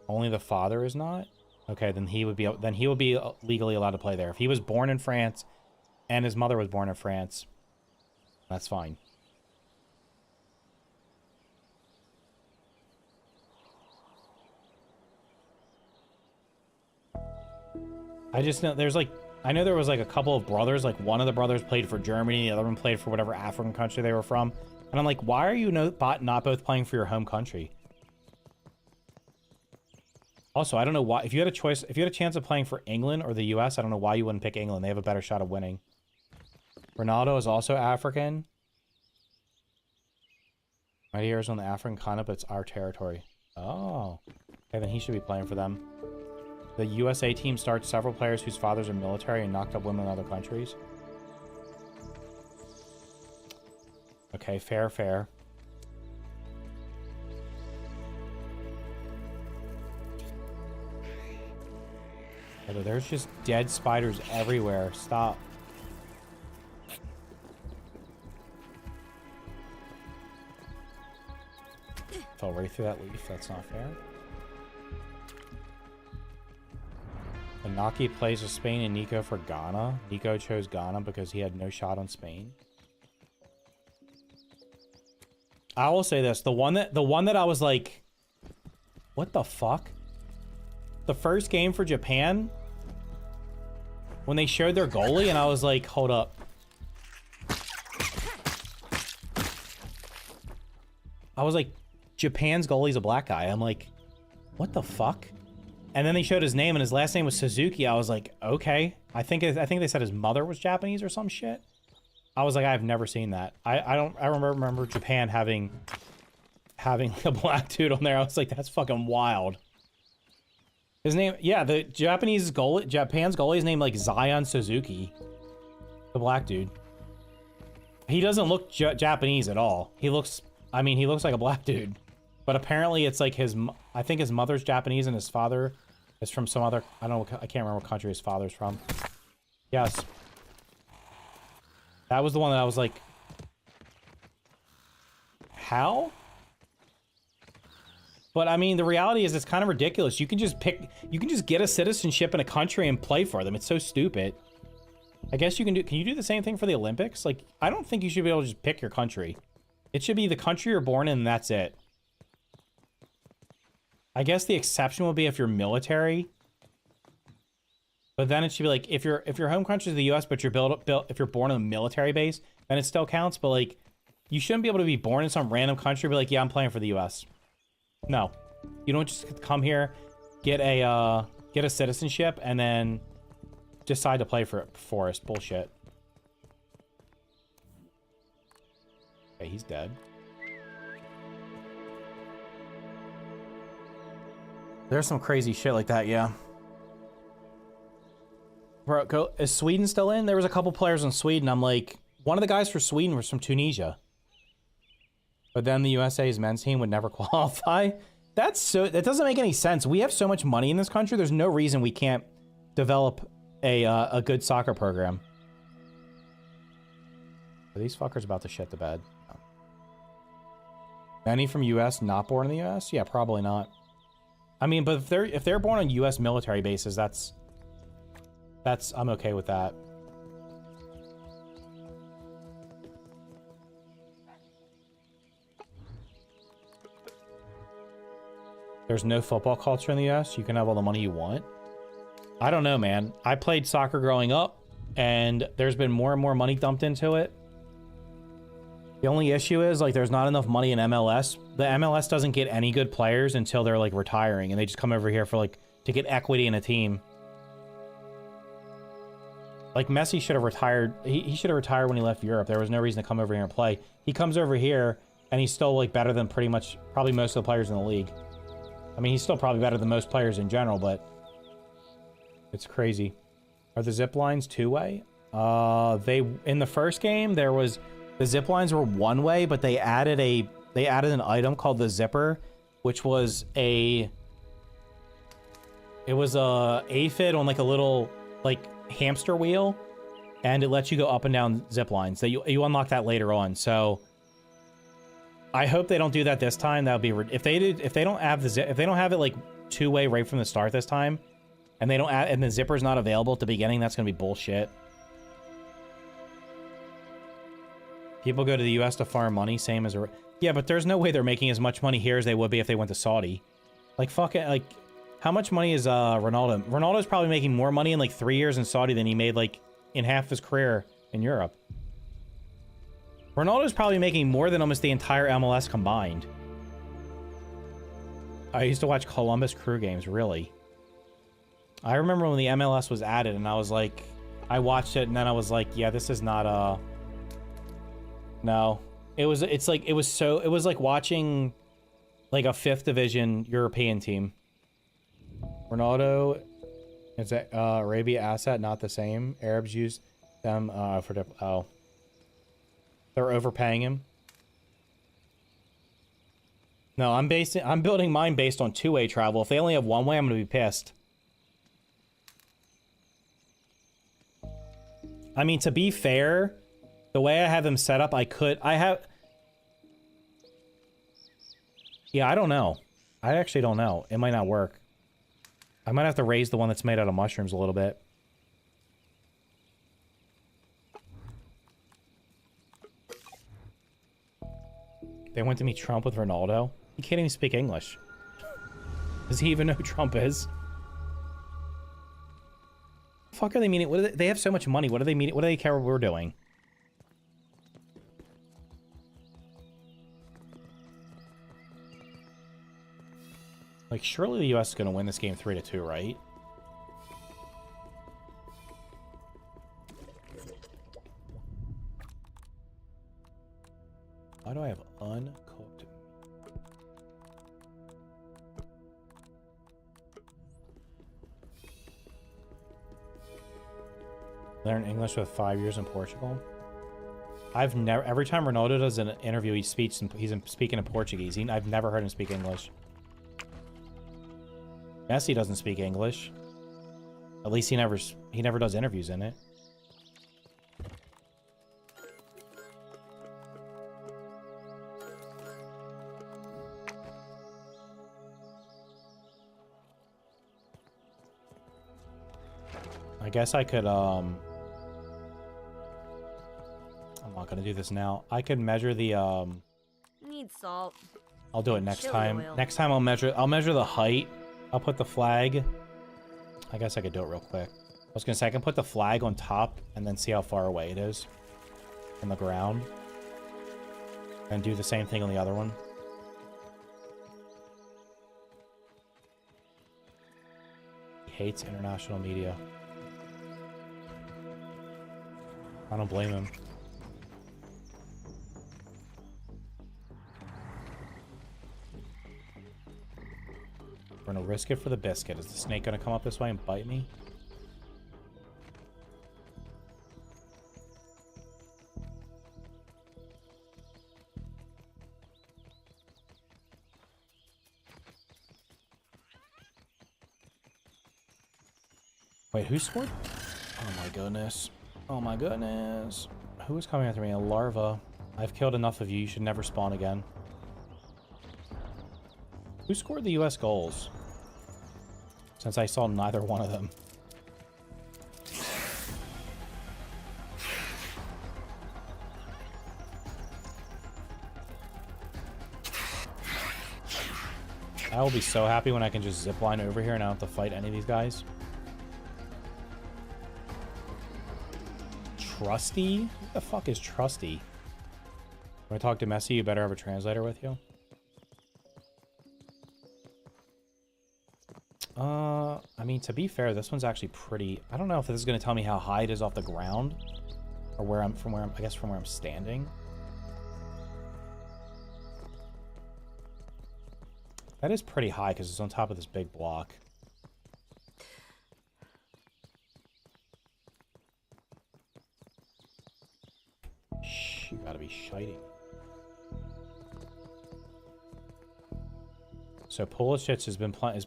S1: Only the father is not? Okay, then he would be legally allowed to play there. If he was born in France and his mother was born in France, that's fine. I just know there's like, I know there was like a couple of brothers, like one of the brothers played for Germany, the other one played for whatever African country they were from. And I'm like, why are you not both playing for your home country? Also, I don't know why, if you had a choice, if you had a chance of playing for England or the US, I don't know why you wouldn't pick England. They have a better shot of winning. Ronaldo is also African. Right here is on the African continent, but it's our territory. Oh. Okay, then he should be playing for them. The USA team starts several players whose fathers are military and knocked up women in other countries. Okay, fair, fair. Although there's just dead spiders everywhere. Stop. Fell right through that leaf. That's not fair. Inaki plays with Spain and Nico for Ghana. Nico chose Ghana because he had no shot on Spain. I will say this, the one that I was like, what the fuck? The first game for Japan, when they showed their goalie, and I was like, hold up. I was like, Japan's goalie's a black guy. I'm like, what the fuck? And then they showed his name, and his last name was Suzuki. I was like, okay. I think they said his mother was Japanese or some shit. I was like, I've never seen that. I remember Japan having like a black dude on there. I was like, that's fucking wild. His name, yeah, the Japan's goalie's name like Zion Suzuki, the black dude. He doesn't look Japanese at all. He looks like a black dude. But apparently it's like I think his mother's Japanese and his father is from some other, I don't know, I can't remember what country his father's from. Yes. That was the one that I was like, how? But I mean, the reality is it's kind of ridiculous. You can just get a citizenship in a country and play for them. It's so stupid. I guess can you do the same thing for the Olympics? Like, I don't think you should be able to just pick your country. It should be the country you're born in and that's it. I guess the exception will be if you're military. But then it should be like, if your home country is the US, but if you're born in a military base, then it still counts. But like, you shouldn't be able to be born in some random country and be like, yeah, I'm playing for the US. No. You don't just come here, get a citizenship, and then decide to play for us. Bullshit. Okay, he's dead. There's some crazy shit like that, yeah. Bro, is Sweden still in? There was a couple players in Sweden. I'm like, one of the guys for Sweden was from Tunisia. But then the USA's men's team would never qualify. That doesn't make any sense. We have so much money in this country. There's no reason we can't develop a good soccer program. Are these fuckers about to shit the bed? No. Any from US not born in the US? Yeah, probably not. I mean, but if they're born on US military bases, that's I'm okay with that. There's no football culture in the US. You can have all the money you want. I don't know, man. I played soccer growing up, and there's been more and more money dumped into it. The only issue is, like, there's not enough money in MLS. The MLS doesn't get any good players until they're, like, retiring, and they just come over here for, like, to get equity in a team. Like, Messi should have retired. He should have retired when he left Europe. There was no reason to come over here and play. He comes over here, and he's still, like, better than probably most of the players in the league. I mean, he's still probably better than most players in general, but It's crazy. Are the zip lines two-way? They in the first game there was the zip lines were one-way, but they added an item called the zipper, which was a aphid on like a little like hamster wheel, and it lets you go up and down zip lines. That you unlock that later on. So I hope they don't do that this time. That would be if they don't have it like two-way right from the start this time, and they don't add, and the zipper's not available at the beginning, that's gonna be bullshit. People go to the U.S. to farm money, same as yeah, but there's no way they're making as much money here as they would be if they went to Saudi. Like fuck it, like how much money is Ronaldo? Ronaldo's probably making more money in like 3 years in Saudi than he made like in half his career in Europe. Ronaldo's probably making more than almost the entire MLS combined. I used to watch Columbus Crew games, really. I remember when the MLS was added and I was like, I watched it and then I was like, yeah, this is not no. It was like watching like a 5th division European team. Ronaldo is that Arabia asset, not the same. Arabs use them for they're overpaying him. No, I'm building mine based on two-way travel. If they only have one way, I'm gonna be pissed. I mean, to be fair, the way I have them set up, yeah, I don't know. I actually don't know. It might not work. I might have to raise the one that's made out of mushrooms a little bit. They went to meet Trump with Ronaldo. He can't even speak English. Does he even know who Trump is? The fuck are they meeting? What are they have so much money. What are they meeting? What do they care what we're doing? Like, surely the US is going to win this game 3-2, right? Why do I have uncooked? Learn English with 5 years in Portugal. I've never. Every time Ronaldo does an interview, he's speaking in Portuguese. I've never heard him speak English. Messi doesn't speak English. At least he never does interviews in it. I guess I could I'm not gonna do this now. I could measure the
S2: Need salt.
S1: I'll do it next
S2: Chili
S1: time.
S2: oil.
S1: Next time I'll measure the height. I'll put the flag. I guess I could do it real quick. I was gonna say I can put the flag on top and then see how far away it is from the ground. And do the same thing on the other one. He hates international media. I don't blame him. We're gonna risk it for the biscuit. Is the snake gonna come up this way and bite me? Wait, who scored? Oh my goodness. Oh my goodness. Who is coming after me? A larva. I've killed enough of you. You should never spawn again. Who scored the US goals? Since I saw neither one of them. I will be so happy when I can just zipline over here and I don't have to fight any of these guys. Trusty? What the fuck is trusty? When I talk to Messi, you better have a translator with you. I mean, to be fair, this one's actually pretty... I don't know if this is going to tell me how high it is off the ground. Or where I'm... I guess from where I'm standing. That is pretty high because it's on top of this big block. You gotta be shiting. So Pulisic has been playing.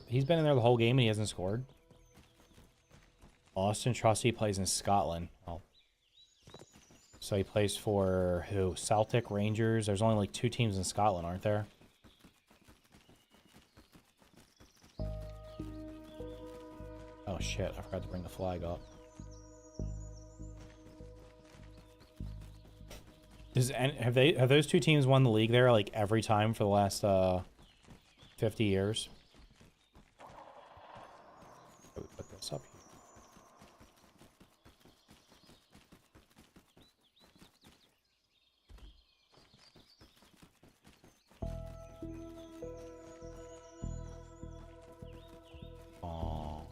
S1: He's been in there the whole game and he hasn't scored. Austin Trusty plays in Scotland. Oh. So he plays for who? Celtic, Rangers. There's only like 2 teams in Scotland, aren't there? Oh shit! I forgot to bring the flag up. Have those 2 teams won the league there like every time for the last 50 years? How do we put this up here? Oh.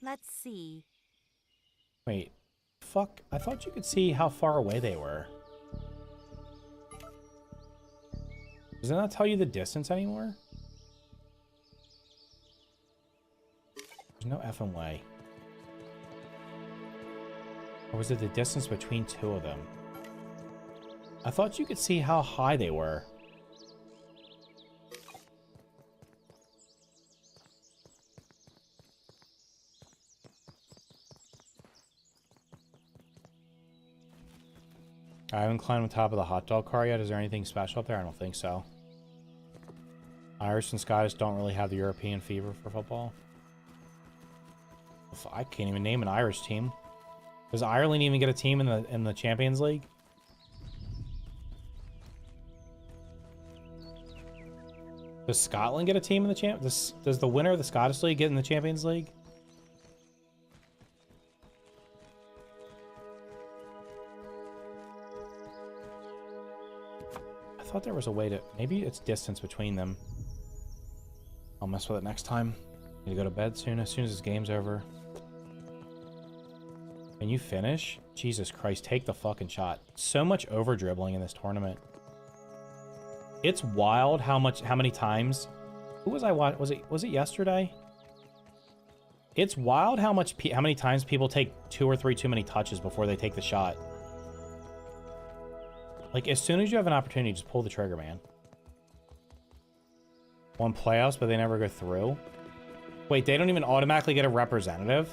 S2: Let's see.
S1: Wait. Fuck. I thought you could see how far away they were. Does that not tell you the distance anymore? There's no effing way. Or was it the distance between 2 of them? I thought you could see how high they were. I haven't climbed on top of the hot dog car yet. Is there anything special up there? I don't think so. Irish and Scottish don't really have the European fever for football. I can't even name an Irish team. Does Ireland even get a team in the Champions League? Does Scotland get a team in the does the winner of the Scottish League get in the Champions League? I thought there was a way to... Maybe it's distance between them. I'll mess with it next time. Need to go to bed soon, as soon as this game's over. Can you finish? Jesus Christ, take the fucking shot. So much over dribbling in this tournament. It's wild how many times... Who was I watching? Was it yesterday? It's wild how many times people take 2 or 3 too many touches before they take the shot. Like, as soon as you have an opportunity, just pull the trigger, man. Won playoffs, but they never go through. Wait, they don't even automatically get a representative?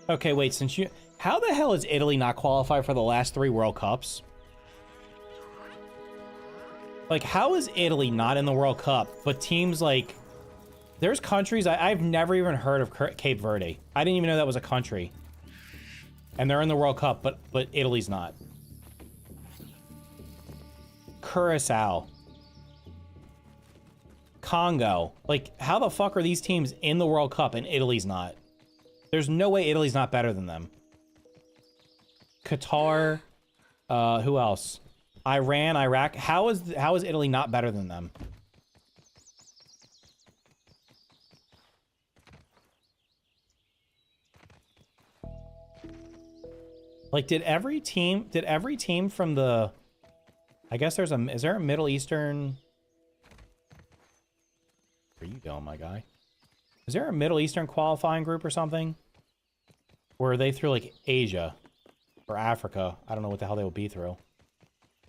S1: Okay, wait, since you... How the hell is Italy not qualified for the last 3 World Cups? Like, how is Italy not in the World Cup, but teams like... There's countries... I've never even heard of Cape Verde. I didn't even know that was a country. And they're in the World Cup, but Italy's not. Curacao. Congo. Like, how the fuck are these teams in the World Cup and Italy's not? There's no way Italy's not better than them. Qatar. Who else? Iran, Iraq. How is Italy not better than them? Like, did every team from the... I guess is there a Middle Eastern... Where are you going, my guy? Is there a Middle Eastern qualifying group or something? Or are they through, like, Asia? Or Africa? I don't know what the hell they would be through.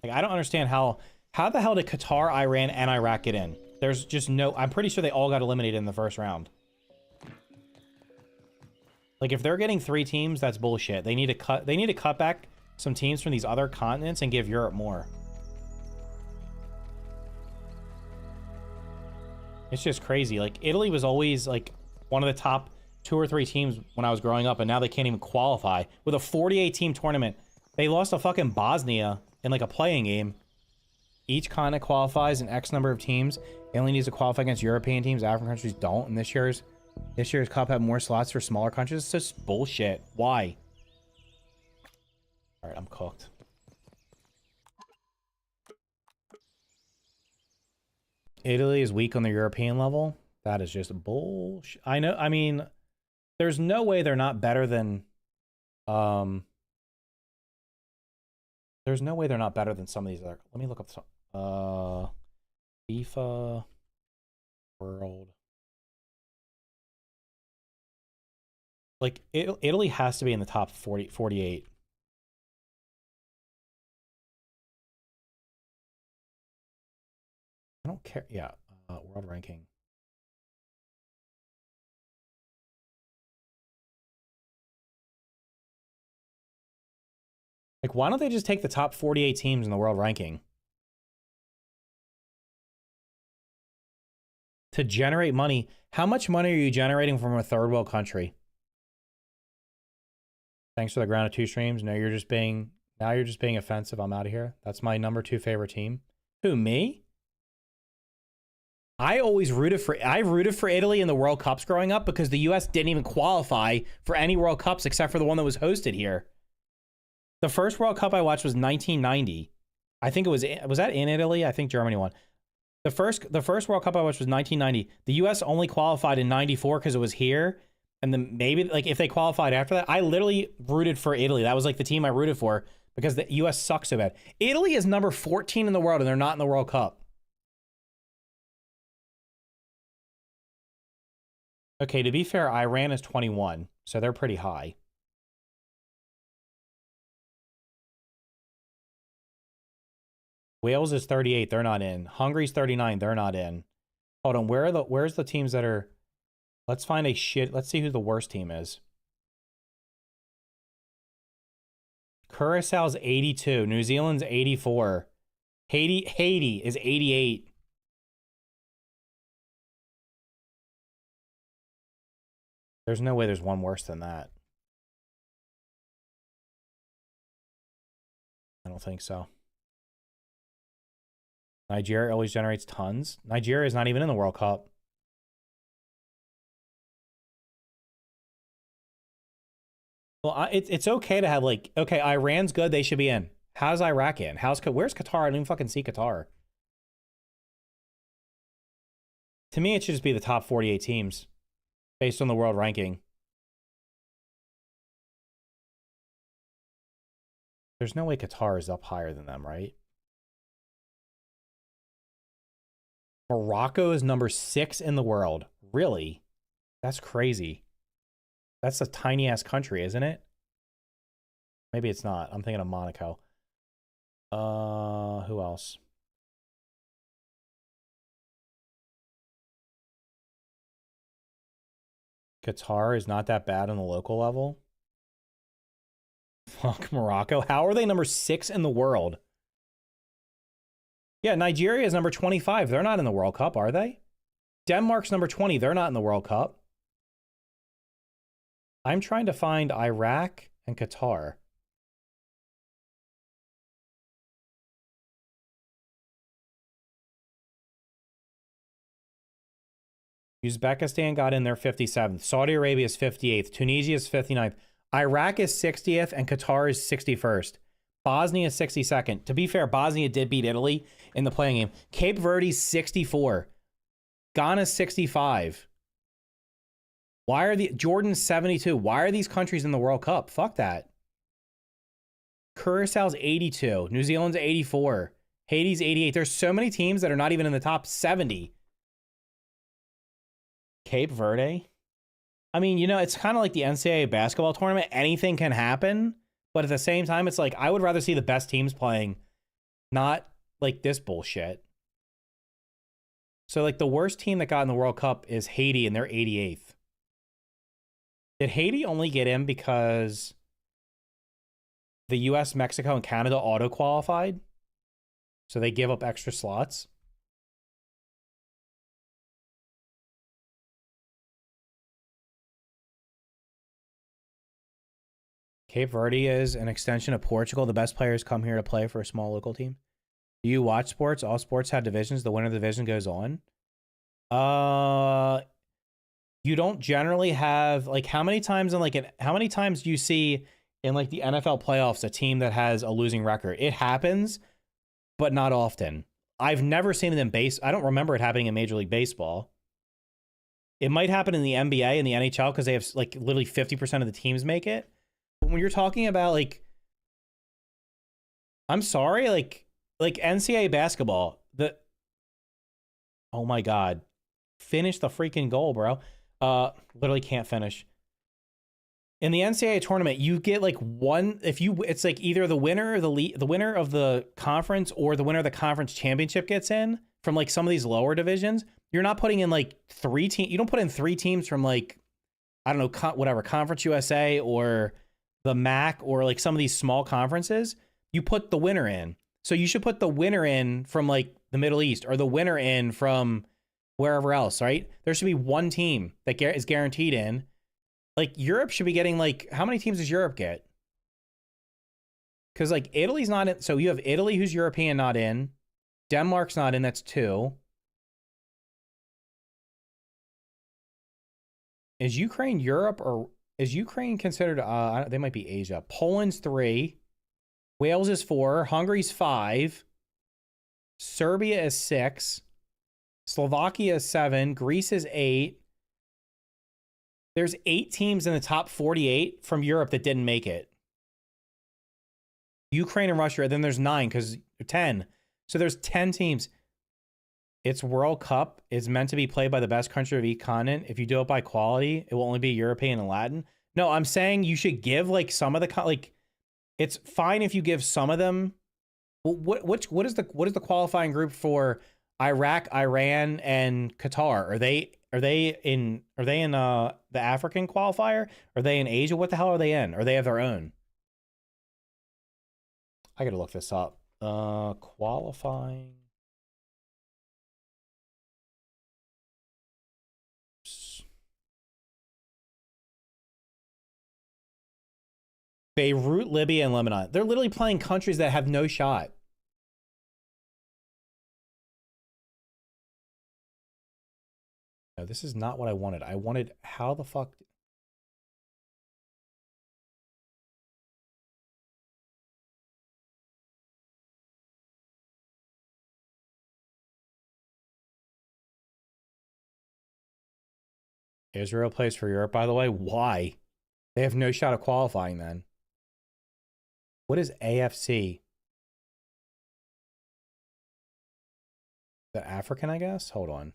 S1: Like, I don't understand how the hell did Qatar, Iran, and Iraq get in? There's just no... I'm pretty sure they all got eliminated in the first round. Like, if they're getting 3 teams, that's bullshit. They need to cut back some teams from these other continents and give Europe more. It's just crazy. Like, Italy was always, like, one of the top 2 or 3 teams when I was growing up, and now they can't even qualify. With a 48-team tournament, they lost to fucking Bosnia in, like, a playing game. Each continent qualifies an X number of teams. It only needs to qualify against European teams. African countries don't, and this year's cup had more slots for smaller countries. It's just bullshit. Why? Alright, I'm cooked. Italy is weak on the European level. That is just bullshit. I know. I mean, there's no way they're not better than There's no way they're not better than some of these other. Let me look up some. FIFA World. Like, Italy has to be in the top 40, 48. I don't care. Yeah, world ranking. Like, why don't they just take the top 48 teams in the world ranking? To generate money. How much money are you generating from a third world country? Thanks for the ground of 2 streams. Now you're just being offensive. I'm out of here. That's my number 2 favorite team. Who, me? I rooted for Italy in the World Cups growing up because the US didn't even qualify for any World Cups except for the one that was hosted here. The first World Cup I watched was 1990. I think it was that in Italy? I think Germany won. The first World Cup I watched was 1990. The US only qualified in 94 because it was here. And then maybe, like, if they qualified after that, I literally rooted for Italy. That was like the team I rooted for because the US sucks so bad. Italy is number 14 in the world and they're not in the World Cup. Okay, to be fair, Iran is 21, so they're pretty high. Wales is 38, they're not in. Hungary's 39, they're not in. Hold on, where's the teams that are... Let's find let's see who the worst team is. Curaçao's 82, New Zealand's 84. Haiti is 88. There's no way there's one worse than that. I don't think so. Nigeria always generates tons. Nigeria is not even in the World Cup. Well, it's okay to have, like, okay, Iran's good, they should be in. How's Iraq in? Where's Qatar? I didn't even fucking see Qatar. To me, it should just be the top 48 teams based on the world ranking. There's no way Qatar is up higher than them, right? Morocco is number 6 in the world. Really? That's crazy. That's a tiny ass country, isn't it? Maybe it's not. I'm thinking of Monaco. Who else? Qatar is not that bad on the local level. Fuck Morocco. How are they number 6 in the world? Yeah, Nigeria is number 25. They're not in the World Cup, are they? Denmark's number 20. They're not in the World Cup. I'm trying to find Iraq and Qatar. Uzbekistan got in there 57th. Saudi Arabia is 58th. Tunisia is 59th. Iraq is 60th and Qatar is 61st. Bosnia is 62nd. To be fair, Bosnia did beat Italy in the playing game. Cape Verde's 64. Ghana's 65. Why are Jordan's 72? Why are these countries in the World Cup? Fuck that. Curaçao's 82. New Zealand's 84. Haiti's 88. There's so many teams that are not even in the top 70. Cape Verde? I mean, you know, it's kind of like the NCAA basketball tournament. Anything can happen. But at the same time, it's like, I would rather see the best teams playing, not like this bullshit. So, like, the worst team that got in the World Cup is Haiti, and they're 88th. Did Haiti only get in because the US, Mexico, and Canada auto-qualified? So they give up extra slots? Cape Verde is an extension of Portugal. The best players come here to play for a small local team. Do you watch sports? All sports have divisions. The winner of the division goes on. You don't generally have, like, how many times do you see in, like, the NFL playoffs a team that has a losing record? It happens, but not often. I've never seen it in I don't remember it happening in Major League Baseball. It might happen in the NBA and the NHL because they have, like, literally 50% of the teams make it. But when you're talking about like, I'm sorry, like NCAA basketball, oh my God, finish the freaking goal, bro. Literally can't finish. In the NCAA tournament, you get like one, it's like either the winner of the winner of the conference or the winner of the conference championship gets in from like some of these lower divisions. You're not putting in like three teams. You don't put in three teams from like, I don't know, whatever, Conference USA or the MAC or like some of these small conferences. You put the winner in. So you should put the winner in from like the Middle East or the winner in from wherever else, right? There should be one team that is guaranteed in. Like Europe should be getting like, how many teams does Europe get? Because like Italy's not in. So you have Italy, who's European, not in. Denmark's not in. That's 2. Is Ukraine Europe or is Ukraine considered? They might be Asia. Poland's 3. Wales is 4. Hungary's 5. Serbia is 6. Slovakia is 7. Greece is 8. There's 8 teams in the top 48 from Europe that didn't make it. Ukraine and Russia, then there's 9 because 10. So there's 10 teams. It's World Cup is meant to be played by the best country of each continent. If you do it by quality, it will only be European and Latin. No, I'm saying you should give like some of the like. It's fine if you give some of them. What is the qualifying group for Iraq, Iran, and Qatar? Are they in the African qualifier? Are they in Asia? What the hell are they in? Or they have their own? I gotta look this up. Qualifying. Beirut, Libya, and Lebanon. They're literally playing countries that have no shot. No, this is not what I wanted. I wanted, how the fuck? Israel plays for Europe, by the way. Why? They have no shot of qualifying then. What is AFC? The African, I guess? Hold on.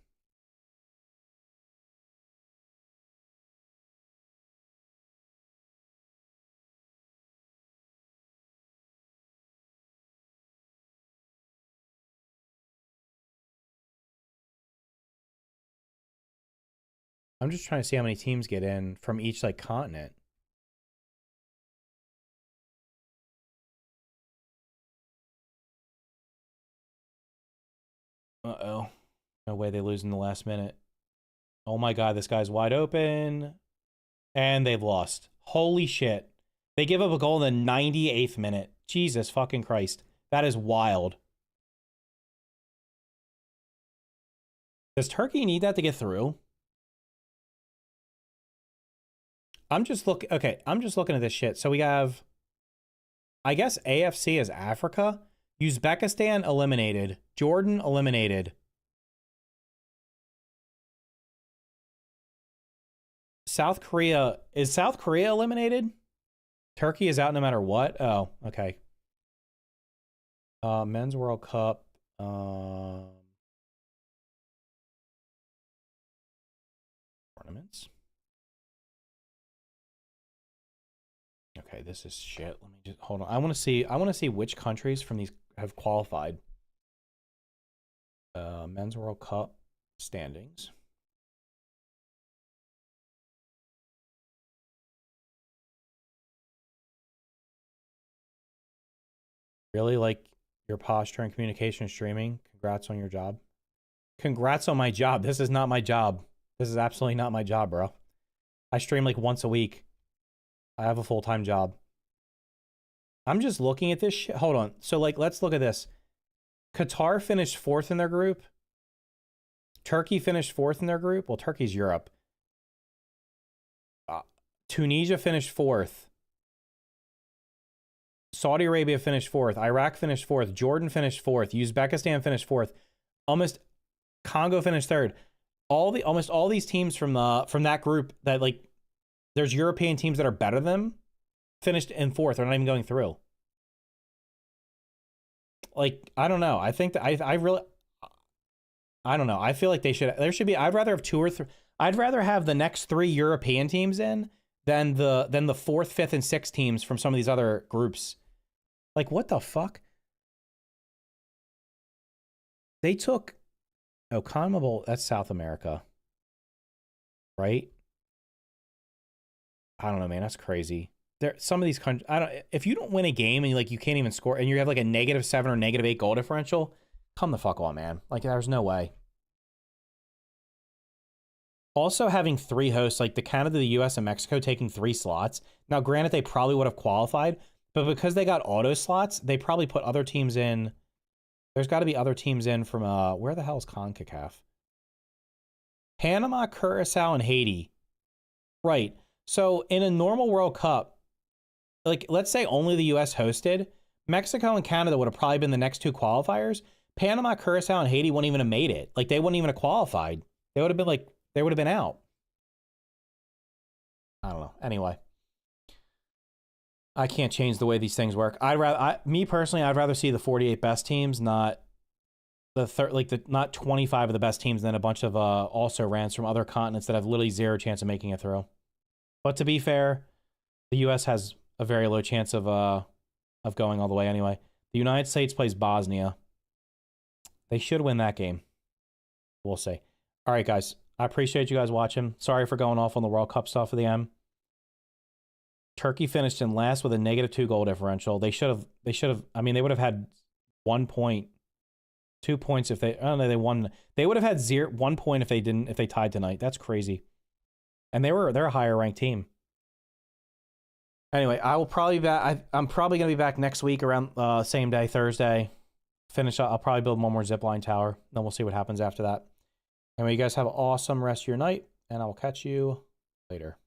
S1: I'm just trying to see how many teams get in from each like continent. Uh-oh. No way they lose in the last minute. Oh my God, this guy's wide open. And they've lost. Holy shit. They give up a goal in the 98th minute. Jesus fucking Christ. That is wild. Does Turkey need that to get through? I'm just looking at this shit. So we have, I guess AFC is Africa. Uzbekistan eliminated. Jordan eliminated. South Korea, is South Korea eliminated? Turkey is out no matter what? Oh, okay. Men's World Cup. Tournaments. Okay, this is shit. Let me just hold on. I want to see which countries from these have qualified. Men's World Cup standings. Really like your posture and communication streaming. Congrats on your job. Congrats on my job. This is not my job. This is absolutely not my job, bro. I stream like once a week. I have a full-time job. I'm just looking at this shit. Hold on. So like, let's look at this. Qatar finished 4th in their group. Turkey finished 4th in their group. Well, Turkey's Europe. Tunisia finished 4th. Saudi Arabia finished 4th. Iraq finished 4th. Jordan finished 4th. Uzbekistan finished 4th. Congo finished 3rd. Almost all these teams from that group that like, there's European teams that are better than them. finished in 4th. They're not even going through. Like, I don't know. I think that I really, I don't know. I feel like there should be, I'd rather have 2 or 3. I'd rather have the next 3 European teams in than the 4th, 5th, and 6th teams from some of these other groups. Like, what the fuck? They took, oh, CONMEBOL, that's South America. Right? I don't know, man. That's crazy. Some of these countries, if you don't win a game and you can't even score and you have like a -7 or -8 goal differential, come the fuck on, man. Like, there's no way. Also, having 3 hosts, like the Canada, the US, and Mexico taking 3 slots. Now, granted, they probably would have qualified, but because they got auto slots, they probably put other teams in. There's got to be other teams in from, where the hell is CONCACAF? Panama, Curacao, and Haiti. Right. So, in a normal World Cup, like, let's say only the US hosted, Mexico and Canada would have probably been the next 2 qualifiers. Panama, Curacao, and Haiti wouldn't even have made it. Like, they wouldn't even have qualified. They would have been like, they would have been out. I don't know. Anyway, I can't change the way these things work. Me personally, I'd rather see the 48 best teams, not the not 25 of the best teams, than a bunch of also rans from other continents that have literally 0 chance of making it through. But to be fair, the US has a very low chance of going all the way anyway. The United States plays Bosnia. They should win that game. We'll see. All right, guys. I appreciate you guys watching. Sorry for going off on the World Cup stuff for the M. Turkey finished in last with a -2 goal differential. They should have, I mean, they would have had 1 point, 2 points if they, I don't know, they won. They would have had 1 point if they tied tonight. That's crazy. And they're a higher ranked team. Anyway, I will probably be back. I'm probably going to be back next week around same day, Thursday. Finish up. I'll probably build one more zipline tower. Then we'll see what happens after that. Anyway, you guys have an awesome rest of your night, and I will catch you later.